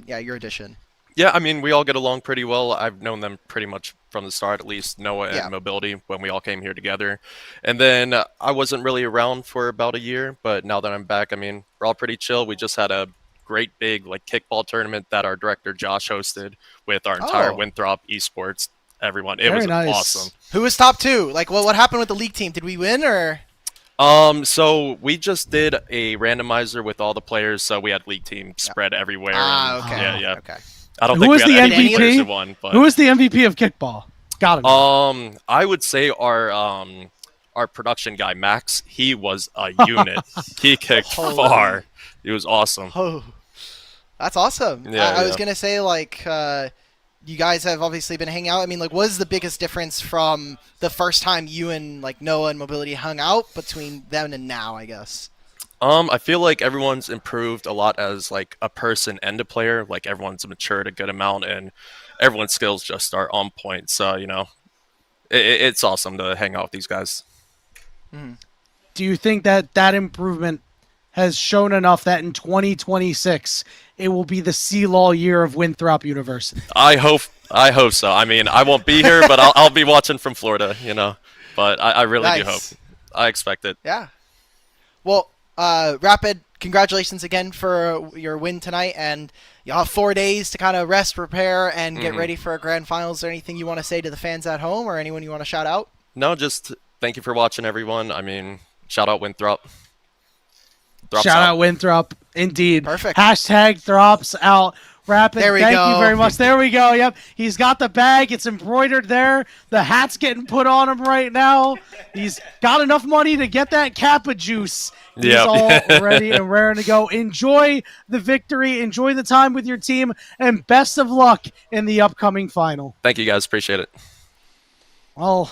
your addition. Yeah, I mean, we all get along pretty well. I've known them pretty much from the start, at least Noah and Mobility, when we all came here together. And then I wasn't really around for about a year, but now that I'm back, I mean, we're all pretty chill. We just had a great big like kickball tournament that our director Josh hosted with our entire Winthrop esports, everyone. It was awesome. Who was top 2? Like, what happened with the league team? Did we win or? So we just did a randomizer with all the players, so we had league team spread everywhere. Okay. Yeah. Okay. I don't Who think was we the had any players MVP? who won, but... Who was the MVP of kickball? Got it. I would say our production guy Max. He was a unit. He kicked far. He was awesome. Oh, that's awesome. Yeah, I was gonna say like you guys have obviously been hanging out. I mean, like, what is the biggest difference from the first time you and like Noah and Mobility hung out between then and now? I guess. I feel like everyone's improved a lot as like a person and a player. Like everyone's matured a good amount, and everyone's skills just are on point. So it's awesome to hang out with these guys. Do you think that improvement has shown enough that in 2026 it will be the CLOL year of Winthrop University? I hope so. I mean, I won't be here, but I'll be watching from Florida. But I really do hope. I expect it. Yeah. Well. Rapid, congratulations again for your win tonight, and you'll have 4 days to kind of rest, prepare, and get ready for a grand finals. Is there anything you want to say to the fans at home, or anyone you want to shout out? No, just thank you for watching, everyone. I mean, shout out Winthrop. Shout out Winthrop, indeed. Perfect. Hashtag Throps out. Rapid, there we thank go. you very much. There we go. Yep, he's got the bag. It's embroidered there. The hat's getting put on him right now. He's got enough money to get that Kappa juice. He's all ready and raring to go. Enjoy the victory. Enjoy the time with your team, and best of luck in the upcoming final. Thank you, guys. Appreciate it. Well,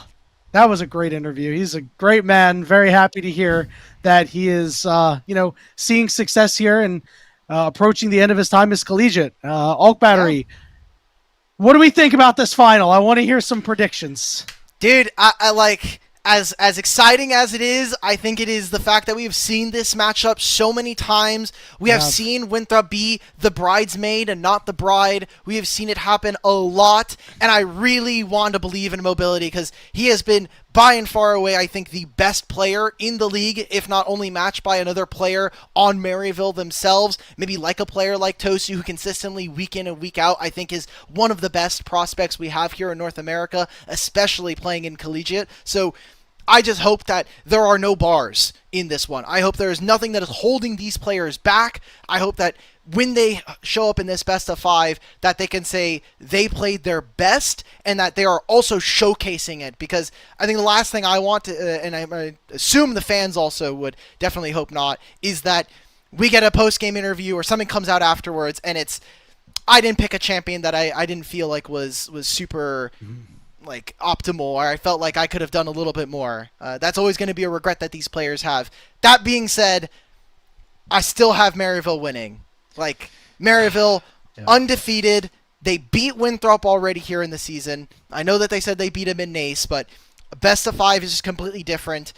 that was a great interview. He's a great man. Very happy to hear that he is, seeing success here and approaching the end of his time as collegiate. Alk Battery, what do we think about this final? I want to hear some predictions. Dude, I like... As exciting as it is, I think it is the fact that we have seen this matchup so many times. We have seen Winthrop be the bridesmaid and not the bride. We have seen it happen a lot, and I really want to believe in Mobility because he has been by and far away, I think, the best player in the league, if not only matched by another player on Maryville themselves. Maybe like a player like Tosu, who consistently week in and week out, I think, is one of the best prospects we have here in North America, especially playing in collegiate. So I just hope that there are no bars in this one. I hope there is nothing that is holding these players back. I hope that when they show up in this best of 5, that they can say they played their best and that they are also showcasing it. Because I think the last thing I want to, and I assume the fans also would definitely hope not, is that we get a post-game interview or something comes out afterwards and it's, I didn't pick a champion that I didn't feel like was super... like optimal, or I felt like I could have done a little bit more. That's always going to be a regret that these players have. That being said, I still have Maryville winning. Like, Maryville, undefeated. They beat Winthrop already here in the season. I know that they said they beat him in Nace, but a best of 5 is just completely different.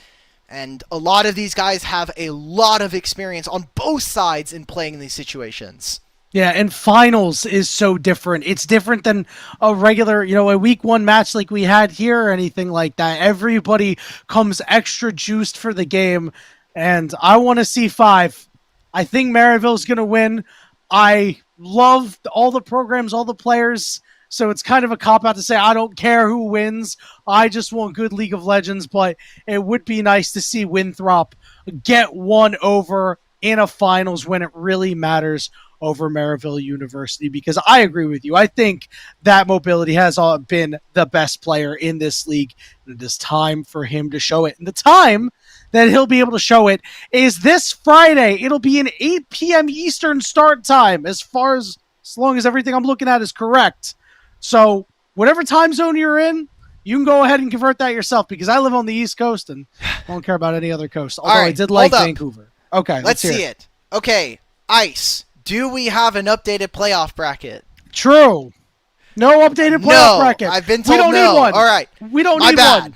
And a lot of these guys have a lot of experience on both sides in playing in these situations. Yeah, and finals is so different. It's different than a regular, a week 1 match like we had here or anything like that. Everybody comes extra juiced for the game, and I want to see 5. I think Maryville's going to win. I love all the programs, all the players, so it's kind of a cop-out to say I don't care who wins. I just want good League of Legends, but it would be nice to see Winthrop get one over in a finals when it really matters over Maryville University, because I agree with you. I think that Mobility has been the best player in this league, and it is time for him to show it. And the time that he'll be able to show it is this Friday. It'll be an 8 p.m. Eastern start time, as long as everything I'm looking at is correct. So whatever time zone you're in, you can go ahead and convert that yourself, because I live on the East Coast and I don't care about any other coast, although I did like Vancouver. Okay, let's see it. Okay, Ice. Do we have an updated playoff bracket? True. No updated playoff bracket. I've been we told don't no. need one. All right. We don't My need bad. one.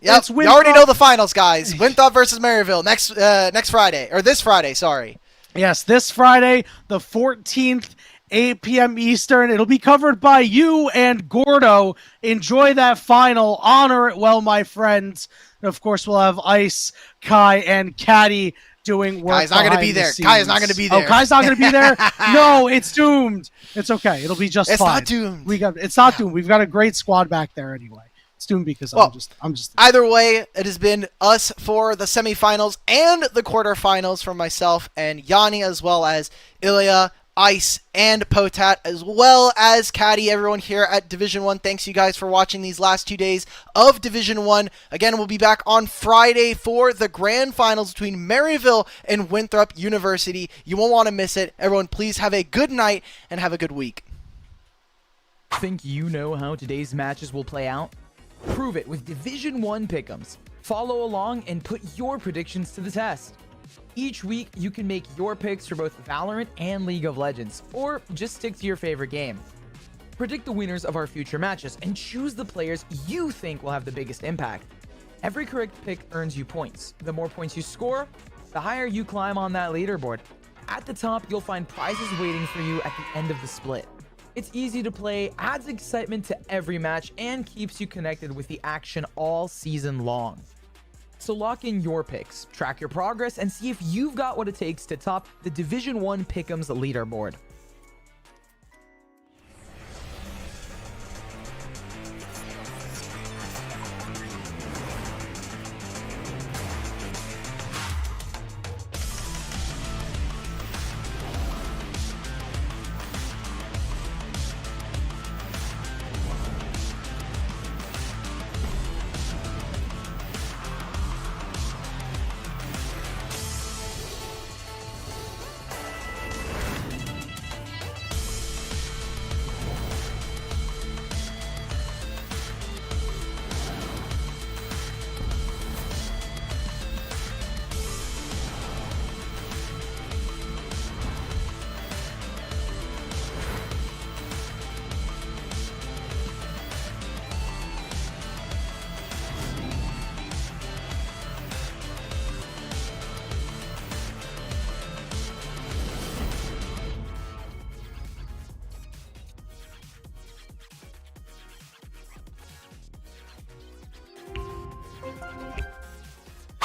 Yep. It's You already Winthrop. know the finals, guys. Winthrop versus Maryville next Friday, or this Friday. Sorry. Yes, this Friday, the 14th, 8 p.m. Eastern. It'll be covered by you and Gordo. Enjoy that final. Honor it well, my friends. And of course, we'll have Ice, Kai, and Caddy doing work. Kai's not going to be there. Kai is not going to be there. Oh, Kai's not going to be there? No, it's doomed. It's okay. It'll be just It's fine. not doomed. It's not doomed. We've got a great squad back there anyway. It's doomed because I'm just. Either way, it has been us for the semifinals and the quarterfinals from myself and Yanni, as well as Ilya, Ice, and Potat, as well as Caddy, everyone here at Division 1. Thanks you guys for watching these last 2 days of Division 1. Again, we'll be back on Friday for the grand finals between Maryville and Winthrop University. You won't want to miss it. Everyone, please have a good night and have a good week. Think you know how today's matches will play out? Prove it with Division 1 pick'ems. Follow along and put your predictions to the test. Each week, you can make your picks for both Valorant and League of Legends, or just stick to your favorite game. Predict the winners of our future matches and choose the players you think will have the biggest impact. Every correct pick earns you points. The more points you score, the higher you climb on that leaderboard. At the top, you'll find prizes waiting for you at the end of the split. It's easy to play, adds excitement to every match, and keeps you connected with the action all season long. So lock in your picks, track your progress, and see if you've got what it takes to top the Division 1 Pick'ems leaderboard.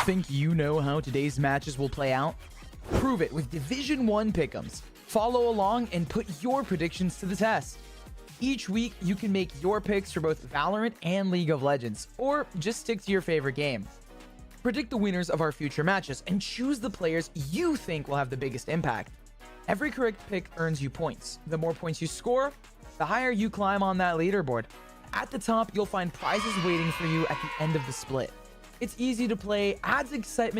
Think you know how today's matches will play out? Prove it with Division 1 pick'ems. Follow along and put your predictions to the test. Each week, you can make your picks for both Valorant and League of Legends, or just stick to your favorite game. Predict the winners of our future matches and choose the players you think will have the biggest impact. Every correct pick earns you points. The more points you score, the higher you climb on that leaderboard. At the top, you'll find prizes waiting for you at the end of the split. It's easy to play, adds excitement